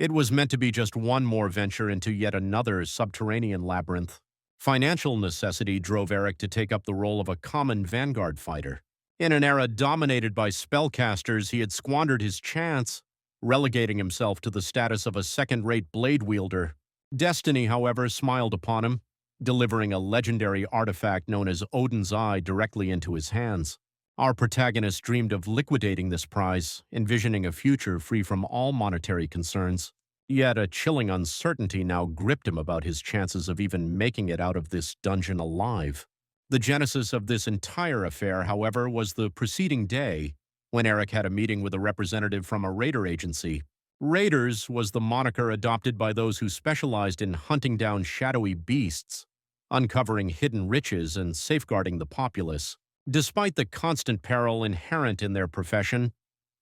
It was meant to be just one more venture into yet another subterranean labyrinth. Financial necessity drove Eric to take up the role of a common vanguard fighter. In an era dominated by spellcasters, he had squandered his chance, relegating himself to the status of a second-rate blade wielder. Destiny, however, smiled upon him, delivering a legendary artifact known as Odin's Eye directly into his hands. Our protagonist dreamed of liquidating this prize, envisioning a future free from all monetary concerns. Yet a chilling uncertainty now gripped him about his chances of even making it out of this dungeon alive. The genesis of this entire affair, however, was the preceding day, when Eric had a meeting with a representative from a raider agency. Raiders was the moniker adopted by those who specialized in hunting down shadowy beasts, uncovering hidden riches, and safeguarding the populace. Despite the constant peril inherent in their profession,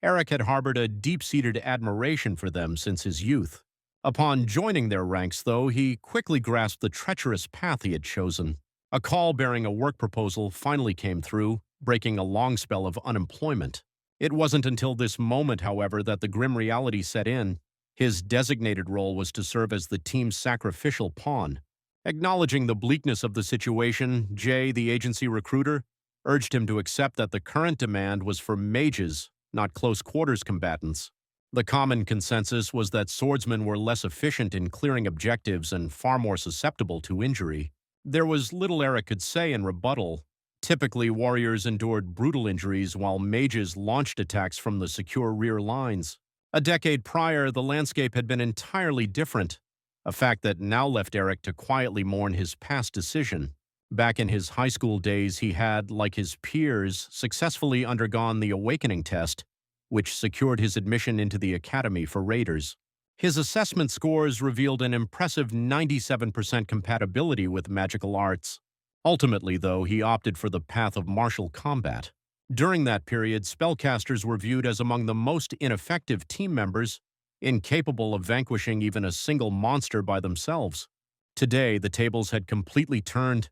Eric had harbored a deep-seated admiration for them since his youth. Upon joining their ranks, though, he quickly grasped the treacherous path he had chosen. A call bearing a work proposal finally came through, breaking a long spell of unemployment. It wasn't until this moment, however, that the grim reality set in. His designated role was to serve as the team's sacrificial pawn. Acknowledging the bleakness of the situation, Jay, the agency recruiter, urged him to accept that the current demand was for mages, not close-quarters combatants. The common consensus was that swordsmen were less efficient in clearing objectives and far more susceptible to injury. There was little Eric could say in rebuttal. Typically, warriors endured brutal injuries while mages launched attacks from the secure rear lines. A decade prior, the landscape had been entirely different, a fact that now left Eric to quietly mourn his past decision. Back in his high school days, he had, like his peers, successfully undergone the Awakening test, which secured his admission into the Academy for Raiders. His assessment scores revealed an impressive 97% compatibility with magical arts. Ultimately, though, he opted for the path of martial combat. During that period, spellcasters were viewed as among the most ineffective team members, incapable of vanquishing even a single monster by themselves. Today, the tables had completely turned,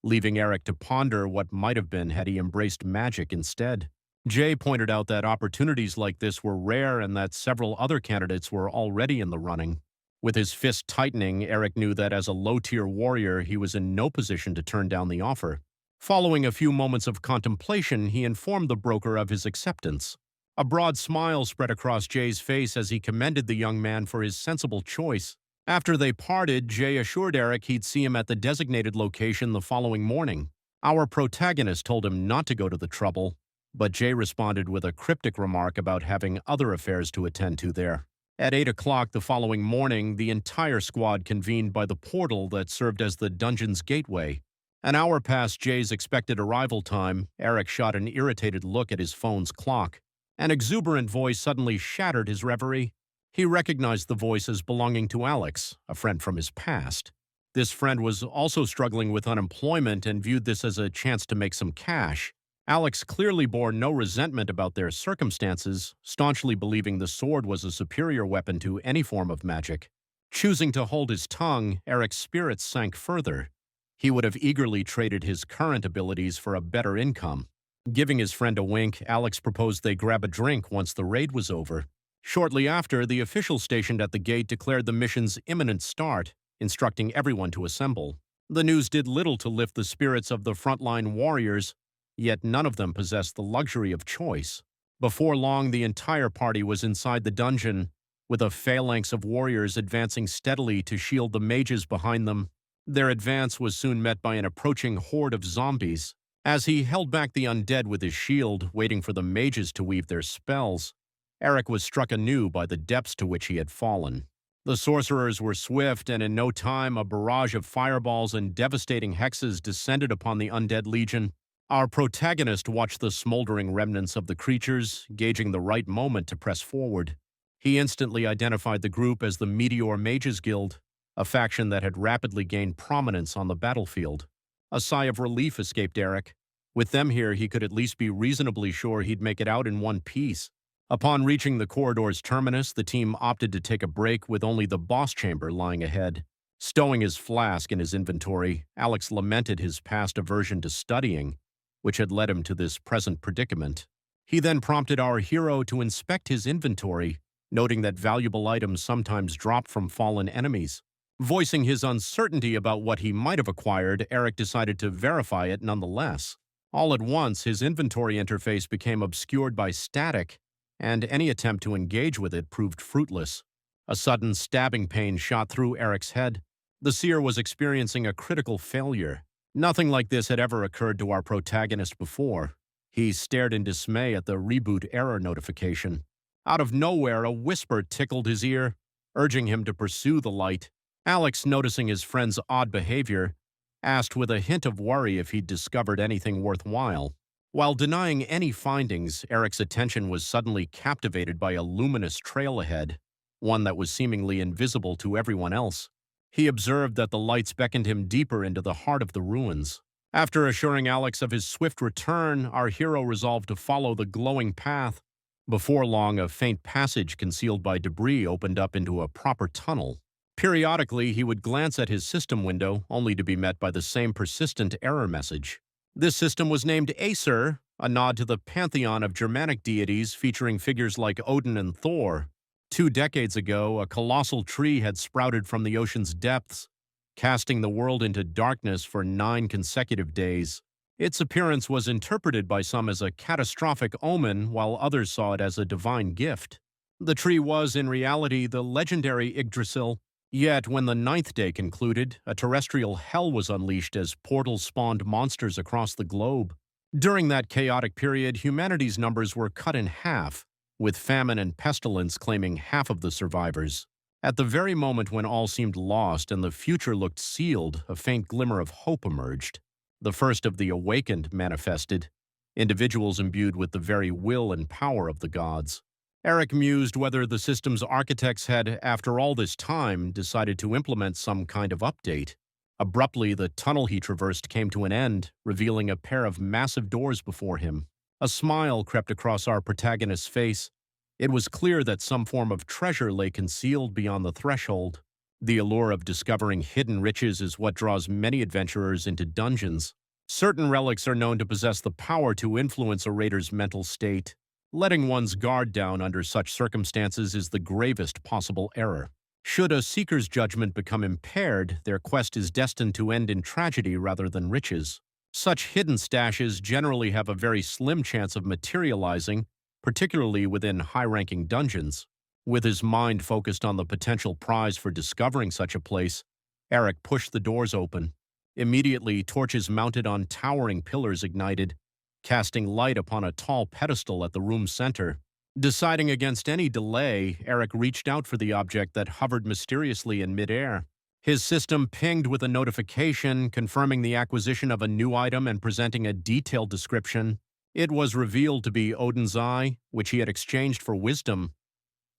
leaving Eric to ponder what might have been had he embraced magic instead. Jay pointed out that opportunities like this were rare and that several other candidates were already in the running. With his fist tightening, Eric knew that as a low-tier warrior, he was in no position to turn down the offer. Following a few moments of contemplation, he informed the broker of his acceptance. A broad smile spread across Jay's face as he commended the young man for his sensible choice. After they parted, Jay assured Eric he'd see him at the designated location the following morning. Our protagonist told him not to go to the trouble, but Jay responded with a cryptic remark about having other affairs to attend to there. At 8 o'clock the following morning, the entire squad convened by the portal that served as the dungeon's gateway. An hour past Jay's expected arrival time, Eric shot an irritated look at his phone's clock. An exuberant voice suddenly shattered his reverie. He recognized the voice as belonging to Alex, a friend from his past. This friend was also struggling with unemployment and viewed this as a chance to make some cash. Alex clearly bore no resentment about their circumstances, staunchly believing the sword was a superior weapon to any form of magic. Choosing to hold his tongue, Eric's spirits sank further. He would have eagerly traded his current abilities for a better income. Giving his friend a wink, Alex proposed they grab a drink once the raid was over. Shortly after, the official stationed at the gate declared the mission's imminent start, instructing everyone to assemble. The news did little to lift the spirits of the frontline warriors, yet none of them possessed the luxury of choice. Before long, the entire party was inside the dungeon, with a phalanx of warriors advancing steadily to shield the mages behind them. Their advance was soon met by an approaching horde of zombies. As he held back the undead with his shield, waiting for the mages to weave their spells, Eric was struck anew by the depths to which he had fallen. The sorcerers were swift, and in no time a barrage of fireballs and devastating hexes descended upon the undead legion. Our protagonist watched the smoldering remnants of the creatures, gauging the right moment to press forward. He instantly identified the group as the Meteor Mages Guild, a faction that had rapidly gained prominence on the battlefield. A sigh of relief escaped Eric. With them here, he could at least be reasonably sure he'd make it out in one piece. Upon reaching the corridor's terminus, the team opted to take a break with only the boss chamber lying ahead. Stowing his flask in his inventory, Alex lamented his past aversion to studying, which had led him to this present predicament. He then prompted our hero to inspect his inventory, noting that valuable items sometimes dropped from fallen enemies. Voicing his uncertainty about what he might have acquired, Eric decided to verify it nonetheless. All at once, his inventory interface became obscured by static, and any attempt to engage with it proved fruitless. A sudden stabbing pain shot through Eric's head. The seer was experiencing a critical failure. Nothing like this had ever occurred to our protagonist before. He stared in dismay at the reboot error notification. Out of nowhere, a whisper tickled his ear, urging him to pursue the light. Alex, noticing his friend's odd behavior, asked with a hint of worry if he'd discovered anything worthwhile. While denying any findings, Eric's attention was suddenly captivated by a luminous trail ahead, one that was seemingly invisible to everyone else. He observed that the lights beckoned him deeper into the heart of the ruins. After assuring Alex of his swift return, our hero resolved to follow the glowing path. Before long, a faint passage concealed by debris opened up into a proper tunnel. Periodically, he would glance at his system window, only to be met by the same persistent error message. This system was named Aesir, a nod to the pantheon of Germanic deities featuring figures like Odin and Thor. 2 decades ago, a colossal tree had sprouted from the ocean's depths, casting the world into darkness for 9 consecutive days. Its appearance was interpreted by some as a catastrophic omen, while others saw it as a divine gift. The tree was, in reality, the legendary Yggdrasil. Yet, when the 9th day concluded, a terrestrial hell was unleashed as portals spawned monsters across the globe. During that chaotic period, humanity's numbers were cut in half, with famine and pestilence claiming half of the survivors. At the very moment when all seemed lost and the future looked sealed, a faint glimmer of hope emerged. The first of the Awakened manifested, individuals imbued with the very will and power of the gods. Eric mused whether the system's architects had, after all this time, decided to implement some kind of update. Abruptly, the tunnel he traversed came to an end, revealing a pair of massive doors before him. A smile crept across our protagonist's face. It was clear that some form of treasure lay concealed beyond the threshold. The allure of discovering hidden riches is what draws many adventurers into dungeons. Certain relics are known to possess the power to influence a raider's mental state. Letting one's guard down under such circumstances is the gravest possible error. Should a seeker's judgment become impaired, their quest is destined to end in tragedy rather than riches. Such hidden stashes generally have a very slim chance of materializing, particularly within high-ranking dungeons. With his mind focused on the potential prize for discovering such a place, Eric pushed the doors open. Immediately, torches mounted on towering pillars ignited, casting light upon a tall pedestal at the room's center. Deciding against any delay, Eric reached out for the object that hovered mysteriously in midair. His system pinged with a notification confirming the acquisition of a new item and presenting a detailed description. It was revealed to be Odin's Eye, which he had exchanged for wisdom.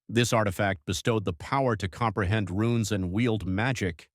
This artifact bestowed the power to comprehend runes and wield magic.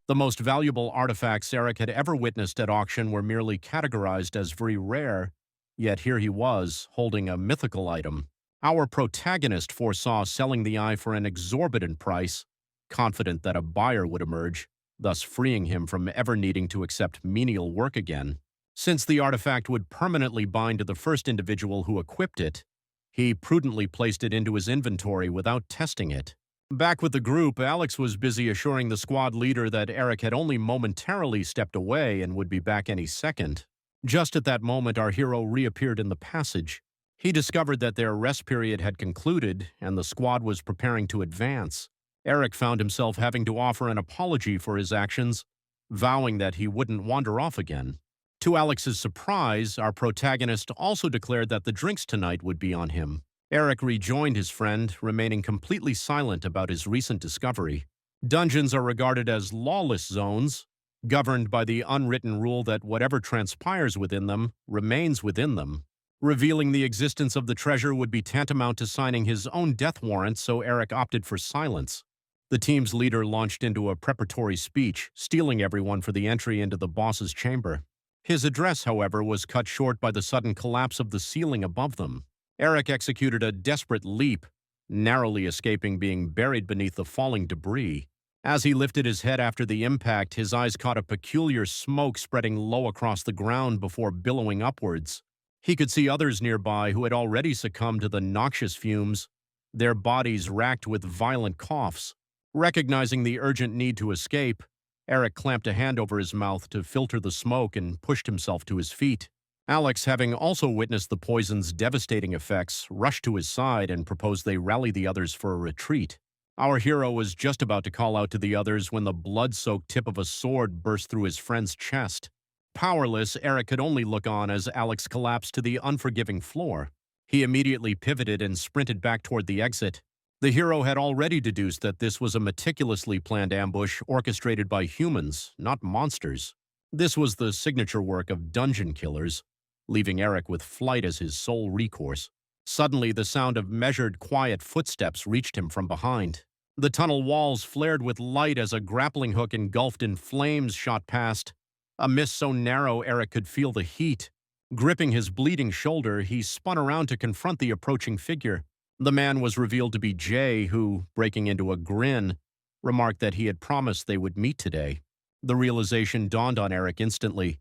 The most valuable artifacts Eric had ever witnessed at auction were merely categorized as very rare, yet here he was, holding a mythical item. Our protagonist foresaw selling the eye for an exorbitant price, confident that a buyer would emerge, thus freeing him from ever needing to accept menial work again. Since the artifact would permanently bind to the first individual who equipped it, he prudently placed it into his inventory without testing it. Back with the group, Alex was busy assuring the squad leader that Eric had only momentarily stepped away and would be back any second. Just at that moment, our hero reappeared in the passage. He discovered that their rest period had concluded and the squad was preparing to advance. Eric found himself having to offer an apology for his actions, vowing that he wouldn't wander off again. To Alex's surprise, our protagonist also declared that the drinks tonight would be on him. Eric rejoined his friend, remaining completely silent about his recent discovery. Dungeons are regarded as lawless zones, governed by the unwritten rule that whatever transpires within them remains within them. Revealing the existence of the treasure would be tantamount to signing his own death warrant, so Eric opted for silence. The team's leader launched into a preparatory speech, stealing everyone for the entry into the boss's chamber. His address, however, was cut short by the sudden collapse of the ceiling above them. Eric executed a desperate leap, narrowly escaping being buried beneath the falling debris. As he lifted his head after the impact, his eyes caught a peculiar smoke spreading low across the ground before billowing upwards. He could see others nearby who had already succumbed to the noxious fumes, their bodies racked with violent coughs. Recognizing the urgent need to escape, Eric clamped a hand over his mouth to filter the smoke and pushed himself to his feet. Alex, having also witnessed the poison's devastating effects, rushed to his side and proposed they rally the others for a retreat. Our hero was just about to call out to the others when the blood-soaked tip of a sword burst through his friend's chest. Powerless, Eric could only look on as Alex collapsed to the unforgiving floor. He immediately pivoted and sprinted back toward the exit. The hero had already deduced that this was a meticulously planned ambush orchestrated by humans, not monsters. This was the signature work of dungeon killers, leaving Eric with flight as his sole recourse. Suddenly, the sound of measured, quiet footsteps reached him from behind. The tunnel walls flared with light as a grappling hook engulfed in flames shot past. A mist so narrow Eric could feel the heat. Gripping his bleeding shoulder, he spun around to confront the approaching figure. The man was revealed to be Jay, who, breaking into a grin, remarked that he had promised they would meet today. The realization dawned on Eric instantly.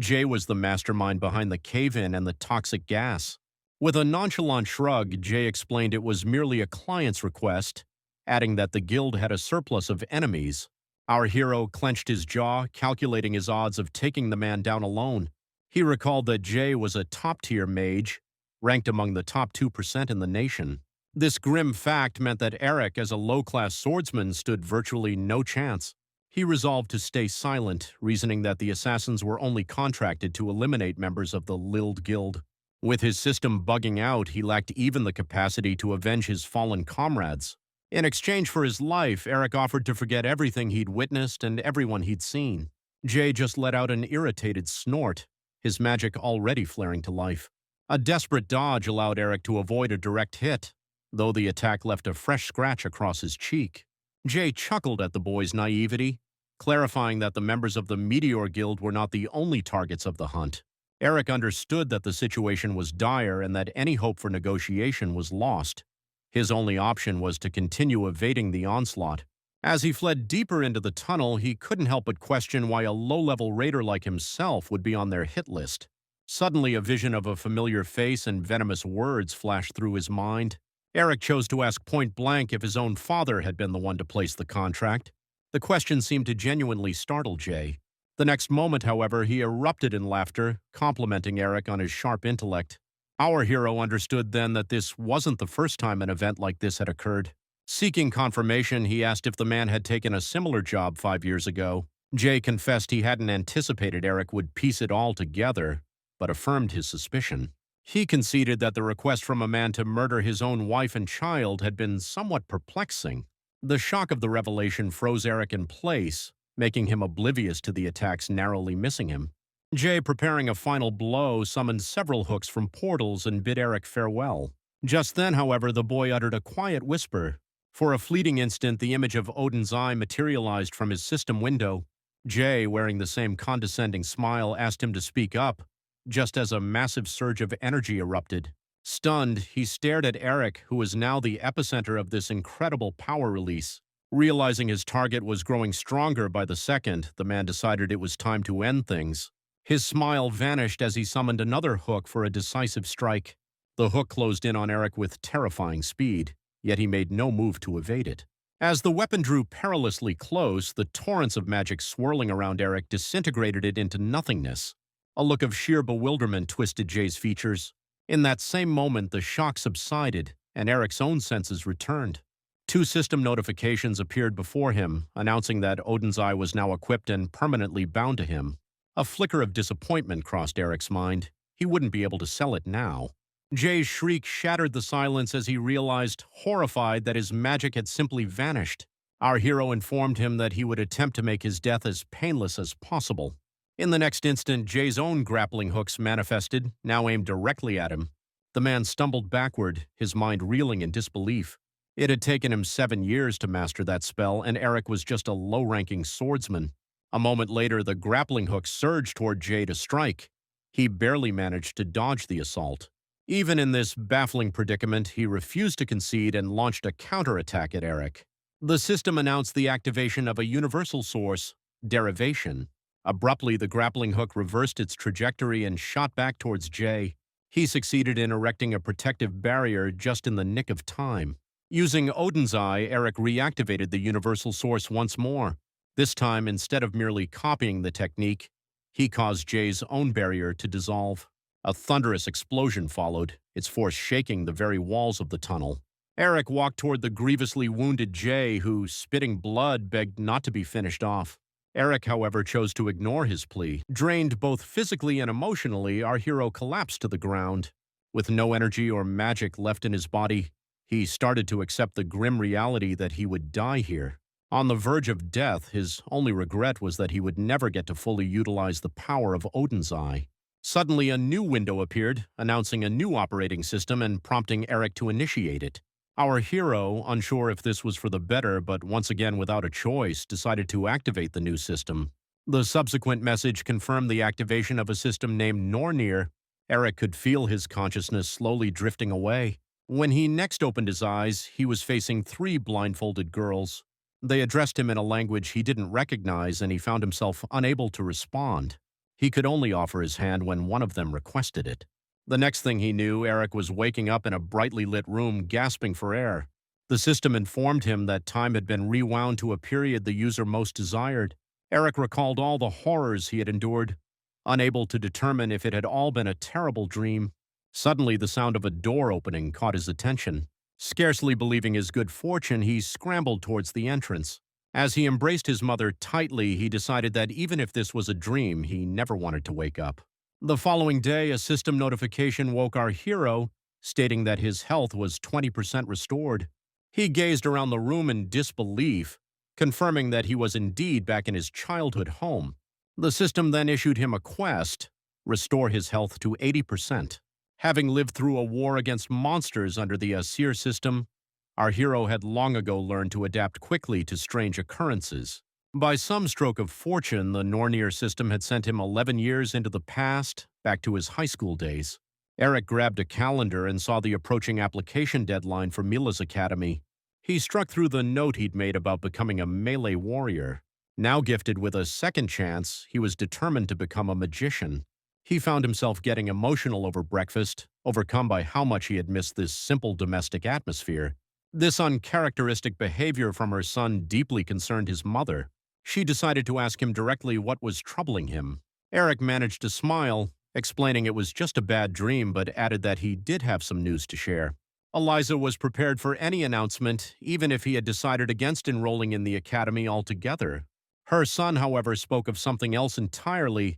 Jay was the mastermind behind the cave-in and the toxic gas. With a nonchalant shrug, Jay explained it was merely a client's request, adding that the guild had a surplus of enemies. Our hero clenched his jaw, calculating his odds of taking the man down alone. He recalled that Jay was a top-tier mage, ranked among the top 2% in the nation. This grim fact meant that Eric, as a low-class swordsman, stood virtually no chance. He resolved to stay silent, reasoning that the assassins were only contracted to eliminate members of the Lild Guild. With his system bugging out, he lacked even the capacity to avenge his fallen comrades. In exchange for his life, Eric offered to forget everything he'd witnessed and everyone he'd seen. Jay just let out an irritated snort, his magic already flaring to life. A desperate dodge allowed Eric to avoid a direct hit, though the attack left a fresh scratch across his cheek. Jay chuckled at the boy's naivety, clarifying that the members of the Meteor Guild were not the only targets of the hunt. Eric understood that the situation was dire and that any hope for negotiation was lost. His only option was to continue evading the onslaught. As he fled deeper into the tunnel, he couldn't help but question why a low-level raider like himself would be on their hit list. Suddenly, a vision of a familiar face and venomous words flashed through his mind. Eric chose to ask point-blank if his own father had been the one to place the contract. The question seemed to genuinely startle Jay. The next moment, however, he erupted in laughter, complimenting Eric on his sharp intellect. Our hero understood then that this wasn't the first time an event like this had occurred. Seeking confirmation, he asked if the man had taken a similar job 5 years ago. Jay confessed he hadn't anticipated Eric would piece it all together, but affirmed his suspicion. He conceded that the request from a man to murder his own wife and child had been somewhat perplexing. The shock of the revelation froze Eric in place, making him oblivious to the attacks narrowly missing him. Jay, preparing a final blow, summoned several hooks from portals and bid Eric farewell. Just then, however, the boy uttered a quiet whisper. For a fleeting instant, the image of Odin's eye materialized from his system window. Jay, wearing the same condescending smile, asked him to speak up, just as a massive surge of energy erupted. Stunned, he stared at Eric, who was now the epicenter of this incredible power release. Realizing his target was growing stronger by the second, the man decided it was time to end things. His smile vanished as he summoned another hook for a decisive strike. The hook closed in on Eric with terrifying speed, yet he made no move to evade it. As the weapon drew perilously close, the torrents of magic swirling around Eric disintegrated it into nothingness. A look of sheer bewilderment twisted Jay's features. In that same moment, the shock subsided, and Eric's own senses returned. 2 system notifications appeared before him, announcing that Odin's eye was now equipped and permanently bound to him. A flicker of disappointment crossed Eric's mind. He wouldn't be able to sell it now. Jay's shriek shattered the silence as he realized, horrified, that his magic had simply vanished. Our hero informed him that he would attempt to make his death as painless as possible. In the next instant, Jay's own grappling hooks manifested, now aimed directly at him. The man stumbled backward, his mind reeling in disbelief. It had taken him 7 years to master that spell, and Eric was just a low-ranking swordsman. A moment later, the grappling hook surged toward Jay to strike. He barely managed to dodge the assault. Even in this baffling predicament, he refused to concede and launched a counterattack at Eric. The system announced the activation of a universal source, derivation. Abruptly, the grappling hook reversed its trajectory and shot back towards Jay. He succeeded in erecting a protective barrier just in the nick of time. Using Odin's Eye, Eric reactivated the universal source once more. This time, instead of merely copying the technique, he caused Jay's own barrier to dissolve. A thunderous explosion followed, its force shaking the very walls of the tunnel. Eric walked toward the grievously wounded Jay, who, spitting blood, begged not to be finished off. Eric, however, chose to ignore his plea. Drained both physically and emotionally, our hero collapsed to the ground. With no energy or magic left in his body, he started to accept the grim reality that he would die here. On the verge of death, his only regret was that he would never get to fully utilize the power of Odin's Eye. Suddenly, a new window appeared, announcing a new operating system and prompting Eric to initiate it. Our hero, unsure if this was for the better but once again without a choice, decided to activate the new system. The subsequent message confirmed the activation of a system named Nornir. Eric could feel his consciousness slowly drifting away. When he next opened his eyes, he was facing 3 blindfolded girls. They addressed him in a language he didn't recognize, and he found himself unable to respond. He could only offer his hand when one of them requested it. The next thing he knew, Eric was waking up in a brightly lit room, gasping for air. The system informed him that time had been rewound to a period the user most desired. Eric recalled all the horrors he had endured, unable to determine if it had all been a terrible dream. Suddenly, the sound of a door opening caught his attention. Scarcely believing his good fortune, he scrambled towards the entrance. As he embraced his mother tightly, he decided that even if this was a dream, he never wanted to wake up. The following day, a system notification woke our hero, stating that his health was 20% restored. He gazed around the room in disbelief, confirming that he was indeed back in his childhood home. The system then issued him a quest: restore his health to 80%. Having lived through a war against monsters under the Asir system, our hero had long ago learned to adapt quickly to strange occurrences. By some stroke of fortune, the Nornir system had sent him 11 years into the past, back to his high school days. Eric grabbed a calendar and saw the approaching application deadline for Mila's academy. He struck through the note he'd made about becoming a melee warrior. Now gifted with a second chance, he was determined to become a magician. He found himself getting emotional over breakfast, overcome by how much he had missed this simple domestic atmosphere. This uncharacteristic behavior from her son deeply concerned his mother. She decided to ask him directly what was troubling him. Eric managed to smile, explaining it was just a bad dream, but added that he did have some news to share. Eliza was prepared for any announcement, even if he had decided against enrolling in the academy altogether. Her son, however, spoke of something else entirely.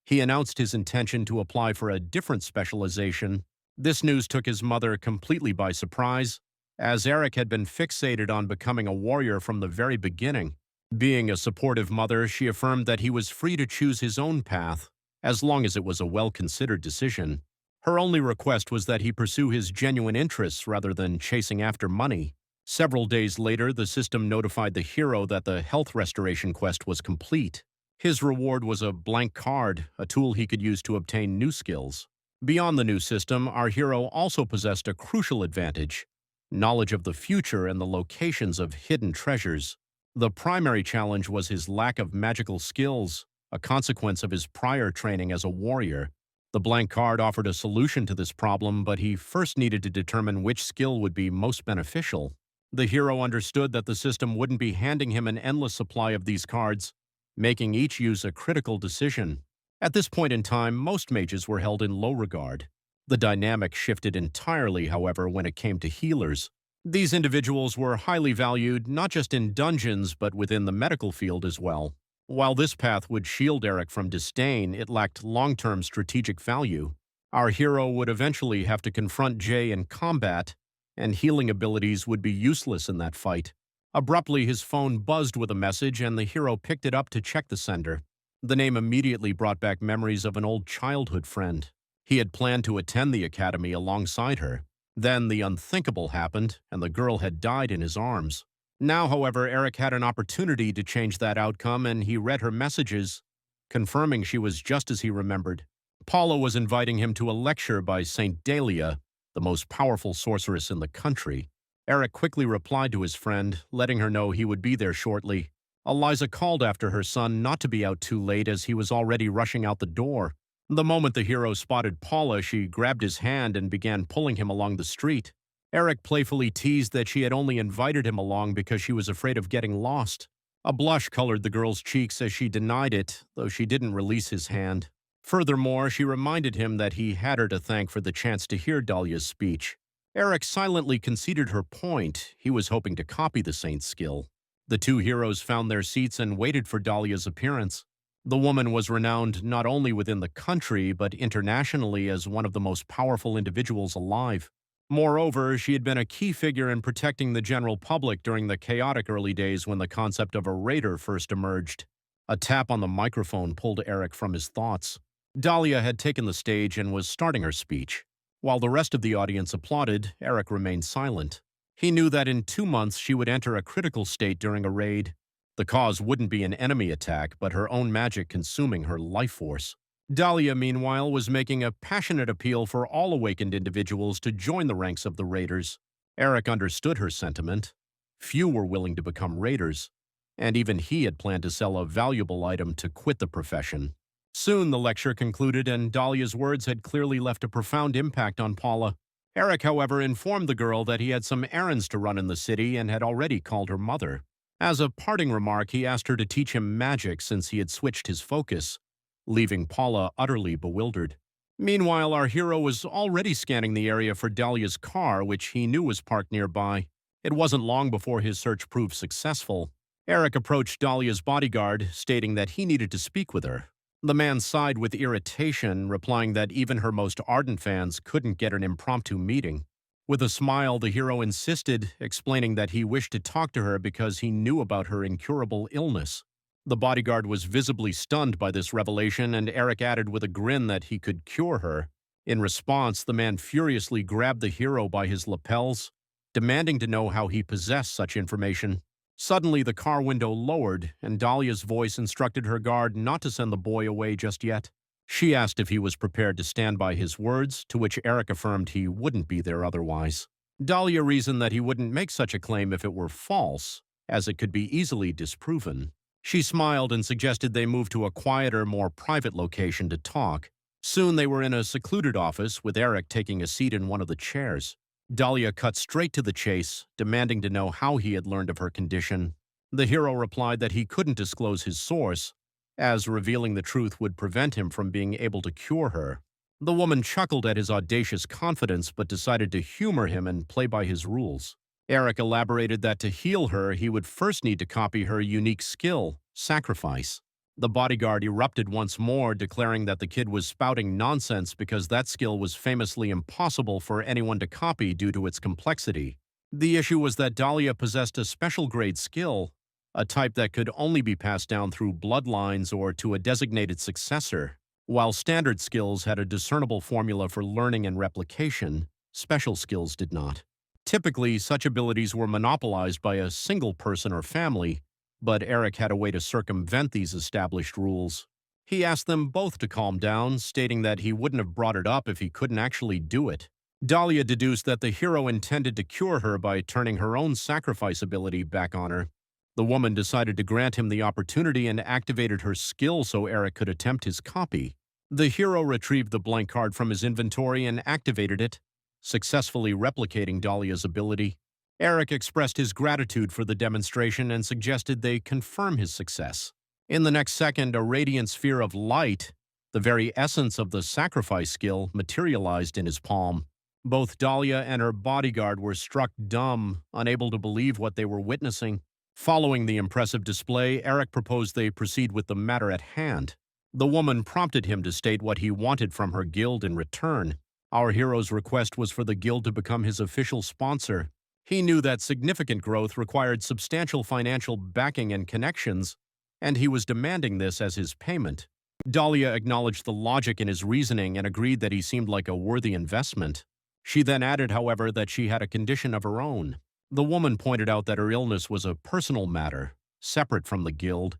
He announced his intention to apply for a different specialization. This news took his mother completely by surprise, as Eric had been fixated on becoming a warrior from the very beginning. Being a supportive mother, she affirmed that he was free to choose his own path, as long as it was a well-considered decision. Her only request was that he pursue his genuine interests rather than chasing after money. Several days later, the system notified the hero that the health restoration quest was complete. His reward was a blank card, a tool he could use to obtain new skills. Beyond the new system, our hero also possessed a crucial advantage: knowledge of the future and the locations of hidden treasures. The primary challenge was his lack of magical skills, a consequence of his prior training as a warrior. The blank card offered a solution to this problem, but he first needed to determine which skill would be most beneficial. The hero understood that the system wouldn't be handing him an endless supply of these cards, making each use a critical decision. At this point in time, most mages were held in low regard. The dynamic shifted entirely, however, when it came to healers. These individuals were highly valued, not just in dungeons, but within the medical field as well. While this path would shield Eric from disdain, it lacked long-term strategic value. Our hero would eventually have to confront Jay in combat, and healing abilities would be useless in that fight. Abruptly, his phone buzzed with a message, and the hero picked it up to check the sender. The name immediately brought back memories of an old childhood friend. He had planned to attend the academy alongside her. Then the unthinkable happened, and the girl had died in his arms. Now, however, Eric had an opportunity to change that outcome, and he read her messages, confirming she was just as he remembered. Paula was inviting him to a lecture by Saint Dahlia, the most powerful sorceress in the country. Eric quickly replied to his friend, letting her know he would be there shortly. Eliza called after her son not to be out too late, as he was already rushing out the door. The moment the hero spotted Paula, she grabbed his hand and began pulling him along the street. Eric playfully teased that she had only invited him along because she was afraid of getting lost. A blush colored the girl's cheeks as she denied it, though she didn't release his hand. Furthermore, she reminded him that he had her to thank for the chance to hear Dahlia's speech. Eric silently conceded her point. He was hoping to copy the saint's skill. The two heroes found their seats and waited for Dahlia's appearance. The woman was renowned not only within the country, but internationally as one of the most powerful individuals alive. Moreover, she had been a key figure in protecting the general public during the chaotic early days when the concept of a raider first emerged. A tap on the microphone pulled Eric from his thoughts. Dahlia had taken the stage and was starting her speech. While the rest of the audience applauded, Eric remained silent. He knew that in 2 months she would enter a critical state during a raid. The cause wouldn't be an enemy attack, but her own magic consuming her life force. Dahlia, meanwhile, was making a passionate appeal for all awakened individuals to join the ranks of the raiders. Eric understood her sentiment. Few were willing to become raiders, and even he had planned to sell a valuable item to quit the profession. Soon the lecture concluded, and Dahlia's words had clearly left a profound impact on Paula. Eric, however, informed the girl that he had some errands to run in the city and had already called her mother. As a parting remark, he asked her to teach him magic since he had switched his focus, leaving Paula utterly bewildered. Meanwhile, our hero was already scanning the area for Dahlia's car, which he knew was parked nearby. It wasn't long before his search proved successful. Eric approached Dahlia's bodyguard, stating that he needed to speak with her. The man sighed with irritation, replying that even her most ardent fans couldn't get an impromptu meeting. With a smile, the hero insisted, explaining that he wished to talk to her because he knew about her incurable illness. The bodyguard was visibly stunned by this revelation, and Eric added with a grin that he could cure her. In response, the man furiously grabbed the hero by his lapels, demanding to know how he possessed such information. Suddenly, the car window lowered, and Dahlia's voice instructed her guard not to send the boy away just yet. She asked if he was prepared to stand by his words, to which Eric affirmed he wouldn't be there otherwise. Dahlia reasoned that he wouldn't make such a claim if it were false, as it could be easily disproven. She smiled and suggested they move to a quieter, more private location to talk. Soon they were in a secluded office, with Eric taking a seat in one of the chairs. Dahlia cut straight to the chase, demanding to know how he had learned of her condition. The hero replied that he couldn't disclose his source, as revealing the truth would prevent him from being able to cure her. The woman chuckled at his audacious confidence but decided to humor him and play by his rules. Eric elaborated that to heal her, he would first need to copy her unique skill, sacrifice. The bodyguard erupted once more, declaring that the kid was spouting nonsense because that skill was famously impossible for anyone to copy due to its complexity. The issue was that Dahlia possessed a special grade skill, a type that could only be passed down through bloodlines or to a designated successor. While standard skills had a discernible formula for learning and replication, special skills did not. Typically, such abilities were monopolized by a single person or family, but Eric had a way to circumvent these established rules. He asked them both to calm down, stating that he wouldn't have brought it up if he couldn't actually do it. Dahlia deduced that the hero intended to cure her by turning her own sacrifice ability back on her. The woman decided to grant him the opportunity and activated her skill so Eric could attempt his copy. The hero retrieved the blank card from his inventory and activated it, successfully replicating Dahlia's ability. Eric expressed his gratitude for the demonstration and suggested they confirm his success. In the next second, a radiant sphere of light, the very essence of the sacrifice skill, materialized in his palm. Both Dahlia and her bodyguard were struck dumb, unable to believe what they were witnessing. Following the impressive display, Eric proposed they proceed with the matter at hand. The woman prompted him to state what he wanted from her guild in return. Our hero's request was for the guild to become his official sponsor. He knew that significant growth required substantial financial backing and connections, and he was demanding this as his payment. Dahlia acknowledged the logic in his reasoning and agreed that he seemed like a worthy investment. She then added, however, that she had a condition of her own. The woman pointed out that her illness was a personal matter, separate from the guild,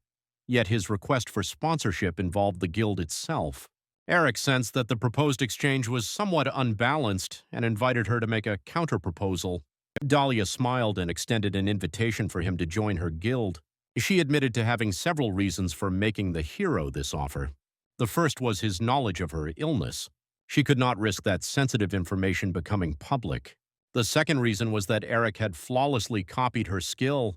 yet his request for sponsorship involved the guild itself. Eric sensed that the proposed exchange was somewhat unbalanced and invited her to make a counterproposal. Dahlia smiled and extended an invitation for him to join her guild. She admitted to having several reasons for making the hero this offer. The first was his knowledge of her illness. She could not risk that sensitive information becoming public. The second reason was that Eric had flawlessly copied her skill,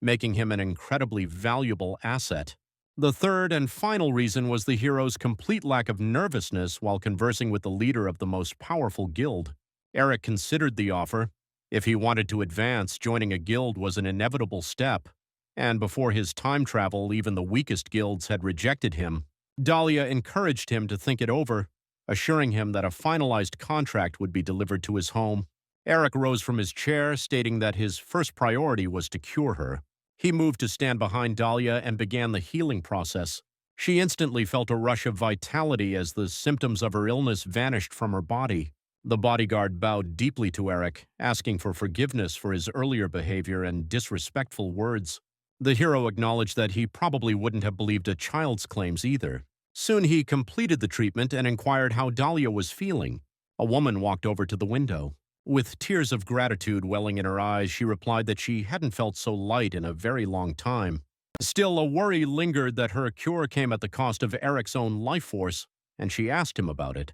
making him an incredibly valuable asset. The third and final reason was the hero's complete lack of nervousness while conversing with the leader of the most powerful guild. Eric considered the offer. If he wanted to advance, joining a guild was an inevitable step, and before his time travel, even the weakest guilds had rejected him. Dahlia encouraged him to think it over, assuring him that a finalized contract would be delivered to his home. Eric rose from his chair, stating that his first priority was to cure her. He moved to stand behind Dahlia and began the healing process. She instantly felt a rush of vitality as the symptoms of her illness vanished from her body. The bodyguard bowed deeply to Eric, asking for forgiveness for his earlier behavior and disrespectful words. The hero acknowledged that he probably wouldn't have believed a child's claims either. Soon he completed the treatment and inquired how Dahlia was feeling. A woman walked over to the window. With tears of gratitude welling in her eyes, she replied that she hadn't felt so light in a very long time. Still, a worry lingered that her cure came at the cost of Eric's own life force, and she asked him about it.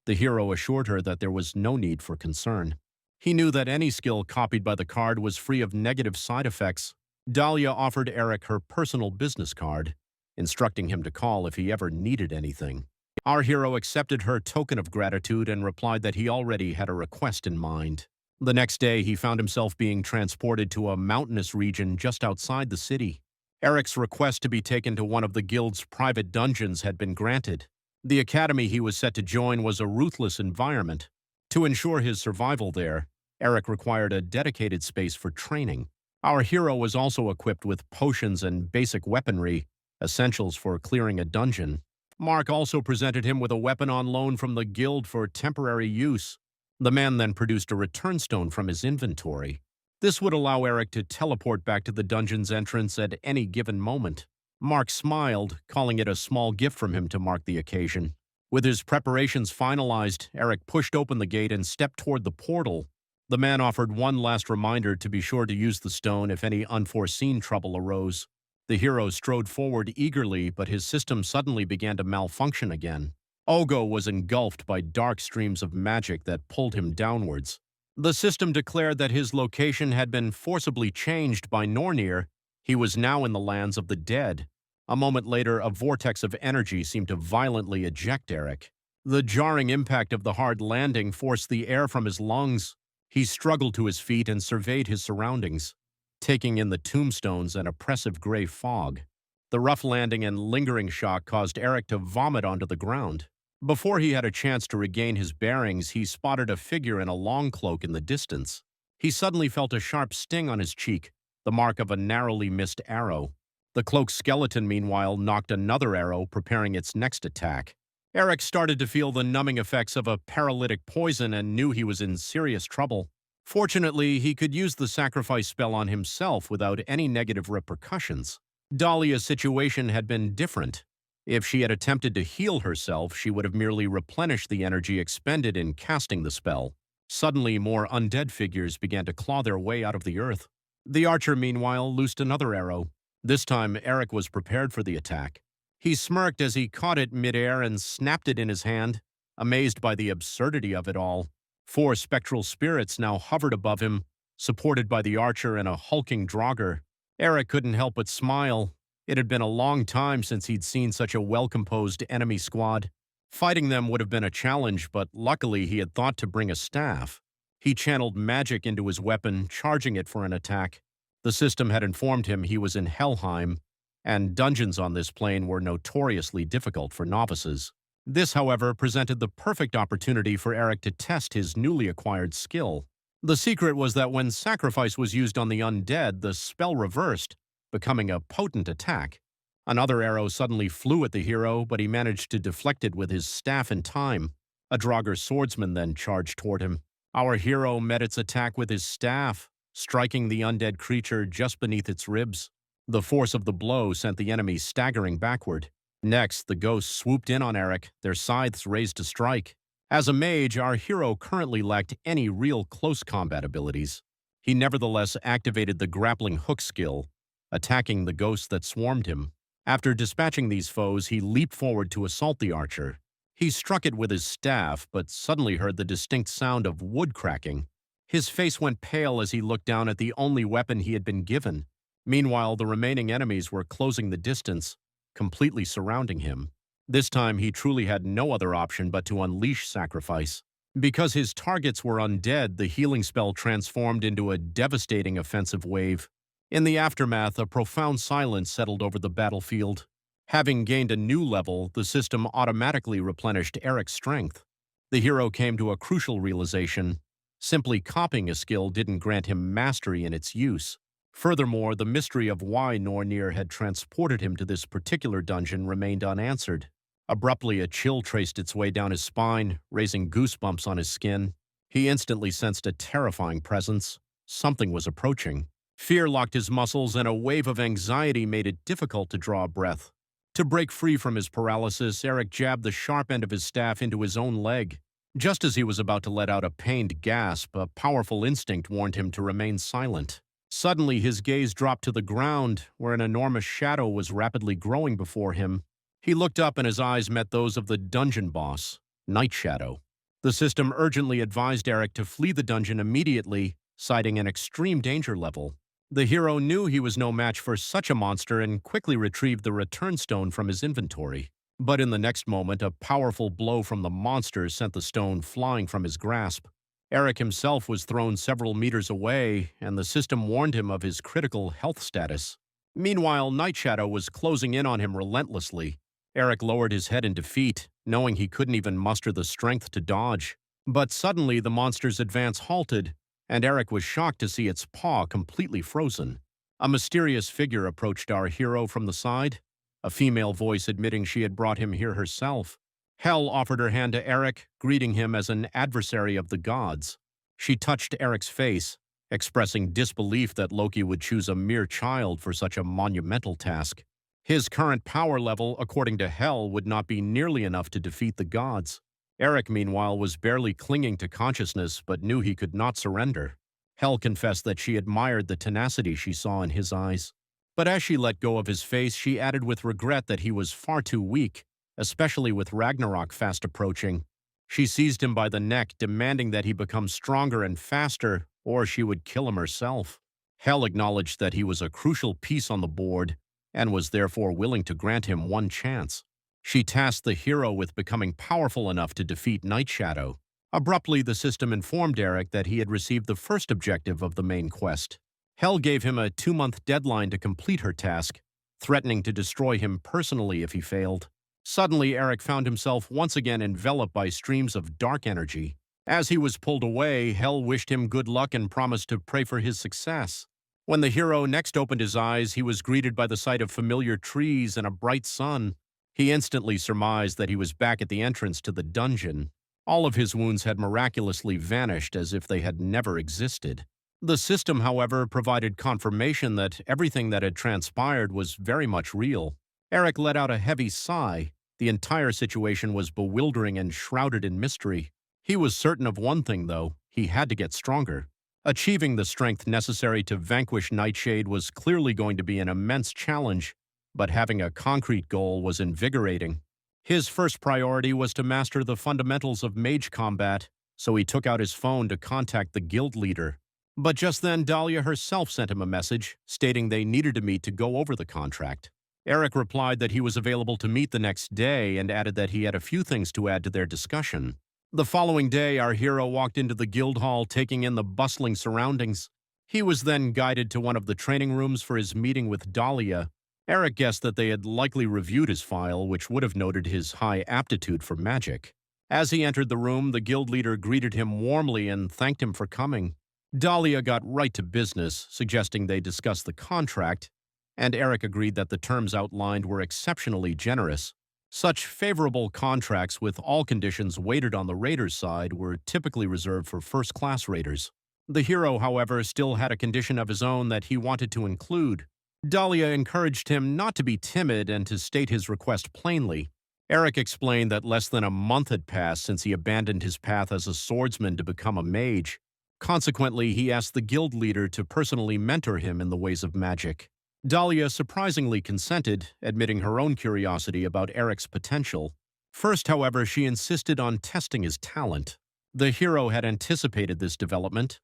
The hero assured her that there was no need for concern. He knew that any skill copied by the card was free of negative side effects. Dahlia offered Eric her personal business card, instructing him to call if he ever needed anything. Our hero accepted her token of gratitude and replied that he already had a request in mind. The next day, he found himself being transported to a mountainous region just outside the city. Eric's request to be taken to one of the guild's private dungeons had been granted. The academy he was set to join was a ruthless environment. To ensure his survival there, Eric required a dedicated space for training. Our hero was also equipped with potions and basic weaponry, essentials for clearing a dungeon. Mark also presented him with a weapon on loan from the guild for temporary use. The man then produced a return stone from his inventory. This would allow Eric to teleport back to the dungeon's entrance at any given moment. Mark smiled, calling it a small gift from him to mark the occasion. With his preparations finalized, Eric pushed open the gate and stepped toward the portal. The man offered one last reminder to be sure to use the stone if any unforeseen trouble arose. The hero strode forward eagerly, but his system suddenly began to malfunction again. Ogo was engulfed by dark streams of magic that pulled him downwards. The system declared that his location had been forcibly changed by Nornir. He was now in the lands of the dead. A moment later, a vortex of energy seemed to violently eject Eric. The jarring impact of the hard landing forced the air from his lungs. He struggled to his feet and surveyed his surroundings, taking in the tombstones and oppressive gray fog. The rough landing and lingering shock caused Eric to vomit onto the ground. Before he had a chance to regain his bearings, he spotted a figure in a long cloak in the distance. He suddenly felt a sharp sting on his cheek, the mark of a narrowly missed arrow. The cloak's skeleton, meanwhile, knocked another arrow, preparing its next attack. Eric started to feel the numbing effects of a paralytic poison and knew he was in serious trouble. Fortunately, he could use the sacrifice spell on himself without any negative repercussions. Dahlia's situation had been different. If she had attempted to heal herself, she would have merely replenished the energy expended in casting the spell. Suddenly, more undead figures began to claw their way out of the earth. The archer, meanwhile, loosed another arrow. This time, Eric was prepared for the attack. He smirked as he caught it midair and snapped it in his hand, amazed by the absurdity of it all. 4 spectral spirits now hovered above him, supported by the archer and a hulking Draugr. Eric couldn't help but smile. It had been a long time since he'd seen such a well-composed enemy squad. Fighting them would have been a challenge, but luckily he had thought to bring a staff. He channeled magic into his weapon, charging it for an attack. The system had informed him he was in Helheim, and dungeons on this plane were notoriously difficult for novices. This, however, presented the perfect opportunity for Eric to test his newly acquired skill. The secret was that when sacrifice was used on the undead, the spell reversed, becoming a potent attack. Another arrow suddenly flew at the hero, but he managed to deflect it with his staff in time. A Draugr swordsman then charged toward him. Our hero met its attack with his staff, striking the undead creature just beneath its ribs. The force of the blow sent the enemy staggering backward. Next, the ghosts swooped in on Eric, their scythes raised to strike. As a mage, our hero currently lacked any real close combat abilities. He nevertheless activated the grappling hook skill, attacking the ghosts that swarmed him. After dispatching these foes, he leaped forward to assault the archer. He struck it with his staff, but suddenly heard the distinct sound of wood cracking. His face went pale as he looked down at the only weapon he had been given. Meanwhile, the remaining enemies were closing the distance, completely surrounding him. This time, he truly had no other option but to unleash sacrifice. Because his targets were undead, the healing spell transformed into a devastating offensive wave. In the aftermath, a profound silence settled over the battlefield. Having gained a new level, the system automatically replenished Eric's strength. The hero came to a crucial realization. Simply copying a skill didn't grant him mastery in its use. Furthermore, the mystery of why Nornir had transported him to this particular dungeon remained unanswered. Abruptly, a chill traced its way down his spine, raising goosebumps on his skin. He instantly sensed a terrifying presence. Something was approaching. Fear locked his muscles, and a wave of anxiety made it difficult to draw a breath. To break free from his paralysis, Eric jabbed the sharp end of his staff into his own leg. Just as he was about to let out a pained gasp, a powerful instinct warned him to remain silent. Suddenly, his gaze dropped to the ground, where an enormous shadow was rapidly growing before him. He looked up and his eyes met those of the dungeon boss, Night Shadow. The system urgently advised Eric to flee the dungeon immediately, citing an extreme danger level. The hero knew he was no match for such a monster and quickly retrieved the return stone from his inventory. But in the next moment, a powerful blow from the monster sent the stone flying from his grasp. Eric himself was thrown several meters away, and the system warned him of his critical health status. Meanwhile, Night Shadow was closing in on him relentlessly. Eric lowered his head in defeat, knowing he couldn't even muster the strength to dodge. But suddenly, the monster's advance halted, and Eric was shocked to see its paw completely frozen. A mysterious figure approached our hero from the side, a female voice admitting she had brought him here herself. Hel offered her hand to Eric, greeting him as an adversary of the gods. She touched Eric's face, expressing disbelief that Loki would choose a mere child for such a monumental task. His current power level, according to Hel, would not be nearly enough to defeat the gods. Eric, meanwhile, was barely clinging to consciousness but knew he could not surrender. Hel confessed that she admired the tenacity she saw in his eyes. But as she let go of his face, she added with regret that he was far too weak, especially with Ragnarok fast approaching. She seized him by the neck, demanding that he become stronger and faster, or she would kill him herself. Hel acknowledged that he was a crucial piece on the board, and was therefore willing to grant him one chance. She tasked the hero with becoming powerful enough to defeat Night Shadow. Abruptly, the system informed Eric that he had received the first objective of the main quest. Hel gave him a 2-month deadline to complete her task, threatening to destroy him personally if he failed. Suddenly, Eric found himself once again enveloped by streams of dark energy. As he was pulled away, Hel wished him good luck and promised to pray for his success. When the hero next opened his eyes, he was greeted by the sight of familiar trees and a bright sun. He instantly surmised that he was back at the entrance to the dungeon. All of his wounds had miraculously vanished as if they had never existed. The system, however, provided confirmation that everything that had transpired was very much real. Eric let out a heavy sigh. The entire situation was bewildering and shrouded in mystery. He was certain of one thing, though. He had to get stronger. Achieving the strength necessary to vanquish Nightshade was clearly going to be an immense challenge, but having a concrete goal was invigorating. His first priority was to master the fundamentals of mage combat, so he took out his phone to contact the guild leader. But just then, Dahlia herself sent him a message, stating they needed to meet to go over the contract. Eric replied that he was available to meet the next day and added that he had a few things to add to their discussion. The following day, our hero walked into the guild hall, taking in the bustling surroundings. He was then guided to one of the training rooms for his meeting with Dahlia. Eric guessed that they had likely reviewed his file, which would have noted his high aptitude for magic. As he entered the room, the guild leader greeted him warmly and thanked him for coming. Dahlia got right to business, suggesting they discuss the contract, and Eric agreed that the terms outlined were exceptionally generous. Such favorable contracts with all conditions weighted on the raider's side were typically reserved for first-class raiders. The hero, however, still had a condition of his own that he wanted to include. Dahlia encouraged him not to be timid and to state his request plainly. Eric explained that less than a month had passed since he abandoned his path as a swordsman to become a mage. Consequently, he asked the guild leader to personally mentor him in the ways of magic. Dahlia surprisingly consented, admitting her own curiosity about Eric's potential. First, however, she insisted on testing his talent. The hero had anticipated this development.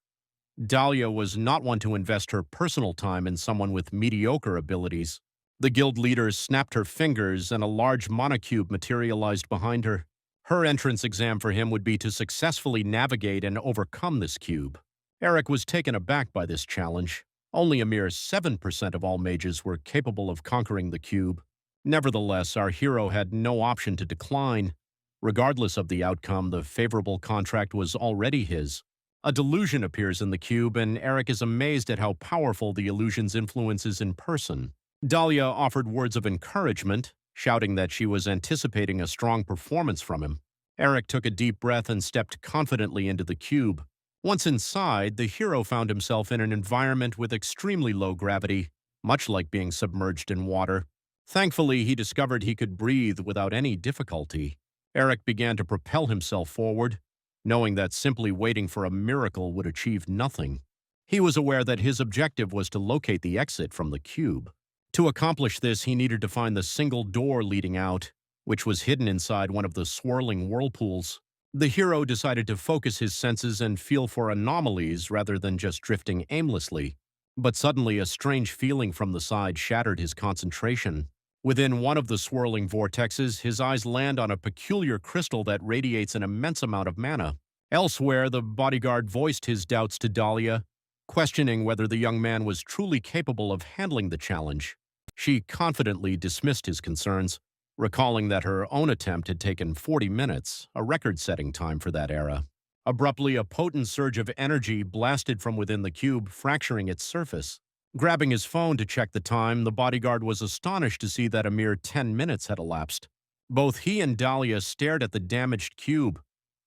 Dahlia was not one to invest her personal time in someone with mediocre abilities. The guild leader snapped her fingers and a large monocube materialized behind her. Her entrance exam for him would be to successfully navigate and overcome this cube. Eric was taken aback by this challenge. Only a mere 7% of all mages were capable of conquering the cube. Nevertheless, our hero had no option to decline. Regardless of the outcome, the favorable contract was already his. A delusion appears in the cube, and Eric is amazed at how powerful the illusion's influence is in person. Dahlia offered words of encouragement, shouting that she was anticipating a strong performance from him. Eric took a deep breath and stepped confidently into the cube. Once inside, the hero found himself in an environment with extremely low gravity, much like being submerged in water. Thankfully, he discovered he could breathe without any difficulty. Eric began to propel himself forward, knowing that simply waiting for a miracle would achieve nothing. He was aware that his objective was to locate the exit from the cube. To accomplish this, he needed to find the single door leading out, which was hidden inside one of the swirling whirlpools. The hero decided to focus his senses and feel for anomalies rather than just drifting aimlessly. But suddenly, a strange feeling from the side shattered his concentration. Within one of the swirling vortexes, his eyes land on a peculiar crystal that radiates an immense amount of mana. Elsewhere, the bodyguard voiced his doubts to Dahlia, questioning whether the young man was truly capable of handling the challenge. She confidently dismissed his concerns, recalling that her own attempt had taken 40 minutes, a record-setting time for that era. Abruptly, a potent surge of energy blasted from within the cube, fracturing its surface. Grabbing his phone to check the time, the bodyguard was astonished to see that a mere 10 minutes had elapsed. Both he and Dahlia stared at the damaged cube,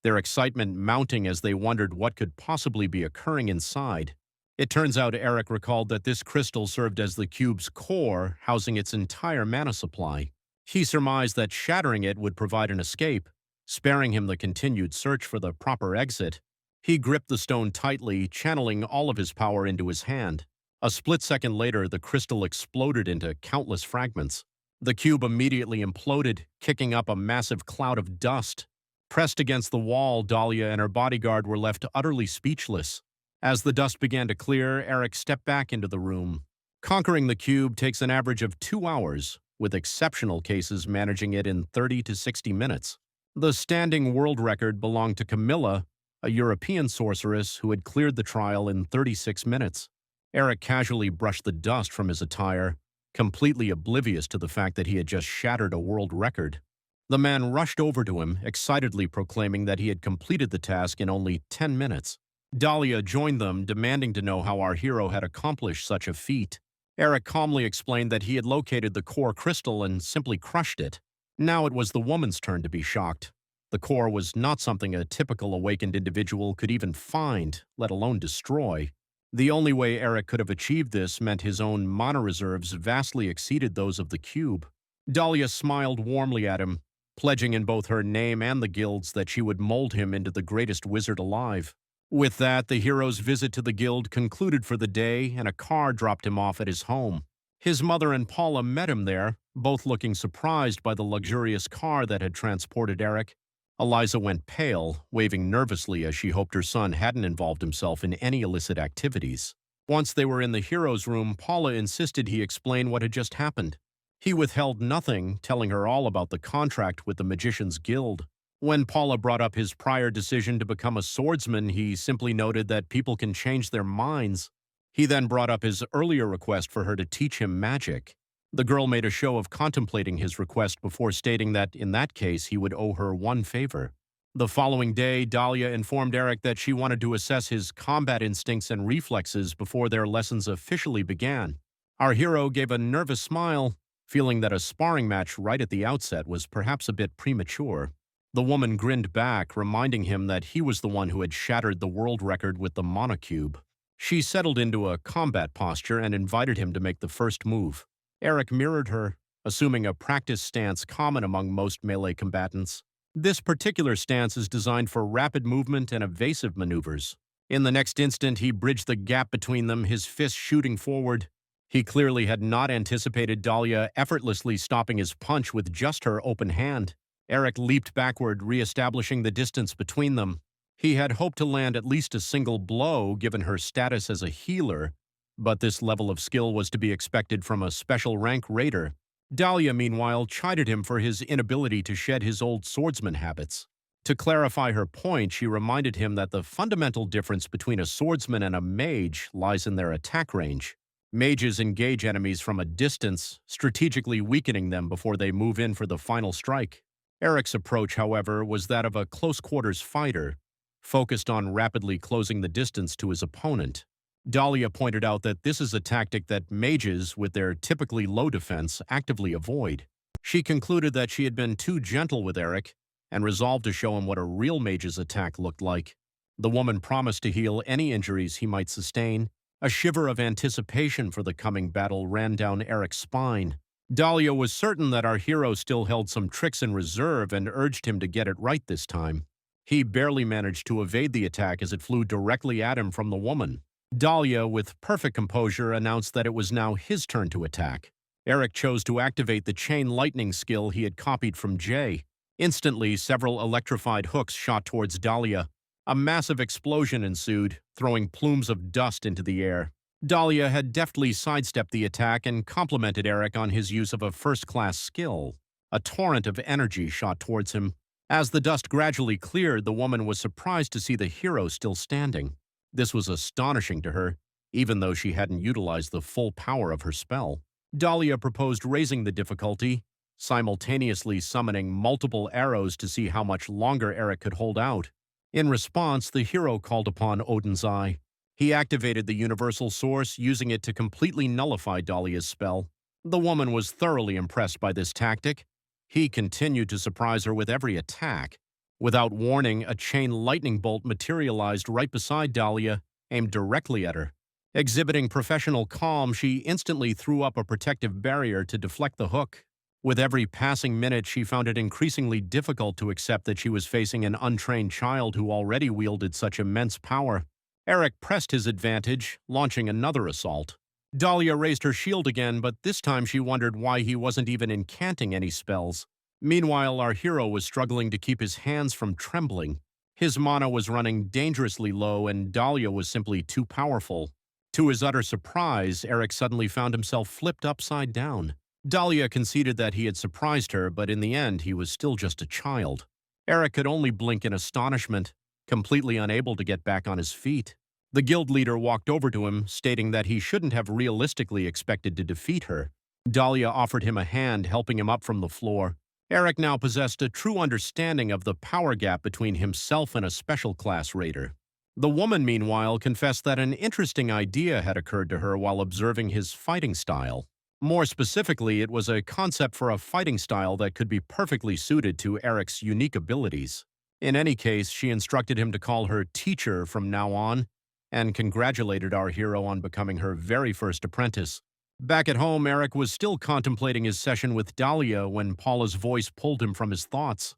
their excitement mounting as they wondered what could possibly be occurring inside. It turns out Eric recalled that this crystal served as the cube's core, housing its entire mana supply. He surmised that shattering it would provide an escape, sparing him the continued search for the proper exit. He gripped the stone tightly, channeling all of his power into his hand. A split second later, the crystal exploded into countless fragments. The cube immediately imploded, kicking up a massive cloud of dust. Pressed against the wall, Dahlia and her bodyguard were left utterly speechless. As the dust began to clear, Eric stepped back into the room. Conquering the cube takes an average of 2 hours, with exceptional cases managing it in 30 to 60 minutes. The standing world record belonged to Camilla, a European sorceress who had cleared the trial in 36 minutes. Eric casually brushed the dust from his attire, completely oblivious to the fact that he had just shattered a world record. The man rushed over to him, excitedly proclaiming that he had completed the task in only 10 minutes. Dahlia joined them, demanding to know how our hero had accomplished such a feat. Eric calmly explained that he had located the core crystal and simply crushed it. Now it was the woman's turn to be shocked. The core was not something a typical awakened individual could even find, let alone destroy. The only way Eric could have achieved this meant his own mana reserves vastly exceeded those of the cube. Dahlia smiled warmly at him, pledging in both her name and the guild's that she would mold him into the greatest wizard alive. With that, the hero's visit to the guild concluded for the day, and a car dropped him off at his home. His mother and Paula met him there, both looking surprised by the luxurious car that had transported Eric. Eliza went pale, waving nervously as she hoped her son hadn't involved himself in any illicit activities. Once they were in the hero's room, Paula insisted he explain what had just happened. He withheld nothing, telling her all about the contract with the Magician's Guild. When Paula brought up his prior decision to become a swordsman, he simply noted that people can change their minds. He then brought up his earlier request for her to teach him magic. The girl made a show of contemplating his request before stating that, in that case, he would owe her one favor. The following day, Dahlia informed Eric that she wanted to assess his combat instincts and reflexes before their lessons officially began. Our hero gave a nervous smile, feeling that a sparring match right at the outset was perhaps a bit premature. The woman grinned back, reminding him that he was the one who had shattered the world record with the monocube. She settled into a combat posture and invited him to make the first move. Eric mirrored her, assuming a practice stance common among most melee combatants. This particular stance is designed for rapid movement and evasive maneuvers. In the next instant, he bridged the gap between them, his fist shooting forward. He clearly had not anticipated Dahlia effortlessly stopping his punch with just her open hand. Eric leaped backward, re-establishing the distance between them. He had hoped to land at least a single blow given her status as a healer, but this level of skill was to be expected from a special rank raider. Dahlia, meanwhile, chided him for his inability to shed his old swordsman habits. To clarify her point, she reminded him that the fundamental difference between a swordsman and a mage lies in their attack range. Mages engage enemies from a distance, strategically weakening them before they move in for the final strike. Eric's approach, however, was that of a close-quarters fighter, focused on rapidly closing the distance to his opponent. Dahlia pointed out that this is a tactic that mages, with their typically low defense, actively avoid. She concluded that she had been too gentle with Eric and resolved to show him what a real mage's attack looked like. The woman promised to heal any injuries he might sustain. A shiver of anticipation for the coming battle ran down Eric's spine. Dahlia was certain that our hero still held some tricks in reserve and urged him to get it right this time. He barely managed to evade the attack as it flew directly at him from the woman. Dahlia, with perfect composure, announced that it was now his turn to attack. Eric chose to activate the chain lightning skill he had copied from Jay. Instantly, several electrified hooks shot towards Dahlia. A massive explosion ensued, throwing plumes of dust into the air. Dahlia had deftly sidestepped the attack and complimented Eric on his use of a first-class skill. A torrent of energy shot towards him. As the dust gradually cleared, the woman was surprised to see the hero still standing. This was astonishing to her, even though she hadn't utilized the full power of her spell. Dahlia proposed raising the difficulty, simultaneously summoning multiple arrows to see how much longer Eric could hold out. In response, the hero called upon Odin's Eye. He activated the universal source, using it to completely nullify Dahlia's spell. The woman was thoroughly impressed by this tactic. He continued to surprise her with every attack. Without warning, a chain lightning bolt materialized right beside Dahlia, aimed directly at her. Exhibiting professional calm, she instantly threw up a protective barrier to deflect the hook. With every passing minute, she found it increasingly difficult to accept that she was facing an untrained child who already wielded such immense power. Eric pressed his advantage, launching another assault. Dahlia raised her shield again, but this time she wondered why he wasn't even incanting any spells. Meanwhile, our hero was struggling to keep his hands from trembling. His mana was running dangerously low, and Dahlia was simply too powerful. To his utter surprise, Eric suddenly found himself flipped upside down. Dahlia conceded that he had surprised her, but in the end, he was still just a child. Eric could only blink in astonishment, completely unable to get back on his feet. The guild leader walked over to him, stating that he shouldn't have realistically expected to defeat her. Dahlia offered him a hand, helping him up from the floor. Eric now possessed a true understanding of the power gap between himself and a special class raider. The woman, meanwhile, confessed that an interesting idea had occurred to her while observing his fighting style. More specifically, it was a concept for a fighting style that could be perfectly suited to Eric's unique abilities. In any case, she instructed him to call her teacher from now on, and congratulated our hero on becoming her very first apprentice. Back at home, Eric was still contemplating his session with Dahlia when Paula's voice pulled him from his thoughts.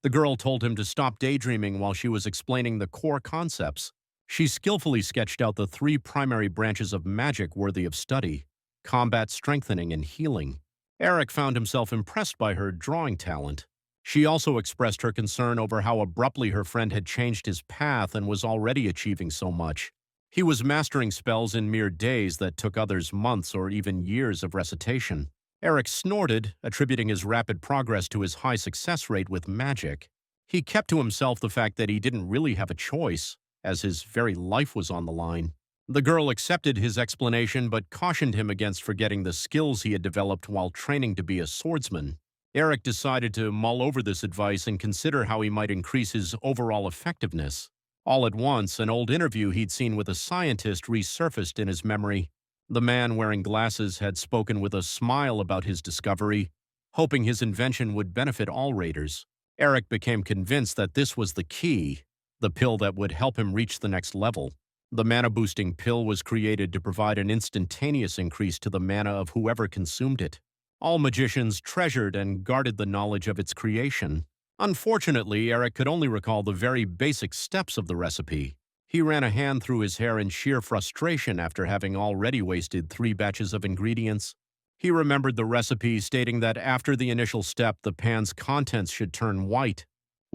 The girl told him to stop daydreaming while she was explaining the core concepts. She skillfully sketched out the 3 primary branches of magic worthy of study: combat, strengthening, and healing. Eric found himself impressed by her drawing talent. She also expressed her concern over how abruptly her friend had changed his path and was already achieving so much. He was mastering spells in mere days that took others months or even years of recitation. Eric snorted, attributing his rapid progress to his high success rate with magic. He kept to himself the fact that he didn't really have a choice, as his very life was on the line. The girl accepted his explanation but cautioned him against forgetting the skills he had developed while training to be a swordsman. Eric decided to mull over this advice and consider how he might increase his overall effectiveness. All at once, an old interview he'd seen with a scientist resurfaced in his memory. The man wearing glasses had spoken with a smile about his discovery, hoping his invention would benefit all raiders. Eric became convinced that this was the key, the pill that would help him reach the next level. The mana-boosting pill was created to provide an instantaneous increase to the mana of whoever consumed it. All magicians treasured and guarded the knowledge of its creation. Unfortunately, Eric could only recall the very basic steps of the recipe. He ran a hand through his hair in sheer frustration after having already wasted 3 batches of ingredients. He remembered the recipe stating that after the initial step, the pan's contents should turn white.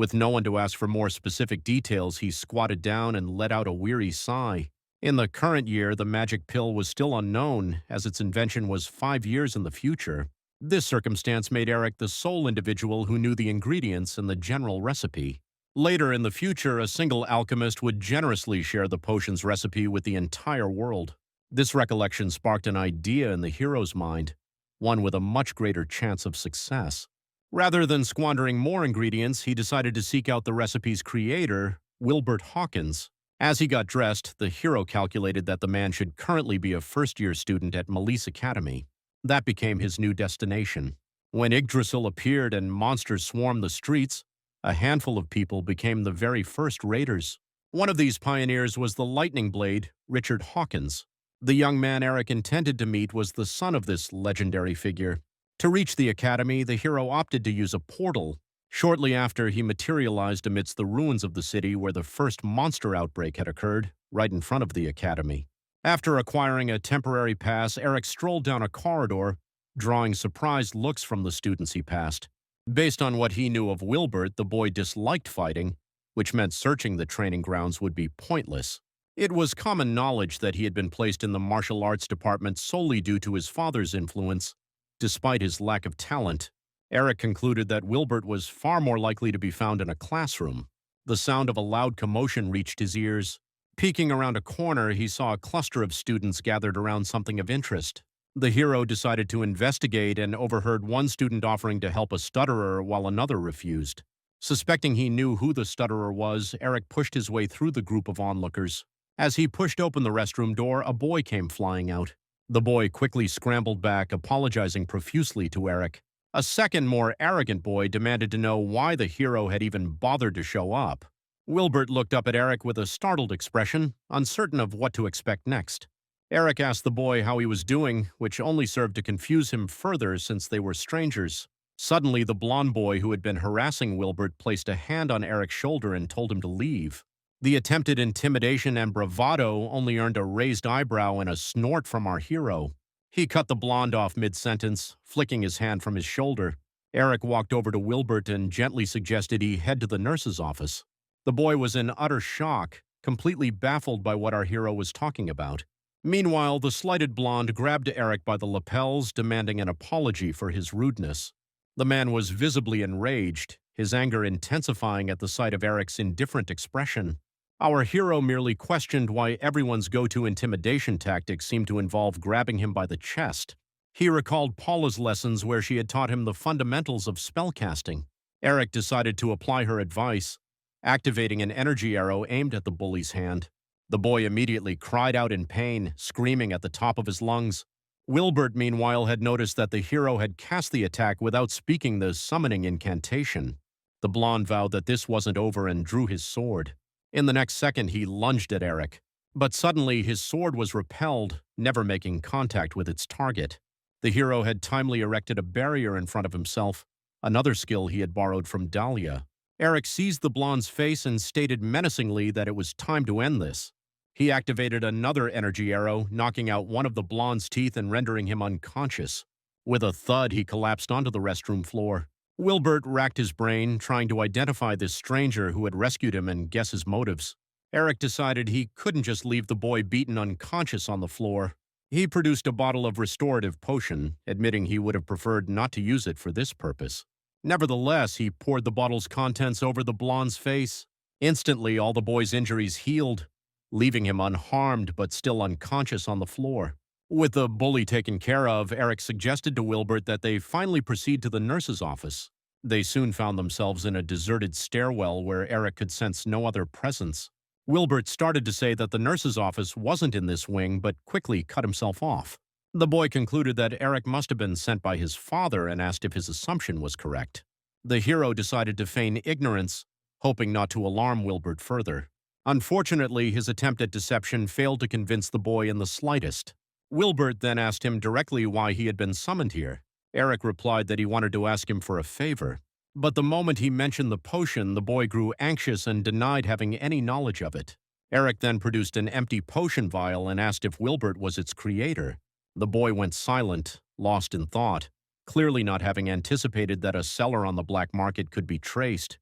With no one to ask for more specific details, he squatted down and let out a weary sigh. In the current year, the magic pill was still unknown, as its invention was 5 years in the future. This circumstance made Eric the sole individual who knew the ingredients and the general recipe. Later in the future, a single alchemist would generously share the potion's recipe with the entire world. This recollection sparked an idea in the hero's mind, one with a much greater chance of success. Rather than squandering more ingredients, he decided to seek out the recipe's creator, Wilbert Hawkins. As he got dressed, the hero calculated that the man should currently be a first-year student at Malice Academy. That became his new destination. When Yggdrasil appeared and monsters swarmed the streets, a handful of people became the very first raiders. One of these pioneers was the Lightning Blade, Richard Hawkins. The young man Eric intended to meet was the son of this legendary figure. To reach the academy, the hero opted to use a portal. Shortly after, he materialized amidst the ruins of the city where the first monster outbreak had occurred, right in front of the academy. After acquiring a temporary pass, Eric strolled down a corridor, drawing surprised looks from the students he passed. Based on what he knew of Wilbert, the boy disliked fighting, which meant searching the training grounds would be pointless. It was common knowledge that he had been placed in the martial arts department solely due to his father's influence. Despite his lack of talent, Eric concluded that Wilbert was far more likely to be found in a classroom. The sound of a loud commotion reached his ears. Peeking around a corner, he saw a cluster of students gathered around something of interest. The hero decided to investigate and overheard one student offering to help a stutterer while another refused. Suspecting he knew who the stutterer was, Eric pushed his way through the group of onlookers. As he pushed open the restroom door, a boy came flying out. The boy quickly scrambled back, apologizing profusely to Eric. A second, more arrogant boy demanded to know why the hero had even bothered to show up. Wilbert looked up at Eric with a startled expression, uncertain of what to expect next. Eric asked the boy how he was doing, which only served to confuse him further since they were strangers. Suddenly, the blond boy who had been harassing Wilbert placed a hand on Eric's shoulder and told him to leave. The attempted intimidation and bravado only earned a raised eyebrow and a snort from our hero. He cut the blonde off mid-sentence, flicking his hand from his shoulder. Eric walked over to Wilbert and gently suggested he head to the nurse's office. The boy was in utter shock, completely baffled by what our hero was talking about. Meanwhile, the slighted blonde grabbed Eric by the lapels, demanding an apology for his rudeness. The man was visibly enraged, his anger intensifying at the sight of Eric's indifferent expression. Our hero merely questioned why everyone's go-to intimidation tactic seemed to involve grabbing him by the chest. He recalled Paula's lessons where she had taught him the fundamentals of spellcasting. Eric decided to apply her advice, activating an energy arrow aimed at the bully's hand. The boy immediately cried out in pain, screaming at the top of his lungs. Wilbert, meanwhile, had noticed that the hero had cast the attack without speaking the summoning incantation. The blonde vowed that this wasn't over and drew his sword. In the next second, he lunged at Eric. But suddenly, his sword was repelled, never making contact with its target. The hero had timely erected a barrier in front of himself, another skill he had borrowed from Dahlia. Eric seized the blonde's face and stated menacingly that it was time to end this. He activated another energy arrow, knocking out one of the blonde's teeth and rendering him unconscious. With a thud, he collapsed onto the restroom floor. Wilbert racked his brain, trying to identify this stranger who had rescued him and guess his motives. Eric decided he couldn't just leave the boy beaten unconscious on the floor. He produced a bottle of restorative potion, admitting he would have preferred not to use it for this purpose. Nevertheless, he poured the bottle's contents over the blonde's face. Instantly, all the boy's injuries healed, leaving him unharmed but still unconscious on the floor. With the bully taken care of, Eric suggested to Wilbert that they finally proceed to the nurse's office. They soon found themselves in a deserted stairwell where Eric could sense no other presence. Wilbert started to say that the nurse's office wasn't in this wing, but quickly cut himself off. The boy concluded that Eric must have been sent by his father and asked if his assumption was correct. The hero decided to feign ignorance, hoping not to alarm Wilbert further. Unfortunately, his attempt at deception failed to convince the boy in the slightest. Wilbert then asked him directly why he had been summoned here. Eric replied that he wanted to ask him for a favor. But the moment he mentioned the potion, the boy grew anxious and denied having any knowledge of it. Eric then produced an empty potion vial and asked if Wilbert was its creator. The boy went silent, lost in thought, clearly not having anticipated that a seller on the black market could be traced.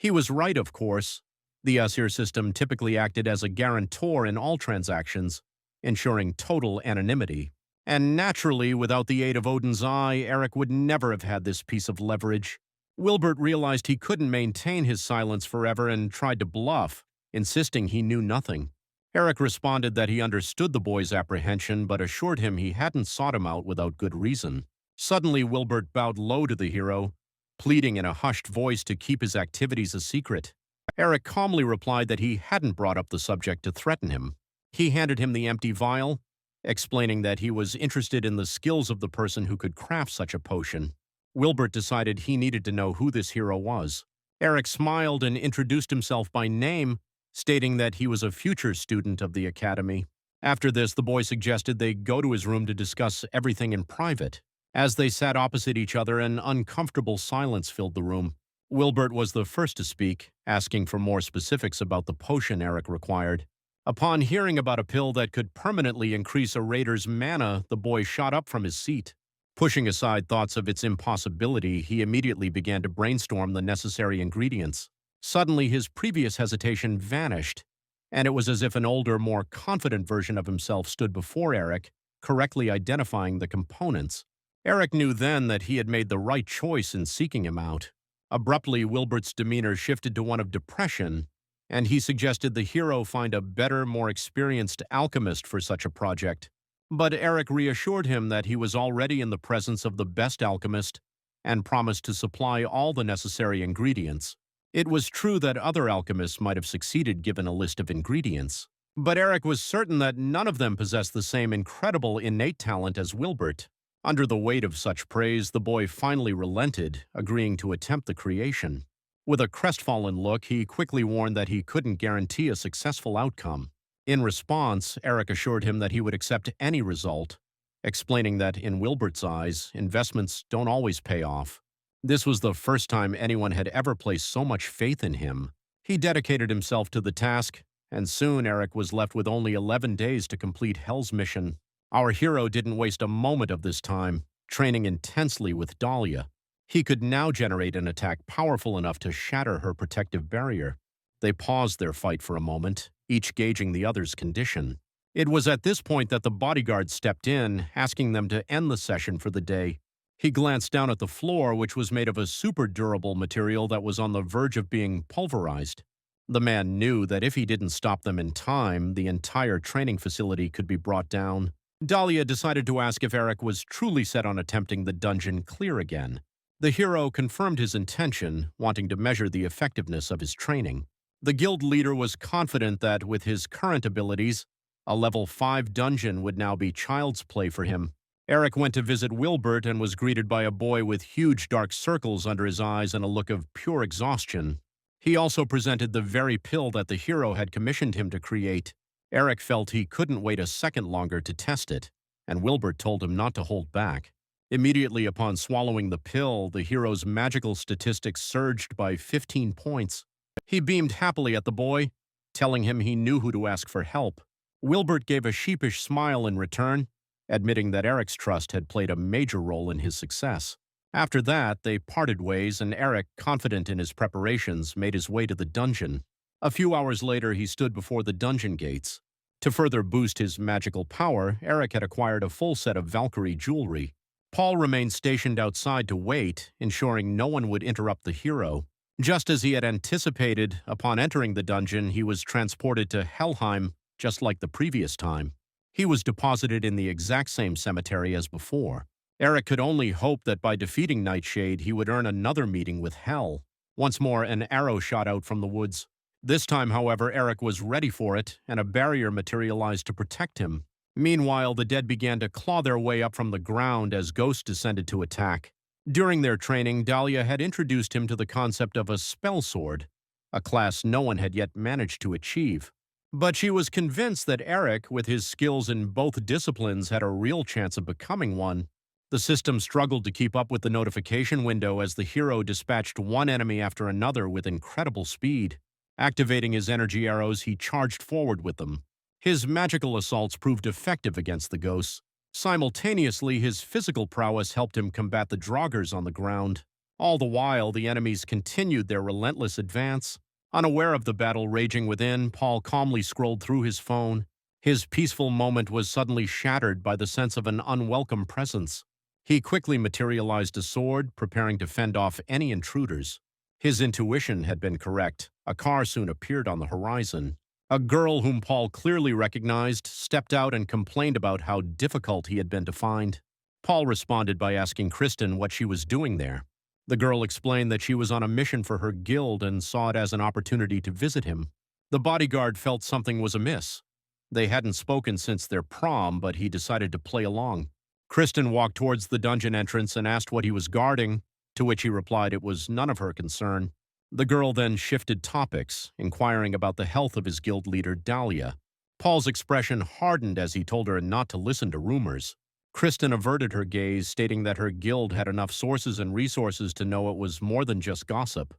He was right, of course. The Asir system typically acted as a guarantor in all transactions, ensuring total anonymity. And naturally, without the aid of Odin's Eye, Eric would never have had this piece of leverage. Wilbert realized he couldn't maintain his silence forever and tried to bluff, insisting he knew nothing. Eric responded that he understood the boy's apprehension but assured him he hadn't sought him out without good reason. Suddenly, Wilbert bowed low to the hero, pleading in a hushed voice to keep his activities a secret. Eric calmly replied that he hadn't brought up the subject to threaten him. He handed him the empty vial, explaining that he was interested in the skills of the person who could craft such a potion. Wilbert decided he needed to know who this hero was. Eric smiled and introduced himself by name, stating that he was a future student of the academy. After this, the boy suggested they go to his room to discuss everything in private. As they sat opposite each other, an uncomfortable silence filled the room. Wilbert was the first to speak, asking for more specifics about the potion Eric required. Upon hearing about a pill that could permanently increase a raider's mana, the boy shot up from his seat. Pushing aside thoughts of its impossibility, he immediately began to brainstorm the necessary ingredients. Suddenly, his previous hesitation vanished, and it was as if an older, more confident version of himself stood before Eric, correctly identifying the components. Eric knew then that he had made the right choice in seeking him out. Abruptly, Wilbert's demeanor shifted to one of depression, and he suggested the hero find a better, more experienced alchemist for such a project. But Eric reassured him that he was already in the presence of the best alchemist and promised to supply all the necessary ingredients. It was true that other alchemists might have succeeded given a list of ingredients, but Eric was certain that none of them possessed the same incredible innate talent as Wilbert. Under the weight of such praise, the boy finally relented, agreeing to attempt the creation. With a crestfallen look, he quickly warned that he couldn't guarantee a successful outcome. In response, Eric assured him that he would accept any result, explaining that in Wilbert's eyes, investments don't always pay off. This was the first time anyone had ever placed so much faith in him. He dedicated himself to the task, and soon Eric was left with only 11 days to complete Hell's mission. Our hero didn't waste a moment of this time, training intensely with Dahlia. He could now generate an attack powerful enough to shatter her protective barrier. They paused their fight for a moment, each gauging the other's condition. It was at this point that the bodyguard stepped in, asking them to end the session for the day. He glanced down at the floor, which was made of a super durable material that was on the verge of being pulverized. The man knew that if he didn't stop them in time, the entire training facility could be brought down. Dahlia decided to ask if Eric was truly set on attempting the dungeon clear again. The hero confirmed his intention, wanting to measure the effectiveness of his training. The guild leader was confident that with his current abilities, a level 5 dungeon would now be child's play for him. Eric went to visit Wilbert and was greeted by a boy with huge dark circles under his eyes and a look of pure exhaustion. He also presented the very pill that the hero had commissioned him to create. Eric felt he couldn't wait a second longer to test it, and Wilbert told him not to hold back. Immediately upon swallowing the pill, the hero's magical statistics surged by 15 points. He beamed happily at the boy, telling him he knew who to ask for help. Wilbert gave a sheepish smile in return, admitting that Eric's trust had played a major role in his success. After that, they parted ways, and Eric, confident in his preparations, made his way to the dungeon. A few hours later, he stood before the dungeon gates. To further boost his magical power, Eric had acquired a full set of Valkyrie jewelry. Paul remained stationed outside to wait, ensuring no one would interrupt the hero. Just as he had anticipated, upon entering the dungeon, he was transported to Helheim, just like the previous time. He was deposited in the exact same cemetery as before. Eric could only hope that by defeating Nightshade, he would earn another meeting with Hell. Once more, an arrow shot out from the woods. This time, however, Eric was ready for it, and a barrier materialized to protect him. Meanwhile, the dead began to claw their way up from the ground as ghosts descended to attack. During their training, Dahlia had introduced him to the concept of a spell sword, a class no one had yet managed to achieve. But she was convinced that Eric, with his skills in both disciplines, had a real chance of becoming one. The system struggled to keep up with the notification window as the hero dispatched one enemy after another with incredible speed. Activating his energy arrows, he charged forward with them. His magical assaults proved effective against the ghosts. Simultaneously, his physical prowess helped him combat the Draugrs on the ground. All the while, the enemies continued their relentless advance. Unaware of the battle raging within, Paul calmly scrolled through his phone. His peaceful moment was suddenly shattered by the sense of an unwelcome presence. He quickly materialized a sword, preparing to fend off any intruders. His intuition had been correct. A car soon appeared on the horizon. A girl whom Paul clearly recognized stepped out and complained about how difficult he had been to find. Paul responded by asking Kristen what she was doing there. The girl explained that she was on a mission for her guild and saw it as an opportunity to visit him. The bodyguard felt something was amiss. They hadn't spoken since their prom, but he decided to play along. Kristen walked towards the dungeon entrance and asked what he was guarding, to which he replied it was none of her concern. The girl then shifted topics, inquiring about the health of his guild leader, Dahlia. Paul's expression hardened as he told her not to listen to rumors. Kristen averted her gaze, stating that her guild had enough sources and resources to know it was more than just gossip.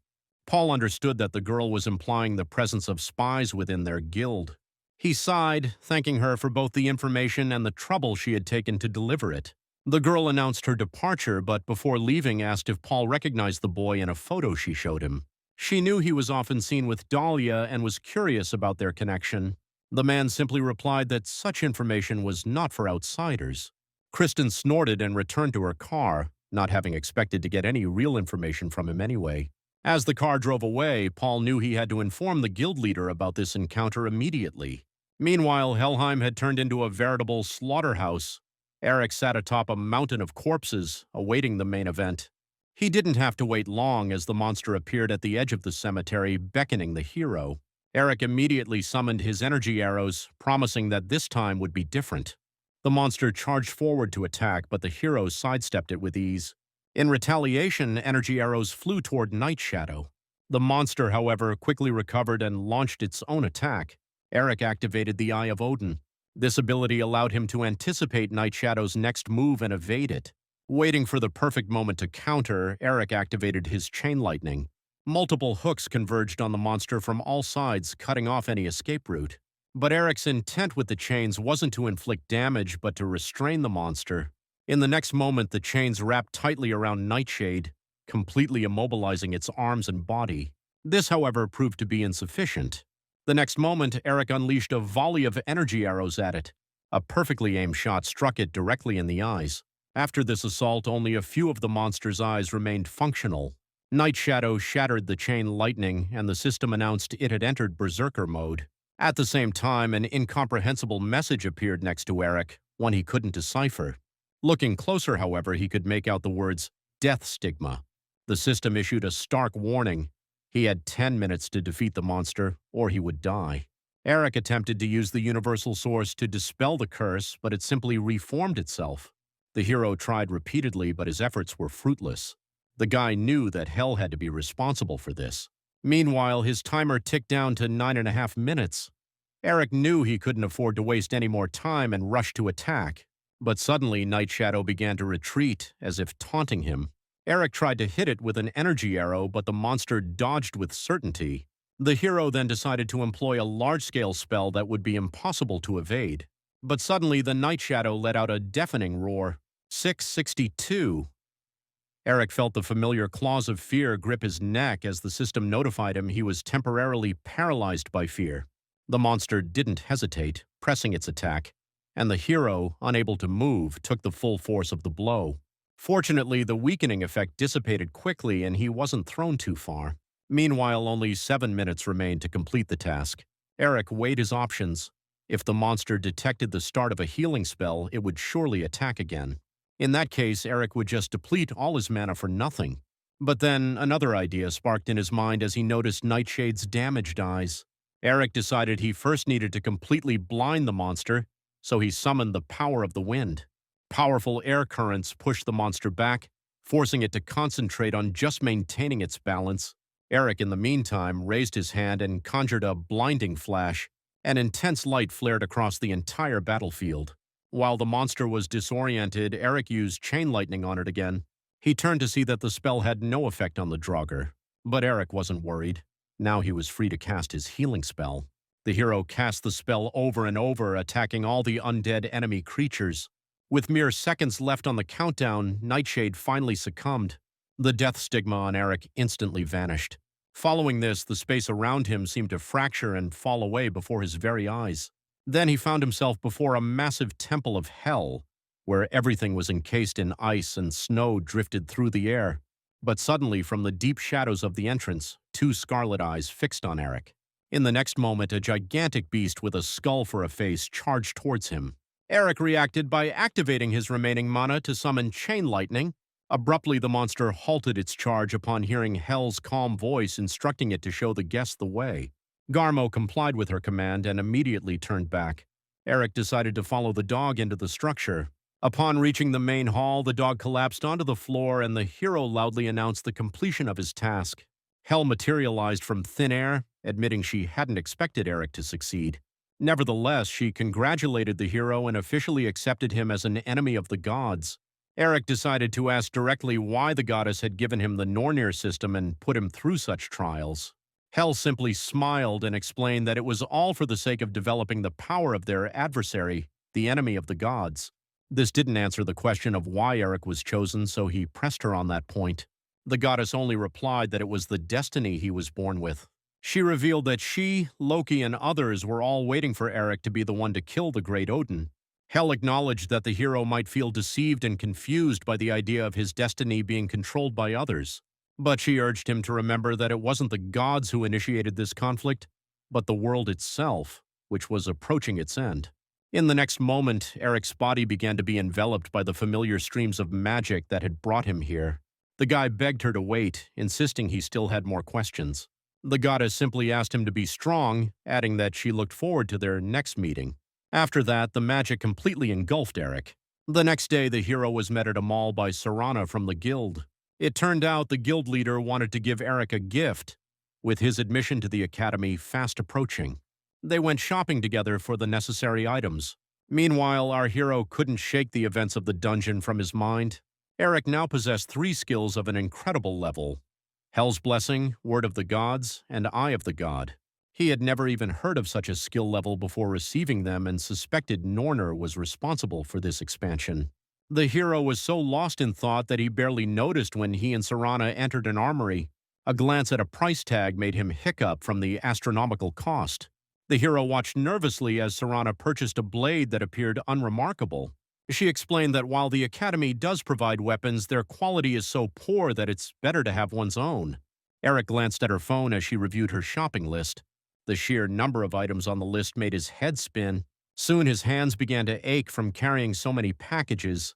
Paul understood that the girl was implying the presence of spies within their guild. He sighed, thanking her for both the information and the trouble she had taken to deliver it. The girl announced her departure, but before leaving asked if Paul recognized the boy in a photo she showed him. She knew he was often seen with Dahlia and was curious about their connection. The man simply replied that such information was not for outsiders. Kristen snorted and returned to her car, not having expected to get any real information from him anyway. As the car drove away, Paul knew he had to inform the guild leader about this encounter immediately. Meanwhile, Helheim had turned into a veritable slaughterhouse. Eric sat atop a mountain of corpses, awaiting the main event. He didn't have to wait long as the monster appeared at the edge of the cemetery, beckoning the hero. Eric immediately summoned his energy arrows, promising that this time would be different. The monster charged forward to attack, but the hero sidestepped it with ease. In retaliation, energy arrows flew toward Night Shadow. The monster, however, quickly recovered and launched its own attack. Eric activated the Eye of Odin. This ability allowed him to anticipate Night Shadow's next move and evade it. Waiting for the perfect moment to counter, Eric activated his Chain Lightning. Multiple hooks converged on the monster from all sides, cutting off any escape route. But Eric's intent with the chains wasn't to inflict damage, but to restrain the monster. In the next moment, the chains wrapped tightly around Nightshade, completely immobilizing its arms and body. This, however, proved to be insufficient. The next moment, Eric unleashed a volley of energy arrows at it. A perfectly aimed shot struck it directly in the eyes. After this assault, only a few of the monster's eyes remained functional. Night Shadow shattered the chain lightning, and the system announced it had entered Berserker mode. At the same time, an incomprehensible message appeared next to Eric, one he couldn't decipher. Looking closer, however, he could make out the words, Death Stigma. The system issued a stark warning. He had 10 minutes to defeat the monster, or he would die. Eric attempted to use the Universal Source to dispel the curse, but it simply reformed itself. The hero tried repeatedly, but his efforts were fruitless. The guy knew that hell had to be responsible for this. Meanwhile, his timer ticked down to 9.5 minutes. Eric knew he couldn't afford to waste any more time and rushed to attack. But suddenly, Night Shadow began to retreat, as if taunting him. Eric tried to hit it with an energy arrow, but the monster dodged with certainty. The hero then decided to employ a large-scale spell that would be impossible to evade. But suddenly, the Night Shadow let out a deafening roar. 662. Eric felt the familiar claws of fear grip his neck as the system notified him he was temporarily paralyzed by fear. The monster didn't hesitate, pressing its attack, and the hero, unable to move, took the full force of the blow. Fortunately, the weakening effect dissipated quickly and he wasn't thrown too far. Meanwhile, only 7 minutes remained to complete the task. Eric weighed his options. If the monster detected the start of a healing spell, it would surely attack again. In that case, Eric would just deplete all his mana for nothing. But then another idea sparked in his mind as he noticed Nightshade's damaged eyes. Eric decided he first needed to completely blind the monster, so he summoned the power of the wind. Powerful air currents pushed the monster back, forcing it to concentrate on just maintaining its balance. Eric, in the meantime, raised his hand and conjured a blinding flash. An intense light flared across the entire battlefield. While the monster was disoriented, Eric used Chain Lightning on it again. He turned to see that the spell had no effect on the Draugr. But Eric wasn't worried. Now he was free to cast his healing spell. The hero cast the spell over and over, attacking all the undead enemy creatures. With mere seconds left on the countdown, Nightshade finally succumbed. The death stigma on Eric instantly vanished. Following this, the space around him seemed to fracture and fall away before his very eyes. Then he found himself before a massive temple of hell, where everything was encased in ice and snow drifted through the air. But suddenly, from the deep shadows of the entrance, two scarlet eyes fixed on Eric. In the next moment, a gigantic beast with a skull for a face charged towards him. Eric reacted by activating his remaining mana to summon Chain Lightning. Abruptly, the monster halted its charge upon hearing Hell's calm voice instructing it to show the guest the way. Garmo complied with her command and immediately turned back. Eric decided to follow the dog into the structure. Upon reaching the main hall, the dog collapsed onto the floor and the hero loudly announced the completion of his task. Hell materialized from thin air, admitting she hadn't expected Eric to succeed. Nevertheless, she congratulated the hero and officially accepted him as an enemy of the gods. Eric decided to ask directly why the goddess had given him the Nornir system and put him through such trials. Hell simply smiled and explained that it was all for the sake of developing the power of their adversary, the enemy of the gods. This didn't answer the question of why Eric was chosen, so he pressed her on that point. The goddess only replied that it was the destiny he was born with. She revealed that she, Loki, and others were all waiting for Eric to be the one to kill the great Odin. Hel acknowledged that the hero might feel deceived and confused by the idea of his destiny being controlled by others. But she urged him to remember that it wasn't the gods who initiated this conflict, but the world itself, which was approaching its end. In the next moment, Eric's body began to be enveloped by the familiar streams of magic that had brought him here. The guy begged her to wait, insisting he still had more questions. The goddess simply asked him to be strong, adding that she looked forward to their next meeting. After that, the magic completely engulfed Eric. The next day, the hero was met at a mall by Serana from the guild. It turned out the guild leader wanted to give Eric a gift, with his admission to the academy fast approaching. They went shopping together for the necessary items. Meanwhile, our hero couldn't shake the events of the dungeon from his mind. Eric now possessed 3 skills of an incredible level: Hell's Blessing, Word of the Gods, and Eye of the God. He had never even heard of such a skill level before receiving them and suspected Nornir was responsible for this expansion. The hero was so lost in thought that he barely noticed when he and Serana entered an armory. A glance at a price tag made him hiccup from the astronomical cost. The hero watched nervously as Serana purchased a blade that appeared unremarkable. She explained that while the academy does provide weapons, their quality is so poor that it's better to have one's own. Eric glanced at her phone as she reviewed her shopping list. The sheer number of items on the list made his head spin. Soon his hands began to ache from carrying so many packages.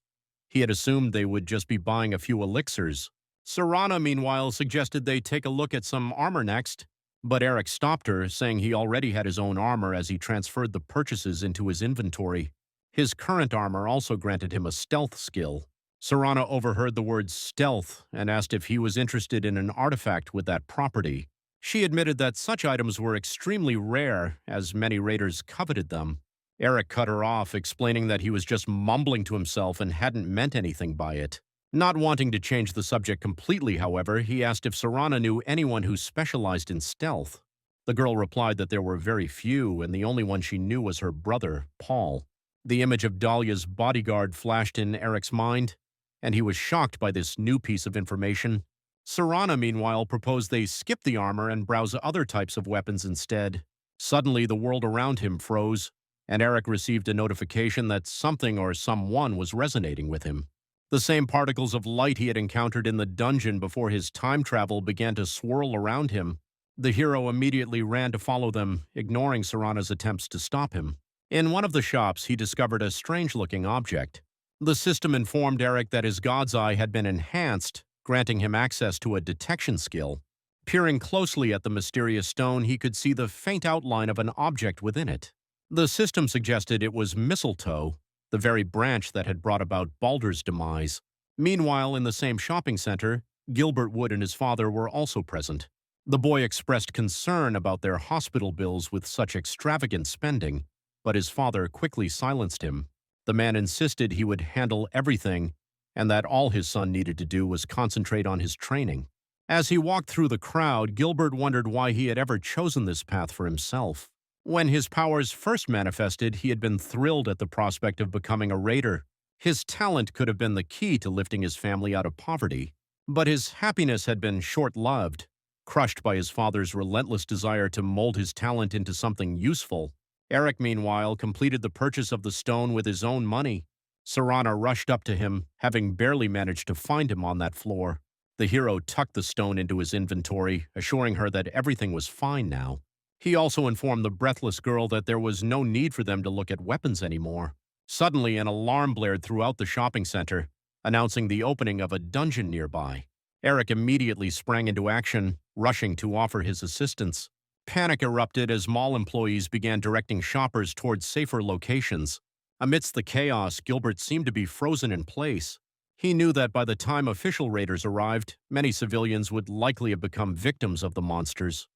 He had assumed they would just be buying a few elixirs. Serana, meanwhile, suggested they take a look at some armor next, but Eric stopped her, saying he already had his own armor as he transferred the purchases into his inventory. His current armor also granted him a stealth skill. Serana overheard the word stealth and asked if he was interested in an artifact with that property. She admitted that such items were extremely rare, as many raiders coveted them. Eric cut her off, explaining that he was just mumbling to himself and hadn't meant anything by it. Not wanting to change the subject completely, however, he asked if Serana knew anyone who specialized in stealth. The girl replied that there were very few, and the only one she knew was her brother, Paul. The image of Dahlia's bodyguard flashed in Eric's mind, and he was shocked by this new piece of information. Serana, meanwhile, proposed they skip the armor and browse other types of weapons instead. Suddenly, the world around him froze, and Eric received a notification that something or someone was resonating with him. The same particles of light he had encountered in the dungeon before his time travel began to swirl around him. The hero immediately ran to follow them, ignoring Serana's attempts to stop him. In one of the shops, he discovered a strange-looking object. The system informed Eric that his god's eye had been enhanced, granting him access to a detection skill. Peering closely at the mysterious stone, he could see the faint outline of an object within it. The system suggested it was mistletoe, the very branch that had brought about Baldur's demise. Meanwhile, in the same shopping center, Gilbert Wood and his father were also present. The boy expressed concern about their hospital bills with such extravagant spending, but his father quickly silenced him. The man insisted he would handle everything, and that all his son needed to do was concentrate on his training. As he walked through the crowd, Gilbert wondered why he had ever chosen this path for himself. When his powers first manifested, he had been thrilled at the prospect of becoming a raider. His talent could have been the key to lifting his family out of poverty. But his happiness had been short-lived. Crushed by his father's relentless desire to mold his talent into something useful, Eric, meanwhile, completed the purchase of the stone with his own money. Serana rushed up to him, having barely managed to find him on that floor. The hero tucked the stone into his inventory, assuring her that everything was fine now. He also informed the breathless girl that there was no need for them to look at weapons anymore. Suddenly, an alarm blared throughout the shopping center, announcing the opening of a dungeon nearby. Eric immediately sprang into action, rushing to offer his assistance. Panic erupted as mall employees began directing shoppers towards safer locations. Amidst the chaos, Gilbert seemed to be frozen in place. He knew that by the time official raiders arrived, many civilians would likely have become victims of the monsters.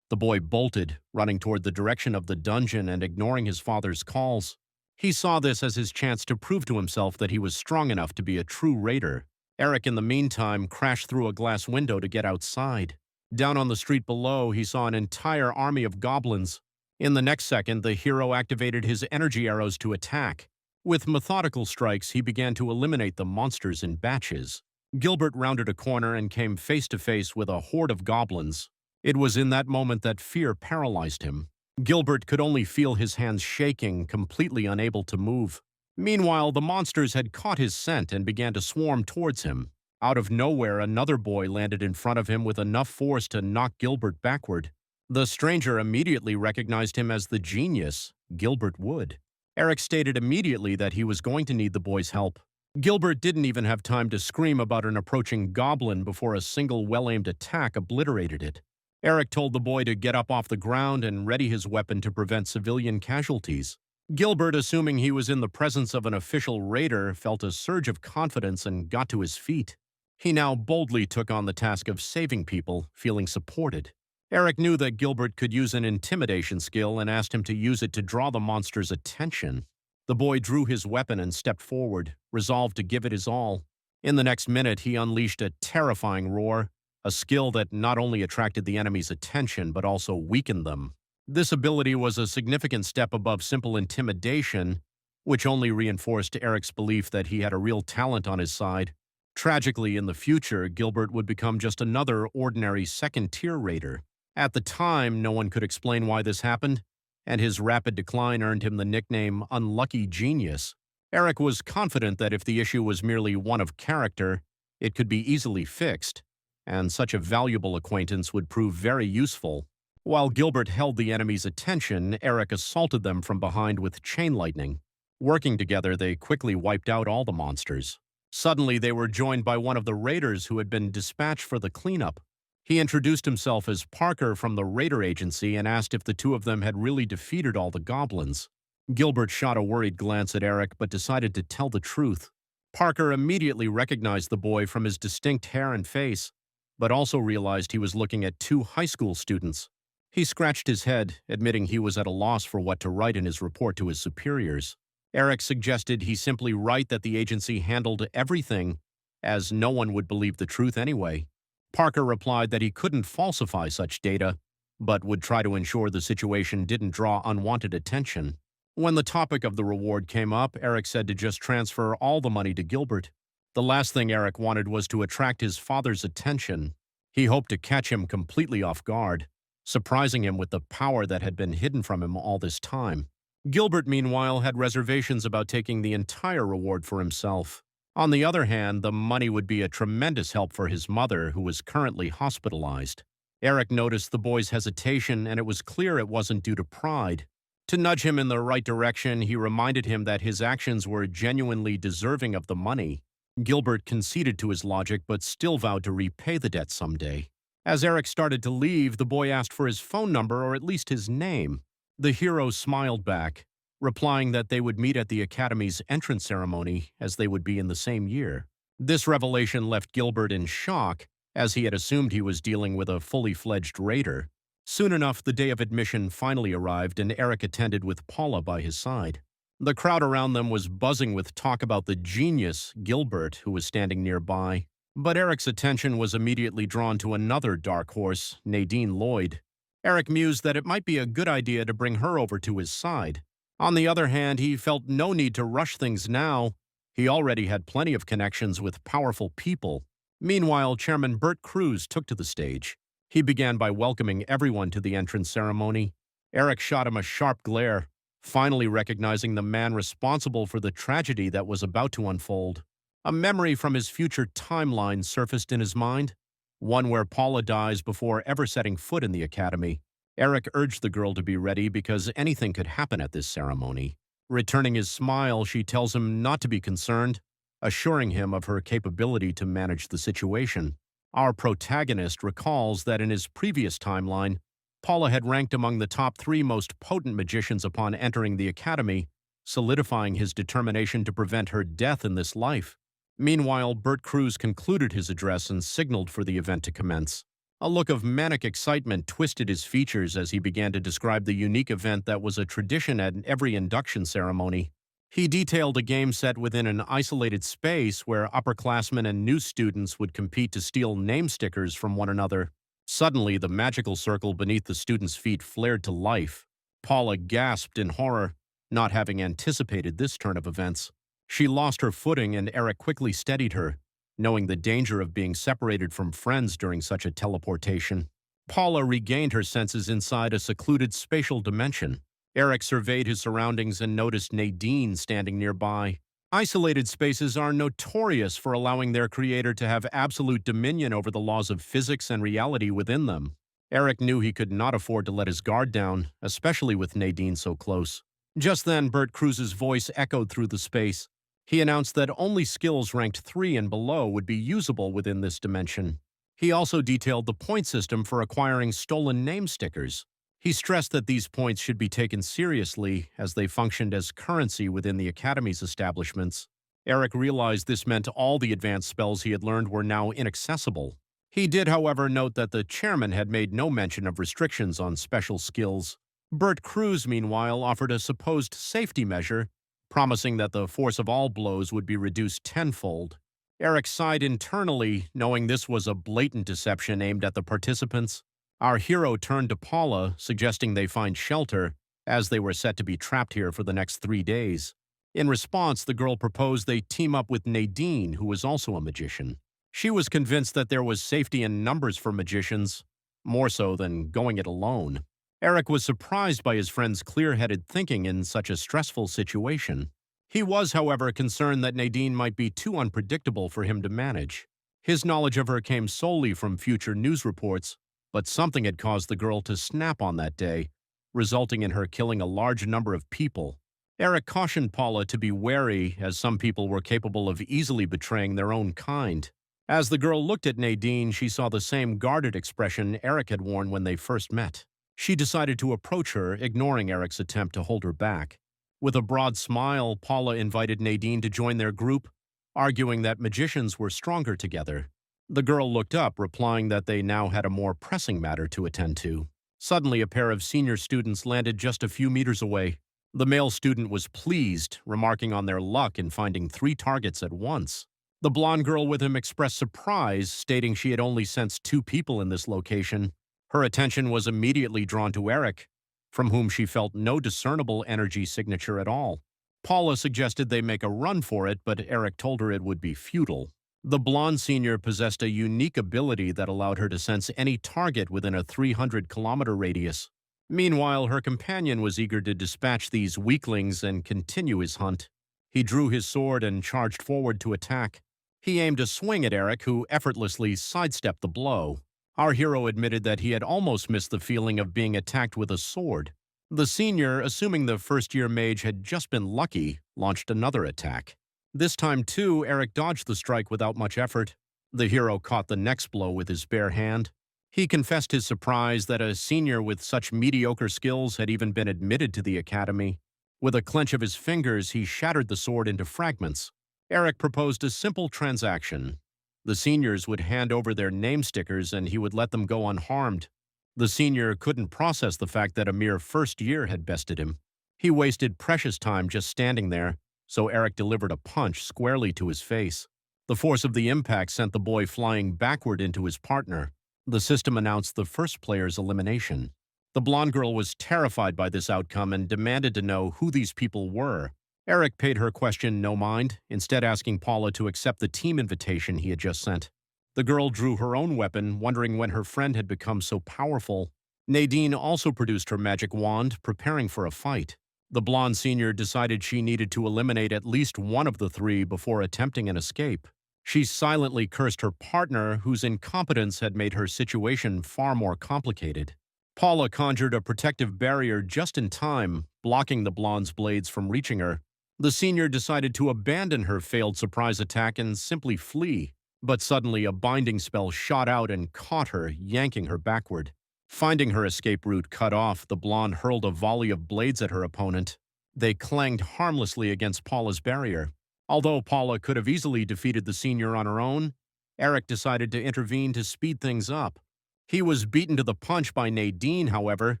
The boy bolted, running toward the direction of the dungeon and ignoring his father's calls. He saw this as his chance to prove to himself that he was strong enough to be a true raider. Eric, in the meantime, crashed through a glass window to get outside. Down on the street below, he saw an entire army of goblins. In the next second, the hero activated his energy arrows to attack. With methodical strikes, he began to eliminate the monsters in batches. Gilbert rounded a corner and came face to face with a horde of goblins. It was in that moment that fear paralyzed him. Gilbert could only feel his hands shaking, completely unable to move. Meanwhile, the monsters had caught his scent and began to swarm towards him. Out of nowhere, another boy landed in front of him with enough force to knock Gilbert backward. The stranger immediately recognized him as the genius, Gilbert Wood. Eric stated immediately that he was going to need the boy's help. Gilbert didn't even have time to scream about an approaching goblin before a single well-aimed attack obliterated it. Eric told the boy to get up off the ground and ready his weapon to prevent civilian casualties. Gilbert, assuming he was in the presence of an official raider, felt a surge of confidence and got to his feet. He now boldly took on the task of saving people, feeling supported. Eric knew that Gilbert could use an intimidation skill and asked him to use it to draw the monster's attention. The boy drew his weapon and stepped forward, resolved to give it his all. In the next minute, he unleashed a terrifying roar, a skill that not only attracted the enemy's attention but also weakened them. This ability was a significant step above simple intimidation, which only reinforced Eric's belief that he had a real talent on his side. Tragically, in the future, Gilbert would become just another ordinary second-tier raider. At the time, no one could explain why this happened, and his rapid decline earned him the nickname Unlucky Genius. Eric was confident that if the issue was merely one of character, it could be easily fixed, and such a valuable acquaintance would prove very useful. While Gilbert held the enemy's attention, Eric assaulted them from behind with chain lightning. Working together, they quickly wiped out all the monsters. Suddenly, they were joined by one of the raiders who had been dispatched for the cleanup. He introduced himself as Parker from the Raider Agency and asked if the two of them had really defeated all the goblins. Gilbert shot a worried glance at Eric but decided to tell the truth. Parker immediately recognized the boy from his distinct hair and face, but also realized he was looking at two high school students. He scratched his head, admitting he was at a loss for what to write in his report to his superiors. Eric suggested he simply write that the agency handled everything, as no one would believe the truth anyway. Parker replied that he couldn't falsify such data, but would try to ensure the situation didn't draw unwanted attention. When the topic of the reward came up, Eric said to just transfer all the money to Gilbert. The last thing Eric wanted was to attract his father's attention. He hoped to catch him completely off guard, surprising him with the power that had been hidden from him all this time. Gilbert, meanwhile, had reservations about taking the entire reward for himself. On the other hand, the money would be a tremendous help for his mother, who was currently hospitalized. Eric noticed the boy's hesitation, and it was clear it wasn't due to pride. To nudge him in the right direction, he reminded him that his actions were genuinely deserving of the money. Gilbert conceded to his logic, but still vowed to repay the debt someday. As Eric started to leave, the boy asked for his phone number or at least his name. The hero smiled back, replying that they would meet at the Academy's entrance ceremony, as they would be in the same year. This revelation left Gilbert in shock, as he had assumed he was dealing with a fully fledged raider. Soon enough, the day of admission finally arrived, and Eric attended with Paula by his side. The crowd around them was buzzing with talk about the genius, Gilbert, who was standing nearby. But Eric's attention was immediately drawn to another dark horse, Nadine Lloyd. Eric mused that it might be a good idea to bring her over to his side. On the other hand, he felt no need to rush things now. He already had plenty of connections with powerful people. Meanwhile, Chairman Bert Cruz took to the stage. He began by welcoming everyone to the entrance ceremony. Eric shot him a sharp glare, finally recognizing the man responsible for the tragedy that was about to unfold. A memory from his future timeline surfaced in his mind, one where Paula dies before ever setting foot in the academy. Eric urged the girl to be ready because anything could happen at this ceremony. Returning his smile, she tells him not to be concerned, assuring him of her capability to manage the situation. Our protagonist recalls that in his previous timeline, Paula had ranked among the top 3 most potent magicians upon entering the academy, solidifying his determination to prevent her death in this life. Meanwhile, Bert Cruz concluded his address and signaled for the event to commence. A look of manic excitement twisted his features as he began to describe the unique event that was a tradition at every induction ceremony. He detailed a game set within an isolated space where upperclassmen and new students would compete to steal name stickers from one another. Suddenly, the magical circle beneath the students' feet flared to life. Paula gasped in horror, not having anticipated this turn of events. She lost her footing and Eric quickly steadied her, knowing the danger of being separated from friends during such a teleportation. Paula regained her senses inside a secluded spatial dimension. Eric surveyed his surroundings and noticed Nadine standing nearby. Isolated spaces are notorious for allowing their creator to have absolute dominion over the laws of physics and reality within them. Eric knew he could not afford to let his guard down, especially with Nadine so close. Just then, Bert Cruz's voice echoed through the space. He announced that only skills ranked 3 and below would be usable within this dimension. He also detailed the point system for acquiring stolen name stickers. He stressed that these points should be taken seriously as they functioned as currency within the Academy's establishments. Eric realized this meant all the advanced spells he had learned were now inaccessible. He did, however, note that the chairman had made no mention of restrictions on special skills. Bert Cruz, meanwhile, offered a supposed safety measure, promising that the force of all blows would be reduced tenfold. Eric sighed internally, knowing this was a blatant deception aimed at the participants. Our hero turned to Paula, suggesting they find shelter, as they were set to be trapped here for the next 3 days. In response, the girl proposed they team up with Nadine, who was also a magician. She was convinced that there was safety in numbers for magicians, more so than going it alone. Eric was surprised by his friend's clear-headed thinking in such a stressful situation. He was, however, concerned that Nadine might be too unpredictable for him to manage. His knowledge of her came solely from future news reports, but something had caused the girl to snap on that day, resulting in her killing a large number of people. Eric cautioned Paula to be wary, as some people were capable of easily betraying their own kind. As the girl looked at Nadine, she saw the same guarded expression Eric had worn when they first met. She decided to approach her, ignoring Eric's attempt to hold her back. With a broad smile, Paula invited Nadine to join their group, arguing that magicians were stronger together. The girl looked up, replying that they now had a more pressing matter to attend to. Suddenly, a pair of senior students landed just a few meters away. The male student was pleased, remarking on their luck in finding 3 targets at once. The blonde girl with him expressed surprise, stating she had only sensed 2 people in this location. Her attention was immediately drawn to Eric, from whom she felt no discernible energy signature at all. Paula suggested they make a run for it, but Eric told her it would be futile. The blonde senior possessed a unique ability that allowed her to sense any target within a 300-kilometer radius. Meanwhile, her companion was eager to dispatch these weaklings and continue his hunt. He drew his sword and charged forward to attack. He aimed a swing at Eric, who effortlessly sidestepped the blow. Our hero admitted that he had almost missed the feeling of being attacked with a sword. The senior, assuming the first-year mage had just been lucky, launched another attack. This time, too, Eric dodged the strike without much effort. The hero caught the next blow with his bare hand. He confessed his surprise that a senior with such mediocre skills had even been admitted to the academy. With a clench of his fingers, he shattered the sword into fragments. Eric proposed a simple transaction. The seniors would hand over their name stickers and he would let them go unharmed. The senior couldn't process the fact that a mere first year had bested him. He wasted precious time just standing there, so Eric delivered a punch squarely to his face. The force of the impact sent the boy flying backward into his partner. The system announced the first player's elimination. The blonde girl was terrified by this outcome and demanded to know who these people were. Eric paid her question no mind, instead asking Paula to accept the team invitation he had just sent. The girl drew her own weapon, wondering when her friend had become so powerful. Nadine also produced her magic wand, preparing for a fight. The blonde senior decided she needed to eliminate at least one of the three before attempting an escape. She silently cursed her partner, whose incompetence had made her situation far more complicated. Paula conjured a protective barrier just in time, blocking the blonde's blades from reaching her. The senior decided to abandon her failed surprise attack and simply flee. But suddenly a binding spell shot out and caught her, yanking her backward. Finding her escape route cut off, the blonde hurled a volley of blades at her opponent. They clanged harmlessly against Paula's barrier. Although Paula could have easily defeated the senior on her own, Eric decided to intervene to speed things up. He was beaten to the punch by Nadine, however,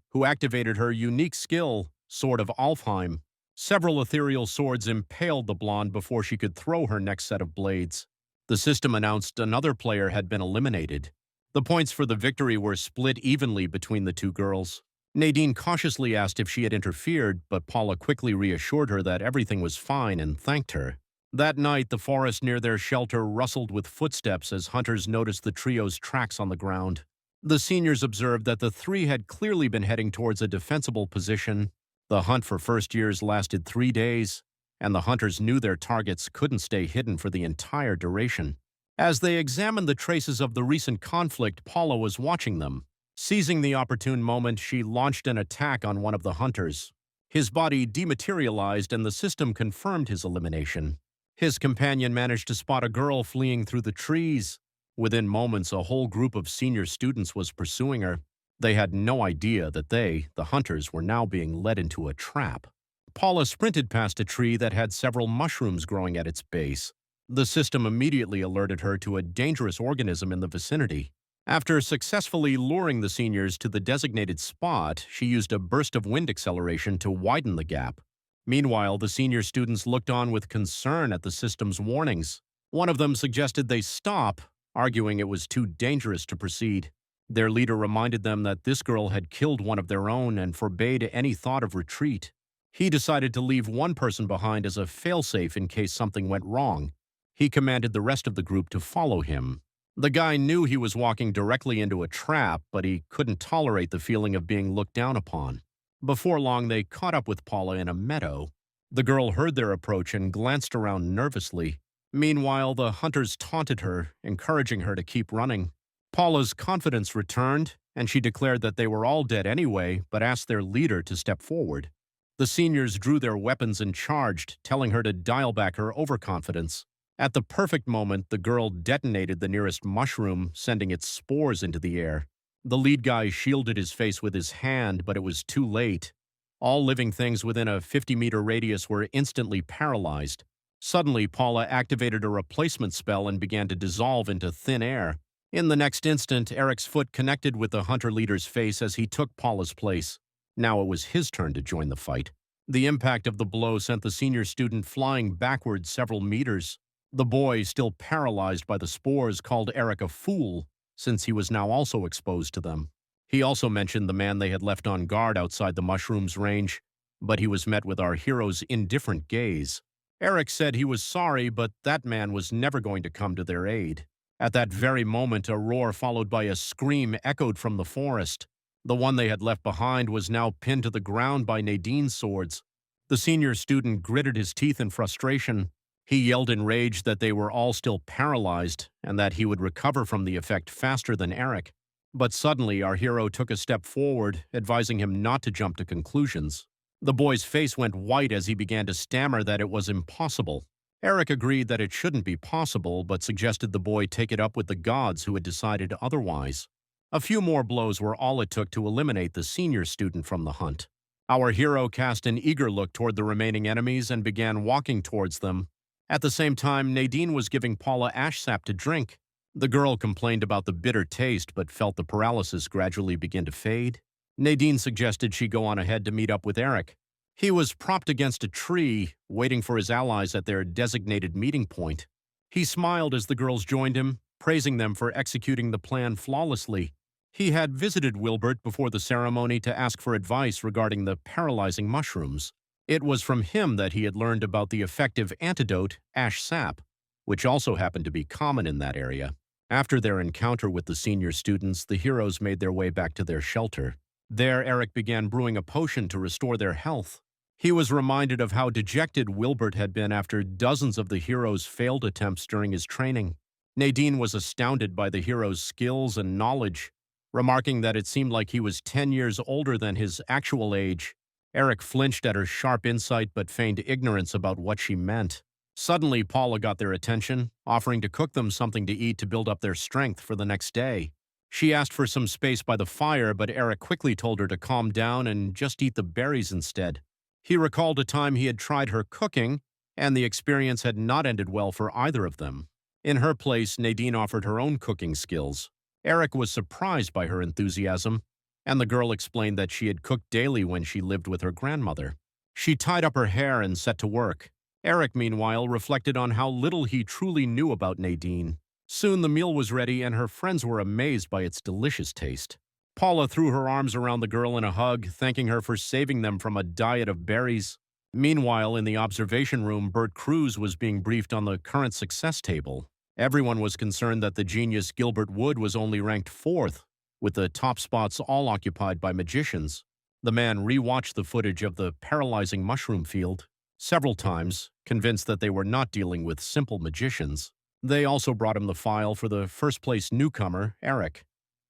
who activated her unique skill, Sword of Alfheim. Several ethereal swords impaled the blonde before she could throw her next set of blades. The system announced another player had been eliminated. The points for the victory were split evenly between the two girls. Nadine cautiously asked if she had interfered, but Paula quickly reassured her that everything was fine and thanked her. That night, the forest near their shelter rustled with footsteps as hunters noticed the trio's tracks on the ground. The seniors observed that the three had clearly been heading towards a defensible position. The hunt for first years lasted 3 days, and the hunters knew their targets couldn't stay hidden for the entire duration. As they examined the traces of the recent conflict, Paula was watching them. Seizing the opportune moment, she launched an attack on one of the hunters. His body dematerialized and the system confirmed his elimination. His companion managed to spot a girl fleeing through the trees. Within moments, a whole group of senior students was pursuing her. They had no idea that they, the hunters, were now being led into a trap. Paula sprinted past a tree that had several mushrooms growing at its base. The system immediately alerted her to a dangerous organism in the vicinity. After successfully luring the seniors to the designated spot, she used a burst of wind acceleration to widen the gap. Meanwhile, the senior students looked on with concern at the system's warnings. One of them suggested they stop, arguing it was too dangerous to proceed. Their leader reminded them that this girl had killed one of their own and forbade any thought of retreat. He decided to leave one person behind as a failsafe in case something went wrong. He commanded the rest of the group to follow him. The guy knew he was walking directly into a trap, but he couldn't tolerate the feeling of being looked down upon. Before long, they caught up with Paula in a meadow. The girl heard their approach and glanced around nervously. Meanwhile, the hunters taunted her, encouraging her to keep running. Paula's confidence returned, and she declared that they were all dead anyway, but asked their leader to step forward. The seniors drew their weapons and charged, telling her to dial back her overconfidence. At the perfect moment, the girl detonated the nearest mushroom, sending its spores into the air. The lead guy shielded his face with his hand, but it was too late. All living things within a 50-meter radius were instantly paralyzed. Suddenly, Paula activated a replacement spell and began to dissolve into thin air. In the next instant, Eric's foot connected with the hunter leader's face as he took Paula's place. Now it was his turn to join the fight. The impact of the blow sent the senior student flying backwards several meters. The boy, still paralyzed by the spores, called Eric a fool, since he was now also exposed to them. He also mentioned the man they had left on guard outside the mushroom's range, but he was met with our hero's indifferent gaze. Eric said he was sorry, but that man was never going to come to their aid. At that very moment, a roar followed by a scream echoed from the forest. The one they had left behind was now pinned to the ground by Nadine's swords. The senior student gritted his teeth in frustration. He yelled in rage that they were all still paralyzed and that he would recover from the effect faster than Eric. But suddenly, our hero took a step forward, advising him not to jump to conclusions. The boy's face went white as he began to stammer that it was impossible. Eric agreed that it shouldn't be possible, but suggested the boy take it up with the gods who had decided otherwise. A few more blows were all it took to eliminate the senior student from the hunt. Our hero cast an eager look toward the remaining enemies and began walking towards them. At the same time, Nadine was giving Paula ash sap to drink. The girl complained about the bitter taste but felt the paralysis gradually begin to fade. Nadine suggested she go on ahead to meet up with Eric. He was propped against a tree, waiting for his allies at their designated meeting point. He smiled as the girls joined him, praising them for executing the plan flawlessly. He had visited Wilbert before the ceremony to ask for advice regarding the paralyzing mushrooms. It was from him that he had learned about the effective antidote, ash sap, which also happened to be common in that area. After their encounter with the senior students, the heroes made their way back to their shelter. There, Eric began brewing a potion to restore their health. He was reminded of how dejected Wilbert had been after dozens of the heroes' failed attempts during his training. Nadine was astounded by the hero's skills and knowledge, remarking that it seemed like he was 10 years older than his actual age. Eric flinched at her sharp insight but feigned ignorance about what she meant. Suddenly, Paula got their attention, offering to cook them something to eat to build up their strength for the next day. She asked for some space by the fire, but Eric quickly told her to calm down and just eat the berries instead. He recalled a time he had tried her cooking, and the experience had not ended well for either of them. In her place, Nadine offered her own cooking skills. Eric was surprised by her enthusiasm, and the girl explained that she had cooked daily when she lived with her grandmother. She tied up her hair and set to work. Eric, meanwhile, reflected on how little he truly knew about Nadine. Soon the meal was ready, and her friends were amazed by its delicious taste. Paula threw her arms around the girl in a hug, thanking her for saving them from a diet of berries. Meanwhile, in the observation room, Bert Cruz was being briefed on the current success table. Everyone was concerned that the genius Gilbert Wood was only ranked 4th, with the top spots all occupied by magicians. The man rewatched the footage of the paralyzing mushroom field several times, convinced that they were not dealing with simple magicians. They also brought him the file for the first-place newcomer, Eric,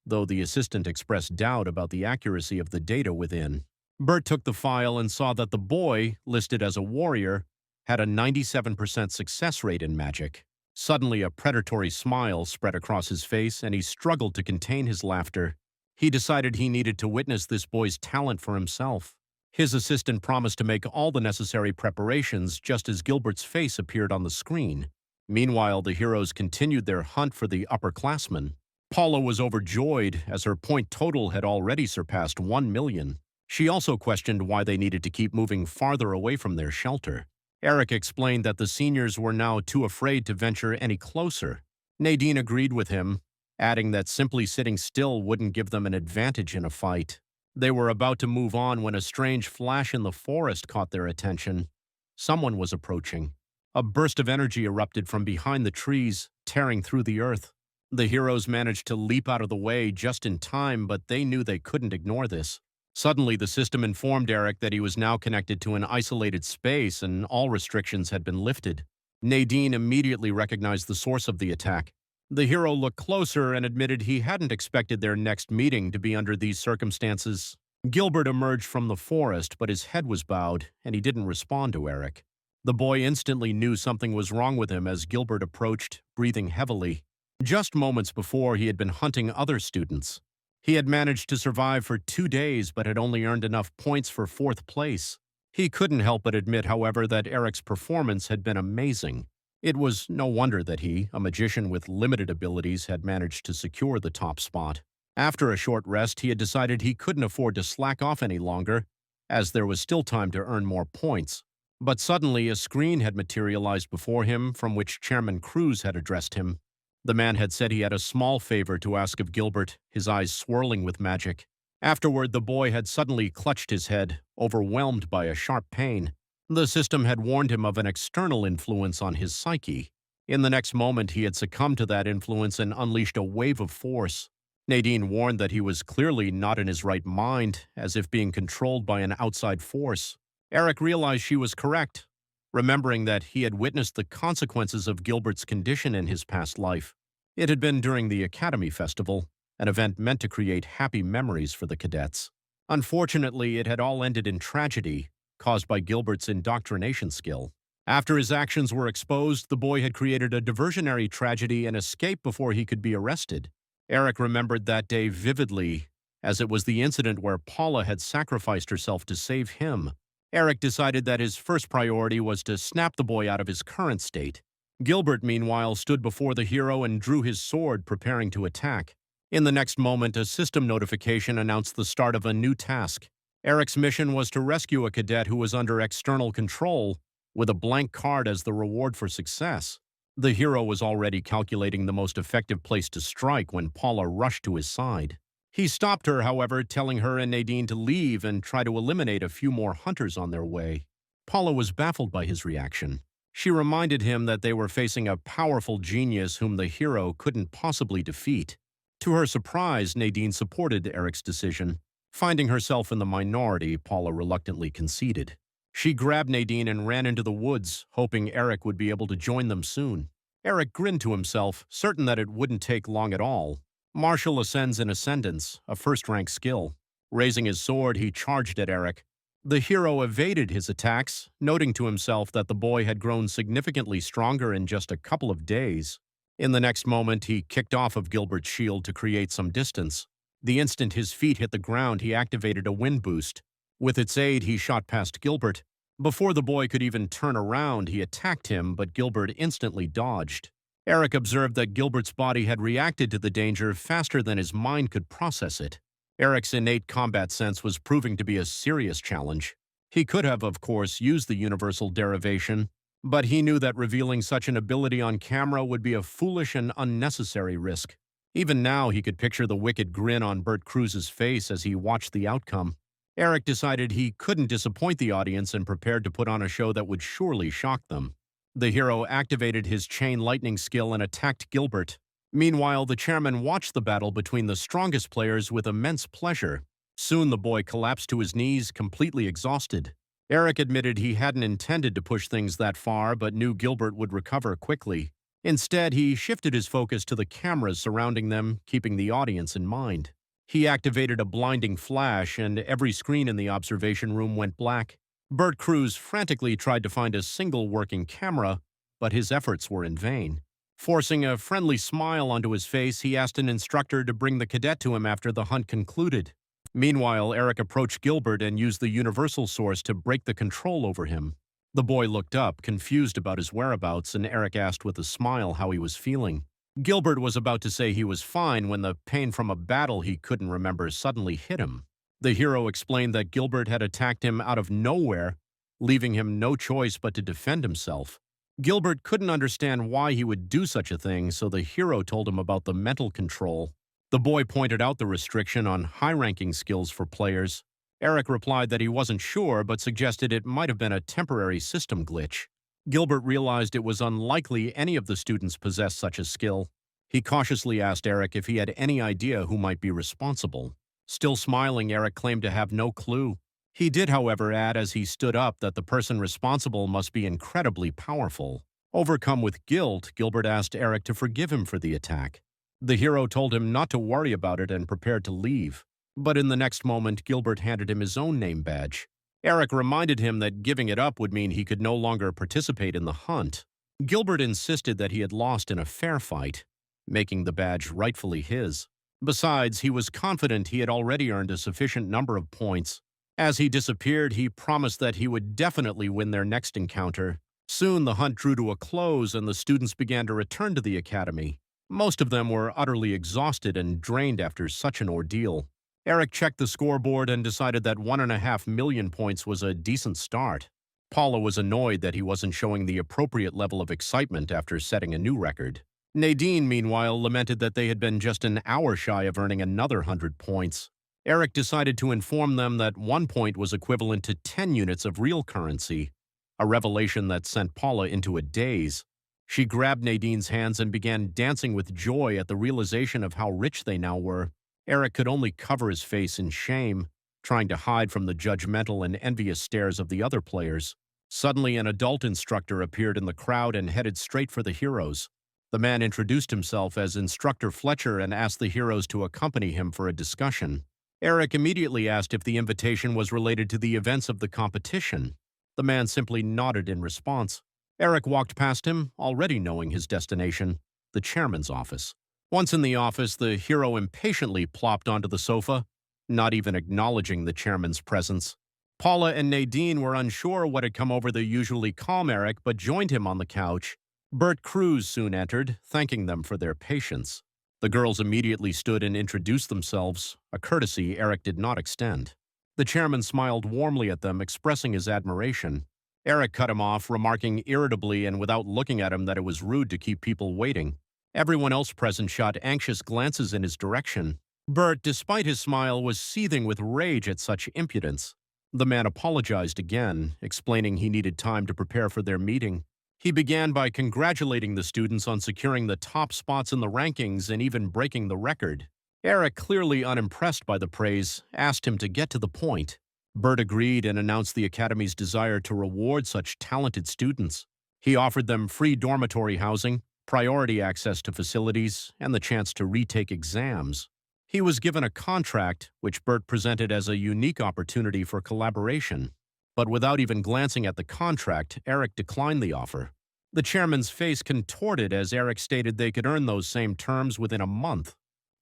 though the assistant expressed doubt about the accuracy of the data within. Bert took the file and saw that the boy, listed as a warrior, had a 97% success rate in magic. Suddenly, a predatory smile spread across his face, and he struggled to contain his laughter. He decided he needed to witness this boy's talent for himself. His assistant promised to make all the necessary preparations just as Gilbert's face appeared on the screen. Meanwhile, the heroes continued their hunt for the upperclassmen. Paula was overjoyed, as her point total had already surpassed 1 million. She also questioned why they needed to keep moving farther away from their shelter. Eric explained that the seniors were now too afraid to venture any closer. Nadine agreed with him, adding that simply sitting still wouldn't give them an advantage in a fight. They were about to move on when a strange flash in the forest caught their attention. Someone was approaching. A burst of energy erupted from behind the trees, tearing through the earth. The heroes managed to leap out of the way just in time, but they knew they couldn't ignore this. Suddenly, the system informed Eric that he was now connected to an isolated space and all restrictions had been lifted. Nadine immediately recognized the source of the attack. The hero looked closer and admitted he hadn't expected their next meeting to be under these circumstances. Gilbert emerged from the forest, but his head was bowed, and he didn't respond to Eric. The boy instantly knew something was wrong with him as Gilbert approached, breathing heavily. Just moments before, he had been hunting other students. He had managed to survive for 2 days, but had only earned enough points for 4th place. He couldn't help but admit, however, that Eric's performance had been amazing. It was no wonder that he, a magician with limited abilities, had managed to secure the top spot. After a short rest, he had decided he couldn't afford to slack off any longer, as there was still time to earn more points. But suddenly, a screen had materialized before him from which Chairman Cruz had addressed him. The man had said he had a small favor to ask of Gilbert, his eyes swirling with magic. Afterward, the boy had suddenly clutched his head, overwhelmed by a sharp pain. The system had warned him of an external influence on his psyche. In the next moment, he had succumbed to that influence and unleashed a wave of force. Nadine warned that he was clearly not in his right mind, as if being controlled by an outside force. Eric realized she was correct, remembering that he had witnessed the consequences of Gilbert's condition in his past life. It had been during the Academy Festival, an event meant to create happy memories for the cadets. Unfortunately, it had all ended in tragedy, caused by Gilbert's indoctrination skill. After his actions were exposed, the boy had created a diversionary tragedy and escaped before he could be arrested. Eric remembered that day vividly, as it was the incident where Paula had sacrificed herself to save him. Eric decided that his first priority was to snap the boy out of his current state. Gilbert, meanwhile, stood before the hero and drew his sword, preparing to attack. In the next moment, a system notification announced the start of a new task. Eric's mission was to rescue a cadet who was under external control, with a blank card as the reward for success. The hero was already calculating the most effective place to strike when Paula rushed to his side. He stopped her, however, telling her and Nadine to leave and try to eliminate a few more hunters on their way. Paula was baffled by his reaction. She reminded him that they were facing a powerful genius whom the hero couldn't possibly defeat. To her surprise, Nadine supported Eric's decision. Finding herself in the minority, Paula reluctantly conceded. She grabbed Nadine and ran into the woods, hoping Eric would be able to join them soon. Eric grinned to himself, certain that it wouldn't take long at all. Martial ascends in ascendance, a first-rank skill. Raising his sword, he charged at Eric. The hero evaded his attacks, noting to himself that the boy had grown significantly stronger in just a couple of days. In the next moment, he kicked off of Gilbert's shield to create some distance. The instant his feet hit the ground, he activated a wind boost. With its aid, he shot past Gilbert. Before the boy could even turn around, he attacked him, but Gilbert instantly dodged. Eric observed that Gilbert's body had reacted to the danger faster than his mind could process it. Eric's innate combat sense was proving to be a serious challenge. He could have, of course, used the universal derivation, but he knew that revealing such an ability on camera would be a foolish and unnecessary risk. Even now, he could picture the wicked grin on Bert Cruz's face as he watched the outcome. Eric decided he couldn't disappoint the audience and prepared to put on a show that would surely shock them. The hero activated his chain lightning skill and attacked Gilbert. Meanwhile, the chairman watched the battle between the strongest players with immense pleasure. Soon the boy collapsed to his knees, completely exhausted. Eric admitted he hadn't intended to push things that far, but knew Gilbert would recover quickly. Instead, he shifted his focus to the cameras surrounding them, keeping the audience in mind. He activated a blinding flash, and every screen in the observation room went black. Bert Cruz frantically tried to find a single working camera, but his efforts were in vain. Forcing a friendly smile onto his face, he asked an instructor to bring the cadet to him after the hunt concluded. Meanwhile, Eric approached Gilbert and used the universal source to break the control over him. The boy looked up, confused about his whereabouts, and Eric asked with a smile how he was feeling. Gilbert was about to say he was fine when the pain from a battle he couldn't remember suddenly hit him. The hero explained that Gilbert had attacked him out of nowhere, leaving him no choice but to defend himself. Gilbert couldn't understand why he would do such a thing, so the hero told him about the mental control. The boy pointed out the restriction on high-ranking skills for players. Eric replied that he wasn't sure, but suggested it might have been a temporary system glitch. Gilbert realized it was unlikely any of the students possessed such a skill. He cautiously asked Eric if he had any idea who might be responsible. Still smiling, Eric claimed to have no clue. He did, however, add as he stood up that the person responsible must be incredibly powerful. Overcome with guilt, Gilbert asked Eric to forgive him for the attack. The hero told him not to worry about it and prepared to leave. But in the next moment, Gilbert handed him his own name badge. Eric reminded him that giving it up would mean he could no longer participate in the hunt. Gilbert insisted that he had lost in a fair fight, making the badge rightfully his. Besides, he was confident he had already earned a sufficient number of points. As he disappeared, he promised that he would definitely win their next encounter. Soon the hunt drew to a close and the students began to return to the academy. Most of them were utterly exhausted and drained after such an ordeal. Eric checked the scoreboard and decided that 1.5 million points was a decent start. Paula was annoyed that he wasn't showing the appropriate level of excitement after setting a new record. Nadine, meanwhile, lamented that they had been just an hour shy of earning another 100 points. Eric decided to inform them that 1 point was equivalent to 10 units of real currency, a revelation that sent Paula into a daze. She grabbed Nadine's hands and began dancing with joy at the realization of how rich they now were. Eric could only cover his face in shame, trying to hide from the judgmental and envious stares of the other players. Suddenly, an adult instructor appeared in the crowd and headed straight for the heroes. The man introduced himself as Instructor Fletcher and asked the heroes to accompany him for a discussion. Eric immediately asked if the invitation was related to the events of the competition. The man simply nodded in response. Eric walked past him, already knowing his destination, the chairman's office. Once in the office, the hero impatiently plopped onto the sofa, not even acknowledging the chairman's presence. Paula and Nadine were unsure what had come over the usually calm Eric, but joined him on the couch. Bert Cruz soon entered, thanking them for their patience. The girls immediately stood and introduced themselves, a courtesy Eric did not extend. The chairman smiled warmly at them, expressing his admiration. Eric cut him off, remarking irritably and without looking at him that it was rude to keep people waiting. Everyone else present shot anxious glances in his direction. Bert, despite his smile, was seething with rage at such impudence. The man apologized again, explaining he needed time to prepare for their meeting. He began by congratulating the students on securing the top spots in the rankings and even breaking the record. Eric, clearly unimpressed by the praise, asked him to get to the point. Bert agreed and announced the Academy's desire to reward such talented students. He offered them free dormitory housing, priority access to facilities, and the chance to retake exams. He was given a contract, which Bert presented as a unique opportunity for collaboration. But without even glancing at the contract, Eric declined the offer. The chairman's face contorted as Eric stated they could earn those same terms within a month.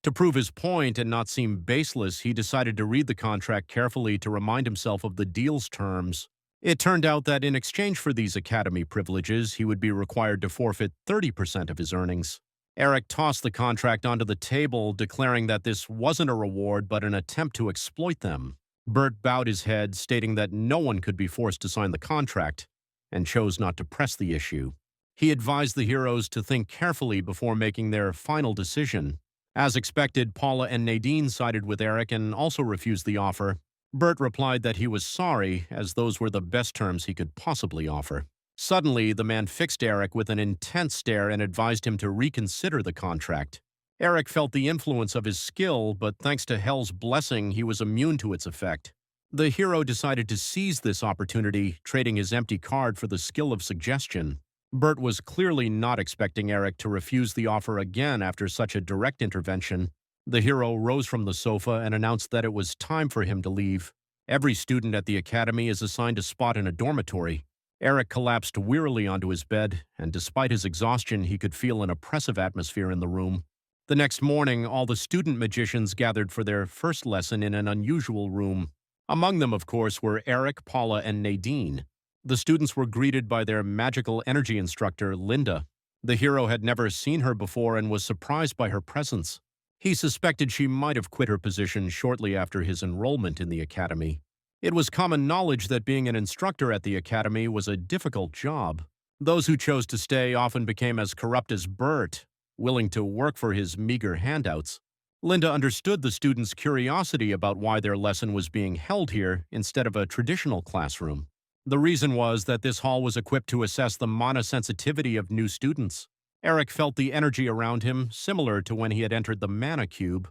To prove his point and not seem baseless, he decided to read the contract carefully to remind himself of the deal's terms. It turned out that in exchange for these academy privileges, he would be required to forfeit 30% of his earnings. Eric tossed the contract onto the table, declaring that this wasn't a reward but an attempt to exploit them. Bert bowed his head, stating that no one could be forced to sign the contract, and chose not to press the issue. He advised the heroes to think carefully before making their final decision. As expected, Paula and Nadine sided with Eric and also refused the offer. Bert replied that he was sorry, as those were the best terms he could possibly offer. Suddenly, the man fixed Eric with an intense stare and advised him to reconsider the contract. Eric felt the influence of his skill, but thanks to Hell's blessing, he was immune to its effect. The hero decided to seize this opportunity, trading his empty card for the skill of suggestion. Bert was clearly not expecting Eric to refuse the offer again after such a direct intervention. The hero rose from the sofa and announced that it was time for him to leave. Every student at the academy is assigned a spot in a dormitory. Eric collapsed wearily onto his bed, and despite his exhaustion, he could feel an oppressive atmosphere in the room. The next morning, all the student magicians gathered for their first lesson in an unusual room. Among them, of course, were Eric, Paula, and Nadine. The students were greeted by their magical energy instructor, Linda. The hero had never seen her before and was surprised by her presence. He suspected she might have quit her position shortly after his enrollment in the academy. It was common knowledge that being an instructor at the academy was a difficult job. Those who chose to stay often became as corrupt as Bert, willing to work for his meager handouts. Linda understood the students' curiosity about why their lesson was being held here instead of a traditional classroom. The reason was that this hall was equipped to assess the mana sensitivity of new students. Eric felt the energy around him, similar to when he had entered the mana cube,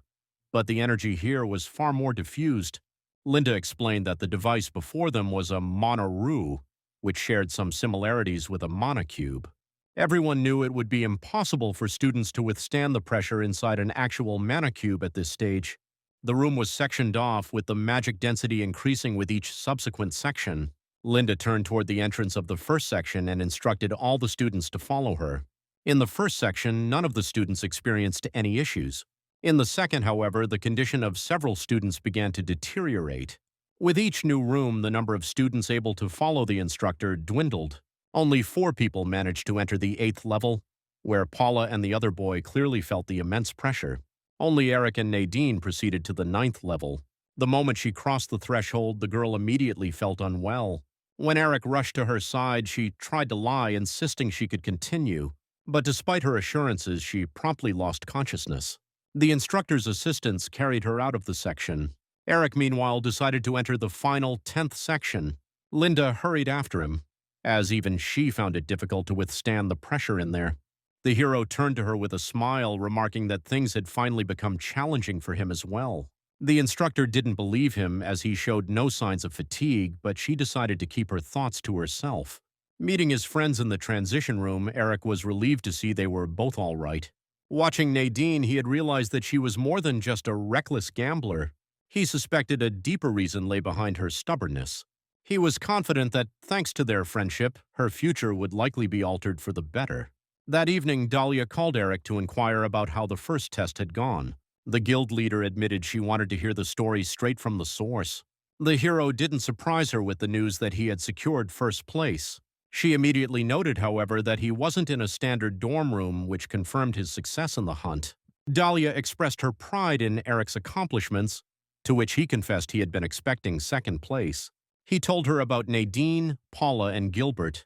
but the energy here was far more diffused. Linda explained that the device before them was a mana-ru, which shared some similarities with a mana cube. Everyone knew it would be impossible for students to withstand the pressure inside an actual mana cube at this stage. The room was sectioned off, with the magic density increasing with each subsequent section. Linda turned toward the entrance of the first section and instructed all the students to follow her. In the first section, none of the students experienced any issues. In the second, however, the condition of several students began to deteriorate. With each new room, the number of students able to follow the instructor dwindled. Only 4 people managed to enter the 8th level, where Paula and the other boy clearly felt the immense pressure. Only Eric and Nadine proceeded to the 9th level. The moment she crossed the threshold, the girl immediately felt unwell. When Eric rushed to her side, she tried to lie, insisting she could continue. But despite her assurances, she promptly lost consciousness. The instructor's assistants carried her out of the section. Eric, meanwhile, decided to enter the final 10th section. Linda hurried after him, as even she found it difficult to withstand the pressure in there. The hero turned to her with a smile, remarking that things had finally become challenging for him as well. The instructor didn't believe him, as he showed no signs of fatigue, but she decided to keep her thoughts to herself. Meeting his friends in the transition room, Eric was relieved to see they were both all right. Watching Nadine, he had realized that she was more than just a reckless gambler. He suspected a deeper reason lay behind her stubbornness. He was confident that, thanks to their friendship, her future would likely be altered for the better. That evening, Dahlia called Eric to inquire about how the first test had gone. The guild leader admitted she wanted to hear the story straight from the source. The hero didn't surprise her with the news that he had secured first place. She immediately noted, however, that he wasn't in a standard dorm room, which confirmed his success in the hunt. Dahlia expressed her pride in Eric's accomplishments, to which he confessed he had been expecting second place. He told her about Nadine, Paula, and Gilbert,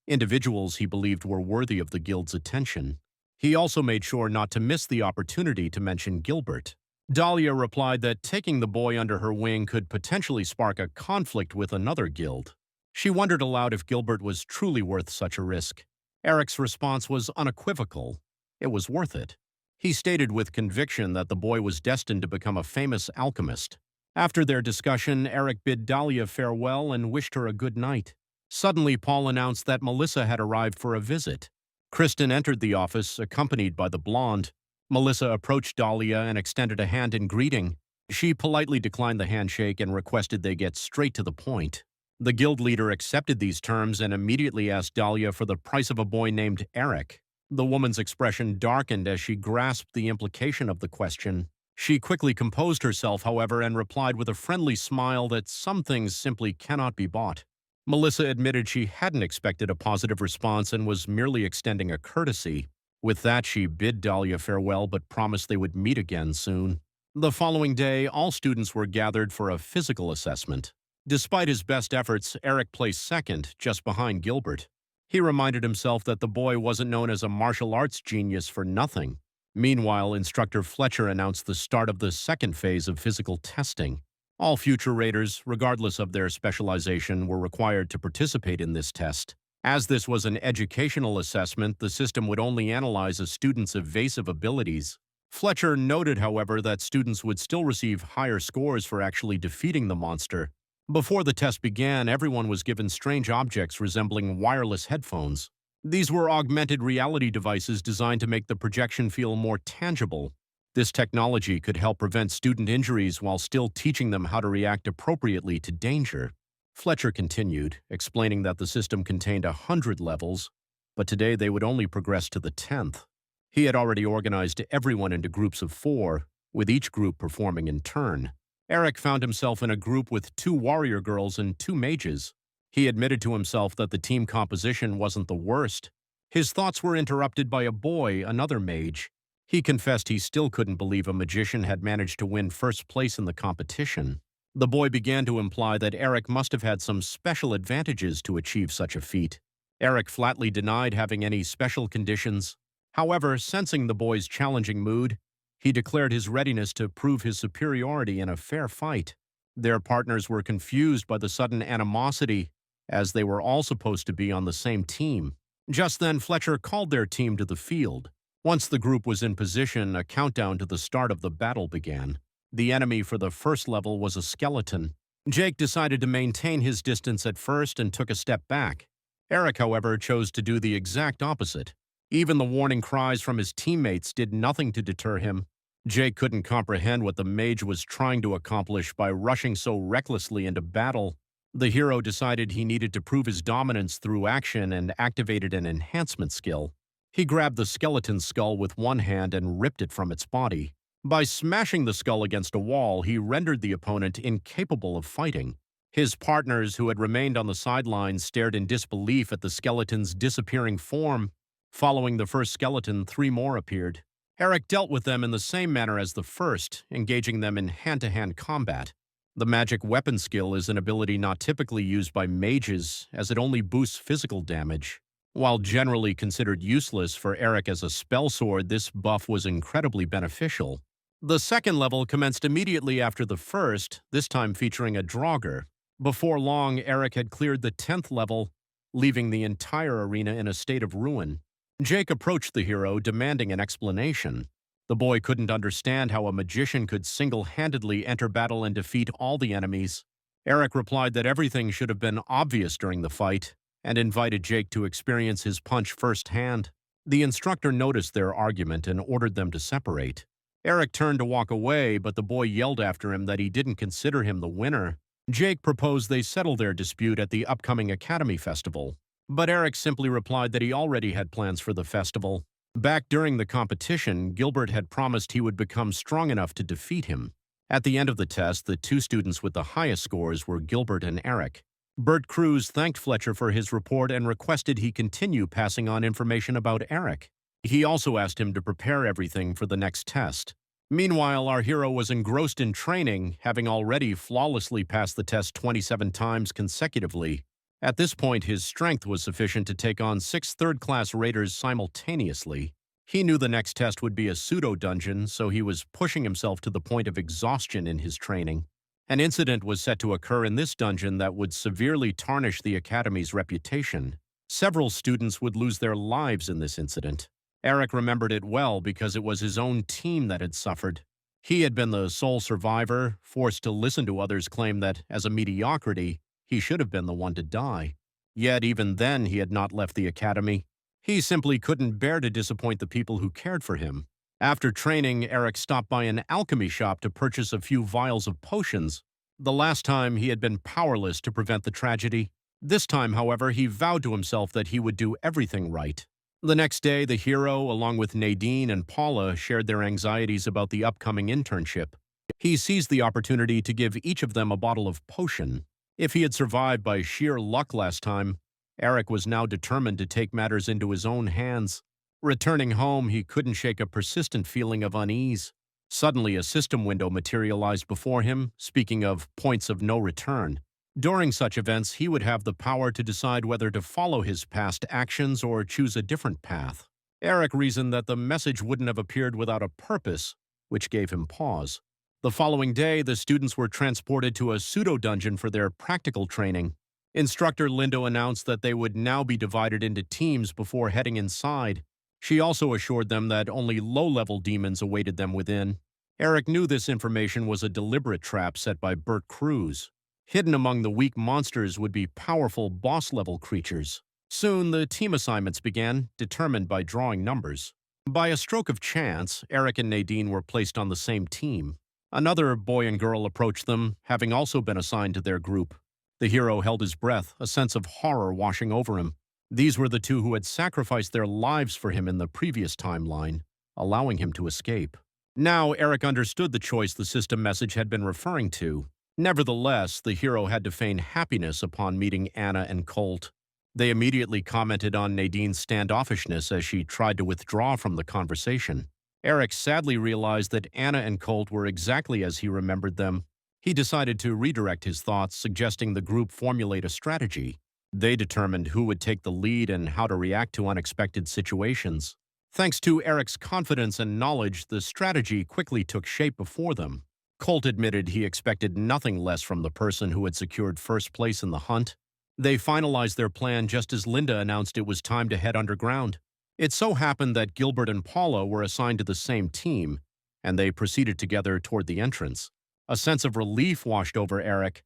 individuals he believed were worthy of the guild's attention. He also made sure not to miss the opportunity to mention Gilbert. Dahlia replied that taking the boy under her wing could potentially spark a conflict with another guild. She wondered aloud if Gilbert was truly worth such a risk. Eric's response was unequivocal. It was worth it. He stated with conviction that the boy was destined to become a famous alchemist. After their discussion, Eric bid Dahlia farewell and wished her a good night. Suddenly, Paul announced that Melissa had arrived for a visit. Kristen entered the office, accompanied by the blonde. Melissa approached Dahlia and extended a hand in greeting. She politely declined the handshake and requested they get straight to the point. The guild leader accepted these terms and immediately asked Dahlia for the price of a boy named Eric. The woman's expression darkened as she grasped the implication of the question. She quickly composed herself, however, and replied with a friendly smile that some things simply cannot be bought. Melissa admitted she hadn't expected a positive response and was merely extending a courtesy. With that, she bid Dahlia farewell but promised they would meet again soon. The following day, all students were gathered for a physical assessment. Despite his best efforts, Eric placed second, just behind Gilbert. He reminded himself that the boy wasn't known as a martial arts genius for nothing. Meanwhile, Instructor Fletcher announced the start of the second phase of physical testing. All future raiders, regardless of their specialization, were required to participate in this test. As this was an educational assessment, the system would only analyze a student's evasive abilities. Fletcher noted, however, that students would still receive higher scores for actually defeating the monster. Before the test began, everyone was given strange objects resembling wireless headphones. These were augmented reality devices designed to make the projection feel more tangible. This technology could help prevent student injuries while still teaching them how to react appropriately to danger. Fletcher continued, explaining that the system contained 100 levels, but today they would only progress to the 10th. He had already organized everyone into groups of 4, with each group performing in turn. Eric found himself in a group with 2 warrior girls and 2 mages. He admitted to himself that the team composition wasn't the worst. His thoughts were interrupted by a boy, another mage. He confessed he still couldn't believe a magician had managed to win first place in the competition. The boy began to imply that Eric must have had some special advantages to achieve such a feat. Eric flatly denied having any special conditions. However, sensing the boy's challenging mood, he declared his readiness to prove his superiority in a fair fight. Their partners were confused by the sudden animosity, as they were all supposed to be on the same team. Just then, Fletcher called their team to the field. Once the group was in position, a countdown to the start of the battle began. The enemy for the first level was a skeleton. Jake decided to maintain his distance at first and took a step back. Eric, however, chose to do the exact opposite. Even the warning cries from his teammates did nothing to deter him. Jake couldn't comprehend what the mage was trying to accomplish by rushing so recklessly into battle. The hero decided he needed to prove his dominance through action and activated an enhancement skill. He grabbed the skeleton's skull with one hand and ripped it from its body. By smashing the skull against a wall, he rendered the opponent incapable of fighting. His partners, who had remained on the sidelines, stared in disbelief at the skeleton's disappearing form. Following the first skeleton, 3 more appeared. Eric dealt with them in the same manner as the first, engaging them in hand-to-hand combat. The magic weapon skill is an ability not typically used by mages, as it only boosts physical damage. While generally considered useless for Eric as a spell sword, this buff was incredibly beneficial. The second level commenced immediately after the first, this time featuring a Draugr. Before long, Eric had cleared the 10th level, leaving the entire arena in a state of ruin. Jake approached the hero, demanding an explanation. The boy couldn't understand how a magician could single-handedly enter battle and defeat all the enemies. Eric replied that everything should have been obvious during the fight, and invited Jake to experience his punch firsthand. The instructor noticed their argument and ordered them to separate. Eric turned to walk away, but the boy yelled after him that he didn't consider him the winner. Jake proposed they settle their dispute at the upcoming Academy Festival, but Eric simply replied that he already had plans for the festival. Back during the competition, Gilbert had promised he would become strong enough to defeat him. At the end of the test, the 2 students with the highest scores were Gilbert and Eric. Bert Cruz thanked Fletcher for his report and requested he continue passing on information about Eric. He also asked him to prepare everything for the next test. Meanwhile, our hero was engrossed in training, having already flawlessly passed the test 27 times consecutively. At this point, his strength was sufficient to take on 6 third-class raiders simultaneously. He knew the next test would be a pseudo-dungeon, so he was pushing himself to the point of exhaustion in his training. An incident was set to occur in this dungeon that would severely tarnish the Academy's reputation. Several students would lose their lives in this incident. Eric remembered it well because it was his own team that had suffered. He had been the sole survivor, forced to listen to others claim that, as a mediocrity, he should have been the one to die. Yet even then he had not left the academy. He simply couldn't bear to disappoint the people who cared for him. After training, Eric stopped by an alchemy shop to purchase a few vials of potions. The last time he had been powerless to prevent the tragedy. This time, however, he vowed to himself that he would do everything right. The next day, the hero, along with Nadine and Paula, shared their anxieties about the upcoming internship. He seized the opportunity to give each of them a bottle of potion. If he had survived by sheer luck last time, Eric was now determined to take matters into his own hands. Returning home, he couldn't shake a persistent feeling of unease. Suddenly, a system window materialized before him, speaking of points of no return. During such events, he would have the power to decide whether to follow his past actions or choose a different path. Eric reasoned that the message wouldn't have appeared without a purpose, which gave him pause. The following day, the students were transported to a pseudo-dungeon for their practical training. Instructor Lindo announced that they would now be divided into teams before heading inside. She also assured them that only low-level demons awaited them within. Eric knew this information was a deliberate trap set by Bert Cruz. Hidden among the weak monsters would be powerful boss-level creatures. Soon, the team assignments began, determined by drawing numbers. By a stroke of chance, Eric and Nadine were placed on the same team. Another boy and girl approached them, having also been assigned to their group. The hero held his breath, a sense of horror washing over him. These were the two who had sacrificed their lives for him in the previous timeline, allowing him to escape. Now, Eric understood the choice the system message had been referring to. Nevertheless, the hero had to feign happiness upon meeting Anna and Colt. They immediately commented on Nadine's standoffishness as she tried to withdraw from the conversation. Eric sadly realized that Anna and Colt were exactly as he remembered them. He decided to redirect his thoughts, suggesting the group formulate a strategy. They determined who would take the lead and how to react to unexpected situations. Thanks to Eric's confidence and knowledge, the strategy quickly took shape before them. Colt admitted he expected nothing less from the person who had secured first place in the hunt. They finalized their plan just as Linda announced it was time to head underground. It so happened that Gilbert and Paula were assigned to the same team, and they proceeded together toward the entrance. A sense of relief washed over Eric.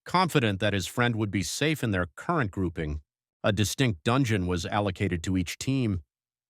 Confident that his friend would be safe in their current grouping, a distinct dungeon was allocated to each team,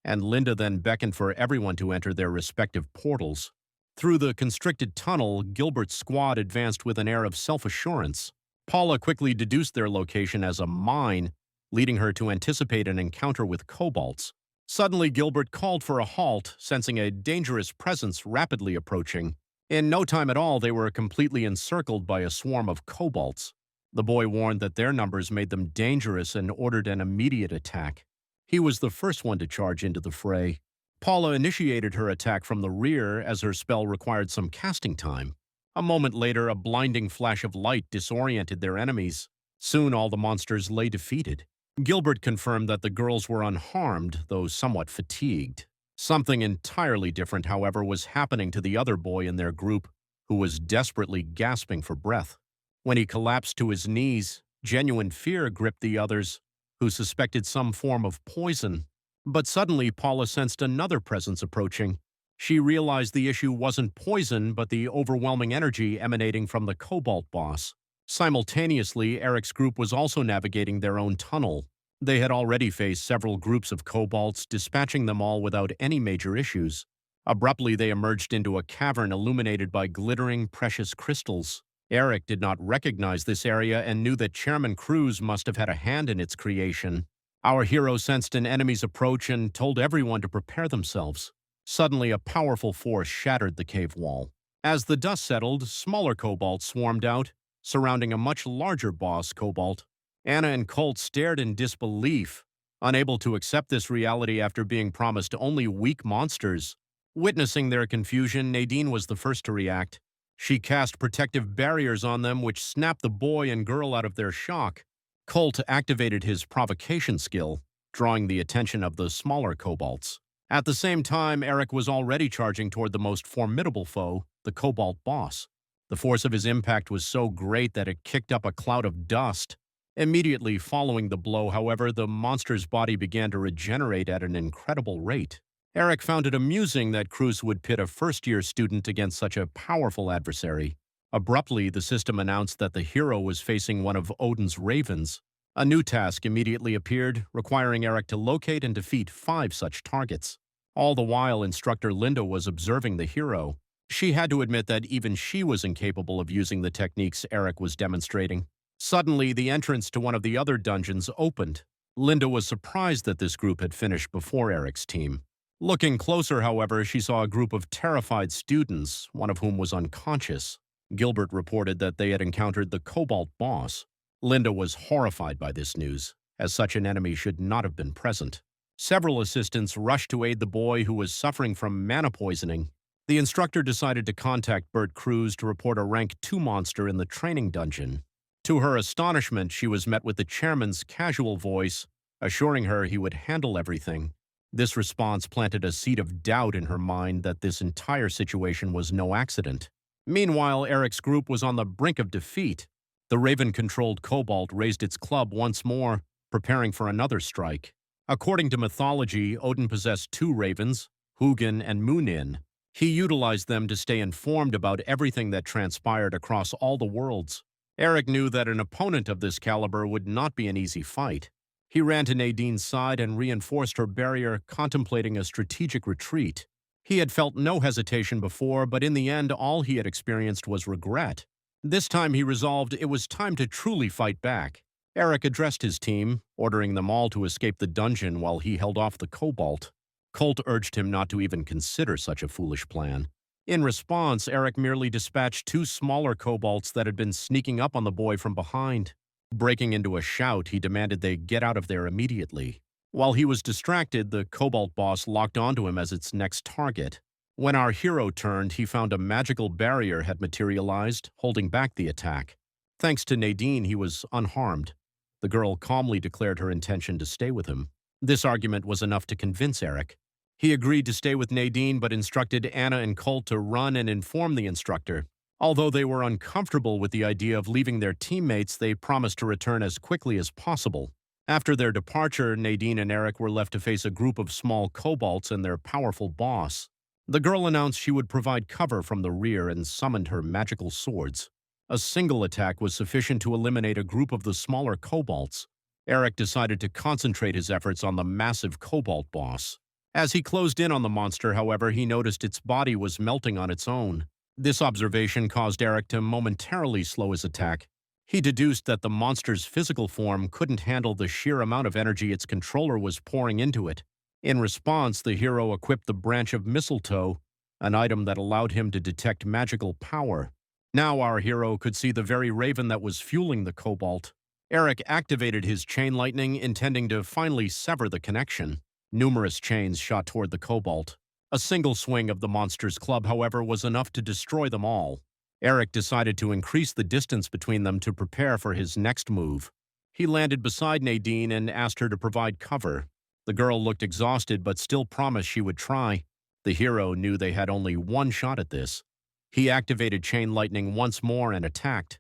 and Linda then beckoned for everyone to enter their respective portals. Through the constricted tunnel, Gilbert's squad advanced with an air of self-assurance. Paula quickly deduced their location as a mine, leading her to anticipate an encounter with kobolds. Suddenly, Gilbert called for a halt, sensing a dangerous presence rapidly approaching. In no time at all, they were completely encircled by a swarm of kobolds. The boy warned that their numbers made them dangerous and ordered an immediate attack. He was the first one to charge into the fray. Paula initiated her attack from the rear as her spell required some casting time. A moment later, a blinding flash of light disoriented their enemies. Soon all the monsters lay defeated. Gilbert confirmed that the girls were unharmed, though somewhat fatigued. Something entirely different, however, was happening to the other boy in their group, who was desperately gasping for breath. When he collapsed to his knees, genuine fear gripped the others, who suspected some form of poison. But suddenly, Paula sensed another presence approaching. She realized the issue wasn't poison, but the overwhelming energy emanating from the Cobalt boss. Simultaneously, Eric's group was also navigating their own tunnel. They had already faced several groups of kobolds, dispatching them all without any major issues. Abruptly, they emerged into a cavern illuminated by glittering precious crystals. Eric did not recognize this area and knew that Chairman Cruz must have had a hand in its creation. Our hero sensed an enemy's approach and told everyone to prepare themselves. Suddenly, a powerful force shattered the cave wall. As the dust settled, smaller kobolds swarmed out, surrounding a much larger boss kobold. Anna and Colt stared in disbelief, unable to accept this reality after being promised only weak monsters. Witnessing their confusion, Nadine was the first to react. She cast protective barriers on them, which snapped the boy and girl out of their shock. Colt activated his provocation skill, drawing the attention of the smaller kobolds. At the same time, Eric was already charging toward the most formidable foe, the Cobalt boss. The force of his impact was so great that it kicked up a cloud of dust. Immediately following the blow, however, the monster's body began to regenerate at an incredible rate. Eric found it amusing that Cruz would pit a first-year student against such a powerful adversary. Abruptly, the system announced that the hero was facing one of Odin's ravens. A new task immediately appeared, requiring Eric to locate and defeat 5 such targets. All the while, instructor Linda was observing the hero. She had to admit that even she was incapable of using the techniques Eric was demonstrating. Suddenly, the entrance to one of the other dungeons opened. Linda was surprised that this group had finished before Eric's team. Looking closer, however, she saw a group of terrified students, one of whom was unconscious. Gilbert reported that they had encountered the Cobalt boss. Linda was horrified by this news, as such an enemy should not have been present. Several assistants rushed to aid the boy who was suffering from mana poisoning. The instructor decided to contact Bert Cruz to report a rank 2 monster in the training dungeon. To her astonishment, she was met with the chairman's casual voice, assuring her he would handle everything. This response planted a seed of doubt in her mind that this entire situation was no accident. Meanwhile, Eric's group was on the brink of defeat. The Raven-controlled Cobalt raised its club once more, preparing for another strike. According to mythology, Odin possessed 2 ravens, Hugin and Munin. He utilized them to stay informed about everything that transpired across all the worlds. Eric knew that an opponent of this caliber would not be an easy fight. He ran to Nadine's side and reinforced her barrier, contemplating a strategic retreat. He had felt no hesitation before, but in the end, all he had experienced was regret. This time he resolved it was time to truly fight back. Eric addressed his team, ordering them all to escape the dungeon while he held off the Cobalt. Colt urged him not to even consider such a foolish plan. In response, Eric merely dispatched 2 smaller Cobalts that had been sneaking up on the boy from behind. Breaking into a shout, he demanded they get out of there immediately. While he was distracted, the Cobalt boss locked onto him as its next target. When our hero turned, he found a magical barrier had materialized, holding back the attack. Thanks to Nadine, he was unharmed. The girl calmly declared her intention to stay with him. This argument was enough to convince Eric. He agreed to stay with Nadine but instructed Anna and Colt to run and inform the instructor. Although they were uncomfortable with the idea of leaving their teammates, they promised to return as quickly as possible. After their departure, Nadine and Eric were left to face a group of small Cobalts and their powerful boss. The girl announced she would provide cover from the rear and summoned her magical swords. A single attack was sufficient to eliminate a group of the smaller Cobalts. Eric decided to concentrate his efforts on the massive Cobalt boss. As he closed in on the monster, however, he noticed its body was melting on its own. This observation caused Eric to momentarily slow his attack. He deduced that the monster's physical form couldn't handle the sheer amount of energy its controller was pouring into it. In response, the hero equipped the branch of mistletoe, an item that allowed him to detect magical power. Now our hero could see the very raven that was fueling the Cobalt. Eric activated his chain lightning, intending to finally sever the connection. Numerous chains shot toward the Cobalt. A single swing of the monster's club, however, was enough to destroy them all. Eric decided to increase the distance between them to prepare for his next move. He landed beside Nadine and asked her to provide cover. The girl looked exhausted but still promised she would try. The hero knew they had only one shot at this. He activated chain lightning once more and attacked.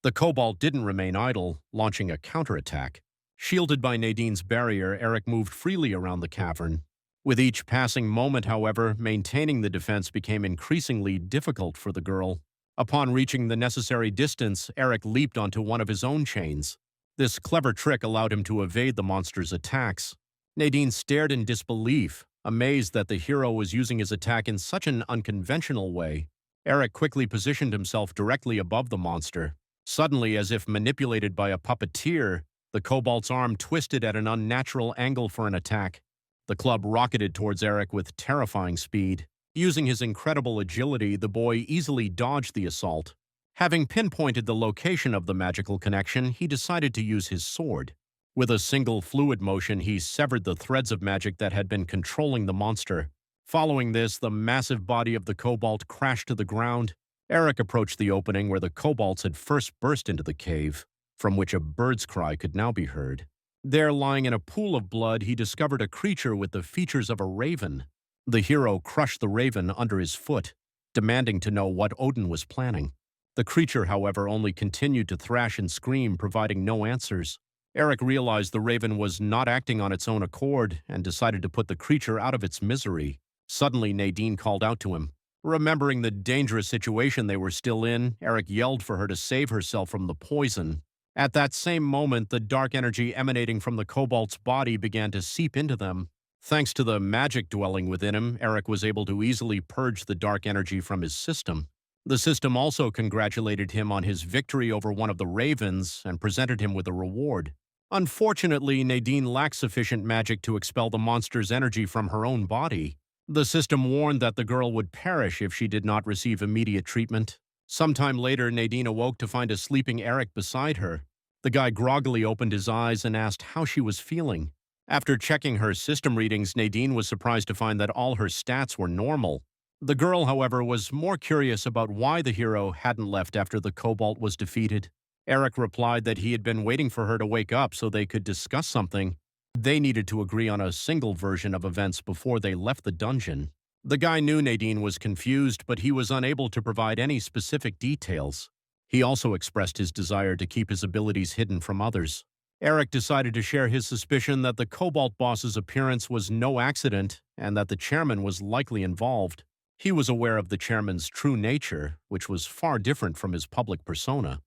The Cobalt didn't remain idle, launching a counterattack. Shielded by Nadine's barrier, Eric moved freely around the cavern. With each passing moment, however, maintaining the defense became increasingly difficult for the girl. Upon reaching the necessary distance, Eric leaped onto one of his own chains. This clever trick allowed him to evade the monster's attacks. Nadine stared in disbelief, amazed that the hero was using his attack in such an unconventional way. Eric quickly positioned himself directly above the monster. Suddenly, as if manipulated by a puppeteer, the Cobalt's arm twisted at an unnatural angle for an attack. The club rocketed towards Eric with terrifying speed. Using his incredible agility, the boy easily dodged the assault. Having pinpointed the location of the magical connection, he decided to use his sword. With a single fluid motion, he severed the threads of magic that had been controlling the monster. Following this, the massive body of the Cobalt crashed to the ground. Eric approached the opening where the Cobalts had first burst into the cave, from which a bird's cry could now be heard. There, lying in a pool of blood, he discovered a creature with the features of a raven. The hero crushed the raven under his foot, demanding to know what Odin was planning. The creature, however, only continued to thrash and scream, providing no answers. Eric realized the raven was not acting on its own accord and decided to put the creature out of its misery. Suddenly, Nadine called out to him. Remembering the dangerous situation they were still in, Eric yelled for her to save herself from the poison. At that same moment, the dark energy emanating from the kobold's body began to seep into them. Thanks to the magic dwelling within him, Eric was able to easily purge the dark energy from his system. The system also congratulated him on his victory over one of the ravens and presented him with a reward. Unfortunately, Nadine lacked sufficient magic to expel the monster's energy from her own body. The system warned that the girl would perish if she did not receive immediate treatment. Sometime later, Nadine awoke to find a sleeping Eric beside her. The guy groggily opened his eyes and asked how she was feeling. After checking her system readings, Nadine was surprised to find that all her stats were normal. The girl, however, was more curious about why the hero hadn't left after the kobold was defeated. Eric replied that he had been waiting for her to wake up so they could discuss something. They needed to agree on a single version of events before they left the dungeon. The guy knew Nadine was confused, but he was unable to provide any specific details. He also expressed his desire to keep his abilities hidden from others. Eric decided to share his suspicion that the Cobalt boss's appearance was no accident and that the chairman was likely involved. He was aware of the chairman's true nature, which was far different from his public persona.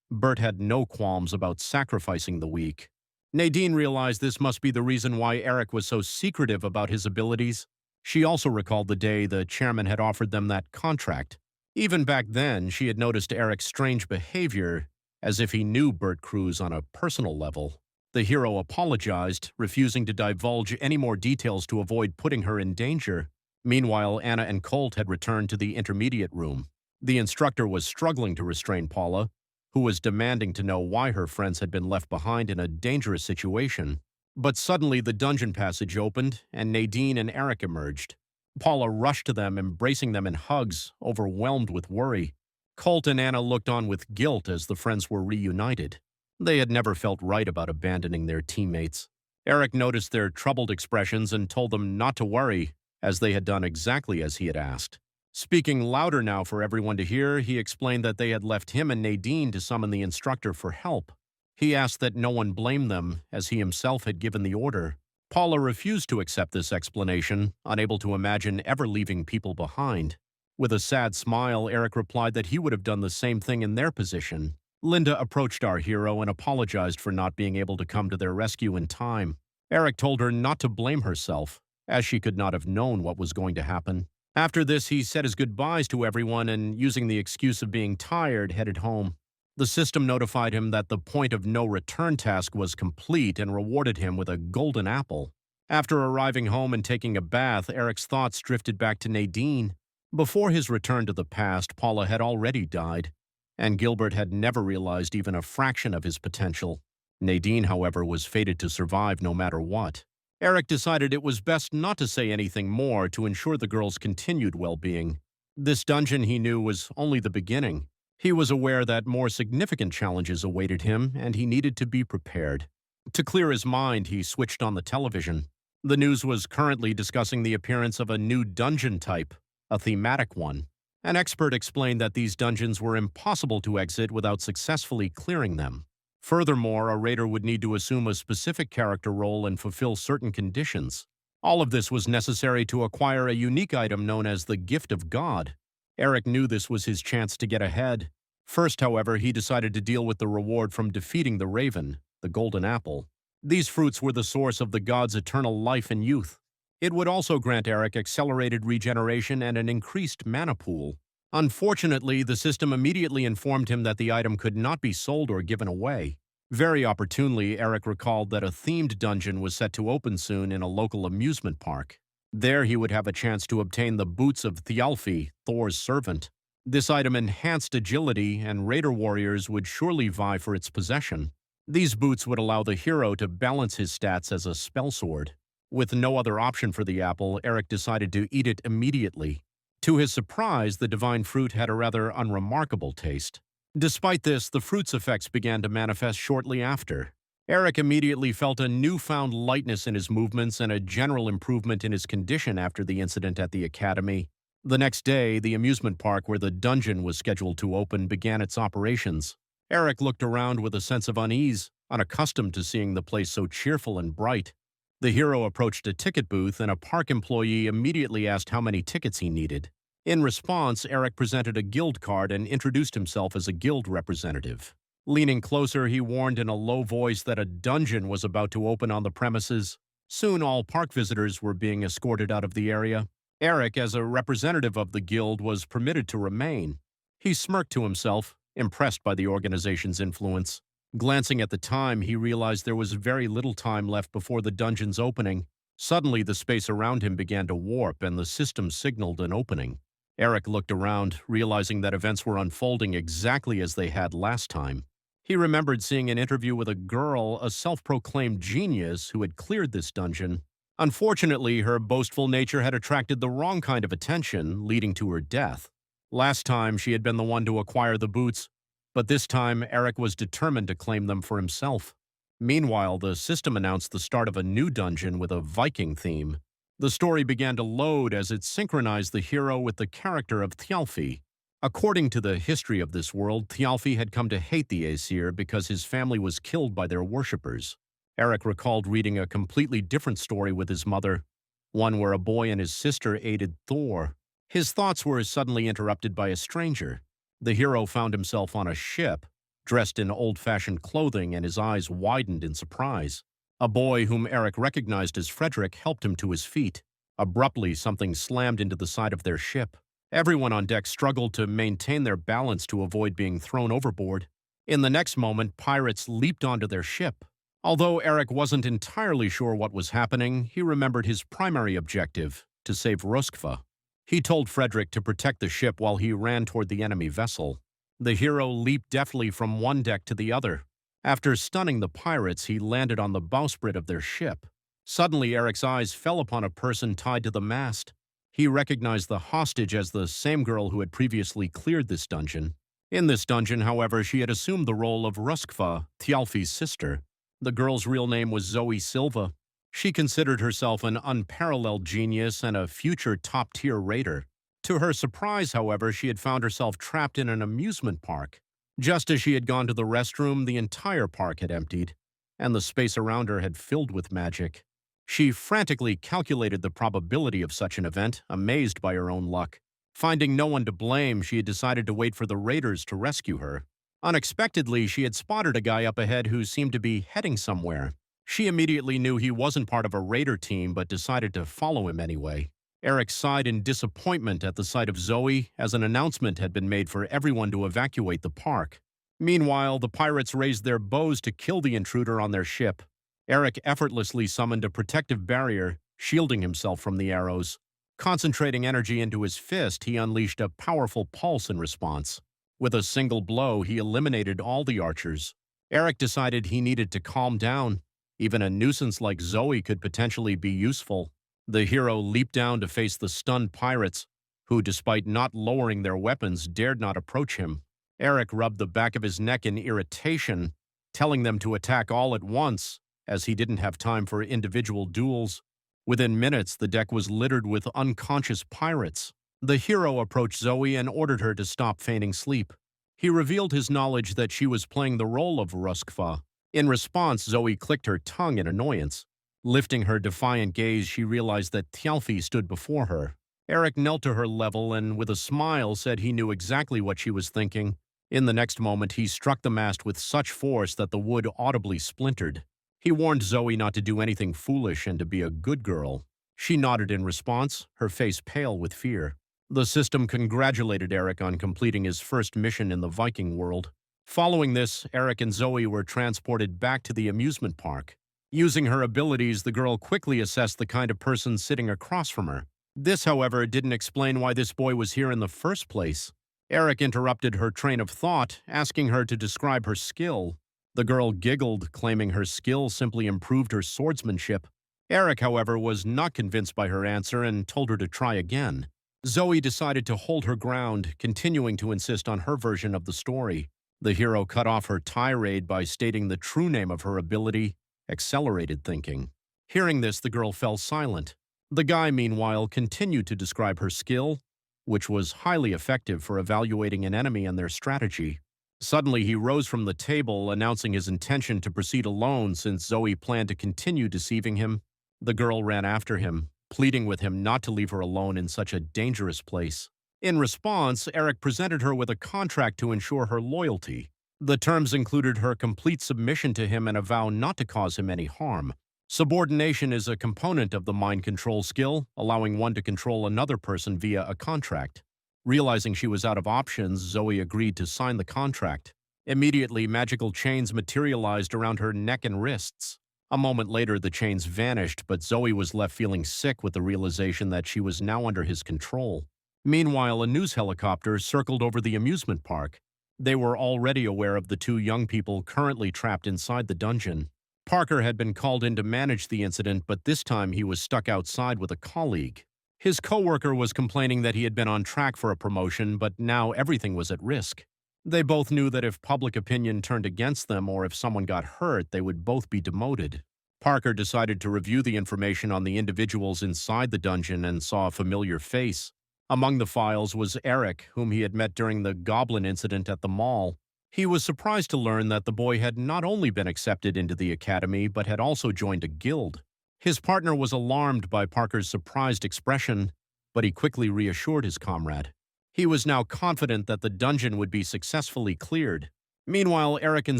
Bert had no qualms about sacrificing the weak. Nadine realized this must be the reason why Eric was so secretive about his abilities. She also recalled the day the chairman had offered them that contract. Even back then, she had noticed Eric's strange behavior, as if he knew Bert Cruz on a personal level. The hero apologized, refusing to divulge any more details to avoid putting her in danger. Meanwhile, Anna and Colt had returned to the intermediate room. The instructor was struggling to restrain Paula, who was demanding to know why her friends had been left behind in a dangerous situation. But suddenly the dungeon passage opened, and Nadine and Eric emerged. Paula rushed to them, embracing them in hugs, overwhelmed with worry. Colt and Anna looked on with guilt as the friends were reunited. They had never felt right about abandoning their teammates. Eric noticed their troubled expressions and told them not to worry, as they had done exactly as he had asked. Speaking louder now for everyone to hear, he explained that they had left him and Nadine to summon the instructor for help. He asked that no one blame them, as he himself had given the order. Paula refused to accept this explanation, unable to imagine ever leaving people behind. With a sad smile, Eric replied that he would have done the same thing in their position. Linda approached our hero and apologized for not being able to come to their rescue in time. Eric told her not to blame herself, as she could not have known what was going to happen. After this, he said his goodbyes to everyone and, using the excuse of being tired, headed home. The system notified him that the point of no return task was complete and rewarded him with a golden apple. After arriving home and taking a bath, Eric's thoughts drifted back to Nadine. Before his return to the past, Paula had already died, and Gilbert had never realized even a fraction of his potential. Nadine, however, was fated to survive no matter what. Eric decided it was best not to say anything more to ensure the girl's continued well-being. This dungeon, he knew, was only the beginning. He was aware that more significant challenges awaited him, and he needed to be prepared. To clear his mind, he switched on the television. The news was currently discussing the appearance of a new dungeon type, a thematic one. An expert explained that these dungeons were impossible to exit without successfully clearing them. Furthermore, a raider would need to assume a specific character role and fulfill certain conditions. All of this was necessary to acquire a unique item known as the Gift of God. Eric knew this was his chance to get ahead. First, however, he decided to deal with the reward from defeating the Raven, the Golden Apple. These fruits were the source of the god's eternal life and youth. It would also grant Eric accelerated regeneration and an increased mana pool. Unfortunately, the system immediately informed him that the item could not be sold or given away. Very opportunely, Eric recalled that a themed dungeon was set to open soon in a local amusement park. There he would have a chance to obtain the boots of Thialfi, Thor's servant. This item enhanced agility, and raider warriors would surely vie for its possession. These boots would allow the hero to balance his stats as a spell sword. With no other option for the apple, Eric decided to eat it immediately. To his surprise, the divine fruit had a rather unremarkable taste. Despite this, the fruit's effects began to manifest shortly after. Eric immediately felt a newfound lightness in his movements and a general improvement in his condition after the incident at the academy. The next day, the amusement park where the dungeon was scheduled to open began its operations. Eric looked around with a sense of unease, unaccustomed to seeing the place so cheerful and bright. The hero approached a ticket booth, and a park employee immediately asked how many tickets he needed. In response, Eric presented a guild card and introduced himself as a guild representative. Leaning closer, he warned in a low voice that a dungeon was about to open on the premises. Soon all park visitors were being escorted out of the area. Eric, as a representative of the guild, was permitted to remain. He smirked to himself, impressed by the organization's influence. Glancing at the time, he realized there was very little time left before the dungeon's opening. Suddenly, the space around him began to warp, and the system signaled an opening. Eric looked around, realizing that events were unfolding exactly as they had last time. He remembered seeing an interview with a girl, a self-proclaimed genius, who had cleared this dungeon. Unfortunately, her boastful nature had attracted the wrong kind of attention, leading to her death. Last time, she had been the one to acquire the boots, but this time, Eric was determined to claim them for himself. Meanwhile, the system announced the start of a new dungeon with a Viking theme. The story began to load as it synchronized the hero with the character of Thialfi. According to the history of this world, Thialfi had come to hate the Aesir because his family was killed by their worshippers. Eric recalled reading a completely different story with his mother, one where a boy and his sister aided Thor. His thoughts were suddenly interrupted by a stranger. The hero found himself on a ship, dressed in old-fashioned clothing, and his eyes widened in surprise. A boy whom Eric recognized as Frederick helped him to his feet. Abruptly, something slammed into the side of their ship. Everyone on deck struggled to maintain their balance to avoid being thrown overboard. In the next moment, pirates leaped onto their ship. Although Eric wasn't entirely sure what was happening, he remembered his primary objective, to save Roskva. He told Frederick to protect the ship while he ran toward the enemy vessel. The hero leaped deftly from one deck to the other. After stunning the pirates, he landed on the bowsprit of their ship. Suddenly, Eric's eyes fell upon a person tied to the mast. He recognized the hostage as the same girl who had previously cleared this dungeon. In this dungeon, however, she had assumed the role of Roskva, Thialfi's sister. The girl's real name was Zoe Silva. She considered herself an unparalleled genius and a future top-tier raider. To her surprise, however, she had found herself trapped in an amusement park. Just as she had gone to the restroom, the entire park had emptied, and the space around her had filled with magic. She frantically calculated the probability of such an event, amazed by her own luck. Finding no one to blame, she had decided to wait for the raiders to rescue her. Unexpectedly, she had spotted a guy up ahead who seemed to be heading somewhere. She immediately knew he wasn't part of a raider team, but decided to follow him anyway. Eric sighed in disappointment at the sight of Zoe, as an announcement had been made for everyone to evacuate the park. Meanwhile, the pirates raised their bows to kill the intruder on their ship. Eric effortlessly summoned a protective barrier, shielding himself from the arrows. Concentrating energy into his fist, he unleashed a powerful pulse in response. With a single blow, he eliminated all the archers. Eric decided he needed to calm down. Even a nuisance like Zoe could potentially be useful. The hero leaped down to face the stunned pirates, who, despite not lowering their weapons, dared not approach him. Eric rubbed the back of his neck in irritation, telling them to attack all at once, as he didn't have time for individual duels. Within minutes, the deck was littered with unconscious pirates. The hero approached Zoe and ordered her to stop feigning sleep. He revealed his knowledge that she was playing the role of Roskva. In response, Zoe clicked her tongue in annoyance. Lifting her defiant gaze, she realized that Thialfi stood before her. Eric knelt to her level and, with a smile, said he knew exactly what she was thinking. In the next moment, he struck the mast with such force that the wood audibly splintered. He warned Zoe not to do anything foolish and to be a good girl. She nodded in response, her face pale with fear. The system congratulated Eric on completing his first mission in the Viking world. Following this, Eric and Zoe were transported back to the amusement park. Using her abilities, the girl quickly assessed the kind of person sitting across from her. This, however, didn't explain why this boy was here in the first place. Eric interrupted her train of thought, asking her to describe her skill. The girl giggled, claiming her skill simply improved her swordsmanship. Eric, however, was not convinced by her answer and told her to try again. Zoe decided to hold her ground, continuing to insist on her version of the story. The hero cut off her tirade by stating the true name of her ability, accelerated thinking. Hearing this, the girl fell silent. The guy, meanwhile, continued to describe her skill. which was highly effective for evaluating an enemy and their strategy. Suddenly, he rose from the table, announcing his intention to proceed alone since Zoe planned to continue deceiving him. The girl ran after him, pleading with him not to leave her alone in such a dangerous place. In response, Eric presented her with a contract to ensure her loyalty. The terms included her complete submission to him and a vow not to cause him any harm. Subordination is a component of the mind control skill, allowing one to control another person via a contract. Realizing she was out of options, Zoe agreed to sign the contract. Immediately, magical chains materialized around her neck and wrists. A moment later, the chains vanished, but Zoe was left feeling sick with the realization that she was now under his control. Meanwhile, a news helicopter circled over the amusement park. They were already aware of the two young people currently trapped inside the dungeon. Parker had been called in to manage the incident, but this time he was stuck outside with a colleague. His coworker was complaining that he had been on track for a promotion, but now everything was at risk. They both knew that if public opinion turned against them or if someone got hurt, they would both be demoted. Parker decided to review the information on the individuals inside the dungeon and saw a familiar face. Among the files was Eric, whom he had met during the goblin incident at the mall. He was surprised to learn that the boy had not only been accepted into the academy, but had also joined a guild. His partner was alarmed by Parker's surprised expression, but he quickly reassured his comrade. He was now confident that the dungeon would be successfully cleared. Meanwhile, Eric and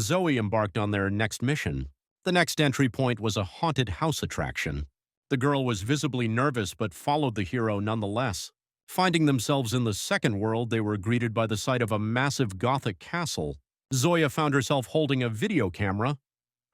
Zoe embarked on their next mission. The next entry point was a haunted house attraction. The girl was visibly nervous but followed the hero nonetheless. Finding themselves in the second world, they were greeted by the sight of a massive Gothic castle. Zoya found herself holding a video camera.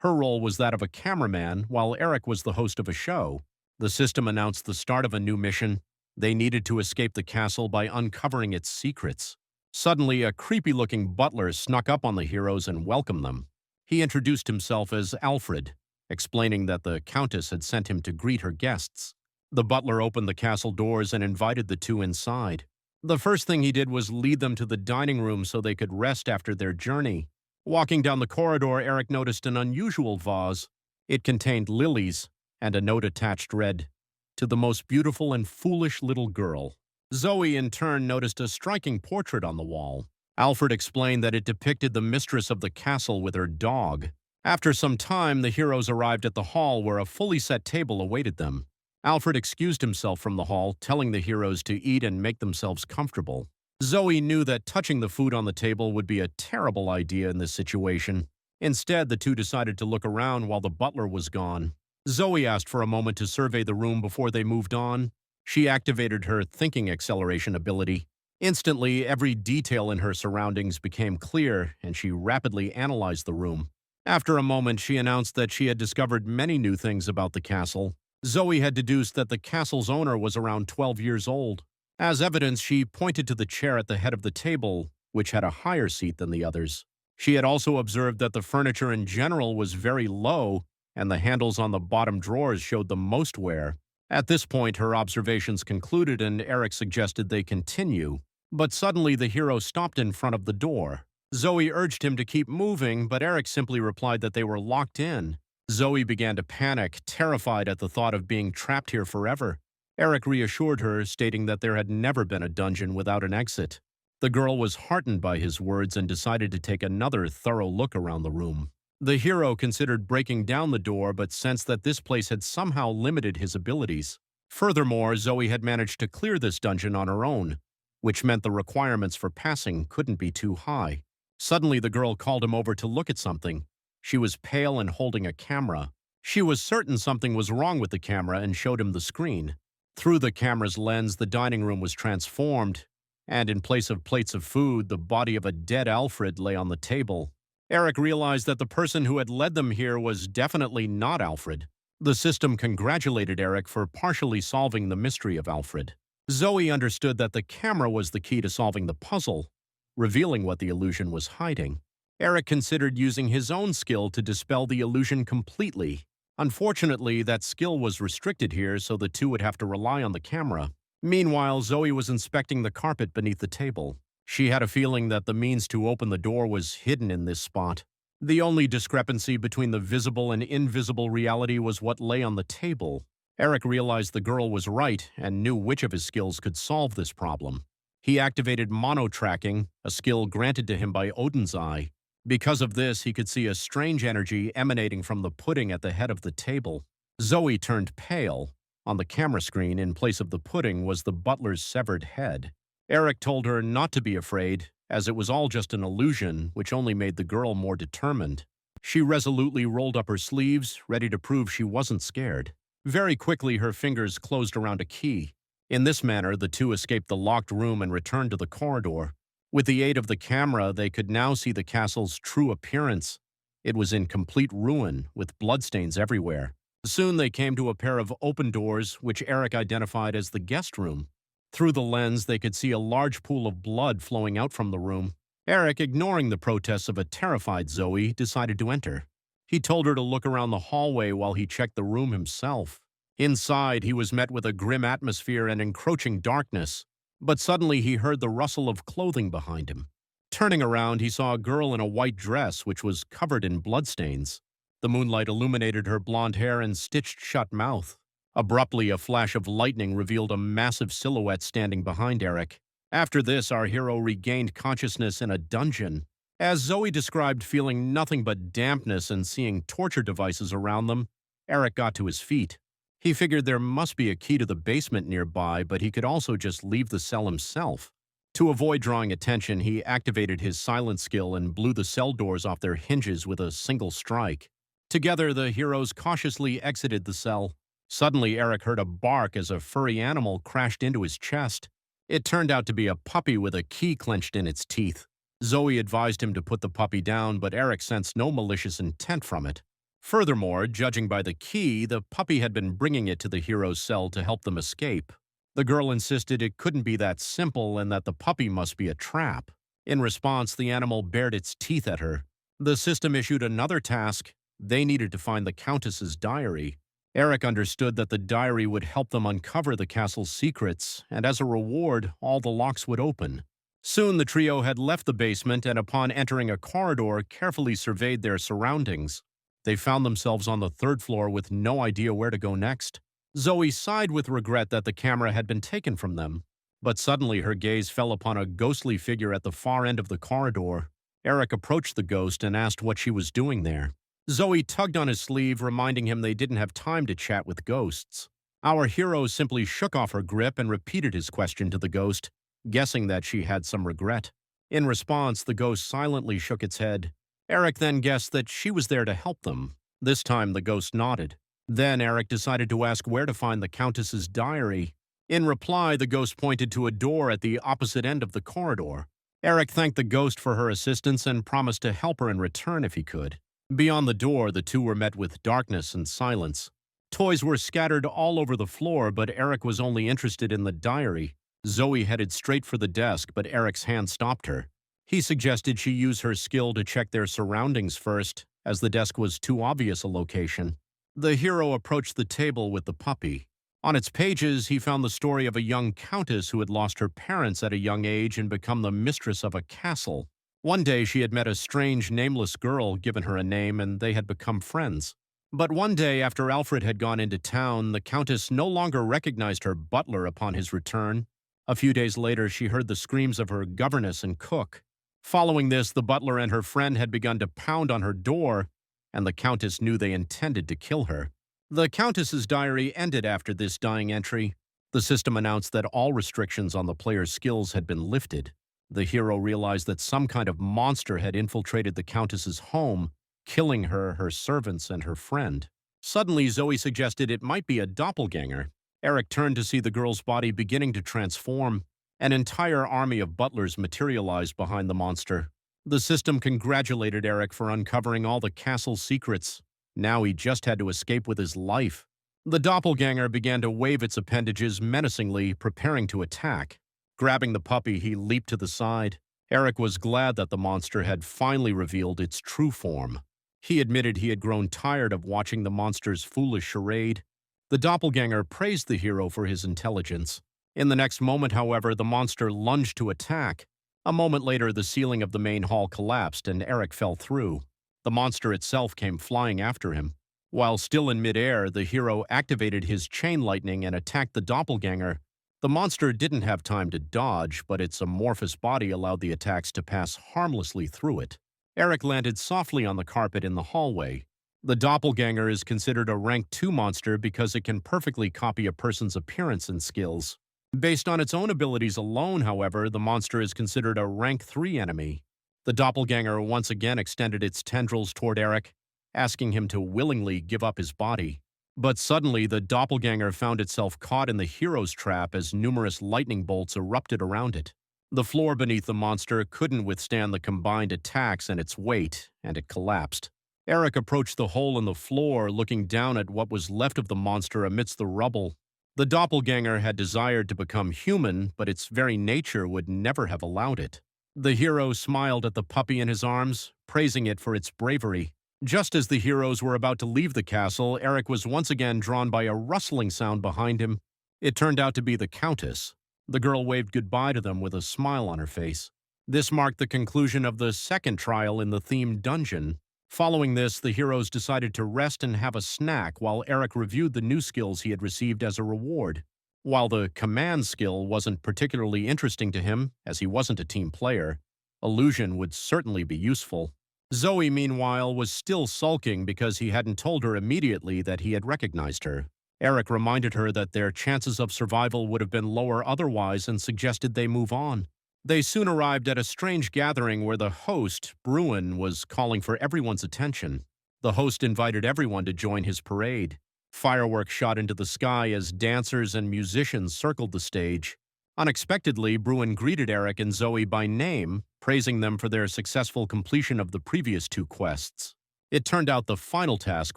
Her role was that of a cameraman, while Eric was the host of a show. The system announced the start of a new mission. They needed to escape the castle by uncovering its secrets. Suddenly, a creepy-looking butler snuck up on the heroes and welcomed them. He introduced himself as Alfred, explaining that the Countess had sent him to greet her guests. The butler opened the castle doors and invited the two inside. The first thing he did was lead them to the dining room so they could rest after their journey. Walking down the corridor, Eric noticed an unusual vase. It contained lilies, and a note attached read, "To the most beautiful and foolish little girl." Zoe, in turn, noticed a striking portrait on the wall. Alfred explained that it depicted the mistress of the castle with her dog. After some time, the heroes arrived at the hall where a fully set table awaited them. Alfred excused himself from the hall, telling the heroes to eat and make themselves comfortable. Zoe knew that touching the food on the table would be a terrible idea in this situation. Instead, the two decided to look around while the butler was gone. Zoe asked for a moment to survey the room before they moved on. She activated her thinking acceleration ability. Instantly, every detail in her surroundings became clear, and she rapidly analyzed the room. After a moment, she announced that she had discovered many new things about the castle. Zoe had deduced that the castle's owner was around 12 years old. As evidence, she pointed to the chair at the head of the table, which had a higher seat than the others. She had also observed that the furniture in general was very low, and the handles on the bottom drawers showed the most wear. At this point, her observations concluded, and Eric suggested they continue. But suddenly, the hero stopped in front of the door. Zoe urged him to keep moving, but Eric simply replied that they were locked in. Zoe began to panic, terrified at the thought of being trapped here forever. Eric reassured her, stating that there had never been a dungeon without an exit. The girl was heartened by his words and decided to take another thorough look around the room. The hero considered breaking down the door but sensed that this place had somehow limited his abilities. Furthermore, Zoe had managed to clear this dungeon on her own, which meant the requirements for passing couldn't be too high. Suddenly, the girl called him over to look at something. She was pale and holding a camera. She was certain something was wrong with the camera and showed him the screen. Through the camera's lens, the dining room was transformed, and in place of plates of food, the body of a dead Alfred lay on the table. Eric realized that the person who had led them here was definitely not Alfred. The system congratulated Eric for partially solving the mystery of Alfred. Zoe understood that the camera was the key to solving the puzzle, revealing what the illusion was hiding. Eric considered using his own skill to dispel the illusion completely. Unfortunately, that skill was restricted here, so the two would have to rely on the camera. Meanwhile, Zoe was inspecting the carpet beneath the table. She had a feeling that the means to open the door was hidden in this spot. The only discrepancy between the visible and invisible reality was what lay on the table. Eric realized the girl was right and knew which of his skills could solve this problem. He activated mono-tracking, a skill granted to him by Odin's Eye. Because of this, he could see a strange energy emanating from the pudding at the head of the table. Zoe turned pale. On the camera screen, in place of the pudding, was the butler's severed head. Eric told her not to be afraid, as it was all just an illusion, which only made the girl more determined. She resolutely rolled up her sleeves, ready to prove she wasn't scared. Very quickly, her fingers closed around a key. In this manner, the two escaped the locked room and returned to the corridor. With the aid of the camera, they could now see the castle's true appearance. It was in complete ruin, with bloodstains everywhere. Soon they came to a pair of open doors, which Eric identified as the guest room. Through the lens, they could see a large pool of blood flowing out from the room. Eric, ignoring the protests of a terrified Zoe, decided to enter. He told her to look around the hallway while he checked the room himself. Inside, he was met with a grim atmosphere and encroaching darkness. But suddenly he heard the rustle of clothing behind him. Turning around, he saw a girl in a white dress which was covered in bloodstains. The moonlight illuminated her blonde hair and stitched-shut mouth. Abruptly, a flash of lightning revealed a massive silhouette standing behind Eric. After this, our hero regained consciousness in a dungeon. As Zoe described feeling nothing but dampness and seeing torture devices around them, Eric got to his feet. He figured there must be a key to the basement nearby, but he could also just leave the cell himself. To avoid drawing attention, he activated his silent skill and blew the cell doors off their hinges with a single strike. Together, the heroes cautiously exited the cell. Suddenly, Eric heard a bark as a furry animal crashed into his chest. It turned out to be a puppy with a key clenched in its teeth. Zoe advised him to put the puppy down, but Eric sensed no malicious intent from it. Furthermore, judging by the key, the puppy had been bringing it to the hero's cell to help them escape. The girl insisted it couldn't be that simple and that the puppy must be a trap. In response, the animal bared its teeth at her. The system issued another task. They needed to find the Countess's diary. Eric understood that the diary would help them uncover the castle's secrets, and as a reward, all the locks would open. Soon the trio had left the basement and upon entering a corridor, carefully surveyed their surroundings. They found themselves on the third floor with no idea where to go next. Zoe sighed with regret that the camera had been taken from them. But suddenly her gaze fell upon a ghostly figure at the far end of the corridor. Eric approached the ghost and asked what she was doing there. Zoe tugged on his sleeve, reminding him they didn't have time to chat with ghosts. Our hero simply shook off her grip and repeated his question to the ghost, guessing that she had some regret. In response, the ghost silently shook its head. Eric then guessed that she was there to help them. This time, the ghost nodded. Then Eric decided to ask where to find the Countess's diary. In reply, the ghost pointed to a door at the opposite end of the corridor. Eric thanked the ghost for her assistance and promised to help her in return if he could. Beyond the door, the two were met with darkness and silence. Toys were scattered all over the floor, but Eric was only interested in the diary. Zoe headed straight for the desk, but Eric's hand stopped her. He suggested she use her skill to check their surroundings first, as the desk was too obvious a location. The hero approached the table with the puppy. On its pages, he found the story of a young countess who had lost her parents at a young age and become the mistress of a castle. One day, she had met a strange, nameless girl, given her a name, and they had become friends. But one day, after Alfred had gone into town, the countess no longer recognized her butler upon his return. A few days later, she heard the screams of her governess and cook. Following this, the butler and her friend had begun to pound on her door, and the countess knew they intended to kill her. The countess's diary ended after this dying entry. The system announced that all restrictions on the player's skills had been lifted. The hero realized that some kind of monster had infiltrated the countess's home, killing her, her servants, and her friend. Suddenly, Zoe suggested it might be a doppelganger. Eric turned to see the girl's body beginning to transform. An entire army of butlers materialized behind the monster. The system congratulated Eric for uncovering all the castle's secrets. Now he just had to escape with his life. The doppelganger began to wave its appendages menacingly, preparing to attack. Grabbing the puppy, he leaped to the side. Eric was glad that the monster had finally revealed its true form. He admitted he had grown tired of watching the monster's foolish charade. The doppelganger praised the hero for his intelligence. In the next moment, however, the monster lunged to attack. A moment later, the ceiling of the main hall collapsed and Eric fell through. The monster itself came flying after him. While still in midair, the hero activated his chain lightning and attacked the doppelganger. The monster didn't have time to dodge, but its amorphous body allowed the attacks to pass harmlessly through it. Eric landed softly on the carpet in the hallway. The doppelganger is considered a rank 2 monster because it can perfectly copy a person's appearance and skills. Based on its own abilities alone, however, the monster is considered a rank 3 enemy. The doppelganger once again extended its tendrils toward Eric, asking him to willingly give up his body. But suddenly, the doppelganger found itself caught in the hero's trap as numerous lightning bolts erupted around it. The floor beneath the monster couldn't withstand the combined attacks and its weight, and it collapsed. Eric approached the hole in the floor, looking down at what was left of the monster amidst the rubble. The doppelganger had desired to become human, but its very nature would never have allowed it. The hero smiled at the puppy in his arms, praising it for its bravery. Just as the heroes were about to leave the castle, Eric was once again drawn by a rustling sound behind him. It turned out to be the Countess. The girl waved goodbye to them with a smile on her face. This marked the conclusion of the second trial in the themed dungeon. Following this, the heroes decided to rest and have a snack while Eric reviewed the new skills he had received as a reward. While the command skill wasn't particularly interesting to him, as he wasn't a team player, illusion would certainly be useful. Zoe, meanwhile, was still sulking because he hadn't told her immediately that he had recognized her. Eric reminded her that their chances of survival would have been lower otherwise and suggested they move on. They soon arrived at a strange gathering where the host, Bruin, was calling for everyone's attention. The host invited everyone to join his parade. Fireworks shot into the sky as dancers and musicians circled the stage. Unexpectedly, Bruin greeted Eric and Zoe by name, praising them for their successful completion of the previous 2 quests. It turned out the final task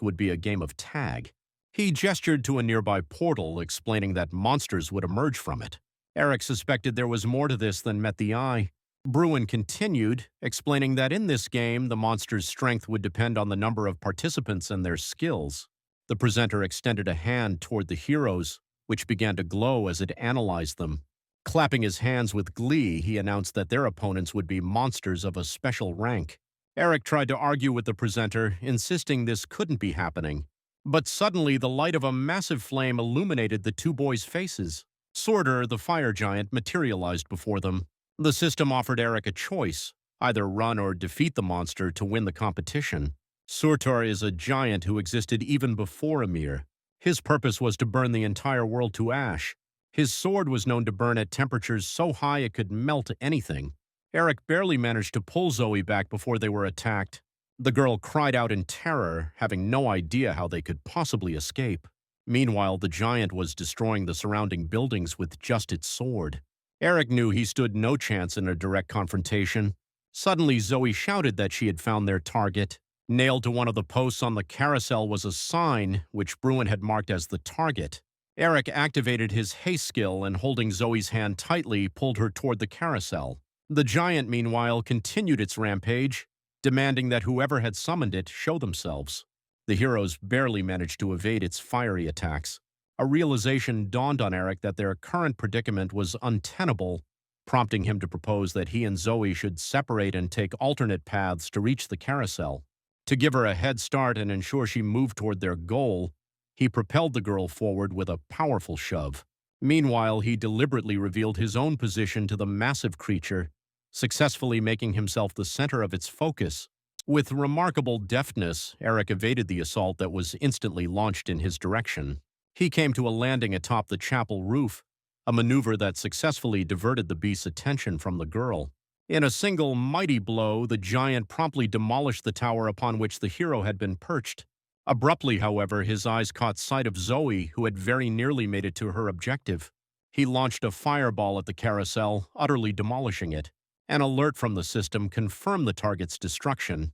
would be a game of tag. He gestured to a nearby portal, explaining that monsters would emerge from it. Eric suspected there was more to this than met the eye. Bruin continued, explaining that in this game, the monster's strength would depend on the number of participants and their skills. The presenter extended a hand toward the heroes, which began to glow as it analyzed them. Clapping his hands with glee, he announced that their opponents would be monsters of a special rank. Eric tried to argue with the presenter, insisting this couldn't be happening. But suddenly, the light of a massive flame illuminated the 2 boys' faces. Sorter, the fire giant, materialized before them. The system offered Eric a choice, either run or defeat the monster to win the competition. Surtur is a giant who existed even before Ymir. His purpose was to burn the entire world to ash. His sword was known to burn at temperatures so high it could melt anything. Eric barely managed to pull Zoe back before they were attacked. The girl cried out in terror, having no idea how they could possibly escape. Meanwhile, the giant was destroying the surrounding buildings with just its sword. Eric knew he stood no chance in a direct confrontation. Suddenly, Zoe shouted that she had found their target. Nailed to one of the posts on the carousel was a sign, which Bruin had marked as the target. Eric activated his haste skill and, holding Zoe's hand tightly, pulled her toward the carousel. The giant, meanwhile, continued its rampage, demanding that whoever had summoned it show themselves. The heroes barely managed to evade its fiery attacks. A realization dawned on Eric that their current predicament was untenable, prompting him to propose that he and Zoe should separate and take alternate paths to reach the carousel. To give her a head start and ensure she moved toward their goal, he propelled the girl forward with a powerful shove. Meanwhile, he deliberately revealed his own position to the massive creature, successfully making himself the center of its focus. With remarkable deftness, Eric evaded the assault that was instantly launched in his direction. He came to a landing atop the chapel roof, a maneuver that successfully diverted the beast's attention from the girl. In a single mighty blow, the giant promptly demolished the tower upon which the hero had been perched. Abruptly, however, his eyes caught sight of Zoe, who had very nearly made it to her objective. He launched a fireball at the carousel, utterly demolishing it. An alert from the system confirmed the target's destruction,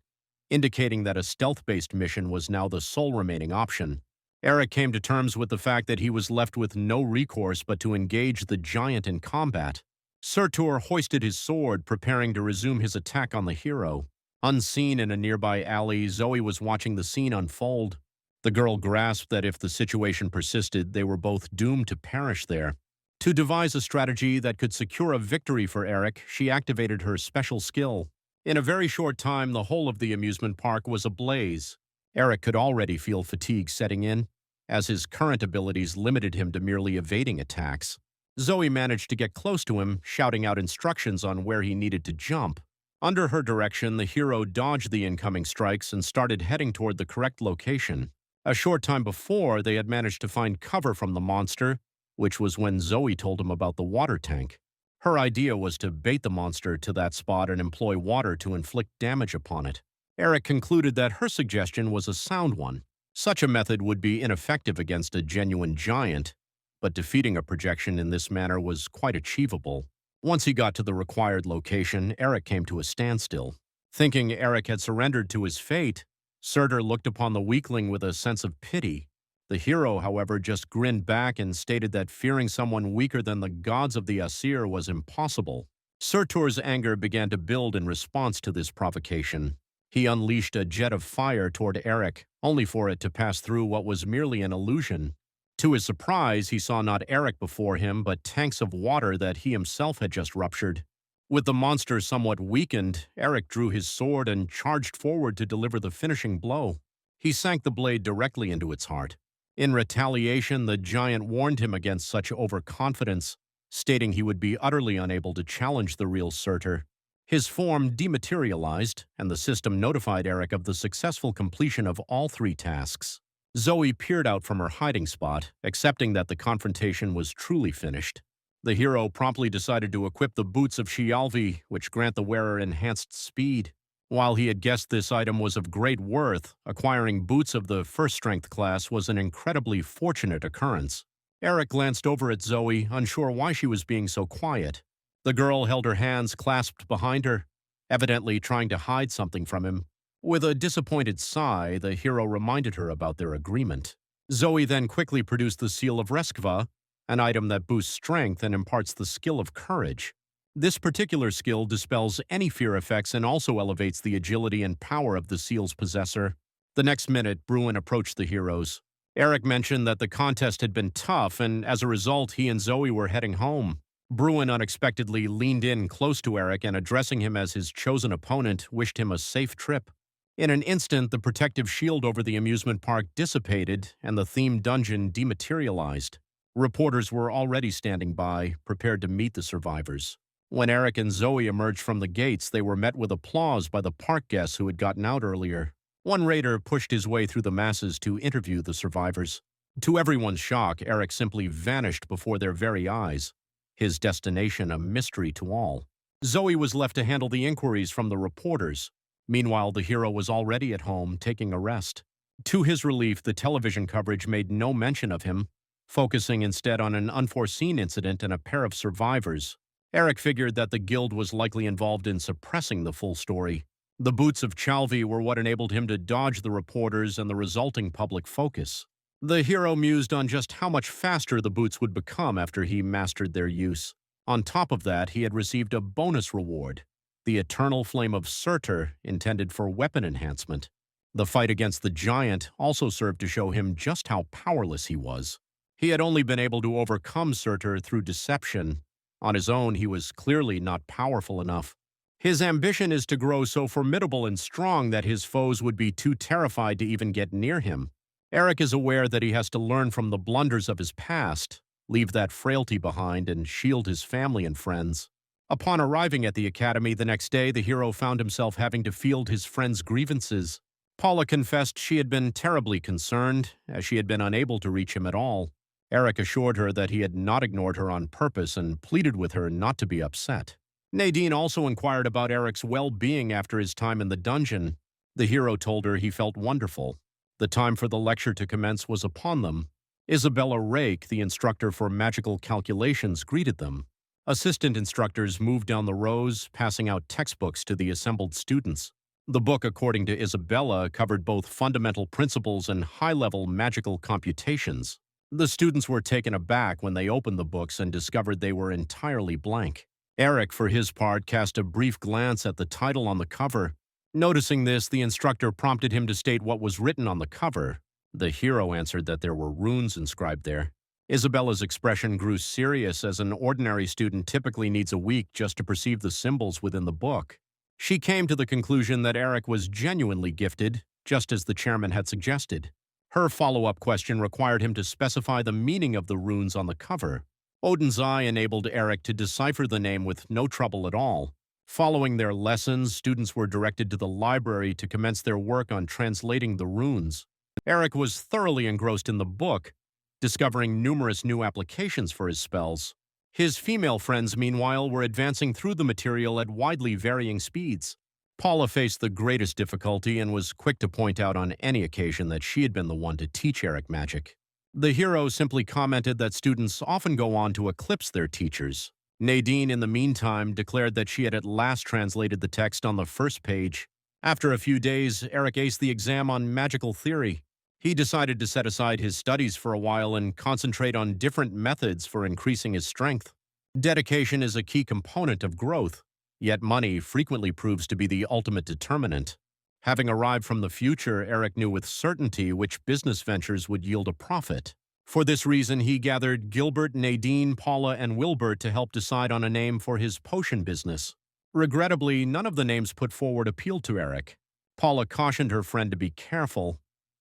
indicating that a stealth-based mission was now the sole remaining option. Eric came to terms with the fact that he was left with no recourse but to engage the giant in combat. Surtur hoisted his sword, preparing to resume his attack on the hero. Unseen in a nearby alley, Zoe was watching the scene unfold. The girl grasped that if the situation persisted, they were both doomed to perish there. To devise a strategy that could secure a victory for Eric, she activated her special skill. In a very short time, the whole of the amusement park was ablaze. Eric could already feel fatigue setting in, as his current abilities limited him to merely evading attacks. Zoe managed to get close to him, shouting out instructions on where he needed to jump. Under her direction, the hero dodged the incoming strikes and started heading toward the correct location. A short time before, they had managed to find cover from the monster, which was when Zoe told him about the water tank. Her idea was to bait the monster to that spot and employ water to inflict damage upon it. Eric concluded that her suggestion was a sound one. Such a method would be ineffective against a genuine giant, but defeating a projection in this manner was quite achievable. Once he got to the required location, Eric came to a standstill. Thinking Eric had surrendered to his fate, Surtur looked upon the weakling with a sense of pity. The hero, however, just grinned back and stated that fearing someone weaker than the gods of the Asir was impossible. Surtur's anger began to build in response to this provocation. He unleashed a jet of fire toward Eric, only for it to pass through what was merely an illusion. To his surprise, he saw not Eric before him, but tanks of water that he himself had just ruptured. With the monster somewhat weakened, Eric drew his sword and charged forward to deliver the finishing blow. He sank the blade directly into its heart. In retaliation, the giant warned him against such overconfidence, stating he would be utterly unable to challenge the real Surtur. His form dematerialized, and the system notified Eric of the successful completion of all 3 tasks. Zoe peered out from her hiding spot, accepting that the confrontation was truly finished. The hero promptly decided to equip the boots of Shialvi, which grant the wearer enhanced speed. While he had guessed this item was of great worth, acquiring boots of the first strength class was an incredibly fortunate occurrence. Eric glanced over at Zoe, unsure why she was being so quiet. The girl held her hands clasped behind her, evidently trying to hide something from him. With a disappointed sigh, the hero reminded her about their agreement. Zoe then quickly produced the Seal of Reskva, an item that boosts strength and imparts the skill of courage. This particular skill dispels any fear effects and also elevates the agility and power of the seal's possessor. The next minute, Bruin approached the heroes. Eric mentioned that the contest had been tough, and as a result, he and Zoe were heading home. Bruin unexpectedly leaned in close to Eric and, addressing him as his chosen opponent, wished him a safe trip. In an instant, the protective shield over the amusement park dissipated and the themed dungeon dematerialized. Reporters were already standing by, prepared to meet the survivors. When Eric and Zoe emerged from the gates, they were met with applause by the park guests who had gotten out earlier. One raider pushed his way through the masses to interview the survivors. To everyone's shock, Eric simply vanished before their very eyes, his destination a mystery to all. Zoe was left to handle the inquiries from the reporters. Meanwhile, the hero was already at home, taking a rest. To his relief, the television coverage made no mention of him, focusing instead on an unforeseen incident and a pair of survivors. Eric figured that the guild was likely involved in suppressing the full story. The boots of Chalvi were what enabled him to dodge the reporters and the resulting public focus. The hero mused on just how much faster the boots would become after he mastered their use. On top of that, he had received a bonus reward, the Eternal Flame of Surtur, intended for weapon enhancement. The fight against the giant also served to show him just how powerless he was. He had only been able to overcome Surtur through deception. On his own, he was clearly not powerful enough. His ambition is to grow so formidable and strong that his foes would be too terrified to even get near him. Eric is aware that he has to learn from the blunders of his past, leave that frailty behind, and shield his family and friends. Upon arriving at the academy the next day, the hero found himself having to field his friends' grievances. Paula confessed she had been terribly concerned, as she had been unable to reach him at all. Eric assured her that he had not ignored her on purpose and pleaded with her not to be upset. Nadine also inquired about Eric's well-being after his time in the dungeon. The hero told her he felt wonderful. The time for the lecture to commence was upon them. Isabella Rake, the instructor for magical calculations, greeted them. Assistant instructors moved down the rows, passing out textbooks to the assembled students. The book, according to Isabella, covered both fundamental principles and high-level magical computations. The students were taken aback when they opened the books and discovered they were entirely blank. Eric, for his part, cast a brief glance at the title on the cover. Noticing this, the instructor prompted him to state what was written on the cover. The hero answered that there were runes inscribed there. Isabella's expression grew serious, as an ordinary student typically needs a week just to perceive the symbols within the book. She came to the conclusion that Eric was genuinely gifted, just as the chairman had suggested. Her follow-up question required him to specify the meaning of the runes on the cover. Odin's Eye enabled Eric to decipher the name with no trouble at all. Following their lessons, students were directed to the library to commence their work on translating the runes. Eric was thoroughly engrossed in the book, discovering numerous new applications for his spells. His female friends, meanwhile, were advancing through the material at widely varying speeds. Paula faced the greatest difficulty and was quick to point out on any occasion that she had been the one to teach Eric magic. The hero simply commented that students often go on to eclipse their teachers. Nadine, in the meantime, declared that she had at last translated the text on the first page. After a few days, Eric aced the exam on magical theory. He decided to set aside his studies for a while and concentrate on different methods for increasing his strength. Dedication is a key component of growth, yet money frequently proves to be the ultimate determinant. Having arrived from the future, Eric knew with certainty which business ventures would yield a profit. For this reason, he gathered Gilbert, Nadine, Paula, and Wilbert to help decide on a name for his potion business. Regrettably, none of the names put forward appealed to Eric. Paula cautioned her friend to be careful,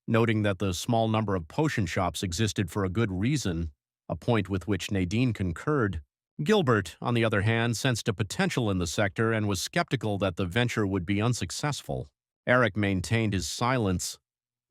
noting that the small number of potion shops existed for a good reason, a point with which Nadine concurred. Gilbert, on the other hand, sensed a potential in the sector and was skeptical that the venture would be unsuccessful. Eric maintained his silence,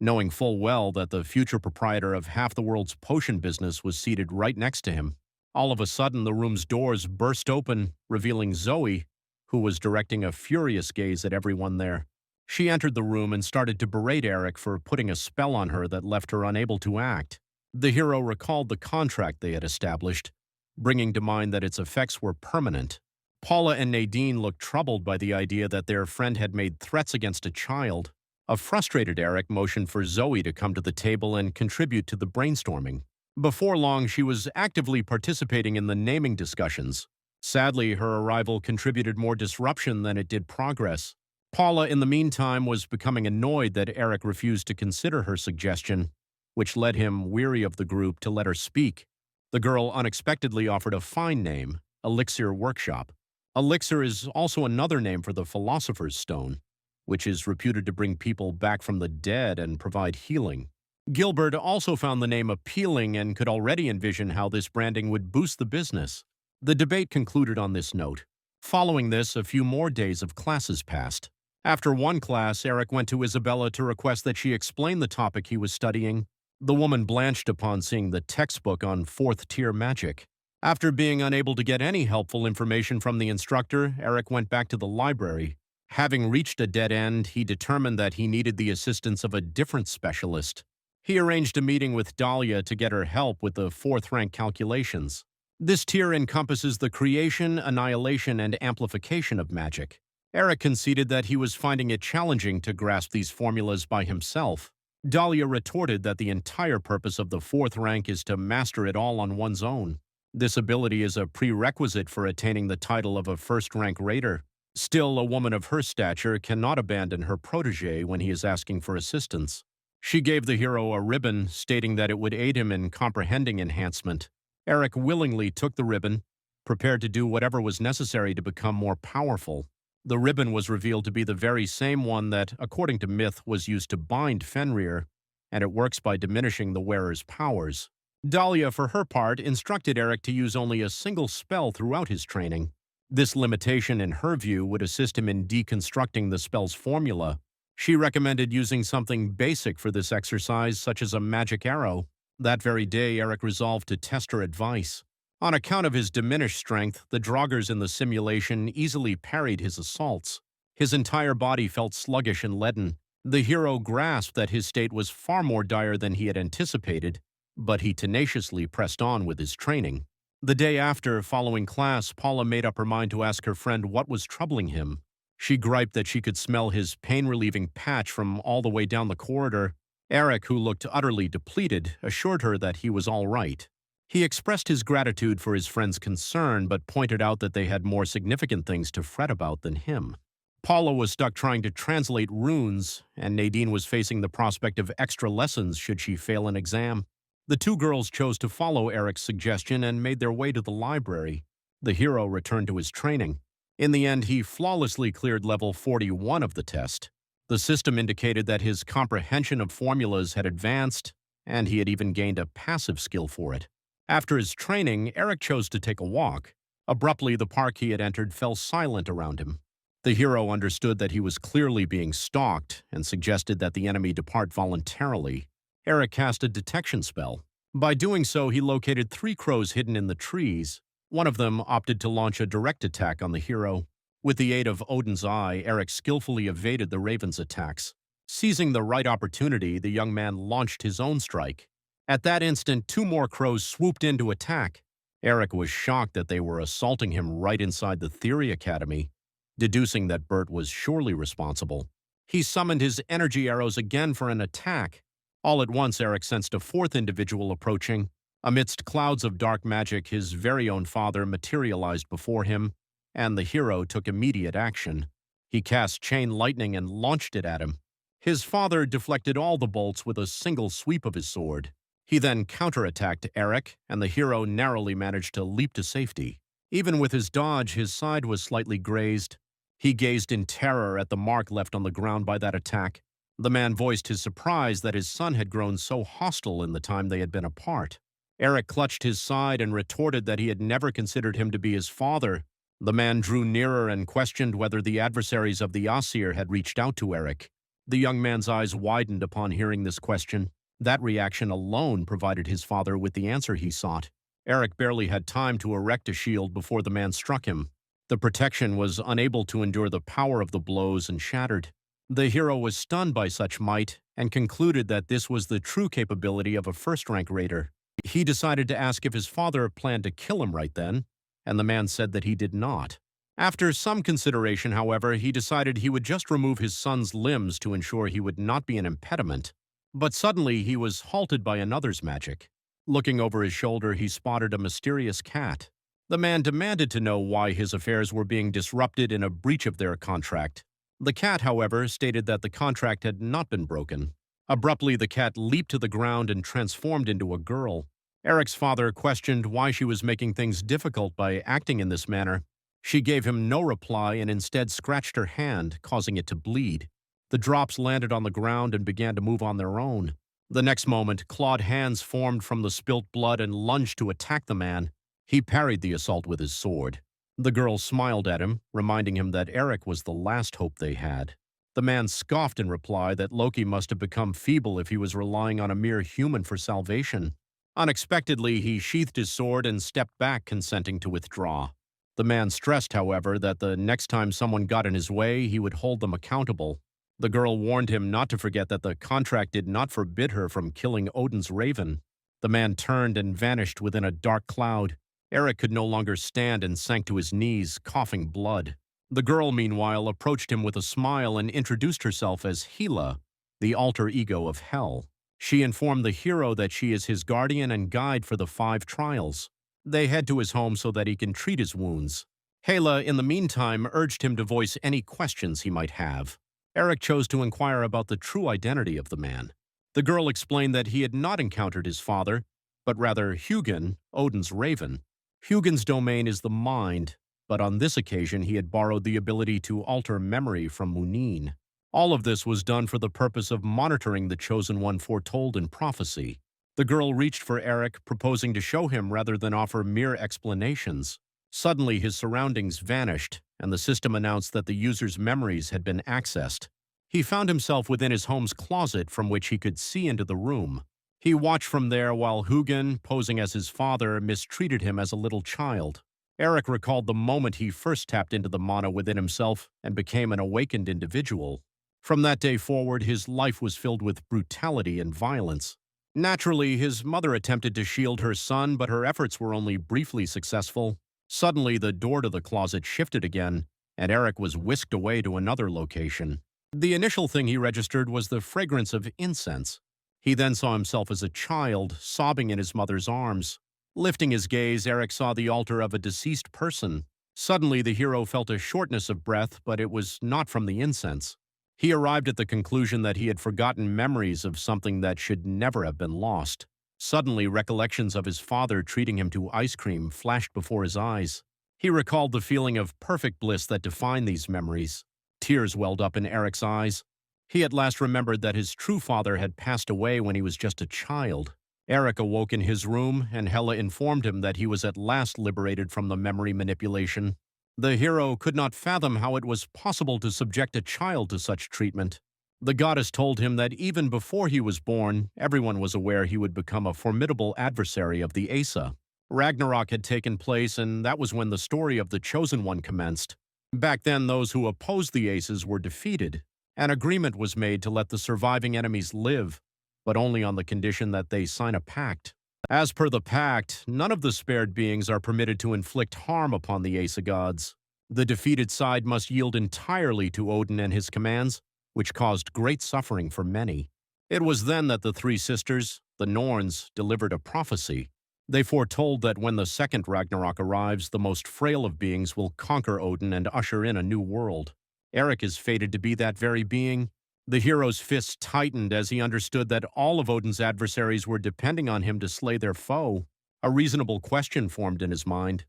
knowing full well that the future proprietor of half the world's potion business was seated right next to him. All of a sudden, the room's doors burst open, revealing Zoe, who was directing a furious gaze at everyone there. She entered the room and started to berate Eric for putting a spell on her that left her unable to act. The hero recalled the contract they had established, bringing to mind that its effects were permanent. Paula and Nadine looked troubled by the idea that their friend had made threats against a child. A frustrated Eric motioned for Zoe to come to the table and contribute to the brainstorming. Before long, she was actively participating in the naming discussions. Sadly, her arrival contributed more disruption than it did progress. Paula, in the meantime, was becoming annoyed that Eric refused to consider her suggestion, which led him, weary of the group, to let her speak. The girl unexpectedly offered a fine name, Elixir Workshop. Elixir is also another name for the Philosopher's Stone, which is reputed to bring people back from the dead and provide healing. Gilbert also found the name appealing and could already envision how this branding would boost the business. The debate concluded on this note. Following this, a few more days of classes passed. After one class, Eric went to Isabella to request that she explain the topic he was studying. The woman blanched upon seeing the textbook on fourth-tier magic. After being unable to get any helpful information from the instructor, Eric went back to the library. Having reached a dead end, he determined that he needed the assistance of a different specialist. He arranged a meeting with Dahlia to get her help with the fourth-rank calculations. This tier encompasses the creation, annihilation, and amplification of magic. Eric conceded that he was finding it challenging to grasp these formulas by himself. Dahlia retorted that the entire purpose of the fourth rank is to master it all on one's own. This ability is a prerequisite for attaining the title of a first-rank raider. Still, a woman of her stature cannot abandon her protege when he is asking for assistance. She gave the hero a ribbon, stating that it would aid him in comprehending enhancement. Eric willingly took the ribbon, prepared to do whatever was necessary to become more powerful. The ribbon was revealed to be the very same one that, according to myth, was used to bind Fenrir, and it works by diminishing the wearer's powers. Dahlia, for her part, instructed Eric to use only a single spell throughout his training. This limitation, in her view, would assist him in deconstructing the spell's formula. She recommended using something basic for this exercise, such as a magic arrow. That very day, Eric resolved to test her advice. On account of his diminished strength, the Draugrs in the simulation easily parried his assaults. His entire body felt sluggish and leaden. The hero grasped that his state was far more dire than he had anticipated, but he tenaciously pressed on with his training. The day after, following class, Paula made up her mind to ask her friend what was troubling him. She griped that she could smell his pain-relieving patch from all the way down the corridor. Eric, who looked utterly depleted, assured her that he was all right. He expressed his gratitude for his friend's concern, but pointed out that they had more significant things to fret about than him. Paula was stuck trying to translate runes, and Nadine was facing the prospect of extra lessons should she fail an exam. The two girls chose to follow Eric's suggestion and made their way to the library. The hero returned to his training. In the end, he flawlessly cleared level 41 of the test. The system indicated that his comprehension of formulas had advanced, and he had even gained a passive skill for it. After his training, Eric chose to take a walk. Abruptly, the park he had entered fell silent around him. The hero understood that he was clearly being stalked and suggested that the enemy depart voluntarily. Eric cast a detection spell. By doing so, he located 3 crows hidden in the trees. One of them opted to launch a direct attack on the hero. With the aid of Odin's Eye, Eric skillfully evaded the raven's attacks. Seizing the right opportunity, the young man launched his own strike. At that instant, 2 more crows swooped in to attack. Eric was shocked that they were assaulting him right inside the Theory Academy. Deducing that Bert was surely responsible, he summoned his energy arrows again for an attack. All at once, Eric sensed a 4th individual approaching. Amidst clouds of dark magic, his very own father materialized before him, and the hero took immediate action. He cast Chain Lightning and launched it at him. His father deflected all the bolts with a single sweep of his sword. He then counterattacked Eric, and the hero narrowly managed to leap to safety. Even with his dodge, his side was slightly grazed. He gazed in terror at the mark left on the ground by that attack. The man voiced his surprise that his son had grown so hostile in the time they had been apart. Eric clutched his side and retorted that he had never considered him to be his father. The man drew nearer and questioned whether the adversaries of the Aesir had reached out to Eric. The young man's eyes widened upon hearing this question. That reaction alone provided his father with the answer he sought. Eric barely had time to erect a shield before the man struck him. The protection was unable to endure the power of the blows and shattered. The hero was stunned by such might and concluded that this was the true capability of a first-rank raider. He decided to ask if his father planned to kill him right then, and the man said that he did not. After some consideration, however, he decided he would just remove his son's limbs to ensure he would not be an impediment. But suddenly he was halted by another's magic. Looking over his shoulder, he spotted a mysterious cat. The man demanded to know why his affairs were being disrupted in a breach of their contract. The cat, however, stated that the contract had not been broken. Abruptly, the cat leaped to the ground and transformed into a girl. Eric's father questioned why she was making things difficult by acting in this manner. She gave him no reply and instead scratched her hand, causing it to bleed. The drops landed on the ground and began to move on their own. The next moment, clawed hands formed from the spilt blood and lunged to attack the man. He parried the assault with his sword. The girl smiled at him, reminding him that Eric was the last hope they had. The man scoffed in reply that Loki must have become feeble if he was relying on a mere human for salvation. Unexpectedly, he sheathed his sword and stepped back, consenting to withdraw. The man stressed, however, that the next time someone got in his way, he would hold them accountable. The girl warned him not to forget that the contract did not forbid her from killing Odin's raven. The man turned and vanished within a dark cloud. Eric could no longer stand and sank to his knees, coughing blood. The girl, meanwhile, approached him with a smile and introduced herself as Hela, the alter ego of Hell. She informed the hero that she is his guardian and guide for the 5 trials. They head to his home so that he can treat his wounds. Hela, in the meantime, urged him to voice any questions he might have. Eric chose to inquire about the true identity of the man. The girl explained that he had not encountered his father, but rather Hugin, Odin's raven. Hugin's domain is the mind, but on this occasion he had borrowed the ability to alter memory from Munin. All of this was done for the purpose of monitoring the Chosen One foretold in prophecy. The girl reached for Eric, proposing to show him rather than offer mere explanations. Suddenly, his surroundings vanished, and the system announced that the user's memories had been accessed. He found himself within his home's closet from which he could see into the room. He watched from there while Hugin, posing as his father, mistreated him as a little child. Eric recalled the moment he first tapped into the mana within himself and became an awakened individual. From that day forward, his life was filled with brutality and violence. Naturally, his mother attempted to shield her son, but her efforts were only briefly successful. Suddenly, the door to the closet shifted again, and Eric was whisked away to another location. The initial thing he registered was the fragrance of incense. He then saw himself as a child, sobbing in his mother's arms. Lifting his gaze, Eric saw the altar of a deceased person. Suddenly, the hero felt a shortness of breath, but it was not from the incense. He arrived at the conclusion that he had forgotten memories of something that should never have been lost. Suddenly, recollections of his father treating him to ice cream flashed before his eyes. He recalled the feeling of perfect bliss that defined these memories. Tears welled up in Eric's eyes. He at last remembered that his true father had passed away when he was just a child. Eric awoke in his room, and Hela informed him that he was at last liberated from the memory manipulation. The hero could not fathom how it was possible to subject a child to such treatment. The goddess told him that even before he was born, everyone was aware he would become a formidable adversary of the Asa. Ragnarok had taken place, and that was when the story of the Chosen One commenced. Back then, those who opposed the Aces were defeated. An agreement was made to let the surviving enemies live, but only on the condition that they sign a pact. As per the pact, none of the spared beings are permitted to inflict harm upon the Asa gods. The defeated side must yield entirely to Odin and his commands, which caused great suffering for many. It was then that the three sisters, the Norns, delivered a prophecy. They foretold that when the second Ragnarok arrives, the most frail of beings will conquer Odin and usher in a new world. Eric is fated to be that very being. The hero's fists tightened as he understood that all of Odin's adversaries were depending on him to slay their foe. A reasonable question formed in his mind.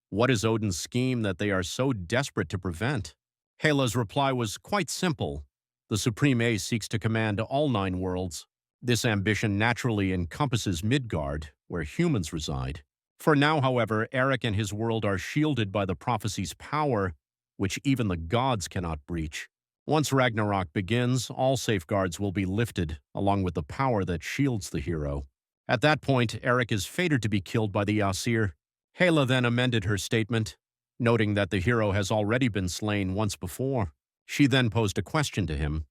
What is Odin's scheme that they are so desperate to prevent? Hela's reply was quite simple. The Supreme Ace seeks to command all 9 worlds. This ambition naturally encompasses Midgard, where humans reside. For now, however, Eric and his world are shielded by the prophecy's power, which even the gods cannot breach. Once Ragnarok begins, all safeguards will be lifted, along with the power that shields the hero. At that point, Eric is fated to be killed by the Aesir. Hela then amended her statement, noting that the hero has already been slain once before. She then posed a question to him.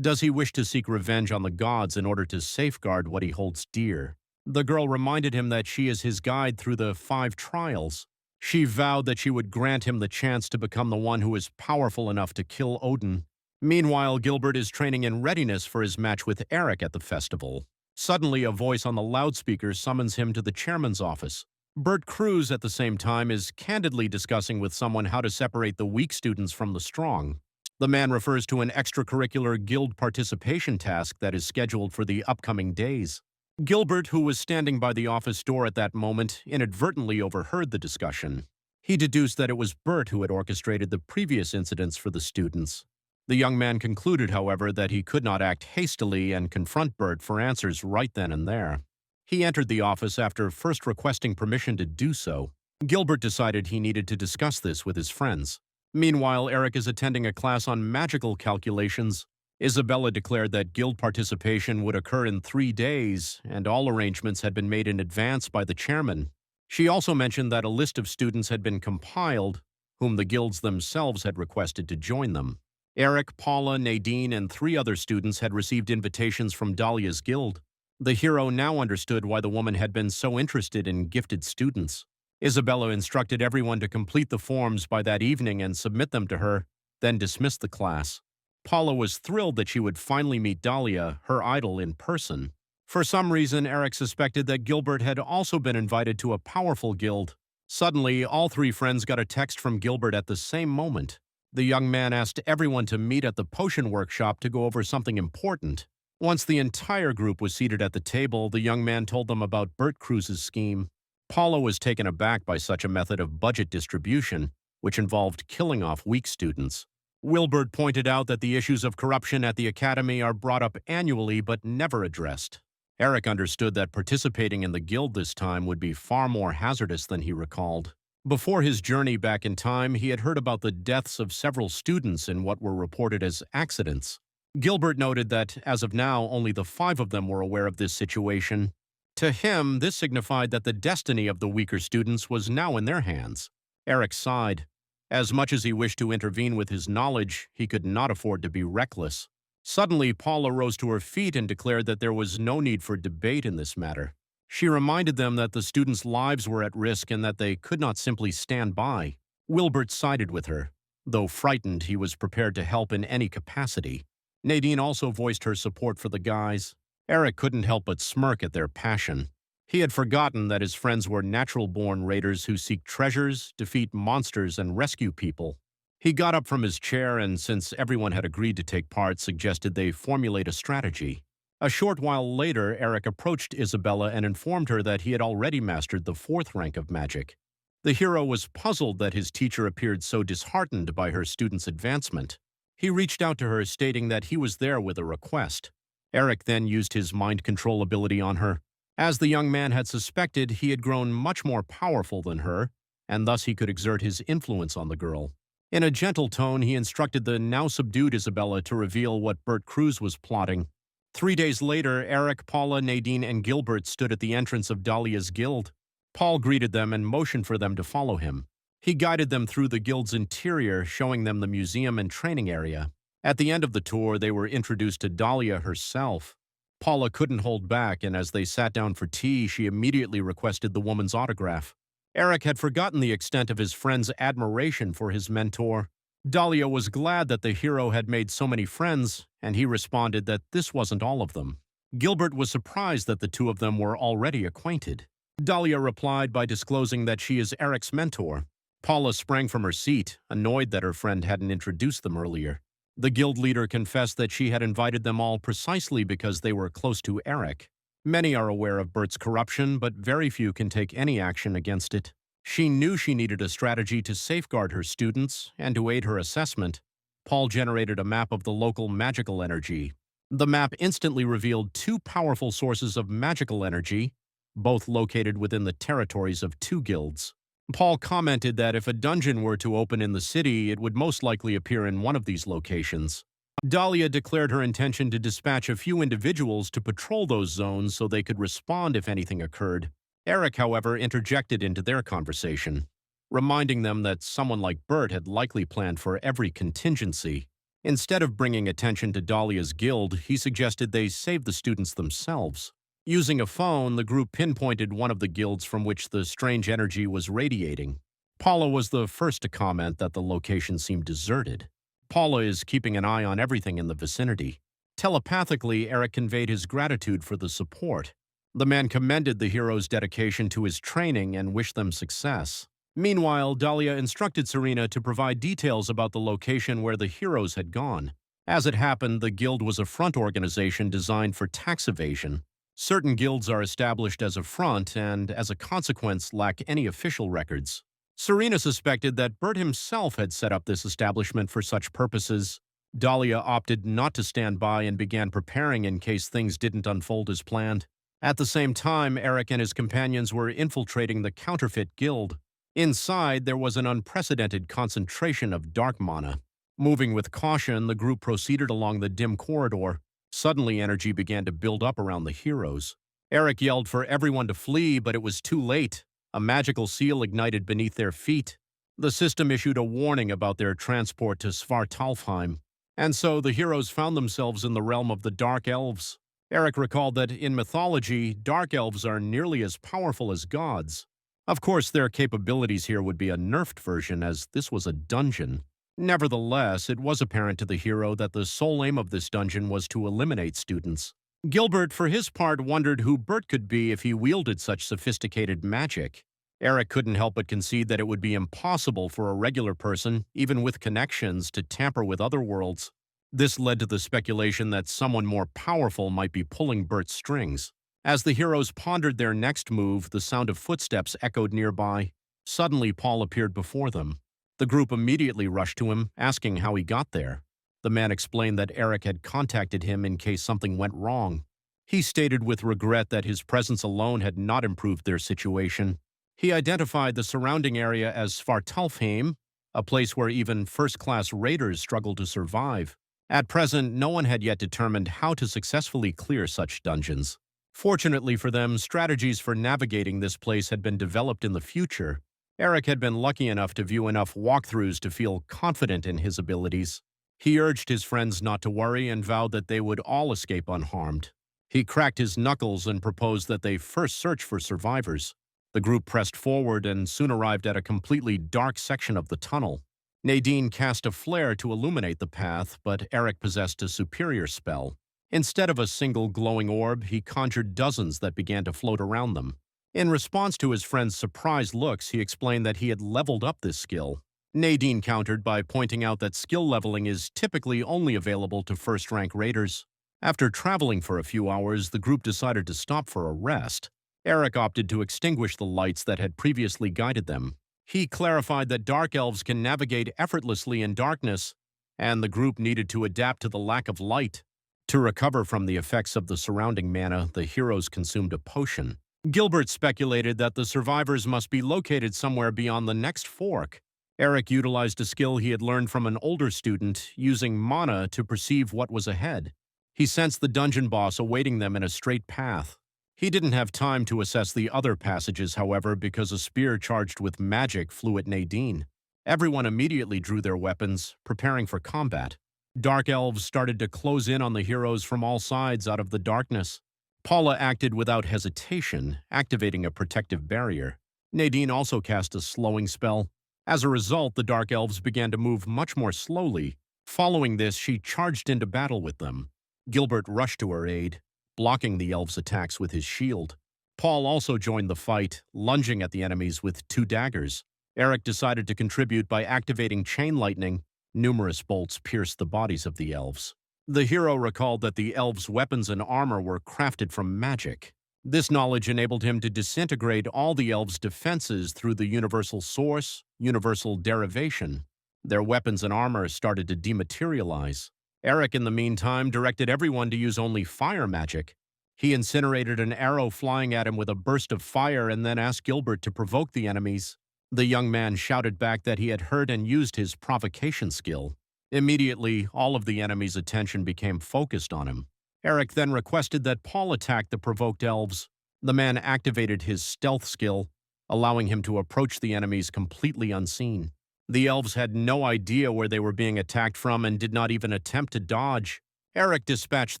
Does he wish to seek revenge on the gods in order to safeguard what he holds dear? The girl reminded him that she is his guide through the 5 trials. She vowed that she would grant him the chance to become the one who is powerful enough to kill Odin. Meanwhile, Gilbert is training in readiness for his match with Eric at the festival. Suddenly, a voice on the loudspeaker summons him to the chairman's office. Bert Cruz, at the same time, is candidly discussing with someone how to separate the weak students from the strong. The man refers to an extracurricular guild participation task that is scheduled for the upcoming days. Gilbert, who was standing by the office door at that moment, inadvertently overheard the discussion. He deduced that it was Bert who had orchestrated the previous incidents for the students. The young man concluded, however, that he could not act hastily and confront Bert for answers right then and there. He entered the office after first requesting permission to do so. Gilbert decided he needed to discuss this with his friends. Meanwhile, Eric is attending a class on magical calculations. Isabella declared that guild participation would occur in 3 days, and all arrangements had been made in advance by the chairman. She also mentioned that a list of students had been compiled, whom the guilds themselves had requested to join them. Eric, Paula, Nadine, and 3 other students had received invitations from Dahlia's guild. The hero now understood why the woman had been so interested in gifted students. Isabella instructed everyone to complete the forms by that evening and submit them to her, then dismissed the class. Paula was thrilled that she would finally meet Dahlia, her idol, in person. For some reason, Eric suspected that Gilbert had also been invited to a powerful guild. Suddenly, all 3 friends got a text from Gilbert at the same moment. The young man asked everyone to meet at the potion workshop to go over something important. Once the entire group was seated at the table, the young man told them about Bert Cruz's scheme. Paula was taken aback by such a method of budget distribution, which involved killing off weak students. Wilbert pointed out that the issues of corruption at the academy are brought up annually but never addressed. Eric understood that participating in the guild this time would be far more hazardous than he recalled. Before his journey back in time, he had heard about the deaths of several students in what were reported as accidents. Gilbert noted that, as of now, only the 5 of them were aware of this situation. To him, this signified that the destiny of the weaker students was now in their hands. Eric sighed. As much as he wished to intervene with his knowledge, he could not afford to be reckless. Suddenly, Paula rose to her feet and declared that there was no need for debate in this matter. She reminded them that the students' lives were at risk and that they could not simply stand by. Wilbert sided with her. Though frightened, he was prepared to help in any capacity. Nadine also voiced her support for the guys. Eric couldn't help but smirk at their passion. He had forgotten that his friends were natural-born raiders who seek treasures, defeat monsters, and rescue people. He got up from his chair and, since everyone had agreed to take part, suggested they formulate a strategy. A short while later, Eric approached Isabella and informed her that he had already mastered the 4th rank of magic. The hero was puzzled that his teacher appeared so disheartened by her student's advancement. He reached out to her, stating that he was there with a request. Eric then used his mind control ability on her. As the young man had suspected, he had grown much more powerful than her, and thus he could exert his influence on the girl. In a gentle tone, he instructed the now subdued Isabella to reveal what Bert Cruz was plotting. 3 days later, Eric, Paula, Nadine, and Gilbert stood at the entrance of Dahlia's guild. Paul greeted them and motioned for them to follow him. He guided them through the guild's interior, showing them the museum and training area. At the end of the tour, they were introduced to Dahlia herself. Paula couldn't hold back, and as they sat down for tea, she immediately requested the woman's autograph. Eric had forgotten the extent of his friend's admiration for his mentor. Dahlia was glad that the hero had made so many friends, and he responded that this wasn't all of them. Gilbert was surprised that the two of them were already acquainted. Dahlia replied by disclosing that she is Eric's mentor. Paula sprang from her seat, annoyed that her friend hadn't introduced them earlier. The guild leader confessed that she had invited them all precisely because they were close to Eric. Many are aware of Bert's corruption, but very few can take any action against it. She knew she needed a strategy to safeguard her students and to aid her assessment. Paul generated a map of the local magical energy. The map instantly revealed two powerful sources of magical energy, both located within the territories of two guilds. Paul commented that if a dungeon were to open in the city, it would most likely appear in one of these locations. Dahlia declared her intention to dispatch a few individuals to patrol those zones so they could respond if anything occurred. Eric, however, interjected into their conversation, reminding them that someone like Bert had likely planned for every contingency. Instead of bringing attention to Dahlia's guild, he suggested they save the students themselves. Using a phone, the group pinpointed one of the guilds from which the strange energy was radiating. Paula was the first to comment that the location seemed deserted. Paula is keeping an eye on everything in the vicinity. Telepathically, Eric conveyed his gratitude for the support. The man commended the hero's dedication to his training and wished them success. Meanwhile, Dahlia instructed Serena to provide details about the location where the heroes had gone. As it happened, the guild was a front organization designed for tax evasion. Certain guilds are established as a front and, as a consequence, lack any official records. Serena suspected that Bert himself had set up this establishment for such purposes. Dahlia opted not to stand by and began preparing in case things didn't unfold as planned. At the same time, Eric and his companions were infiltrating the counterfeit guild. Inside, there was an unprecedented concentration of dark mana. Moving with caution, the group proceeded along the dim corridor. Suddenly, energy began to build up around the heroes. Eric yelled for everyone to flee, but it was too late. A magical seal ignited beneath their feet. The system issued a warning about their transport to Svartalfheim, and so the heroes found themselves in the realm of the Dark Elves. Eric recalled that in mythology, Dark Elves are nearly as powerful as gods. Of course, their capabilities here would be a nerfed version, as this was a dungeon. Nevertheless, it was apparent to the hero that the sole aim of this dungeon was to eliminate students. Gilbert, for his part, wondered who Bert could be if he wielded such sophisticated magic. Eric couldn't help but concede that it would be impossible for a regular person, even with connections, to tamper with other worlds. This led to the speculation that someone more powerful might be pulling Bert's strings. As the heroes pondered their next move, the sound of footsteps echoed nearby. Suddenly, Paul appeared before them. The group immediately rushed to him, asking how he got there. The man explained that Eric had contacted him in case something went wrong. He stated with regret that his presence alone had not improved their situation. He identified the surrounding area as Svartalfheim, a place where even first-class raiders struggle to survive. At present, no one had yet determined how to successfully clear such dungeons. Fortunately for them, strategies for navigating this place had been developed in the future. Eric had been lucky enough to view enough walkthroughs to feel confident in his abilities. He urged his friends not to worry and vowed that they would all escape unharmed. He cracked his knuckles and proposed that they first search for survivors. The group pressed forward and soon arrived at a completely dark section of the tunnel. Nadine cast a flare to illuminate the path, but Eric possessed a superior spell. Instead of a single glowing orb, he conjured dozens that began to float around them. In response to his friend's surprised looks, he explained that he had leveled up this skill. Nadine countered by pointing out that skill leveling is typically only available to first-rank raiders. After traveling for a few hours, the group decided to stop for a rest. Eric opted to extinguish the lights that had previously guided them. He clarified that dark elves can navigate effortlessly in darkness, and the group needed to adapt to the lack of light. To recover from the effects of the surrounding mana, the heroes consumed a potion. Gilbert speculated that the survivors must be located somewhere beyond the next fork. Eric utilized a skill he had learned from an older student, using mana to perceive what was ahead. He sensed the dungeon boss awaiting them in a straight path. He didn't have time to assess the other passages, however, because a spear charged with magic flew at Nadine. Everyone immediately drew their weapons, preparing for combat. Dark elves started to close in on the heroes from all sides out of the darkness. Paula acted without hesitation, activating a protective barrier. Nadine also cast a slowing spell. As a result, the Dark Elves began to move much more slowly. Following this, she charged into battle with them. Gilbert rushed to her aid, blocking the elves' attacks with his shield. Paul also joined the fight, lunging at the enemies with 2 daggers. Eric decided to contribute by activating Chain Lightning. Numerous bolts pierced the bodies of the elves. The hero recalled that the elves' weapons and armor were crafted from magic. This knowledge enabled him to disintegrate all the elves' defenses through the universal source, universal derivation. Their weapons and armor started to dematerialize. Eric, in the meantime, directed everyone to use only fire magic. He incinerated an arrow flying at him with a burst of fire and then asked Gilbert to provoke the enemies. The young man shouted back that he had heard and used his provocation skill. Immediately, all of the enemy's attention became focused on him. Eric then requested that Paul attack the provoked elves. The man activated his stealth skill, allowing him to approach the enemies completely unseen. The elves had no idea where they were being attacked from and did not even attempt to dodge. Eric dispatched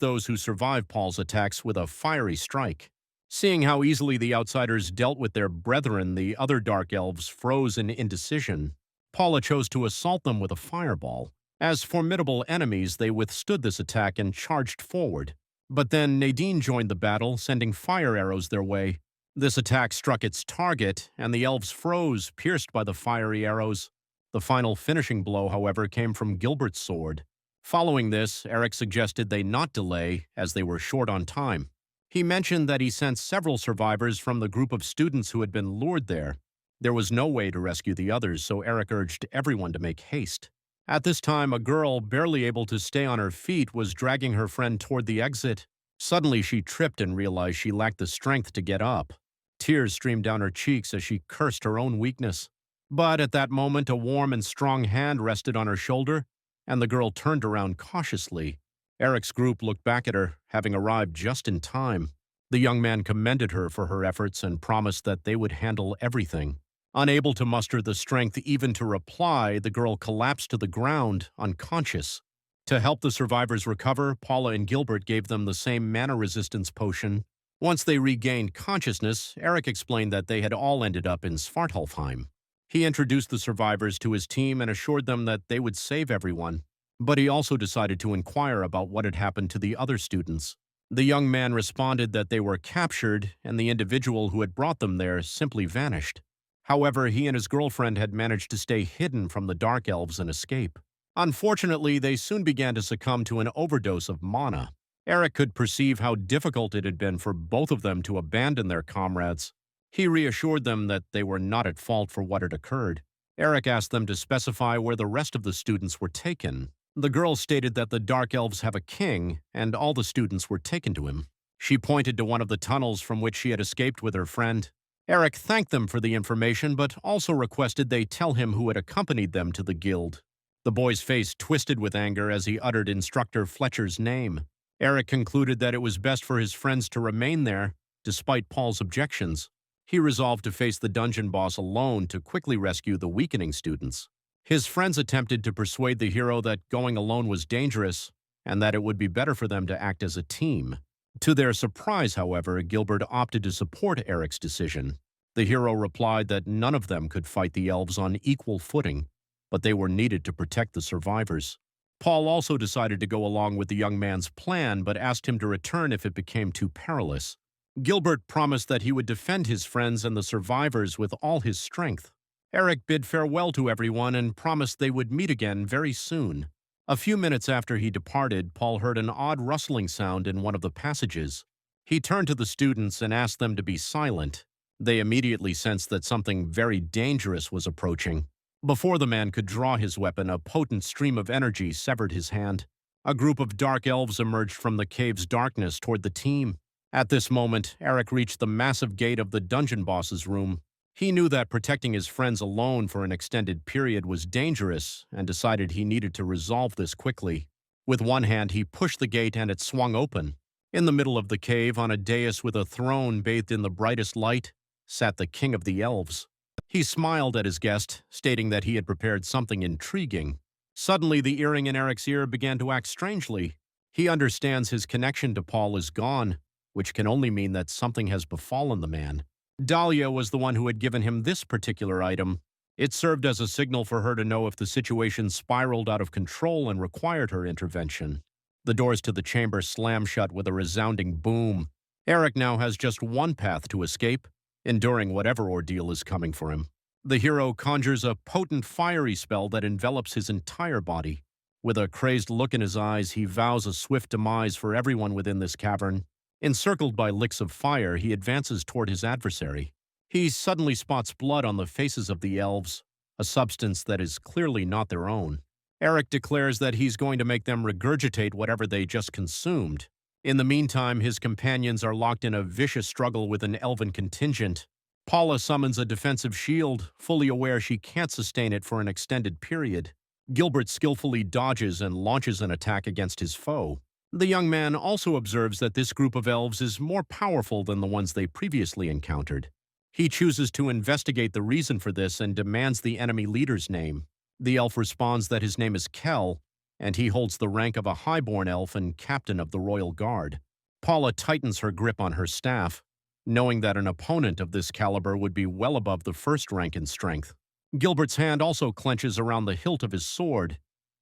those who survived Paul's attacks with a fiery strike. Seeing how easily the outsiders dealt with their brethren, the other dark elves froze in indecision. Paula chose to assault them with a fireball. As formidable enemies, they withstood this attack and charged forward. But then Nadine joined the battle, sending fire arrows their way. This attack struck its target, and the elves froze, pierced by the fiery arrows. The final finishing blow, however, came from Gilbert's sword. Following this, Eric suggested they not delay, as they were short on time. He mentioned that he sent several survivors from the group of students who had been lured there. There was no way to rescue the others, so Eric urged everyone to make haste. At this time, a girl, barely able to stay on her feet, was dragging her friend toward the exit. Suddenly, she tripped and realized she lacked the strength to get up. Tears streamed down her cheeks as she cursed her own weakness. But at that moment, a warm and strong hand rested on her shoulder, and the girl turned around cautiously. Eric's group looked back at her, having arrived just in time. The young man commended her for her efforts and promised that they would handle everything. Unable to muster the strength even to reply, the girl collapsed to the ground, unconscious. To help the survivors recover, Paula and Gilbert gave them the same mana resistance potion. Once they regained consciousness, Eric explained that they had all ended up in Svartalfheim. He introduced the survivors to his team and assured them that they would save everyone. But he also decided to inquire about what had happened to the other students. The young man responded that they were captured, and the individual who had brought them there simply vanished. However, he and his girlfriend had managed to stay hidden from the Dark Elves and escape. Unfortunately, they soon began to succumb to an overdose of mana. Eric could perceive how difficult it had been for both of them to abandon their comrades. He reassured them that they were not at fault for what had occurred. Eric asked them to specify where the rest of the students were taken. The girl stated that the Dark Elves have a king, and all the students were taken to him. She pointed to one of the tunnels from which she had escaped with her friend. Eric thanked them for the information, but also requested they tell him who had accompanied them to the guild. The boy's face twisted with anger as he uttered Instructor Fletcher's name. Eric concluded that it was best for his friends to remain there, despite Paul's objections. He resolved to face the dungeon boss alone to quickly rescue the weakening students. His friends attempted to persuade the hero that going alone was dangerous, and that it would be better for them to act as a team. To their surprise, however, Gilbert opted to support Eric's decision. The hero replied that none of them could fight the elves on equal footing, but they were needed to protect the survivors. Paul also decided to go along with the young man's plan, but asked him to return if it became too perilous. Gilbert promised that he would defend his friends and the survivors with all his strength. Eric bid farewell to everyone and promised they would meet again very soon. A few minutes after he departed, Paul heard an odd rustling sound in one of the passages. He turned to the students and asked them to be silent. They immediately sensed that something very dangerous was approaching. Before the man could draw his weapon, a potent stream of energy severed his hand. A group of dark elves emerged from the cave's darkness toward the team. At this moment, Eric reached the massive gate of the dungeon boss's room. He knew that protecting his friends alone for an extended period was dangerous and decided he needed to resolve this quickly. With one hand, he pushed the gate and it swung open. In the middle of the cave, on a dais with a throne bathed in the brightest light, sat the king of the elves. He smiled at his guest, stating that he had prepared something intriguing. Suddenly, the earring in Eric's ear began to act strangely. He understands his connection to Paul is gone, which can only mean that something has befallen the man. Dahlia was the one who had given him this particular item. It served as a signal for her to know if the situation spiraled out of control and required her intervention. The doors to the chamber slammed shut with a resounding boom. Eric now has just one path to escape, enduring whatever ordeal is coming for him. The hero conjures a potent fiery spell that envelops his entire body. With a crazed look in his eyes, he vows a swift demise for everyone within this cavern. Encircled by licks of fire, he advances toward his adversary. He suddenly spots blood on the faces of the elves, a substance that is clearly not their own. Eric declares that he's going to make them regurgitate whatever they just consumed. In the meantime, his companions are locked in a vicious struggle with an elven contingent. Paula summons a defensive shield, fully aware she can't sustain it for an extended period. Gilbert skillfully dodges and launches an attack against his foe. The young man also observes that this group of elves is more powerful than the ones they previously encountered. He chooses to investigate the reason for this and demands the enemy leader's name. The elf responds that his name is Kel, and he holds the rank of a highborn elf and captain of the royal guard. Paula tightens her grip on her staff, knowing that an opponent of this caliber would be well above the first rank in strength. Gilbert's hand also clenches around the hilt of his sword.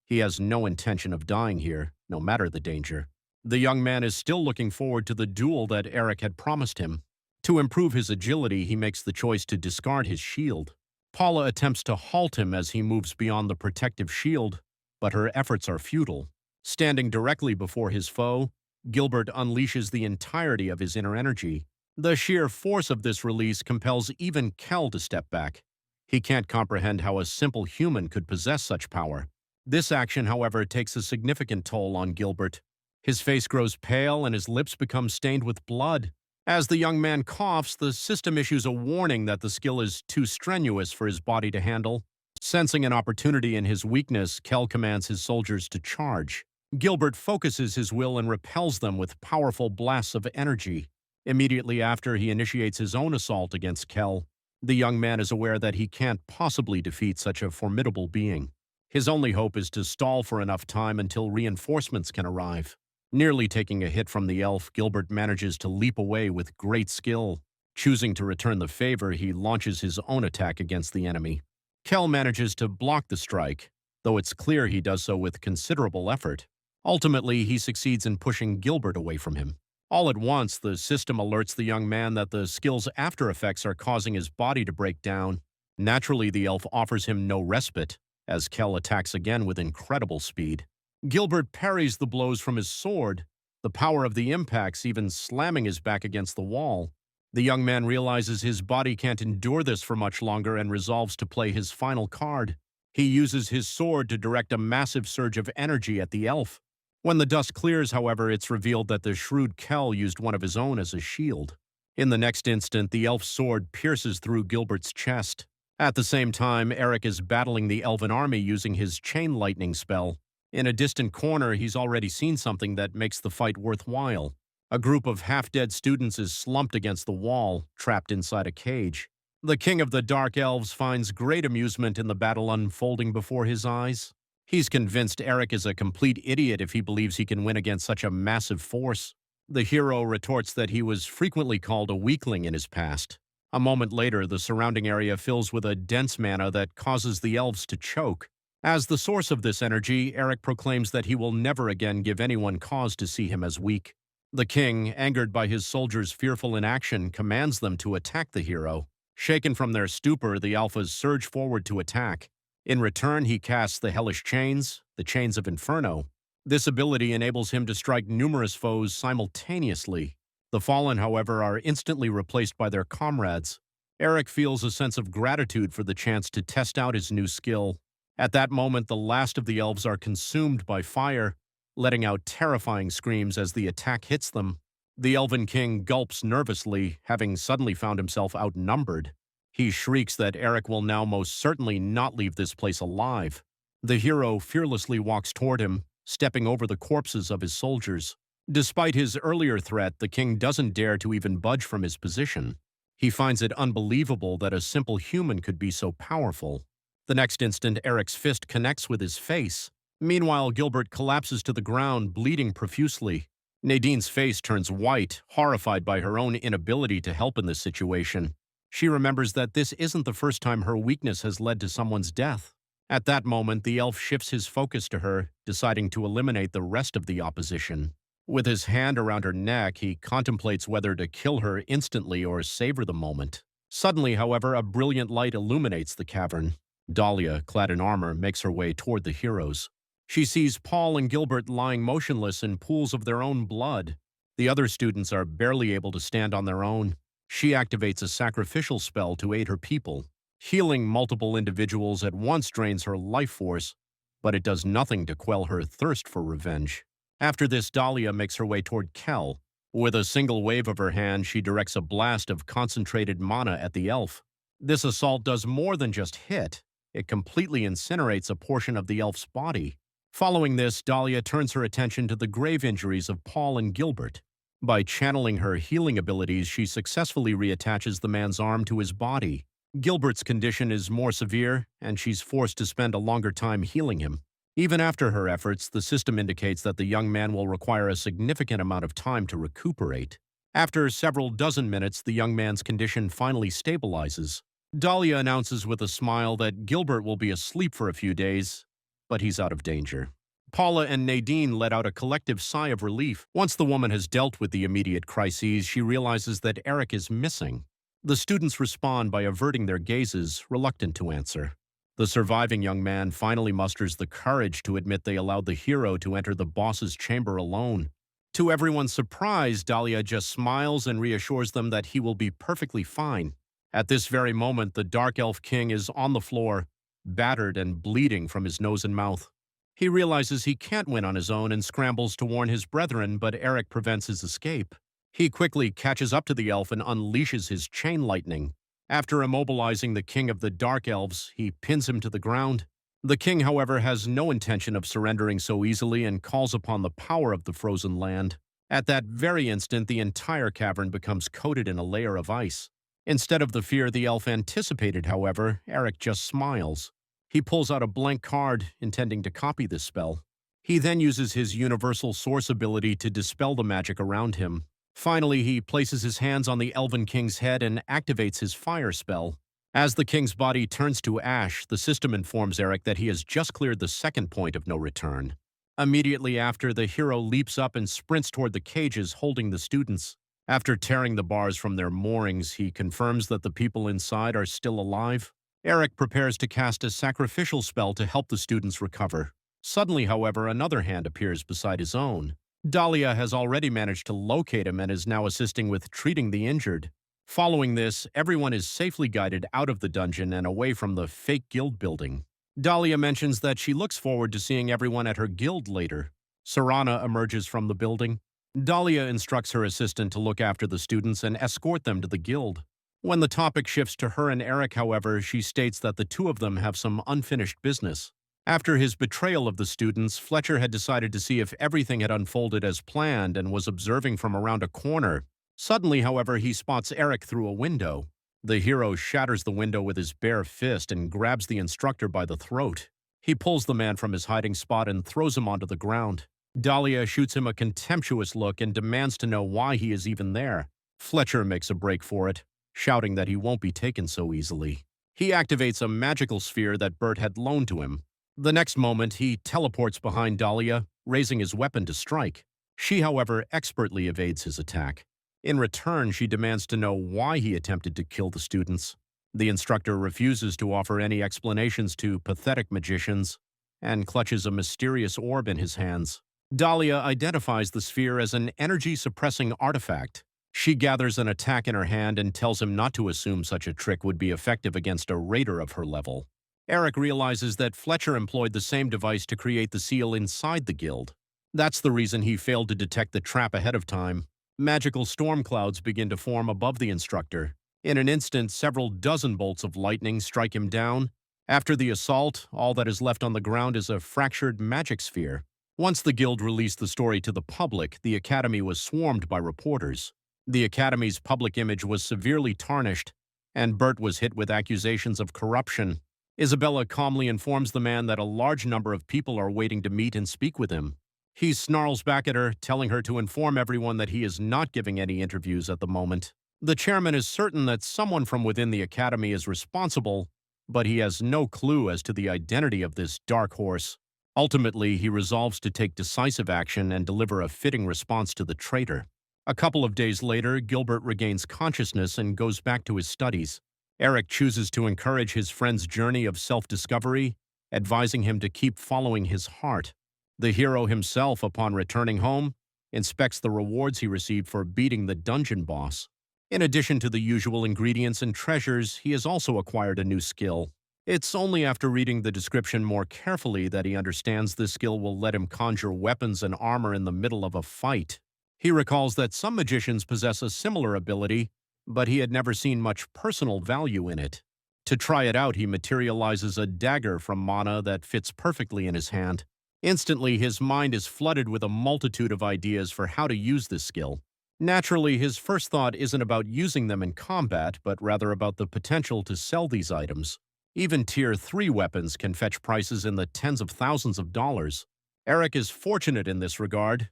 He has no intention of dying here, no matter the danger. The young man is still looking forward to the duel that Eric had promised him. To improve his agility, he makes the choice to discard his shield. Paula attempts to halt him as he moves beyond the protective shield, but her efforts are futile. Standing directly before his foe, Gilbert unleashes the entirety of his inner energy. The sheer force of this release compels even Kel to step back. He can't comprehend how a simple human could possess such power. This action, however, takes a significant toll on Gilbert. His face grows pale and his lips become stained with blood. As the young man coughs, the system issues a warning that the skill is too strenuous for his body to handle. Sensing an opportunity in his weakness, Kel commands his soldiers to charge. Gilbert focuses his will and repels them with powerful blasts of energy. Immediately after, he initiates his own assault against Kel. The young man is aware that he can't possibly defeat such a formidable being. His only hope is to stall for enough time until reinforcements can arrive. Nearly taking a hit from the elf, Gilbert manages to leap away with great skill. Choosing to return the favor, he launches his own attack against the enemy. Kel manages to block the strike, though it's clear he does so with considerable effort. Ultimately, he succeeds in pushing Gilbert away from him. All at once, the system alerts the young man that the skill's after effects are causing his body to break down. Naturally, the elf offers him no respite, as Kel attacks again with incredible speed. Gilbert parries the blows from his sword, the power of the impacts even slamming his back against the wall. The young man realizes his body can't endure this for much longer and resolves to play his final card. He uses his sword to direct a massive surge of energy at the elf. When the dust clears, however, it's revealed that the shrewd Kel used one of his own as a shield. In the next instant, the elf's sword pierces through Gilbert's chest. At the same time, Eric is battling the elven army using his chain lightning spell. In a distant corner, he's already seen something that makes the fight worthwhile. A group of half-dead students is slumped against the wall, trapped inside a cage. The king of the dark elves finds great amusement in the battle unfolding before his eyes. He's convinced Eric is a complete idiot if he believes he can win against such a massive force. The hero retorts that he was frequently called a weakling in his past. A moment later, the surrounding area fills with a dense mana that causes the elves to choke. As the source of this energy, Eric proclaims that he will never again give anyone cause to see him as weak. The king, angered by his soldiers' fearful inaction, commands them to attack the hero. Shaken from their stupor, the alphas surge forward to attack. In return, he casts the hellish chains, the chains of Inferno. This ability enables him to strike numerous foes simultaneously. The fallen, however, are instantly replaced by their comrades. Eric feels a sense of gratitude for the chance to test out his new skill. At that moment, the last of the elves are consumed by fire. letting out terrifying screams as the attack hits them. The Elven King gulps nervously, having suddenly found himself outnumbered. He shrieks that Eric will now most certainly not leave this place alive. The hero fearlessly walks toward him, stepping over the corpses of his soldiers. Despite his earlier threat, the king doesn't dare to even budge from his position. He finds it unbelievable that a simple human could be so powerful. The next instant, Eric's fist connects with his face. Meanwhile, Gilbert collapses to the ground, bleeding profusely. Nadine's face turns white, horrified by her own inability to help in this situation. She remembers that this isn't the first time her weakness has led to someone's death. At that moment, the elf shifts his focus to her, deciding to eliminate the rest of the opposition. With his hand around her neck, he contemplates whether to kill her instantly or savor the moment. Suddenly, however, a brilliant light illuminates the cavern. Dahlia, clad in armor, makes her way toward the heroes. She sees Paul and Gilbert lying motionless in pools of their own blood. The other students are barely able to stand on their own. She activates a sacrificial spell to aid her people. Healing multiple individuals at once drains her life force, but it does nothing to quell her thirst for revenge. After this, Dahlia makes her way toward Kel. With a single wave of her hand, she directs a blast of concentrated mana at the elf. This assault does more than just hit. It completely incinerates a portion of the elf's body. Following this, Dahlia turns her attention to the grave injuries of Paul and Gilbert. By channeling her healing abilities, she successfully reattaches the man's arm to his body. Gilbert's condition is more severe, and she's forced to spend a longer time healing him. Even after her efforts, the system indicates that the young man will require a significant amount of time to recuperate. After several dozen minutes, the young man's condition finally stabilizes. Dahlia announces with a smile that Gilbert will be asleep for a few days, but he's out of danger. Paula and Nadine let out a collective sigh of relief. Once the woman has dealt with the immediate crises, she realizes that Eric is missing. The students respond by averting their gazes, reluctant to answer. The surviving young man finally musters the courage to admit they allowed the hero to enter the boss's chamber alone. To everyone's surprise, Dahlia just smiles and reassures them that he will be perfectly fine. At this very moment, the Dark Elf King is on the floor, battered and bleeding from his nose and mouth. He realizes he can't win on his own and scrambles to warn his brethren, but Eric prevents his escape. He quickly catches up to the elf and unleashes his chain lightning. After immobilizing the king of the Dark Elves, he pins him to the ground. The king, however, has no intention of surrendering so easily and calls upon the power of the frozen land. At that very instant, the entire cavern becomes coated in a layer of ice. Instead of the fear the elf anticipated, however, Eric just smiles. He pulls out a blank card, intending to copy this spell. He then uses his universal source ability to dispel the magic around him. Finally, he places his hands on the Elven King's head and activates his fire spell. As the king's body turns to ash, the system informs Eric that he has just cleared the second point of no return. Immediately after, the hero leaps up and sprints toward the cages holding the students. After tearing the bars from their moorings, he confirms that the people inside are still alive. Eric prepares to cast a sacrificial spell to help the students recover. Suddenly, however, another hand appears beside his own. Dahlia has already managed to locate him and is now assisting with treating the injured. Following this, everyone is safely guided out of the dungeon and away from the fake guild building. Dahlia mentions that she looks forward to seeing everyone at her guild later. Sarana emerges from the building. Dahlia instructs her assistant to look after the students and escort them to the guild. When the topic shifts to her and Eric, however, she states that the two of them have some unfinished business. After his betrayal of the students, Fletcher had decided to see if everything had unfolded as planned and was observing from around a corner. Suddenly, however, he spots Eric through a window. The hero shatters the window with his bare fist and grabs the instructor by the throat. He pulls the man from his hiding spot and throws him onto the ground. Dahlia shoots him a contemptuous look and demands to know why he is even there. Fletcher makes a break for it, shouting that he won't be taken so easily. He activates a magical sphere that Bert had loaned to him. The next moment, he teleports behind Dahlia, raising his weapon to strike. She, however, expertly evades his attack. In return, she demands to know why he attempted to kill the students. The instructor refuses to offer any explanations to pathetic magicians and clutches a mysterious orb in his hands. Dahlia identifies the sphere as an energy-suppressing artifact. She gathers an attack in her hand and tells him not to assume such a trick would be effective against a raider of her level. Eric realizes that Fletcher employed the same device to create the seal inside the guild. That's the reason he failed to detect the trap ahead of time. Magical storm clouds begin to form above the instructor. In an instant, several dozen bolts of lightning strike him down. After the assault, all that is left on the ground is a fractured magic sphere. Once the guild released the story to the public, the academy was swarmed by reporters. The academy's public image was severely tarnished, and Bert was hit with accusations of corruption. Isabella calmly informs the man that a large number of people are waiting to meet and speak with him. He snarls back at her, telling her to inform everyone that he is not giving any interviews at the moment. The chairman is certain that someone from within the academy is responsible, but he has no clue as to the identity of this dark horse. Ultimately, he resolves to take decisive action and deliver a fitting response to the traitor. A couple of days later, Gilbert regains consciousness and goes back to his studies. Eric chooses to encourage his friend's journey of self-discovery, advising him to keep following his heart. The hero himself, upon returning home, inspects the rewards he received for beating the dungeon boss. In addition to the usual ingredients and treasures, he has also acquired a new skill. It's only after reading the description more carefully that he understands this skill will let him conjure weapons and armor in the middle of a fight. He recalls that some magicians possess a similar ability, but he had never seen much personal value in it. To try it out, he materializes a dagger from mana that fits perfectly in his hand. Instantly, his mind is flooded with a multitude of ideas for how to use this skill. Naturally, his first thought isn't about using them in combat, but rather about the potential to sell these items. Even Tier 3 weapons can fetch prices in the tens of thousands of dollars. Eric is fortunate in this regard.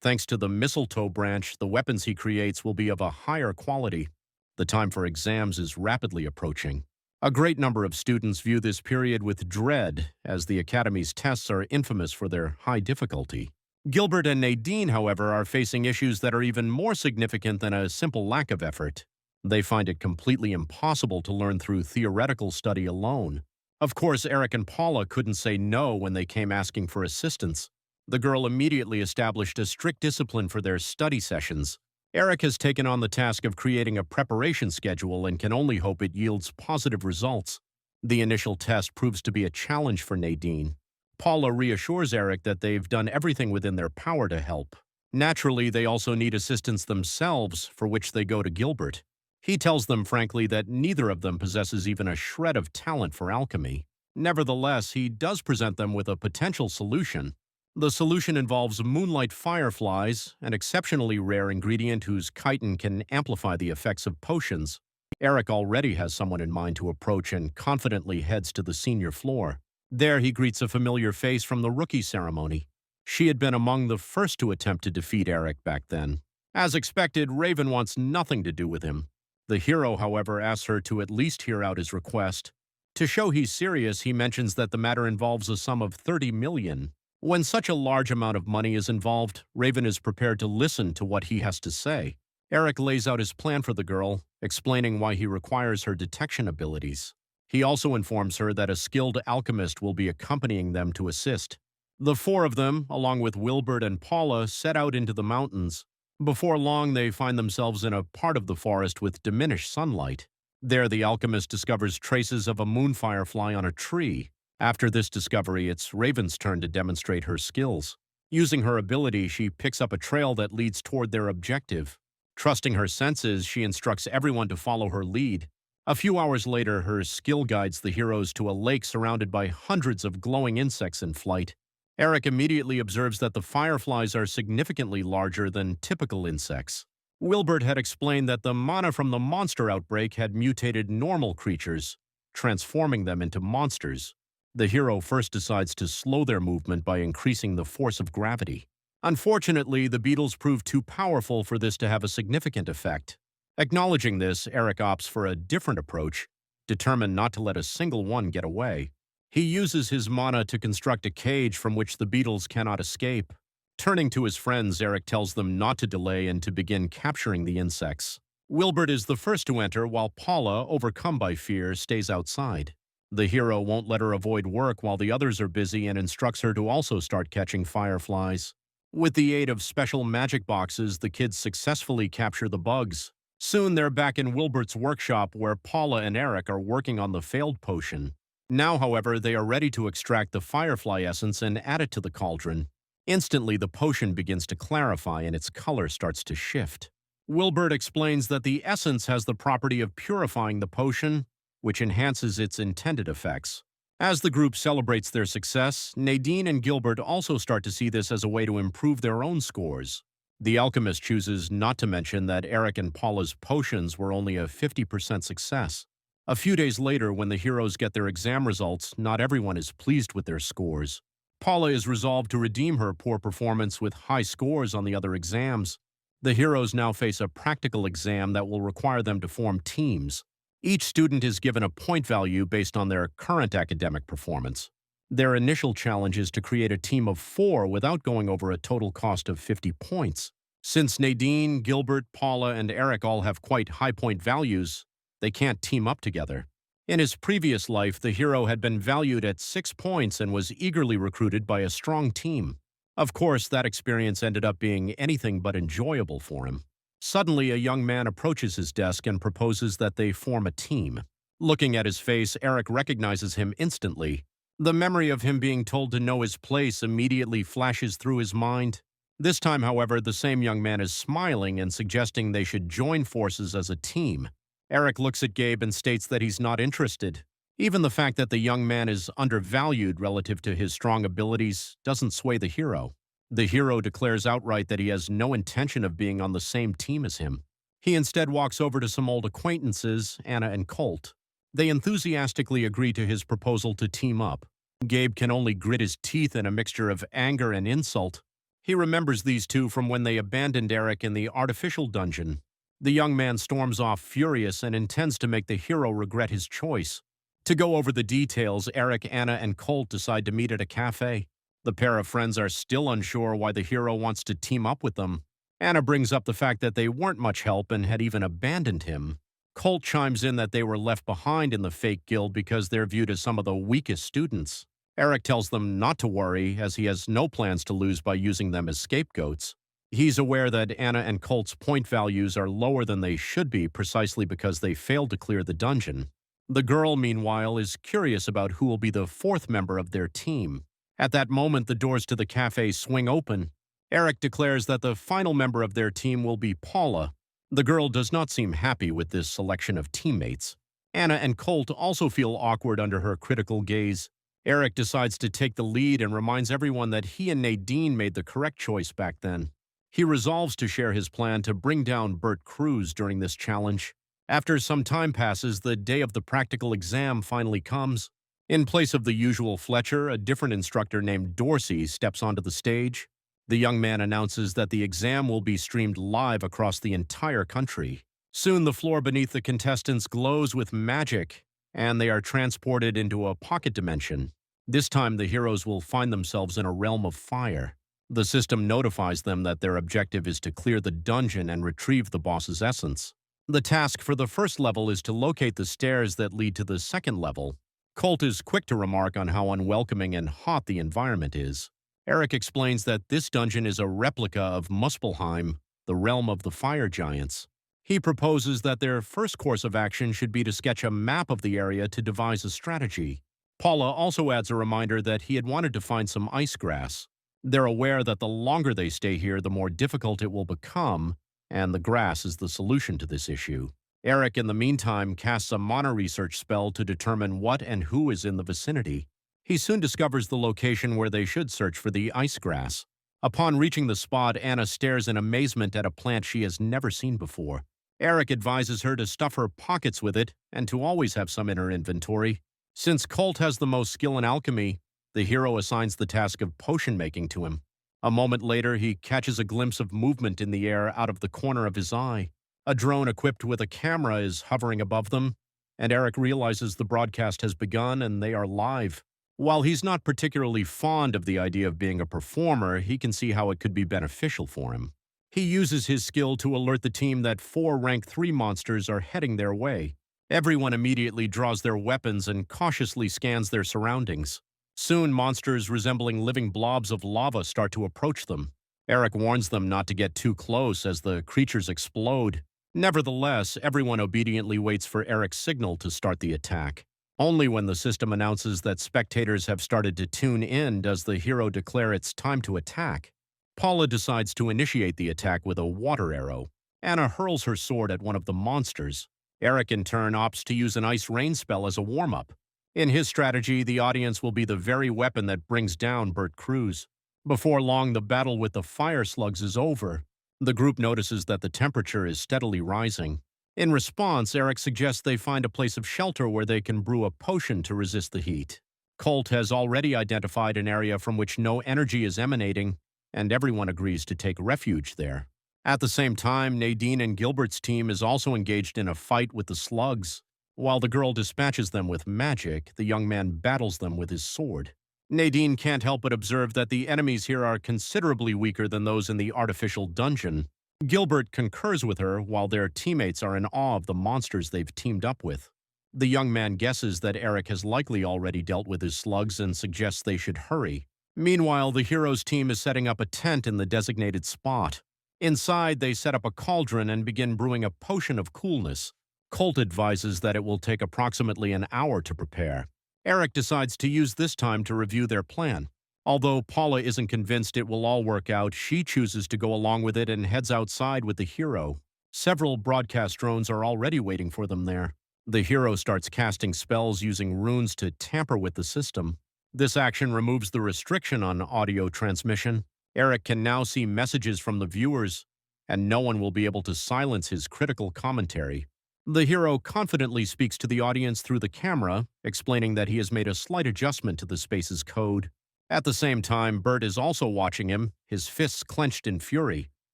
Thanks to the mistletoe branch, the weapons he creates will be of a higher quality. The time for exams is rapidly approaching. A great number of students view this period with dread, as the Academy's tests are infamous for their high difficulty. Gilbert and Nadine, however, are facing issues that are even more significant than a simple lack of effort. They find it completely impossible to learn through theoretical study alone. Of course, Eric and Paula couldn't say no when they came asking for assistance. The girl immediately established a strict discipline for their study sessions. Eric has taken on the task of creating a preparation schedule and can only hope it yields positive results. The initial test proves to be a challenge for Nadine. Paula reassures Eric that they've done everything within their power to help. Naturally, they also need assistance themselves, for which they go to Gilbert. He tells them frankly that neither of them possesses even a shred of talent for alchemy. Nevertheless, he does present them with a potential solution. The solution involves moonlight fireflies, an exceptionally rare ingredient whose chitin can amplify the effects of potions. Eric already has someone in mind to approach and confidently heads to the senior floor. There he greets a familiar face from the rookie ceremony. She had been among the first to attempt to defeat Eric back then. As expected, Raven wants nothing to do with him. The hero, however, asks her to at least hear out his request. To show he's serious, he mentions that the matter involves a sum of $30 million. When such a large amount of money is involved, Raven is prepared to listen to what he has to say. Eric lays out his plan for the girl, explaining why he requires her detection abilities. He also informs her that a skilled alchemist will be accompanying them to assist. The four of them, along with Wilbert and Paula, set out into the mountains. Before long, they find themselves in a part of the forest with diminished sunlight. There, the alchemist discovers traces of a moon firefly on a tree. After this discovery, it's Raven's turn to demonstrate her skills. Using her ability, she picks up a trail that leads toward their objective. Trusting her senses, she instructs everyone to follow her lead. A few hours later, her skill guides the heroes to a lake surrounded by hundreds of glowing insects in flight. Eric immediately observes that the fireflies are significantly larger than typical insects. Wilbert had explained that the mana from the monster outbreak had mutated normal creatures, transforming them into monsters. The hero first decides to slow their movement by increasing the force of gravity. Unfortunately, the beetles prove too powerful for this to have a significant effect. Acknowledging this, Eric opts for a different approach, determined not to let a single one get away. He uses his mana to construct a cage from which the beetles cannot escape. Turning to his friends, Eric tells them not to delay and to begin capturing the insects. Wilbert is the first to enter, while Paula, overcome by fear, stays outside. The hero won't let her avoid work while the others are busy and instructs her to also start catching fireflies. With the aid of special magic boxes, the kids successfully capture the bugs. Soon they're back in Wilbert's workshop where Paula and Eric are working on the failed potion. Now, however, they are ready to extract the firefly essence and add it to the cauldron. Instantly, the potion begins to clarify and its color starts to shift. Wilbert explains that the essence has the property of purifying the potion, which enhances its intended effects. As the group celebrates their success, Nadine and Gilbert also start to see this as a way to improve their own scores. The alchemist chooses not to mention that Eric and Paula's potions were only a 50% success. A few days later, when the heroes get their exam results, not everyone is pleased with their scores. Paula is resolved to redeem her poor performance with high scores on the other exams. The heroes now face a practical exam that will require them to form teams. Each student is given a point value based on their current academic performance. Their initial challenge is to create a team of 4 without going over a total cost of 50 points. Since Nadine, Gilbert, Paula, and Eric all have quite high point values, they can't team up together. In his previous life, the hero had been valued at 6 points and was eagerly recruited by a strong team. Of course, that experience ended up being anything but enjoyable for him. Suddenly, a young man approaches his desk and proposes that they form a team. Looking at his face, Eric recognizes him instantly. The memory of him being told to know his place immediately flashes through his mind. This time, however, the same young man is smiling and suggesting they should join forces as a team. Eric looks at Gabe and states that he's not interested. Even the fact that the young man is undervalued relative to his strong abilities doesn't sway the hero. The hero declares outright that he has no intention of being on the same team as him. He instead walks over to some old acquaintances, Anna and Colt. They enthusiastically agree to his proposal to team up. Gabe can only grit his teeth in a mixture of anger and insult. He remembers these two from when they abandoned Eric in the artificial dungeon. The young man storms off furious and intends to make the hero regret his choice. To go over the details, Eric, Anna, and Colt decide to meet at a cafe. The pair of friends are still unsure why the hero wants to team up with them. Anna brings up the fact that they weren't much help and had even abandoned him. Colt chimes in that they were left behind in the fake guild because they're viewed as some of the weakest students. Eric tells them not to worry, as he has no plans to lose by using them as scapegoats. He's aware that Anna and Colt's point values are lower than they should be precisely because they failed to clear the dungeon. The girl, meanwhile, is curious about who will be the 4th member of their team. At that moment, the doors to the cafe swing open. Eric declares that the final member of their team will be Paula. The girl does not seem happy with this selection of teammates. Anna and Colt also feel awkward under her critical gaze. Eric decides to take the lead and reminds everyone that he and Nadine made the correct choice back then. He resolves to share his plan to bring down Bert Cruz during this challenge. After some time passes, the day of the practical exam finally comes. In place of the usual Fletcher, a different instructor named Dorsey steps onto the stage. The young man announces that the exam will be streamed live across the entire country. Soon the floor beneath the contestants glows with magic, and they are transported into a pocket dimension. This time the heroes will find themselves in a realm of fire. The system notifies them that their objective is to clear the dungeon and retrieve the boss's essence. The task for the first level is to locate the stairs that lead to the second level. Colt is quick to remark on how unwelcoming and hot the environment is. Eric explains that this dungeon is a replica of Muspelheim, the realm of the fire giants. He proposes that their first course of action should be to sketch a map of the area to devise a strategy. Paula also adds a reminder that he had wanted to find some ice grass. They're aware that the longer they stay here, the more difficult it will become, and the grass is the solution to this issue. Eric, in the meantime, casts a mana research spell to determine what and who is in the vicinity. He soon discovers the location where they should search for the ice grass. Upon reaching the spot, Anna stares in amazement at a plant she has never seen before. Eric advises her to stuff her pockets with it and to always have some in her inventory. Since Colt has the most skill in alchemy, the hero assigns the task of potion making to him. A moment later, he catches a glimpse of movement in the air out of the corner of his eye. A drone equipped with a camera is hovering above them, and Eric realizes the broadcast has begun and they are live. While he's not particularly fond of the idea of being a performer, he can see how it could be beneficial for him. He uses his skill to alert the team that 4 rank 3 monsters are heading their way. Everyone immediately draws their weapons and cautiously scans their surroundings. Soon, monsters resembling living blobs of lava start to approach them. Eric warns them not to get too close as the creatures explode. Nevertheless, everyone obediently waits for Eric's signal to start the attack. Only when the system announces that spectators have started to tune in does the hero declare it's time to attack. Paula decides to initiate the attack with a water arrow. Anna hurls her sword at one of the monsters. Eric, in turn, opts to use an ice rain spell as a warm-up. In his strategy, the audience will be the very weapon that brings down Bert Cruz. Before long, the battle with the fire slugs is over. The group notices that the temperature is steadily rising. In response, Eric suggests they find a place of shelter where they can brew a potion to resist the heat. Colt has already identified an area from which no energy is emanating, and everyone agrees to take refuge there. At the same time, Nadine and Gilbert's team is also engaged in a fight with the slugs. While the girl dispatches them with magic, the young man battles them with his sword. Nadine can't help but observe that the enemies here are considerably weaker than those in the artificial dungeon. Gilbert concurs with her, while their teammates are in awe of the monsters they've teamed up with. The young man guesses that Eric has likely already dealt with his slugs and suggests they should hurry. Meanwhile, the hero's team is setting up a tent in the designated spot. Inside, they set up a cauldron and begin brewing a potion of coolness. Colt advises that it will take approximately an hour to prepare. Eric decides to use this time to review their plan. Although Paula isn't convinced it will all work out, she chooses to go along with it and heads outside with the hero. Several broadcast drones are already waiting for them there. The hero starts casting spells using runes to tamper with the system. This action removes the restriction on audio transmission. Eric can now see messages from the viewers, and no one will be able to silence his critical commentary. The hero confidently speaks to the audience through the camera, explaining that he has made a slight adjustment to the space's code. At the same time, Bert is also watching him, his fists clenched in fury.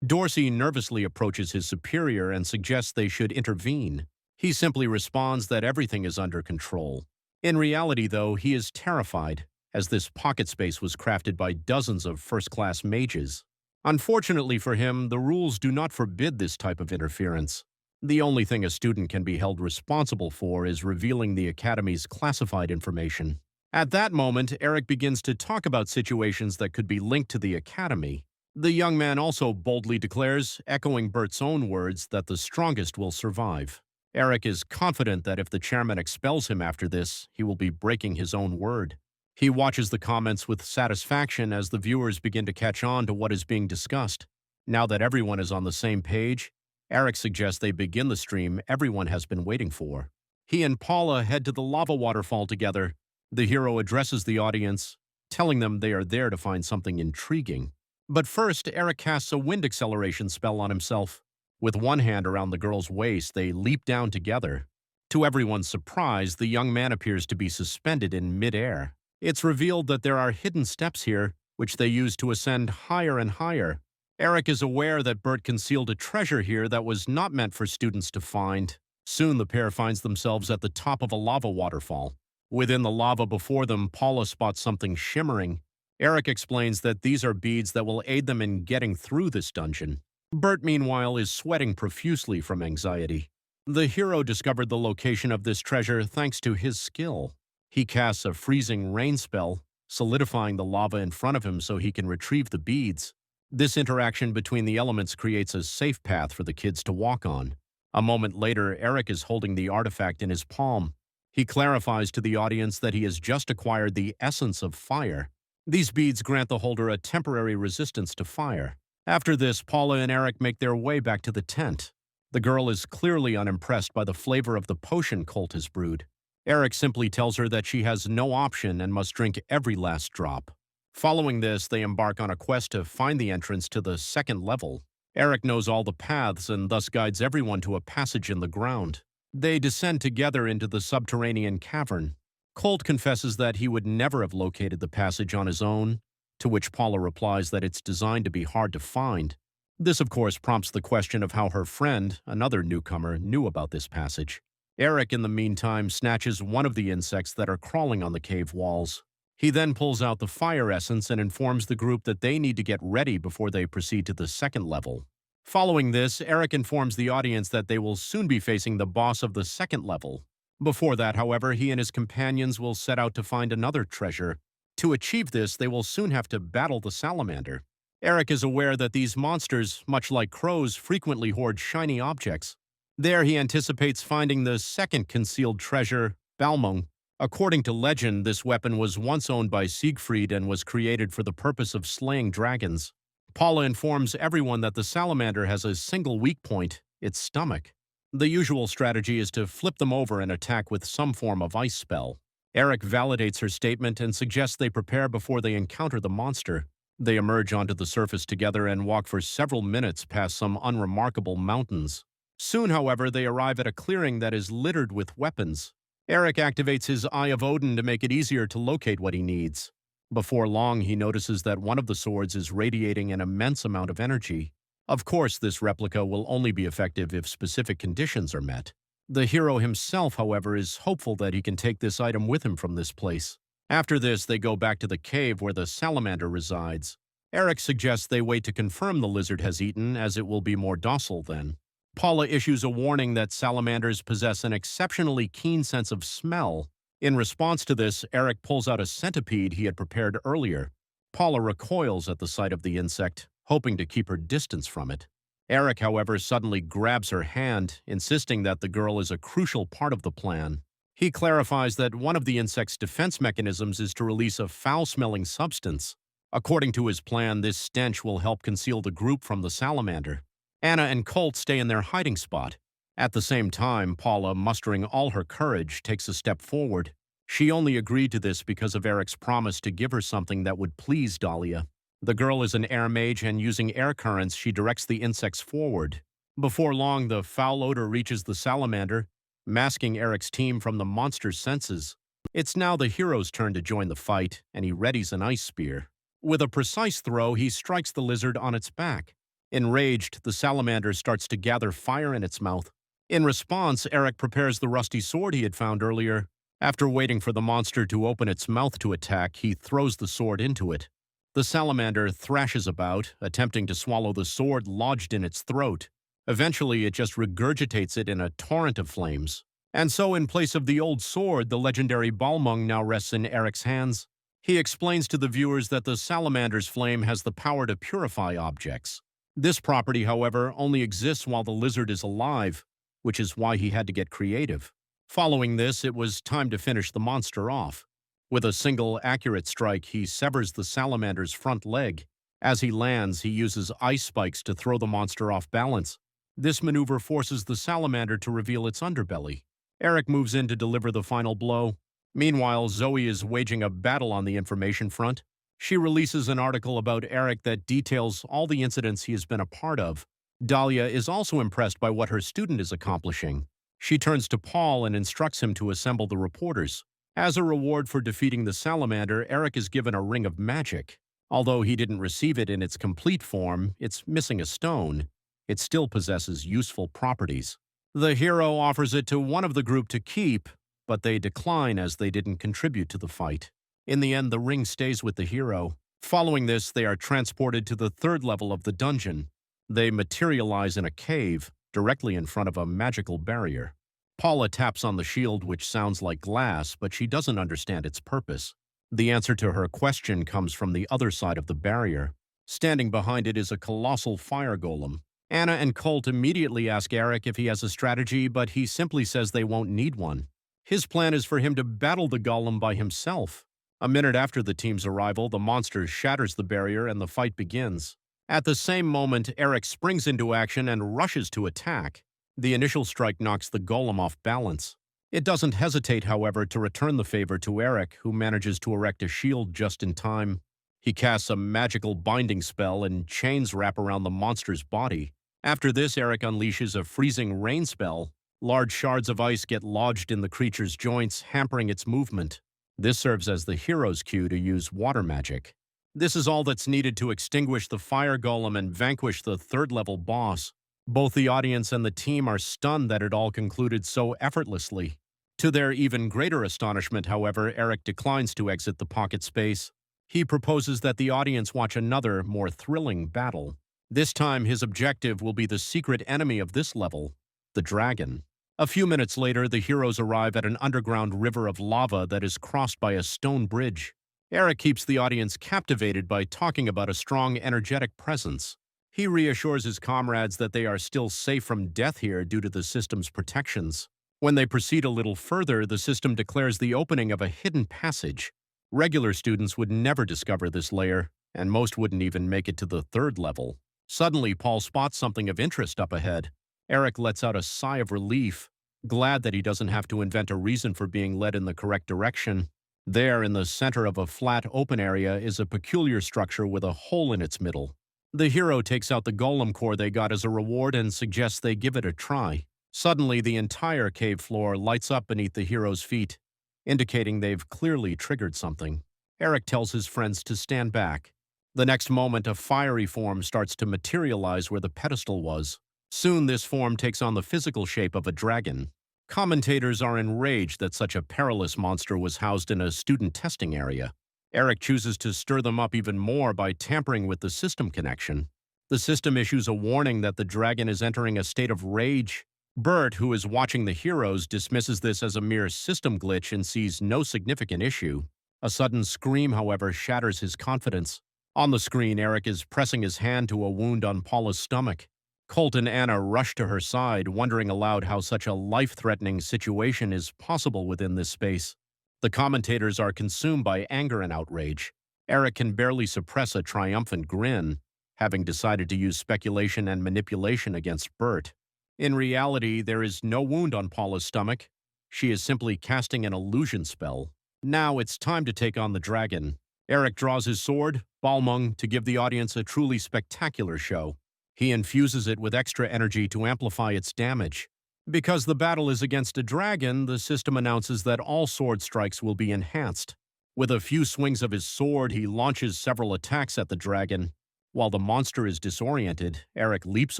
Dorsey nervously approaches his superior and suggests they should intervene. He simply responds that everything is under control. In reality, though, he is terrified, as this pocket space was crafted by dozens of first-class mages. Unfortunately for him, the rules do not forbid this type of interference. The only thing a student can be held responsible for is revealing the Academy's classified information. At that moment, Eric begins to talk about situations that could be linked to the Academy. The young man also boldly declares, echoing Bert's own words, that the strongest will survive. Eric is confident that if the chairman expels him after this, he will be breaking his own word. He watches the comments with satisfaction as the viewers begin to catch on to what is being discussed. Now that everyone is on the same page, Eric suggests they begin the stream everyone has been waiting for. He and Paula head to the lava waterfall together. The hero addresses the audience, telling them they are there to find something intriguing. But first, Eric casts a wind acceleration spell on himself. With one hand around the girl's waist, they leap down together. To everyone's surprise, the young man appears to be suspended in midair. It's revealed that there are hidden steps here, which they use to ascend higher and higher. Eric is aware that Bert concealed a treasure here that was not meant for students to find. Soon the pair finds themselves at the top of a lava waterfall. Within the lava before them, Paula spots something shimmering. Eric explains that these are beads that will aid them in getting through this dungeon. Bert, meanwhile, is sweating profusely from anxiety. The hero discovered the location of this treasure thanks to his skill. He casts a freezing rain spell, solidifying the lava in front of him so he can retrieve the beads. This interaction between the elements creates a safe path for the kids to walk on. A moment later, Eric is holding the artifact in his palm. He clarifies to the audience that he has just acquired the essence of fire. These beads grant the holder a temporary resistance to fire. After this, Paula and Eric make their way back to the tent. The girl is clearly unimpressed by the flavor of the potion Colt has brewed. Eric simply tells her that she has no option and must drink every last drop. Following this, they embark on a quest to find the entrance to the second level. Eric knows all the paths and thus guides everyone to a passage in the ground. They descend together into the subterranean cavern. Colt confesses that he would never have located the passage on his own, to which Paula replies that it's designed to be hard to find. This, of course, prompts the question of how her friend, another newcomer, knew about this passage. Eric, in the meantime, snatches one of the insects that are crawling on the cave walls. He then pulls out the fire essence and informs the group that they need to get ready before they proceed to the second level. Following this, Eric informs the audience that they will soon be facing the boss of the second level. Before that, however, he and his companions will set out to find another treasure. To achieve this, they will soon have to battle the salamander. Eric is aware that these monsters, much like crows, frequently hoard shiny objects. There he anticipates finding the second concealed treasure, Balmung. According to legend, this weapon was once owned by Siegfried and was created for the purpose of slaying dragons. Paula informs everyone that the salamander has a single weak point, its stomach. The usual strategy is to flip them over and attack with some form of ice spell. Eric validates her statement and suggests they prepare before they encounter the monster. They emerge onto the surface together and walk for several minutes past some unremarkable mountains. Soon, however, they arrive at a clearing that is littered with weapons. Eric activates his Eye of Odin to make it easier to locate what he needs. Before long, he notices that one of the swords is radiating an immense amount of energy. Of course, this replica will only be effective if specific conditions are met. The hero himself, however, is hopeful that he can take this item with him from this place. After this, they go back to the cave where the salamander resides. Eric suggests they wait to confirm the lizard has eaten, as it will be more docile then. Paula issues a warning that salamanders possess an exceptionally keen sense of smell. In response to this, Eric pulls out a centipede he had prepared earlier. Paula recoils at the sight of the insect, hoping to keep her distance from it. Eric, however, suddenly grabs her hand, insisting that the girl is a crucial part of the plan. He clarifies that one of the insect's defense mechanisms is to release a foul-smelling substance. According to his plan, this stench will help conceal the group from the salamander. Anna and Colt stay in their hiding spot. At the same time, Paula, mustering all her courage, takes a step forward. She only agreed to this because of Eric's promise to give her something that would please Dahlia. The girl is an air mage, and using air currents, she directs the insects forward. Before long, the foul odor reaches the salamander, masking Eric's team from the monster's senses. It's now the hero's turn to join the fight, and he readies an ice spear. With a precise throw, he strikes the lizard on its back. Enraged, the salamander starts to gather fire in its mouth. In response, Eric prepares the rusty sword he had found earlier. After waiting for the monster to open its mouth to attack, he throws the sword into it. The salamander thrashes about, attempting to swallow the sword lodged in its throat. Eventually, it just regurgitates it in a torrent of flames. And so, in place of the old sword, the legendary Balmung now rests in Eric's hands. He explains to the viewers that the salamander's flame has the power to purify objects. This property, however, only exists while the lizard is alive, which is why he had to get creative. Following this, it was time to finish the monster off. With a single accurate strike, he severs the salamander's front leg. As he lands, he uses ice spikes to throw the monster off balance. This maneuver forces the salamander to reveal its underbelly. Eric moves in to deliver the final blow. Meanwhile, Zoe is waging a battle on the information front. She releases an article about Eric that details all the incidents he has been a part of. Dahlia is also impressed by what her student is accomplishing. She turns to Paul and instructs him to assemble the reporters. As a reward for defeating the salamander, Eric is given a ring of magic. Although he didn't receive it in its complete form, it's missing a stone. It still possesses useful properties. The hero offers it to one of the group to keep, but they decline as they didn't contribute to the fight. In the end, the ring stays with the hero. Following this, they are transported to the third level of the dungeon. They materialize in a cave, directly in front of a magical barrier. Paula taps on the shield, which sounds like glass, but she doesn't understand its purpose. The answer to her question comes from the other side of the barrier. Standing behind it is a colossal fire golem. Anna and Colt immediately ask Eric if he has a strategy, but he simply says they won't need one. His plan is for him to battle the golem by himself. A minute after the team's arrival, the monster shatters the barrier and the fight begins. At the same moment, Eric springs into action and rushes to attack. The initial strike knocks the golem off balance. It doesn't hesitate, however, to return the favor to Eric, who manages to erect a shield just in time. He casts a magical binding spell and chains wrap around the monster's body. After this, Eric unleashes a freezing rain spell. Large shards of ice get lodged in the creature's joints, hampering its movement. This serves as the hero's cue to use water magic. This is all that's needed to extinguish the fire golem and vanquish the third-level boss. Both the audience and the team are stunned that it all concluded so effortlessly. To their even greater astonishment, however, Eric declines to exit the pocket space. He proposes that the audience watch another, more thrilling battle. This time, his objective will be the secret enemy of this level, the dragon. A few minutes later, the heroes arrive at an underground river of lava that is crossed by a stone bridge. Eric keeps the audience captivated by talking about a strong, energetic presence. He reassures his comrades that they are still safe from death here due to the system's protections. When they proceed a little further, the system declares the opening of a hidden passage. Regular students would never discover this layer, and most wouldn't even make it to the third level. Suddenly, Paul spots something of interest up ahead. Eric lets out a sigh of relief, glad that he doesn't have to invent a reason for being led in the correct direction. There, in the center of a flat, open area, is a peculiar structure with a hole in its middle. The hero takes out the golem core they got as a reward and suggests they give it a try. Suddenly, the entire cave floor lights up beneath the hero's feet, indicating they've clearly triggered something. Eric tells his friends to stand back. The next moment, a fiery form starts to materialize where the pedestal was. Soon, this form takes on the physical shape of a dragon. Commentators are enraged that such a perilous monster was housed in a student testing area. Eric chooses to stir them up even more by tampering with the system connection. The system issues a warning that the dragon is entering a state of rage. Bert, who is watching the heroes, dismisses this as a mere system glitch and sees no significant issue. A sudden scream, however, shatters his confidence. On the screen, Eric is pressing his hand to a wound on Paula's stomach. Colt and Anna rush to her side, wondering aloud how such a life-threatening situation is possible within this space. The commentators are consumed by anger and outrage. Eric can barely suppress a triumphant grin, having decided to use speculation and manipulation against Bert. In reality, there is no wound on Paula's stomach. She is simply casting an illusion spell. Now it's time to take on the dragon. Eric draws his sword, Balmung, to give the audience a truly spectacular show. He infuses it with extra energy to amplify its damage. Because the battle is against a dragon, the system announces that all sword strikes will be enhanced. With a few swings of his sword, he launches several attacks at the dragon. While the monster is disoriented, Eric leaps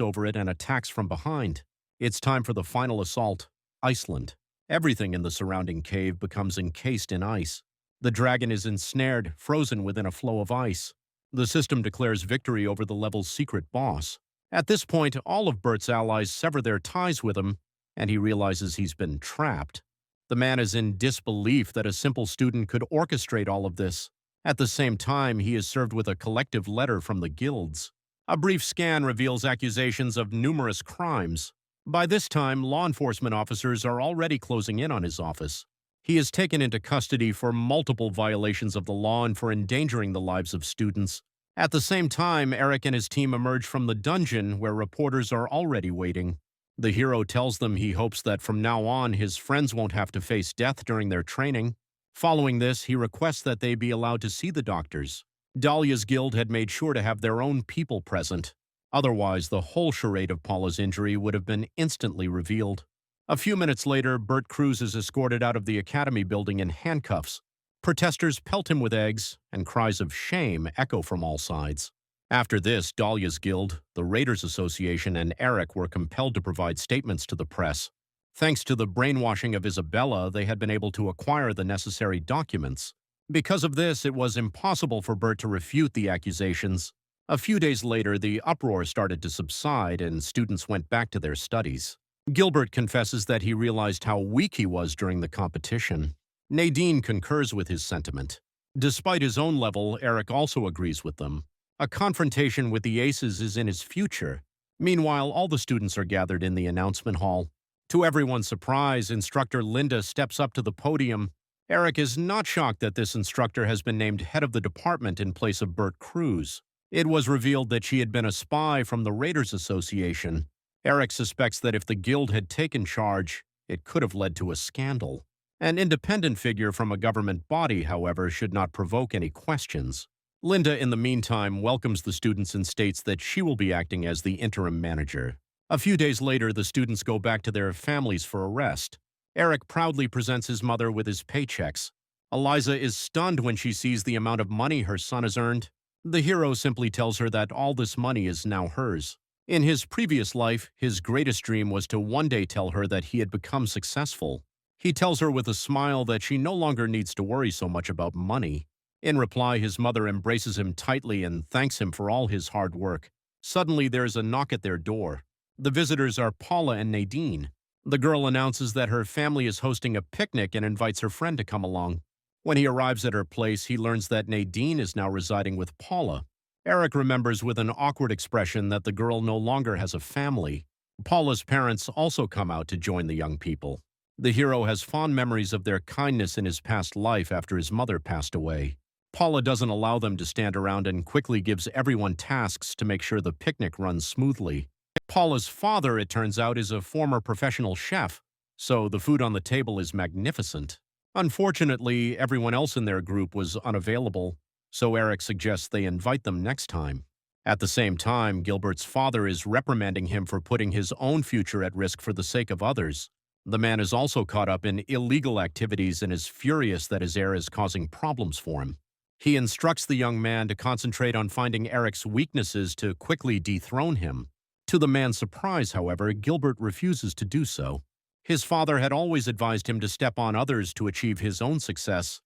over it and attacks from behind. It's time for the final assault, Iceland. Everything in the surrounding cave becomes encased in ice. The dragon is ensnared, frozen within a flow of ice. The system declares victory over the level's secret boss. At this point, all of Bert's allies sever their ties with him, and he realizes he's been trapped. The man is in disbelief that a simple student could orchestrate all of this. At the same time, he is served with a collective letter from the guilds. A brief scan reveals accusations of numerous crimes. By this time, law enforcement officers are already closing in on his office. He is taken into custody for multiple violations of the law and for endangering the lives of students. At the same time, Eric and his team emerge from the dungeon where reporters are already waiting. The hero tells them he hopes that from now on his friends won't have to face death during their training. Following this, he requests that they be allowed to see the doctors. Dahlia's guild had made sure to have their own people present. Otherwise, the whole charade of Paula's injury would have been instantly revealed. A few minutes later, Bert Cruz is escorted out of the academy building in handcuffs. Protesters pelt him with eggs, and cries of shame echo from all sides. After this, Dahlia's guild, the Raiders Association, and Eric were compelled to provide statements to the press. Thanks to the brainwashing of Isabella, they had been able to acquire the necessary documents. Because of this, it was impossible for Bert to refute the accusations. A few days later, the uproar started to subside, and students went back to their studies. Gilbert confesses that he realized how weak he was during the competition. Nadine concurs with his sentiment. Despite his own level, Eric also agrees with them. A confrontation with the aces is in his future. Meanwhile, all the students are gathered in the announcement hall. To everyone's surprise, instructor Linda steps up to the podium. Eric is not shocked that this instructor has been named head of the department in place of Bert Cruz. It was revealed that she had been a spy from the Raiders Association. Eric suspects that if the guild had taken charge, it could have led to a scandal. An independent figure from a government body, however, should not provoke any questions. Linda, in the meantime, welcomes the students and states that she will be acting as the interim manager. A few days later, the students go back to their families for a rest. Eric proudly presents his mother with his paychecks. Eliza is stunned when she sees the amount of money her son has earned. The hero simply tells her that all this money is now hers. In his previous life, his greatest dream was to one day tell her that he had become successful. He tells her with a smile that she no longer needs to worry so much about money. In reply, his mother embraces him tightly and thanks him for all his hard work. Suddenly, there is a knock at their door. The visitors are Paula and Nadine. The girl announces that her family is hosting a picnic and invites her friend to come along. When he arrives at her place, he learns that Nadine is now residing with Paula. Eric remembers with an awkward expression that the girl no longer has a family. Paula's parents also come out to join the young people. The hero has fond memories of their kindness in his past life after his mother passed away. Paula doesn't allow them to stand around and quickly gives everyone tasks to make sure the picnic runs smoothly. Paula's father, it turns out, is a former professional chef, so the food on the table is magnificent. Unfortunately, everyone else in their group was unavailable, so Eric suggests they invite them next time. At the same time, Gilbert's father is reprimanding him for putting his own future at risk for the sake of others. The man is also caught up in illegal activities and is furious that his heir is causing problems for him. He instructs the young man to concentrate on finding Eric's weaknesses to quickly dethrone him. To the man's surprise, however, Gilbert refuses to do so. His father had always advised him to step on others to achieve his own success,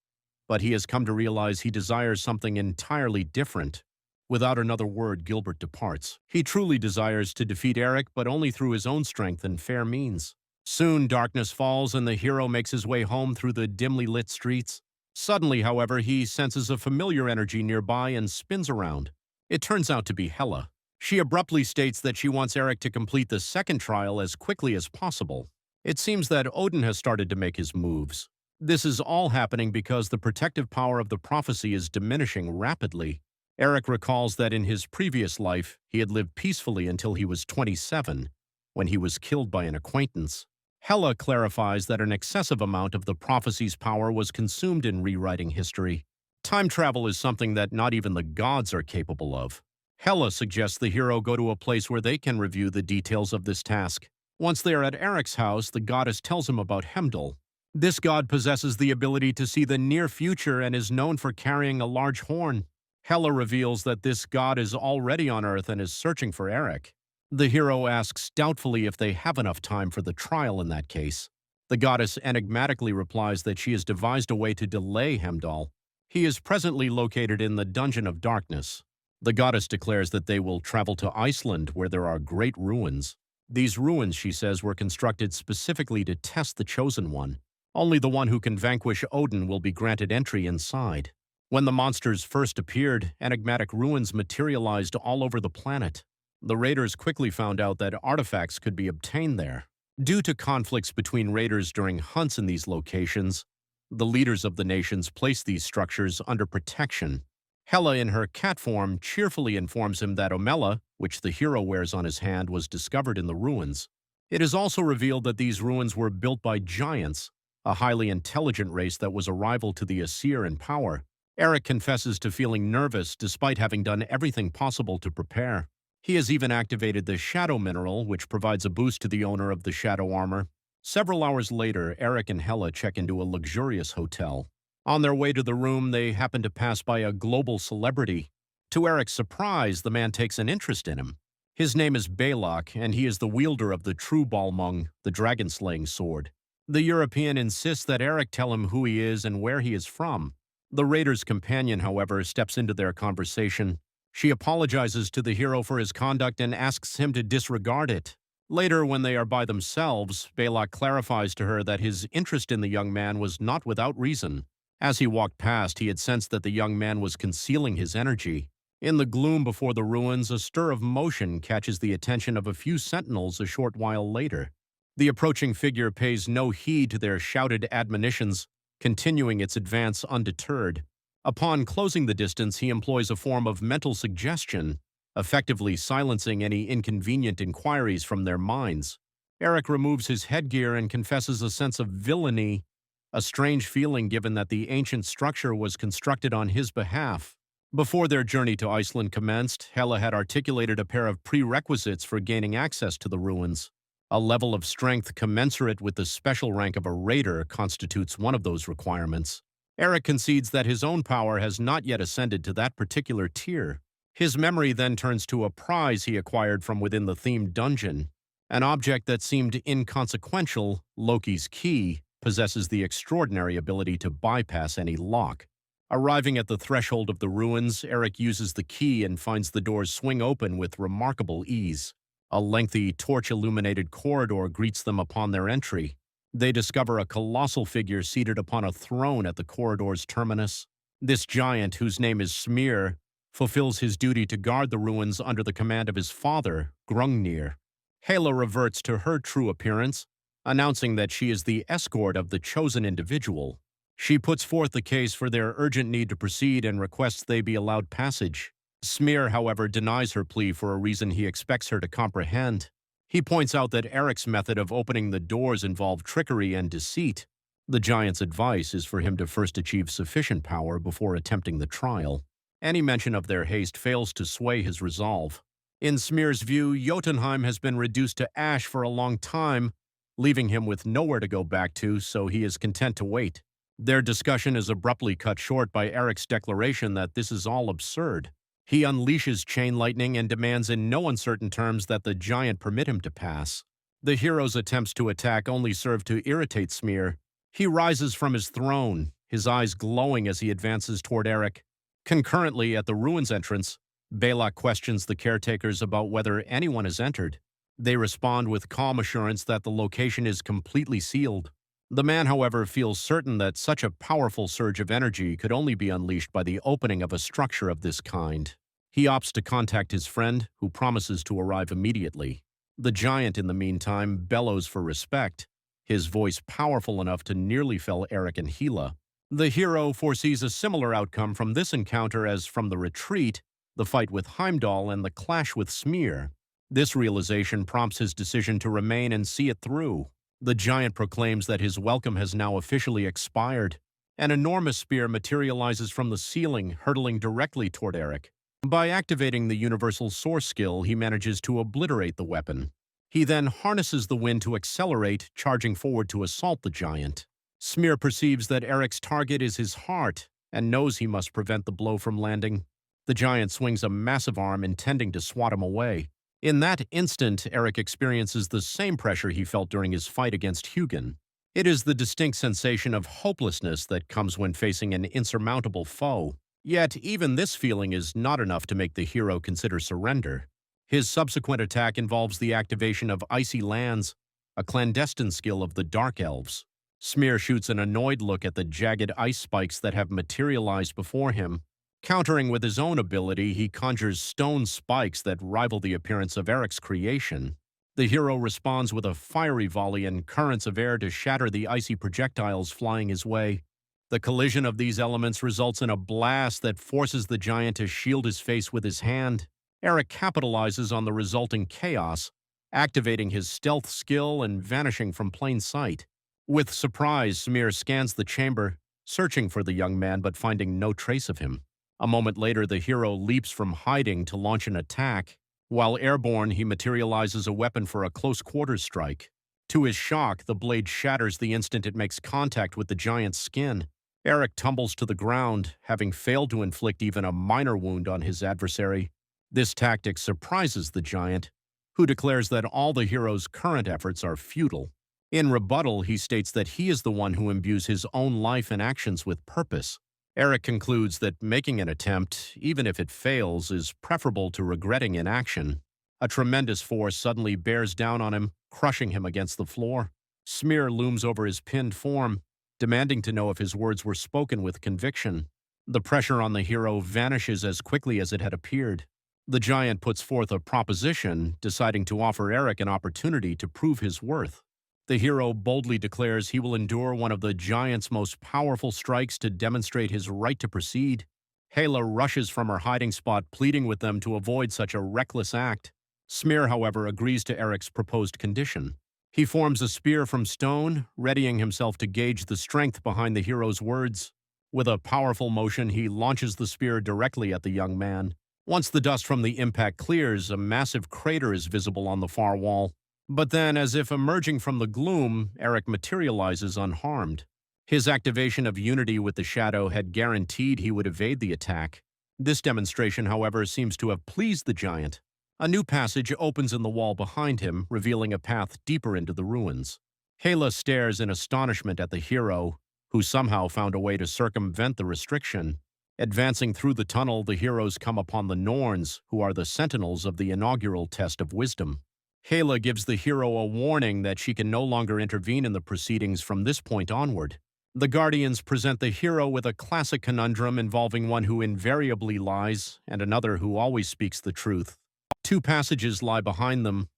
but he has come to realize he desires something entirely different. Without another word, Gilbert departs. He truly desires to defeat Eric, but only through his own strength and fair means. Soon, darkness falls and the hero makes his way home through the dimly lit streets. Suddenly, however, he senses a familiar energy nearby and spins around. It turns out to be Hela. She abruptly states that she wants Eric to complete the second trial as quickly as possible. It seems that Odin has started to make his moves. This is all happening because the protective power of the prophecy is diminishing rapidly. Eric recalls that in his previous life, he had lived peacefully until he was 27, when he was killed by an acquaintance. Hela clarifies that an excessive amount of the prophecy's power was consumed in rewriting history. Time travel is something that not even the gods are capable of. Hela suggests the hero go to a place where they can review the details of this task. Once they are at Eric's house, the goddess tells him about Heimdall. This god possesses the ability to see the near future and is known for carrying a large horn. Hela reveals that this god is already on Earth and is searching for Eric. The hero asks doubtfully if they have enough time for the trial in that case. The goddess enigmatically replies that she has devised a way to delay Heimdall. He is presently located in the Dungeon of Darkness. The goddess declares that they will travel to Iceland, where there are great ruins. These ruins, she says, were constructed specifically to test the Chosen One. Only the one who can vanquish Odin will be granted entry inside. When the monsters first appeared, enigmatic ruins materialized all over the planet. The raiders quickly found out that artifacts could be obtained there. Due to conflicts between raiders during hunts in these locations, the leaders of the nations placed these structures under protection. Hela, in her cat form, cheerfully informs him that Omela, which the hero wears on his hand, was discovered in the ruins. It is also revealed that these ruins were built by giants, a highly intelligent race that was a rival to the Aesir in power. Eric confesses to feeling nervous despite having done everything possible to prepare. He has even activated the Shadow Mineral, which provides a boost to the owner of the Shadow Armor. Several hours later, Eric and Hela check into a luxurious hotel. On their way to the room, they happen to pass by a global celebrity. To Eric's surprise, the man takes an interest in him. His name is Balak, and he is the wielder of the true Balmung, the dragon-slaying sword. The European insists that Eric tell him who he is and where he is from. The raider's companion, however, steps into their conversation. She apologizes to the hero for his conduct and asks him to disregard it. Later, when they are by themselves, Balak clarifies to her that his interest in the young man was not without reason. As he walked past, he had sensed that the young man was concealing his energy. In the gloom before the ruins, a stir of motion catches the attention of a few sentinels a short while later. The approaching figure pays no heed to their shouted admonitions, continuing its advance undeterred. Upon closing the distance, he employs a form of mental suggestion, effectively silencing any inconvenient inquiries from their minds. Eric removes his headgear and confesses a sense of villainy, a strange feeling given that the ancient structure was constructed on his behalf. Before their journey to Iceland commenced, Hela had articulated a pair of prerequisites for gaining access to the ruins. A level of strength commensurate with the special rank of a raider constitutes one of those requirements. Eric concedes that his own power has not yet ascended to that particular tier. His memory then turns to a prize he acquired from within the themed dungeon. An object that seemed inconsequential, Loki's key, possesses the extraordinary ability to bypass any lock. Arriving at the threshold of the ruins, Eric uses the key and finds the doors swing open with remarkable ease. A lengthy, torch-illuminated corridor greets them upon their entry. They discover a colossal figure seated upon a throne at the corridor's terminus. This giant, whose name is Smir, fulfills his duty to guard the ruins under the command of his father, Grungnir. Hela reverts to her true appearance, announcing that she is the escort of the chosen individual. She puts forth the case for their urgent need to proceed and requests they be allowed passage. Smear, however, denies her plea for a reason he expects her to comprehend. He points out that Eric's method of opening the doors involved trickery and deceit. The giant's advice is for him to first achieve sufficient power before attempting the trial. Any mention of their haste fails to sway his resolve. In Smear's view, Jotunheim has been reduced to ash for a long time, leaving him with nowhere to go back to, so he is content to wait. Their discussion is abruptly cut short by Eric's declaration that this is all absurd. He unleashes chain lightning and demands in no uncertain terms that the giant permit him to pass. The hero's attempts to attack only serve to irritate Smear. He rises from his throne, his eyes glowing as he advances toward Eric. Concurrently, at the ruins entrance, Balak questions the caretakers about whether anyone has entered. They respond with calm assurance that the location is completely sealed. The man, however, feels certain that such a powerful surge of energy could only be unleashed by the opening of a structure of this kind. He opts to contact his friend, who promises to arrive immediately. The giant, in the meantime, bellows for respect, his voice powerful enough to nearly fell Eric and Hela. The hero foresees a similar outcome from this encounter as from the retreat, the fight with Heimdall, and the clash with Smear. This realization prompts his decision to remain and see it through. The giant proclaims that his welcome has now officially expired. An enormous spear materializes from the ceiling, hurtling directly toward Eric. By activating the universal source skill, he manages to obliterate the weapon. He then harnesses the wind to accelerate, charging forward to assault the giant. Smear perceives that Eric's target is his heart and knows he must prevent the blow from landing. The giant swings a massive arm, intending to swat him away. In that instant, Eric experiences the same pressure he felt during his fight against Hugin. It is the distinct sensation of hopelessness that comes when facing an insurmountable foe. Yet, even this feeling is not enough to make the hero consider surrender. His subsequent attack involves the activation of Icy Lands, a clandestine skill of the Dark Elves. Smear shoots an annoyed look at the jagged ice spikes that have materialized before him. Countering with his own ability, he conjures stone spikes that rival the appearance of Eric's creation. The hero responds with a fiery volley and currents of air to shatter the icy projectiles flying his way. The collision of these elements results in a blast that forces the giant to shield his face with his hand. Eric capitalizes on the resulting chaos, activating his stealth skill and vanishing from plain sight. With surprise, Smear scans the chamber, searching for the young man but finding no trace of him. A moment later, the hero leaps from hiding to launch an attack. While airborne, he materializes a weapon for a close-quarters strike. To his shock, the blade shatters the instant it makes contact with the giant's skin. Eric tumbles to the ground, having failed to inflict even a minor wound on his adversary. This tactic surprises the giant, who declares that all the hero's current efforts are futile. In rebuttal, he states that he is the one who imbues his own life and actions with purpose. Eric concludes that making an attempt, even if it fails, is preferable to regretting inaction. A tremendous force suddenly bears down on him, crushing him against the floor. Smear looms over his pinned form, demanding to know if his words were spoken with conviction. The pressure on the hero vanishes as quickly as it had appeared. The giant puts forth a proposition, deciding to offer Eric an opportunity to prove his worth. The hero boldly declares he will endure one of the giant's most powerful strikes to demonstrate his right to proceed. Hela rushes from her hiding spot, pleading with them to avoid such a reckless act. Smear, however, agrees to Eric's proposed condition. He forms a spear from stone, readying himself to gauge the strength behind the hero's words. With a powerful motion, he launches the spear directly at the young man. Once the dust from the impact clears, a massive crater is visible on the far wall. But then, as if emerging from the gloom, Eric materializes unharmed. His activation of unity with the shadow had guaranteed he would evade the attack. This demonstration, however, seems to have pleased the giant. A new passage opens in the wall behind him, revealing a path deeper into the ruins. Hela stares in astonishment at the hero, who somehow found a way to circumvent the restriction. Advancing through the tunnel, the heroes come upon the Norns, who are the sentinels of the inaugural test of wisdom. Hela gives the hero a warning that she can no longer intervene in the proceedings from this point onward. The Guardians present the hero with a classic conundrum involving one who invariably lies and another who always speaks the truth. Two passages lie behind them.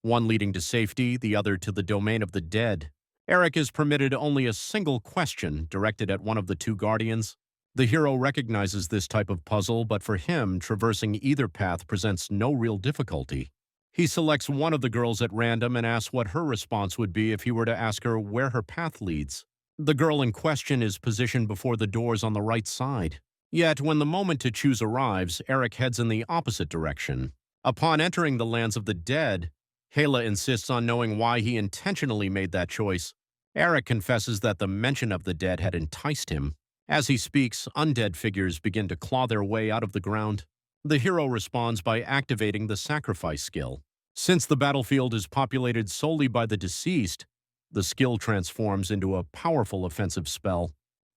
one leading to safety, the other to the domain of the dead. Eric is permitted only a single question directed at one of the two guardians. The hero recognizes this type of puzzle, but for him, traversing either path presents no real difficulty. He selects one of the girls at random and asks what her response would be if he were to ask her where her path leads. The girl in question is positioned before the doors on the right side. Yet, when the moment to choose arrives, Eric heads in the opposite direction. Upon entering the lands of the dead, Hala insists on knowing why he intentionally made that choice. Eric confesses that the mention of the dead had enticed him. As he speaks, undead figures begin to claw their way out of the ground. The hero responds by activating the sacrifice skill. Since the battlefield is populated solely by the deceased, the skill transforms into a powerful offensive spell.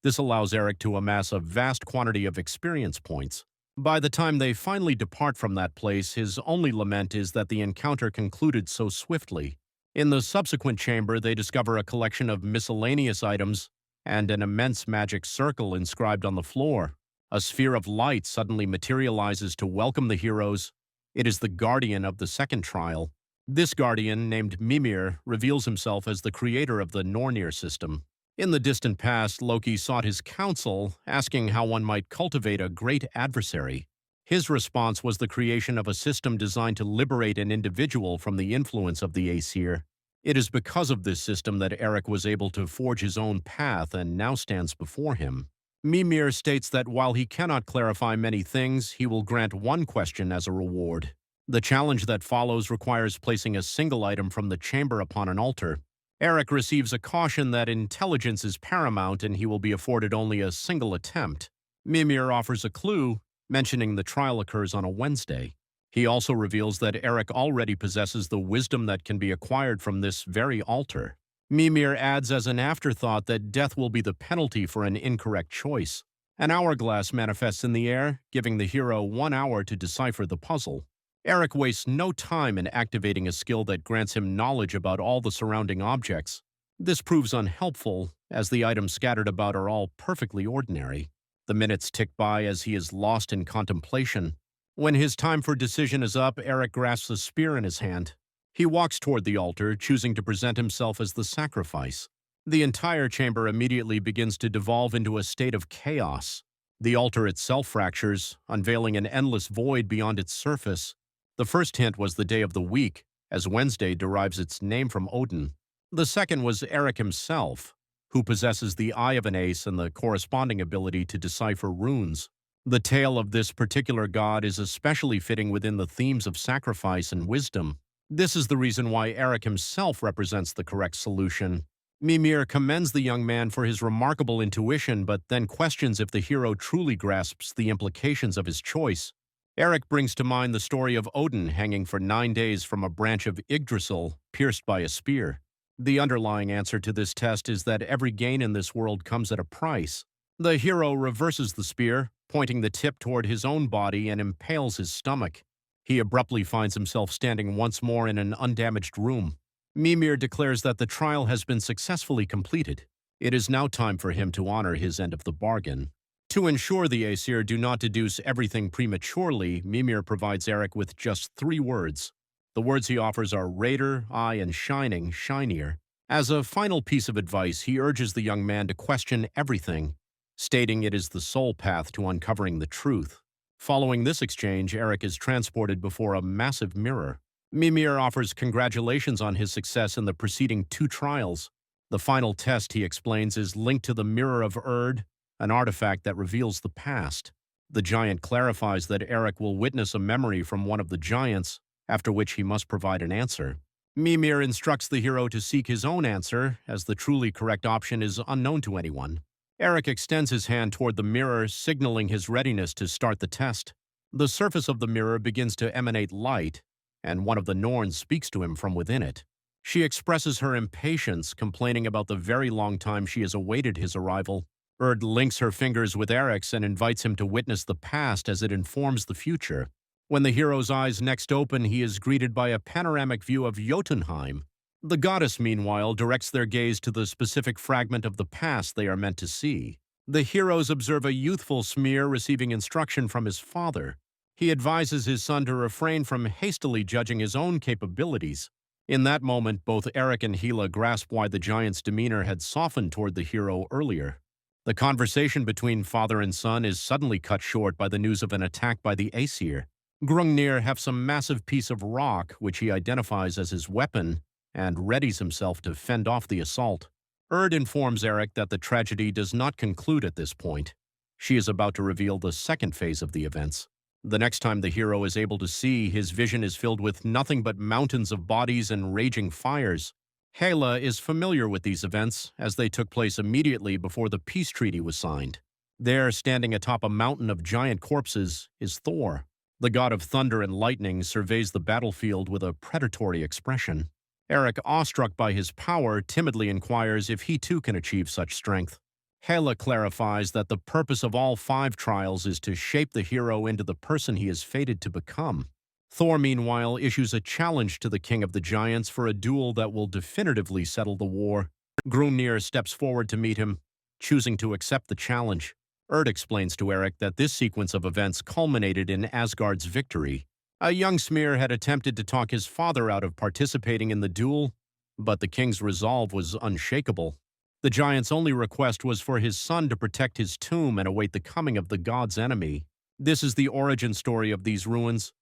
This allows Eric to amass a vast quantity of experience points. By the time they finally depart from that place, his only lament is that the encounter concluded so swiftly. In the subsequent chamber, they discover a collection of miscellaneous items and an immense magic circle inscribed on the floor. A sphere of light suddenly materializes to welcome the heroes. It is the guardian of the second trial. This guardian, named Mimir, reveals himself as the creator of the Nornir system. In the distant past, Loki sought his counsel, asking how one might cultivate a great adversary. His response was the creation of a system designed to liberate an individual from the influence of the Aesir. It is because of this system that Eric was able to forge his own path and now stands before him. Mimir states that while he cannot clarify many things, he will grant one question as a reward. The challenge that follows requires placing a single item from the chamber upon an altar. Eric receives a caution that intelligence is paramount and he will be afforded only a single attempt. Mimir offers a clue, mentioning the trial occurs on a Wednesday. He also reveals that Eric already possesses the wisdom that can be acquired from this very altar. Mimir adds as an afterthought that death will be the penalty for an incorrect choice. An hourglass manifests in the air, giving the hero 1 hour to decipher the puzzle. Eric wastes no time in activating a skill that grants him knowledge about all the surrounding objects. This proves unhelpful, as the items scattered about are all perfectly ordinary. The minutes tick by as he is lost in contemplation. When his time for decision is up, Eric grasps a spear in his hand. He walks toward the altar, choosing to present himself as the sacrifice. The entire chamber immediately begins to devolve into a state of chaos. The altar itself fractures, unveiling an endless void beyond its surface. The first hint was the day of the week, as Wednesday derives its name from Odin. The second was Eric himself, who possesses the eye of an ace and the corresponding ability to decipher runes. The tale of this particular god is especially fitting within the themes of sacrifice and wisdom. This is the reason why Eric himself represents the correct solution. Mimir commends the young man for his remarkable intuition, but then questions if the hero truly grasps the implications of his choice. Eric brings to mind the story of Odin hanging for 9 days from a branch of Yggdrasil, pierced by a spear. The underlying answer to this test is that every gain in this world comes at a price. The hero reverses the spear, pointing the tip toward his own body, and impales his stomach. He abruptly finds himself standing once more in an undamaged room. Mimir declares that the trial has been successfully completed. It is now time for him to honor his end of the bargain. To ensure the Aesir do not deduce everything prematurely, Mimir provides Eric with just 3 words. The words he offers are Raider, Eye, and Shining, Shinier. As a final piece of advice, he urges the young man to question everything, stating it is the sole path to uncovering the truth. Following this exchange, Eric is transported before a massive mirror. Mimir offers congratulations on his success in the preceding 2 trials. The final test, he explains, is linked to the Mirror of Erd, an artifact that reveals the past. The giant clarifies that Eric will witness a memory from one of the giants, after which he must provide an answer. Mimir instructs the hero to seek his own answer, as the truly correct option is unknown to anyone. Eric extends his hand toward the mirror, signaling his readiness to start the test. The surface of the mirror begins to emanate light, and one of the Norns speaks to him from within it. She expresses her impatience, complaining about the very long time she has awaited his arrival. Erd links her fingers with Eric's and invites him to witness the past as it informs the future. When the hero's eyes next open, he is greeted by a panoramic view of Jotunheim. The goddess, meanwhile, directs their gaze to the specific fragment of the past they are meant to see. The heroes observe a youthful Smear receiving instruction from his father. He advises his son to refrain from hastily judging his own capabilities. In that moment, both Eric and Gila grasp why the giant's demeanor had softened toward the hero earlier. The conversation between father and son is suddenly cut short by the news of an attack by the Aesir. Grungnir hefts a massive piece of rock, which he identifies as his weapon, and readies himself to fend off the assault. Erd informs Eric that the tragedy does not conclude at this point. She is about to reveal the second phase of the events. The next time the hero is able to see, his vision is filled with nothing but mountains of bodies and raging fires. Hela is familiar with these events, as they took place immediately before the peace treaty was signed. There, standing atop a mountain of giant corpses, is Thor. The god of thunder and lightning surveys the battlefield with a predatory expression. Eric, awestruck by his power, timidly inquires if he too can achieve such strength. Hela clarifies that the purpose of all 5 trials is to shape the hero into the person he is fated to become. Thor, meanwhile, issues a challenge to the King of the Giants for a duel that will definitively settle the war. Grungnir steps forward to meet him, choosing to accept the challenge. Erd explains to Eric that this sequence of events culminated in Asgard's victory. A young Smear had attempted to talk his father out of participating in the duel, but the king's resolve was unshakable. The giant's only request was for his son to protect his tomb and await the coming of the god's enemy. This is the origin story of these ruins,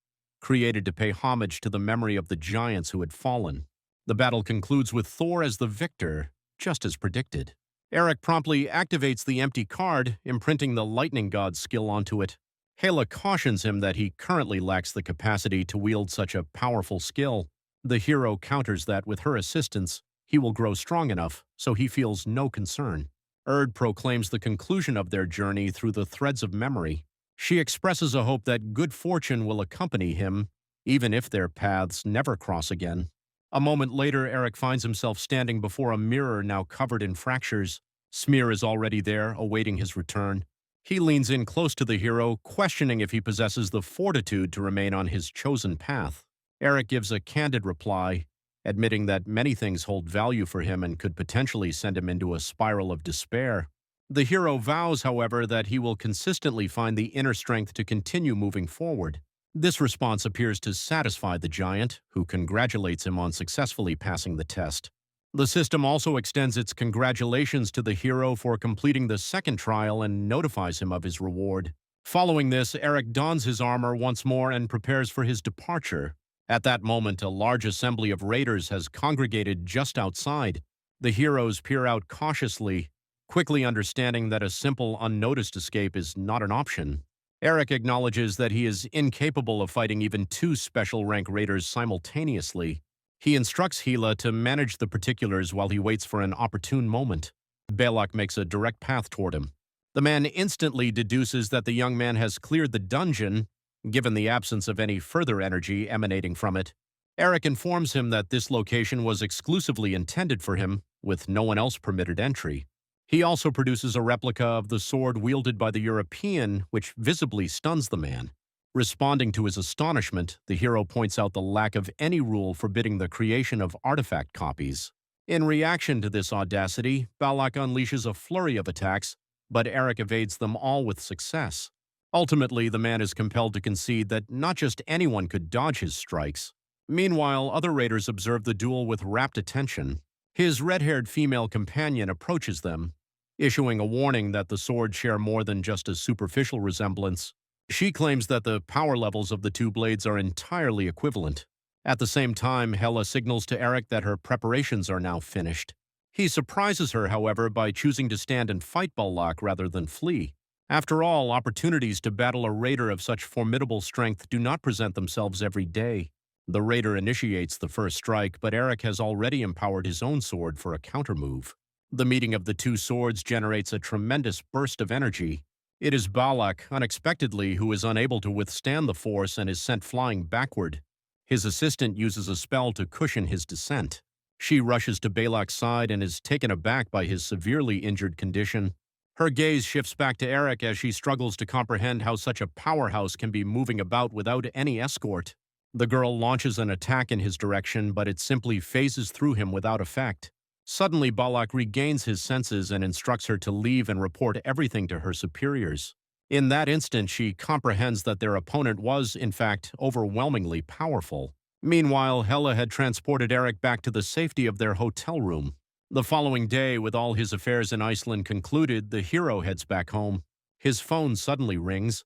created to pay homage to the memory of the giants who had fallen. The battle concludes with Thor as the victor, just as predicted. Eric promptly activates the empty card, imprinting the lightning god's skill onto it. Hela cautions him that he currently lacks the capacity to wield such a powerful skill. The hero counters that with her assistance, he will grow strong enough, so he feels no concern. Erd proclaims the conclusion of their journey through the threads of memory. She expresses a hope that good fortune will accompany him, even if their paths never cross again. A moment later, Eric finds himself standing before a mirror now covered in fractures. Smear is already there, awaiting his return. He leans in close to the hero, questioning if he possesses the fortitude to remain on his chosen path. Eric gives a candid reply, admitting that many things hold value for him and could potentially send him into a spiral of despair. The hero vows, however, that he will consistently find the inner strength to continue moving forward. This response appears to satisfy the giant, who congratulates him on successfully passing the test. The system also extends its congratulations to the hero for completing the second trial and notifies him of his reward. Following this, Eric dons his armor once more and prepares for his departure. At that moment, a large assembly of raiders has congregated just outside. The heroes peer out cautiously, quickly understanding that a simple, unnoticed escape is not an option. Eric acknowledges that he is incapable of fighting even 2 special-rank raiders simultaneously. He instructs Gila to manage the particulars while he waits for an opportune moment. Balak makes a direct path toward him. The man instantly deduces that the young man has cleared the dungeon, given the absence of any further energy emanating from it. Eric informs him that this location was exclusively intended for him, with no one else permitted entry. He also produces a replica of the sword wielded by the European, which visibly stuns the man. Responding to his astonishment, the hero points out the lack of any rule forbidding the creation of artifact copies. In reaction to this audacity, Balak unleashes a flurry of attacks, but Eric evades them all with success. Ultimately, the man is compelled to concede that not just anyone could dodge his strikes. Meanwhile, other raiders observe the duel with rapt attention. His red-haired female companion approaches them, issuing a warning that the swords share more than just a superficial resemblance. She claims that the power levels of the 2 blades are entirely equivalent. At the same time, Hela signals to Eric that her preparations are now finished. He surprises her, however, by choosing to stand and fight Balak rather than flee. After all, opportunities to battle a raider of such formidable strength do not present themselves every day. The raider initiates the first strike, but Eric has already empowered his own sword for a countermove. The meeting of the 2 swords generates a tremendous burst of energy. It is Balak, unexpectedly, who is unable to withstand the force and is sent flying backward. His assistant uses a spell to cushion his descent. She rushes to Balak's side and is taken aback by his severely injured condition. Her gaze shifts back to Eric as she struggles to comprehend how such a powerhouse can be moving about without any escort. The girl launches an attack in his direction, but it simply phases through him without effect. Suddenly, Balak regains his senses and instructs her to leave and report everything to her superiors. In that instant, she comprehends that their opponent was, in fact, overwhelmingly powerful. Meanwhile, Hela had transported Eric back to the safety of their hotel room. The following day, with all his affairs in Iceland concluded, the hero heads back home. His phone suddenly rings.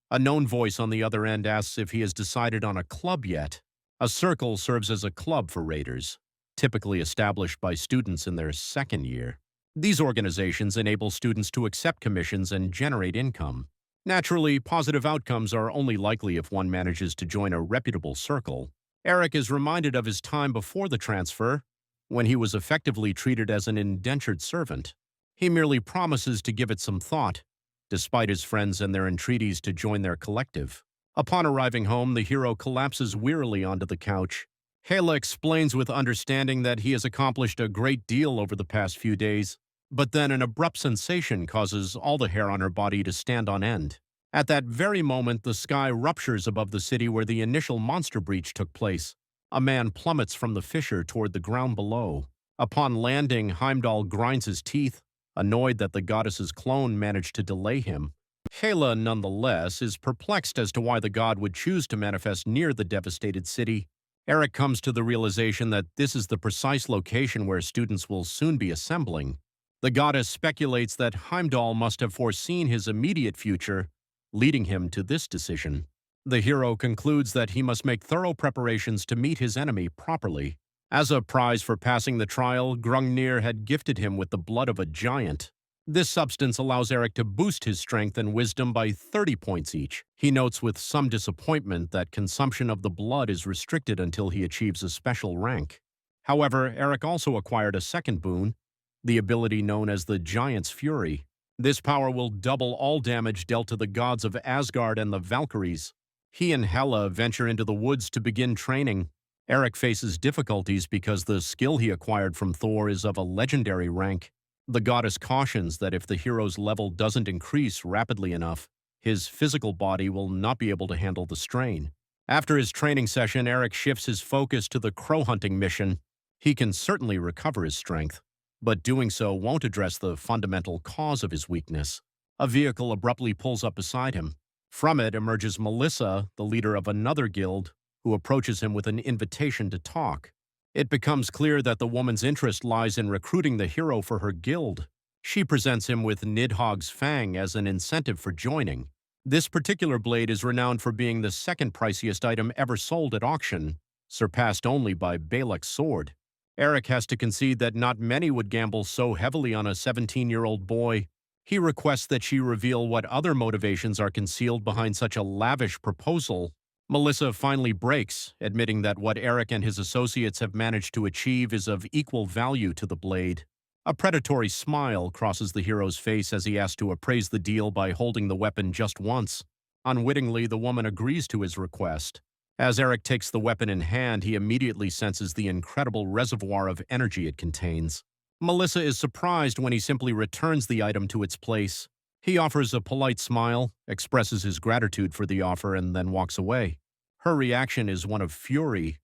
A known voice on the other end asks if he has decided on a club yet. A circle serves as a club for raiders, typically established by students in their second year. These organizations enable students to accept commissions and generate income. Naturally, positive outcomes are only likely if one manages to join a reputable circle. Eric is reminded of his time before the transfer, when he was effectively treated as an indentured servant. He merely promises to give it some thought, despite his friends and their entreaties to join their collective. Upon arriving home, the hero collapses wearily onto the couch. Hela explains with understanding that he has accomplished a great deal over the past few days, but then an abrupt sensation causes all the hair on her body to stand on end. At that very moment, the sky ruptures above the city where the initial monster breach took place. A man plummets from the fissure toward the ground below. Upon landing, Heimdall grinds his teeth, annoyed that the goddess's clone managed to delay him. Hela, nonetheless, is perplexed as to why the god would choose to manifest near the devastated city. Eric comes to the realization that this is the precise location where students will soon be assembling. The goddess speculates that Heimdall must have foreseen his immediate future, leading him to this decision. The hero concludes that he must make thorough preparations to meet his enemy properly. As a prize for passing the trial, Gungnir had gifted him with the blood of a giant. This substance allows Eric to boost his strength and wisdom by 30 points each. He notes with some disappointment that consumption of the blood is restricted until he achieves a special rank. However, Eric also acquired a second boon, the ability known as the Giant's Fury. This power will double all damage dealt to the gods of Asgard and the Valkyries. He and Hela venture into the woods to begin training. Eric faces difficulties because the skill he acquired from Thor is of a legendary rank. The goddess cautions that if the hero's level doesn't increase rapidly enough, his physical body will not be able to handle the strain. After his training session, Eric shifts his focus to the crow hunting mission. He can certainly recover his strength, but doing so won't address the fundamental cause of his weakness. A vehicle abruptly pulls up beside him. From it emerges Melissa, the leader of another guild, who approaches him with an invitation to talk. It becomes clear that the woman's interest lies in recruiting the hero for her guild. She presents him with Nidhogg's Fang as an incentive for joining. This particular blade is renowned for being the second priciest item ever sold at auction, surpassed only by Balak's sword. Eric has to concede that not many would gamble so heavily on a 17-year-old boy. He requests that she reveal what other motivations are concealed behind such a lavish proposal. Melissa finally breaks, admitting that what Eric and his associates have managed to achieve is of equal value to the blade. A predatory smile crosses the hero's face as he asks to appraise the deal by holding the weapon just once. Unwittingly, the woman agrees to his request. As Eric takes the weapon in hand, he immediately senses the incredible reservoir of energy it contains. Melissa is surprised when he simply returns the item to its place. He offers a polite smile, expresses his gratitude for the offer, and then walks away. Her reaction is one of fury,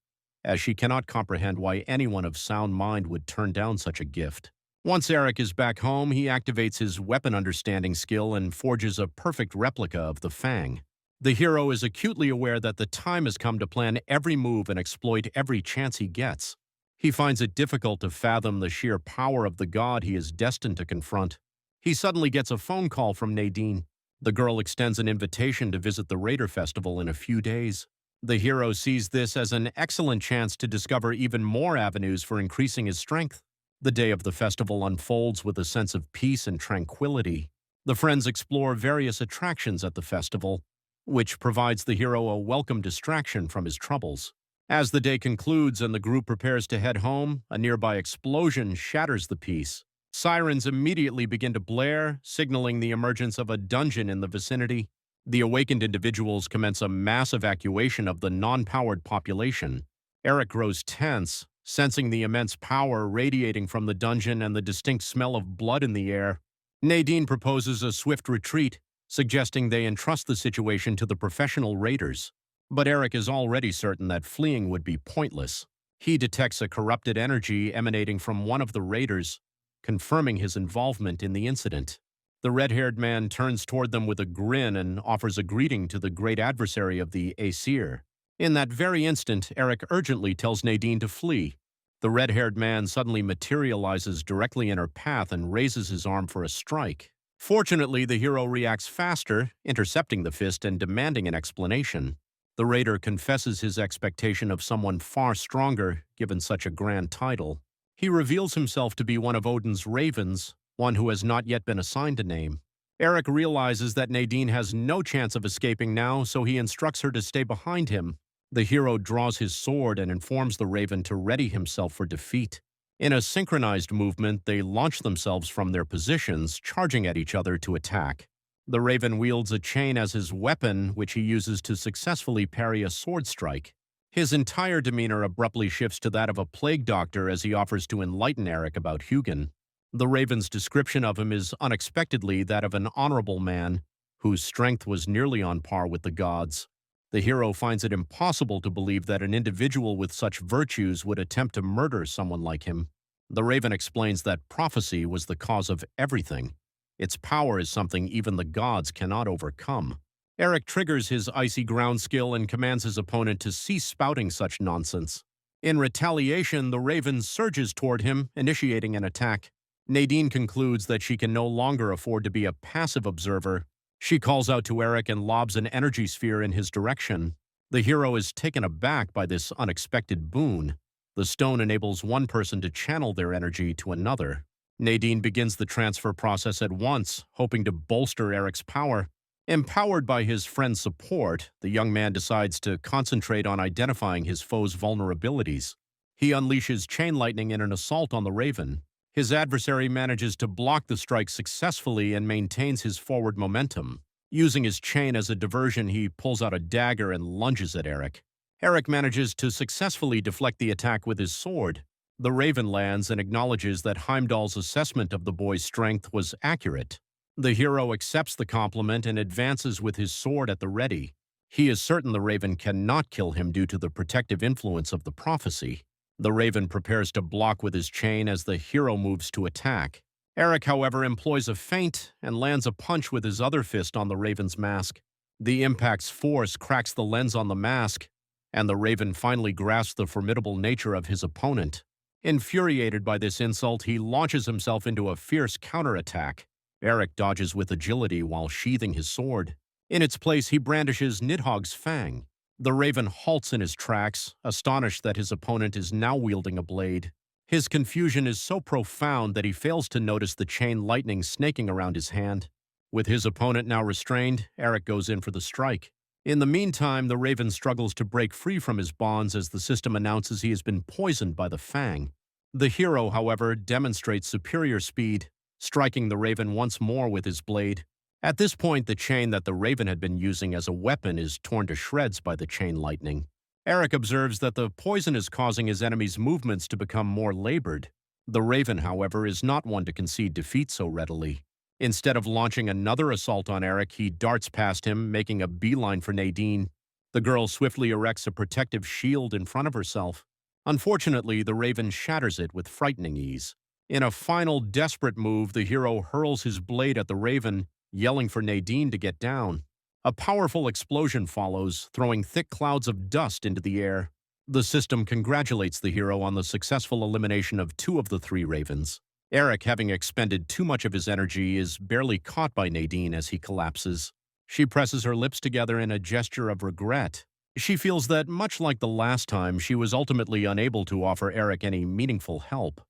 as she cannot comprehend why anyone of sound mind would turn down such a gift. Once Eric is back home, he activates his weapon understanding skill and forges a perfect replica of the Fang. The hero is acutely aware that the time has come to plan every move and exploit every chance he gets. He finds it difficult to fathom the sheer power of the god he is destined to confront. He suddenly gets a phone call from Nadine. The girl extends an invitation to visit the Raider Festival in a few days. The hero sees this as an excellent chance to discover even more avenues for increasing his strength. The day of the festival unfolds with a sense of peace and tranquility. The friends explore various attractions at the festival, which provides the hero a welcome distraction from his troubles. As the day concludes and the group prepares to head home, a nearby explosion shatters the peace. Sirens immediately begin to blare, signaling the emergence of a dungeon in the vicinity. The awakened individuals commence a mass evacuation of the non-powered population. Eric grows tense, sensing the immense power radiating from the dungeon and the distinct smell of blood in the air. Nadine proposes a swift retreat, suggesting they entrust the situation to the professional raiders. But Eric is already certain that fleeing would be pointless. He detects a corrupted energy emanating from one of the raiders, confirming his involvement in the incident. The red-haired man turns toward them with a grin and offers a greeting to the great adversary of the Aesir. In that very instant, Eric urgently tells Nadine to flee. The red-haired man suddenly materializes directly in her path and raises his arm for a strike. Fortunately, the hero reacts faster, intercepting the fist and demanding an explanation. The raider confesses his expectation of someone far stronger, given such a grand title. He reveals himself to be one of Odin's ravens, one who has not yet been assigned a name. Eric realizes that Nadine has no chance of escaping now, so he instructs her to stay behind him. The hero draws his sword and informs the raven to ready himself for defeat. In a synchronized movement, they launch themselves from their positions, charging at each other to attack. The raven wields a chain as his weapon, which he uses to successfully parry a sword strike. His entire demeanor abruptly shifts to that of a plague doctor as he offers to enlighten Eric about Hugin. The raven's description of him is unexpectedly that of an honorable man, whose strength was nearly on par with the gods. The hero finds it impossible to believe that an individual with such virtues would attempt to murder someone like him. The raven explains that prophecy was the cause of everything. Its power is something even the gods cannot overcome. Eric triggers his icy ground skill and commands his opponent to cease spouting such nonsense. In retaliation, the raven surges toward him, initiating an attack. Nadine concludes that she can no longer afford to be a passive observer. She calls out to Eric and lobs an energy sphere in his direction. The hero is taken aback by this unexpected boon. The stone enables one person to channel their energy to another. Nadine begins the transfer process at once, hoping to bolster Eric's power. Empowered by his friend's support, the young man decides to concentrate on identifying his foe's vulnerabilities. He unleashes chain lightning in an assault on the raven. His adversary manages to block the strike successfully and maintains his forward momentum. Using his chain as a diversion, he pulls out a dagger and lunges at Eric. Eric manages to successfully deflect the attack with his sword. The raven lands and acknowledges that Heimdall's assessment of the boy's strength was accurate. The hero accepts the compliment and advances with his sword at the ready. He is certain the raven cannot kill him due to the protective influence of the prophecy. The raven prepares to block with his chain as the hero moves to attack. Eric, however, employs a feint and lands a punch with his other fist on the raven's mask. The impact's force cracks the lens on the mask, and the raven finally grasps the formidable nature of his opponent. Infuriated by this insult, he launches himself into a fierce counterattack. Eric dodges with agility while sheathing his sword. In its place, he brandishes Nidhogg's fang. The raven halts in his tracks, astonished that his opponent is now wielding a blade. His confusion is so profound that he fails to notice the chain lightning snaking around his hand. With his opponent now restrained, Eric goes in for the strike. In the meantime, the raven struggles to break free from his bonds as the system announces he has been poisoned by the fang. The hero, however, demonstrates superior speed, striking the raven once more with his blade. At this point, the chain that the raven had been using as a weapon is torn to shreds by the chain lightning. Eric observes that the poison is causing his enemy's movements to become more labored. The raven, however, is not one to concede defeat so readily. Instead of launching another assault on Eric, he darts past him, making a beeline for Nadine. The girl swiftly erects a protective shield in front of herself. Unfortunately, the raven shatters it with frightening ease. In a final desperate move, the hero hurls his blade at the raven, yelling for Nadine to get down. A powerful explosion follows, throwing thick clouds of dust into the air. The system congratulates the hero on the successful elimination of 2 of the 3 ravens. Eric, having expended too much of his energy, is barely caught by Nadine as he collapses. She presses her lips together in a gesture of regret. She feels that, much like the last time, she was ultimately unable to offer Eric any meaningful help.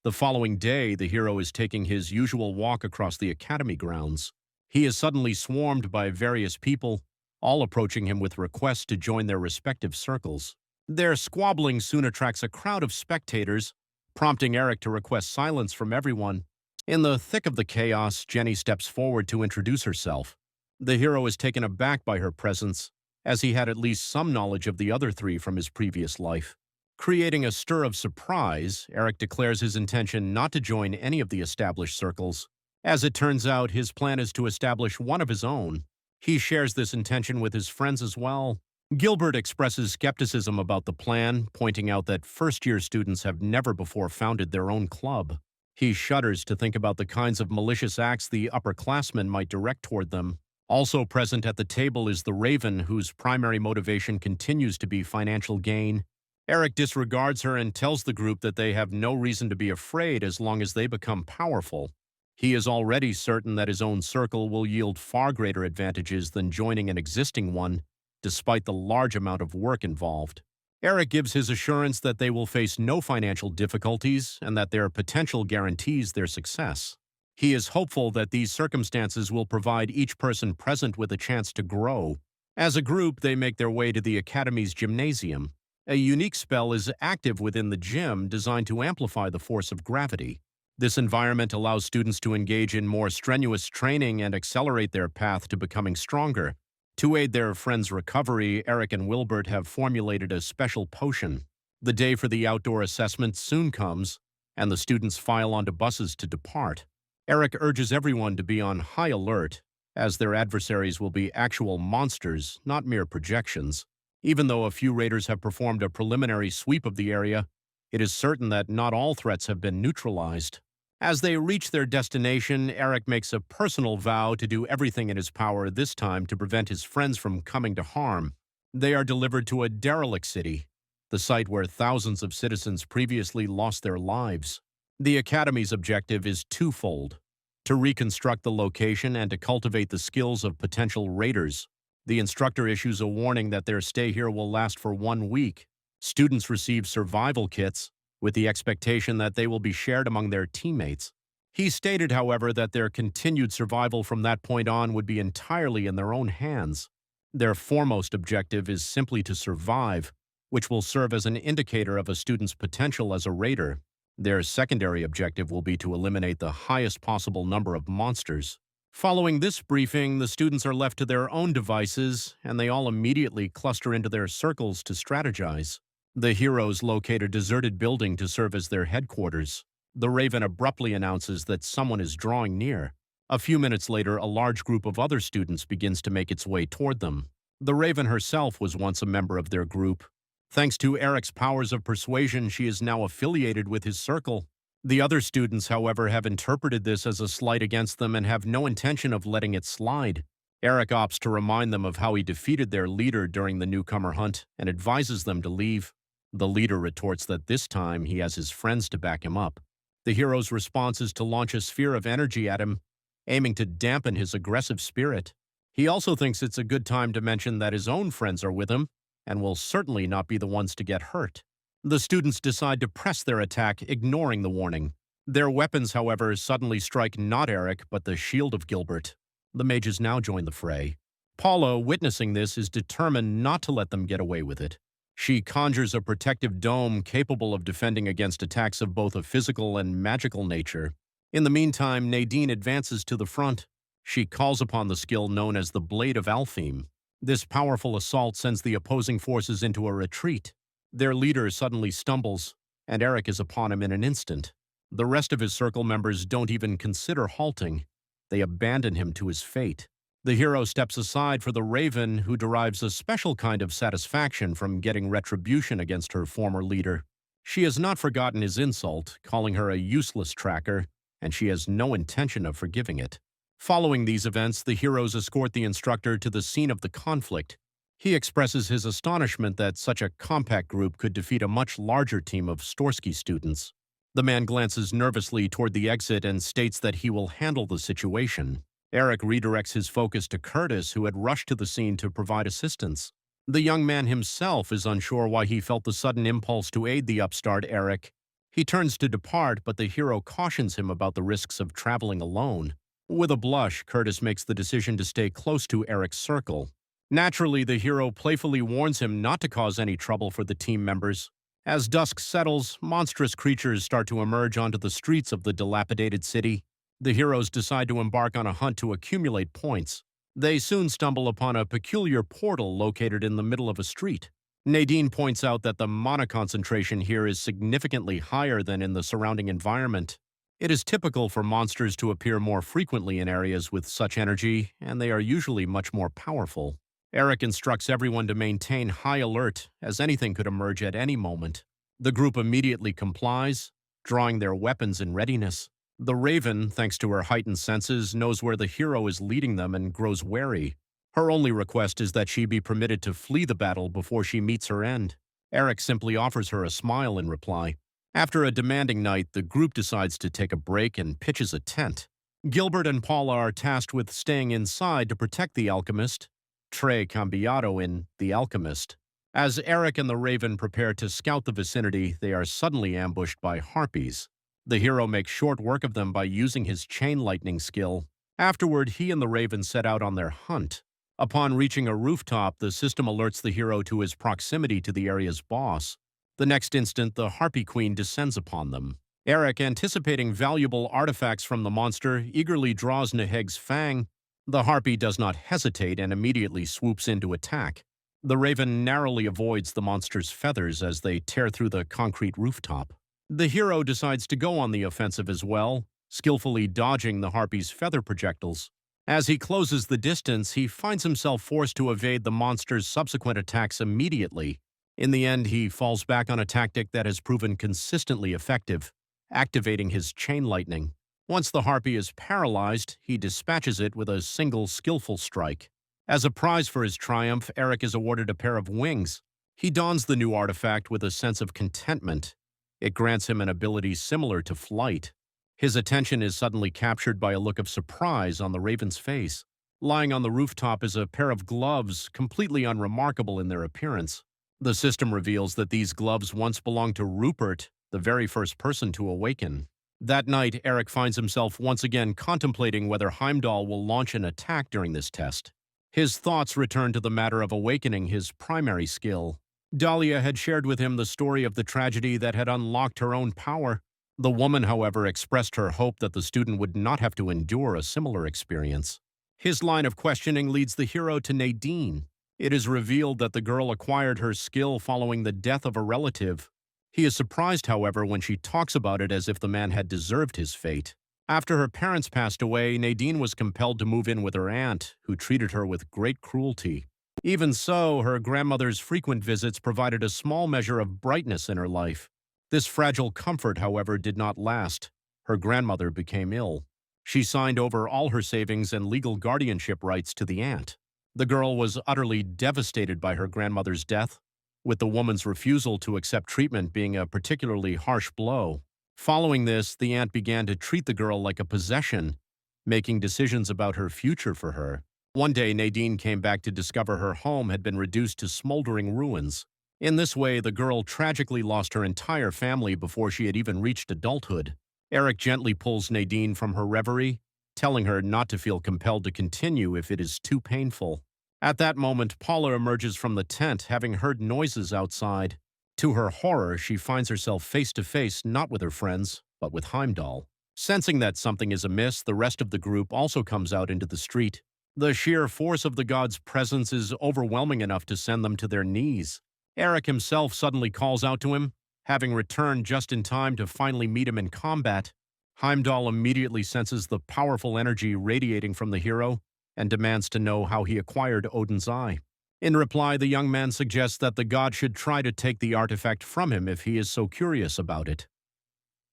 The following day, the hero is taking his usual walk across the academy grounds. He is suddenly swarmed by various people, all approaching him with requests to join their respective circles. Their squabbling soon attracts a crowd of spectators, prompting Eric to request silence from everyone. In the thick of the chaos, Jenny steps forward to introduce herself. The hero is taken aback by her presence, as he had at least some knowledge of the other 3 from his previous life. Creating a stir of surprise, Eric declares his intention not to join any of the established circles. As it turns out, his plan is to establish one of his own. He shares this intention with his friends as well. Gilbert expresses skepticism about the plan, pointing out that first-year students have never before founded their own club. He shudders to think about the kinds of malicious acts the upperclassmen might direct toward them. Also present at the table is the Raven, whose primary motivation continues to be financial gain. Eric disregards her and tells the group that they have no reason to be afraid as long as they become powerful. He is already certain that his own circle will yield far greater advantages than joining an existing one, despite the large amount of work involved. Eric gives his assurance that they will face no financial difficulties and that their potential guarantees their success. He is hopeful that these circumstances will provide each person present with a chance to grow. As a group, they make their way to the Academy's gymnasium. A unique spell is active within the gym designed to amplify the force of gravity. This environment allows students to engage in more strenuous training and accelerate their path to becoming stronger. To aid their friend's recovery, Eric and Wilbert have formulated a special potion. The day for the outdoor assessment soon comes, and the students file onto buses to depart. Eric urges everyone to be on high alert, as their adversaries will be actual monsters, not mere projections. Even though a few raiders have performed a preliminary sweep of the area, it is certain that not all threats have been neutralized. As they reach their destination, Eric makes a personal vow to do everything in his power this time to prevent his friends from coming to harm. They are delivered to a derelict city, the site where thousands of citizens previously lost their lives. The Academy's objective is twofold: to reconstruct the location and to cultivate the skills of potential raiders. The instructor issues a warning that their stay here will last for 1 week. Students receive survival kits, with the expectation that they will be shared among their teammates. He stated, however, that their continued survival from that point on would be entirely in their own hands. Their foremost objective is simply to survive, which will serve as an indicator of a student's potential as a raider. Their secondary objective will be to eliminate the highest possible number of monsters. Following this briefing, the students are left to their own devices, and they all immediately cluster into their circles to strategize. The heroes locate a deserted building to serve as their headquarters. The Raven abruptly announces that someone is drawing near. A few minutes later, a large group of other students begins to make its way toward them. The Raven herself was once a member of their group. Thanks to Eric's powers of persuasion, she is now affiliated with his circle. The other students, however, have interpreted this as a slight against them and have no intention of letting it slide. Eric opts to remind them of how he defeated their leader during the newcomer hunt and advises them to leave. The leader retorts that this time he has his friends to back him up. The hero's response is to launch a sphere of energy at him, aiming to dampen his aggressive spirit. He also thinks it's a good time to mention that his own friends are with him and will certainly not be the ones to get hurt. The students decide to press their attack, ignoring the warning. Their weapons, however, suddenly strike not Eric, but the shield of Gilbert. The mages now join the fray. Paula, witnessing this, is determined not to let them get away with it. She conjures a protective dome capable of defending against attacks of both a physical and magical nature. In the meantime, Nadine advances to the front. She calls upon the skill known as the Blade of Alfheim. This powerful assault sends the opposing forces into a retreat. Their leader suddenly stumbles, and Eric is upon him in an instant. The rest of his circle members don't even consider halting. They abandon him to his fate. The hero steps aside for the Raven, who derives a special kind of satisfaction from getting retribution against her former leader. She has not forgotten his insult, calling her a useless tracker, and she has no intention of forgiving it. Following these events, the heroes escort the instructor to the scene of the conflict. He expresses his astonishment that such a compact group could defeat a much larger team of Storsky students. The man glances nervously toward the exit and states that he will handle the situation. Eric redirects his focus to Curtis, who had rushed to the scene to provide assistance. The young man himself is unsure why he felt the sudden impulse to aid the upstart Eric. He turns to depart, but the hero cautions him about the risks of traveling alone. With a blush, Curtis makes the decision to stay close to Eric's circle. Naturally, the hero playfully warns him not to cause any trouble for the team members. As dusk settles, monstrous creatures start to emerge onto the streets of the dilapidated city. The heroes decide to embark on a hunt to accumulate points. They soon stumble upon a peculiar portal located in the middle of a street. Nadine points out that the mana concentration here is significantly higher than in the surrounding environment. It is typical for monsters to appear more frequently in areas with such energy, and they are usually much more powerful. Eric instructs everyone to maintain high alert, as anything could emerge at any moment. The group immediately complies, drawing their weapons in readiness. The Raven, thanks to her heightened senses, knows where the hero is leading them and grows wary. Her only request is that she be permitted to flee the battle before she meets her end. Eric simply offers her a smile in reply. After a demanding night, the group decides to take a break and pitches a tent. Gilbert and Paula are tasked with staying inside to protect the alchemist, Trey Cambiato in The Alchemist. As Eric and the Raven prepare to scout the vicinity, they are suddenly ambushed by harpies. The hero makes short work of them by using his chain lightning skill. Afterward, he and the Raven set out on their hunt. Upon reaching a rooftop, the system alerts the hero to his proximity to the area's boss. The next instant, the Harpy Queen descends upon them. Eric, anticipating valuable artifacts from the monster, eagerly draws Neheg's fang. The Harpy does not hesitate and immediately swoops in to attack. The Raven narrowly avoids the monster's feathers as they tear through the concrete rooftop. The hero decides to go on the offensive as well, skillfully dodging the Harpy's feather projectiles. As he closes the distance, he finds himself forced to evade the monster's subsequent attacks immediately. In the end, he falls back on a tactic that has proven consistently effective, activating his chain lightning. Once the Harpy is paralyzed, he dispatches it with a single skillful strike. As a prize for his triumph, Eric is awarded a pair of wings. He dons the new artifact with a sense of contentment. It grants him an ability similar to flight. His attention is suddenly captured by a look of surprise on the Raven's face. Lying on the rooftop is a pair of gloves, completely unremarkable in their appearance. The system reveals that these gloves once belonged to Rupert, the very first person to awaken. That night, Eric finds himself once again contemplating whether Heimdall will launch an attack during this test. His thoughts return to the matter of awakening his primary skill. Dahlia had shared with him the story of the tragedy that had unlocked her own power. The woman, however, expressed her hope that the student would not have to endure a similar experience. His line of questioning leads the hero to Nadine. It is revealed that the girl acquired her skill following the death of a relative. He is surprised, however, when she talks about it as if the man had deserved his fate. After her parents passed away, Nadine was compelled to move in with her aunt, who treated her with great cruelty. Even so, her grandmother's frequent visits provided a small measure of brightness in her life. This fragile comfort, however, did not last. Her grandmother became ill. She signed over all her savings and legal guardianship rights to the aunt. The girl was utterly devastated by her grandmother's death, with the woman's refusal to accept treatment being a particularly harsh blow. Following this, the aunt began to treat the girl like a possession, making decisions about her future for her. One day, Nadine came back to discover her home had been reduced to smoldering ruins. In this way, the girl tragically lost her entire family before she had even reached adulthood. Eric gently pulls Nadine from her reverie, telling her not to feel compelled to continue if it is too painful. At that moment, Paula emerges from the tent, having heard noises outside. To her horror, she finds herself face to face not with her friends, but with Heimdall. Sensing that something is amiss, the rest of the group also comes out into the street. The sheer force of the god's presence is overwhelming enough to send them to their knees. Eric himself suddenly calls out to him, having returned just in time to finally meet him in combat. Heimdall immediately senses the powerful energy radiating from the hero and demands to know how he acquired Odin's Eye. In reply, the young man suggests that the god should try to take the artifact from him if he is so curious about it.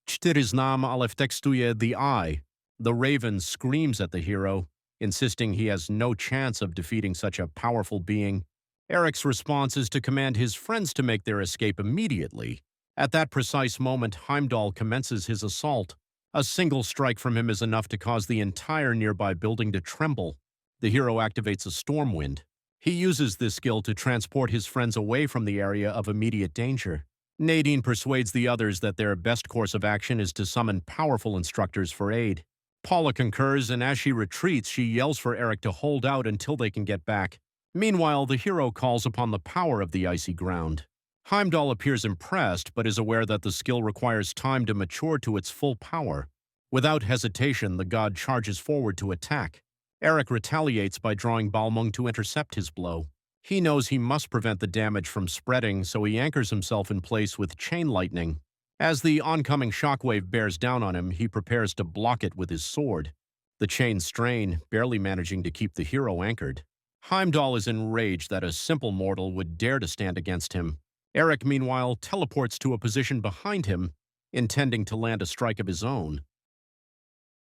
Chtyriznam aleftekstuje the Eye. The Raven screams at the hero, insisting he has no chance of defeating such a powerful being. Eric's response is to command his friends to make their escape immediately. At that precise moment, Heimdall commences his assault. A single strike from him is enough to cause the entire nearby building to tremble. The hero activates a storm wind. He uses this skill to transport his friends away from the area of immediate danger. Nadine persuades the others that their best course of action is to summon powerful instructors for aid. Paula concurs, and as she retreats, she yells for Eric to hold out until they can get back. Meanwhile, the hero calls upon the power of the icy ground. Heimdall appears impressed, but is aware that the skill requires time to mature to its full power. Without hesitation, the god charges forward to attack. Eric retaliates by drawing Balmung to intercept his blow. He knows he must prevent the damage from spreading, so he anchors himself in place with chain lightning. As the oncoming shockwave bears down on him, he prepares to block it with his sword. The chains strain, barely managing to keep the hero anchored. Heimdall is enraged that a simple mortal would dare to stand against him. Eric, meanwhile, teleports to a position behind him, intending to land a strike of his own.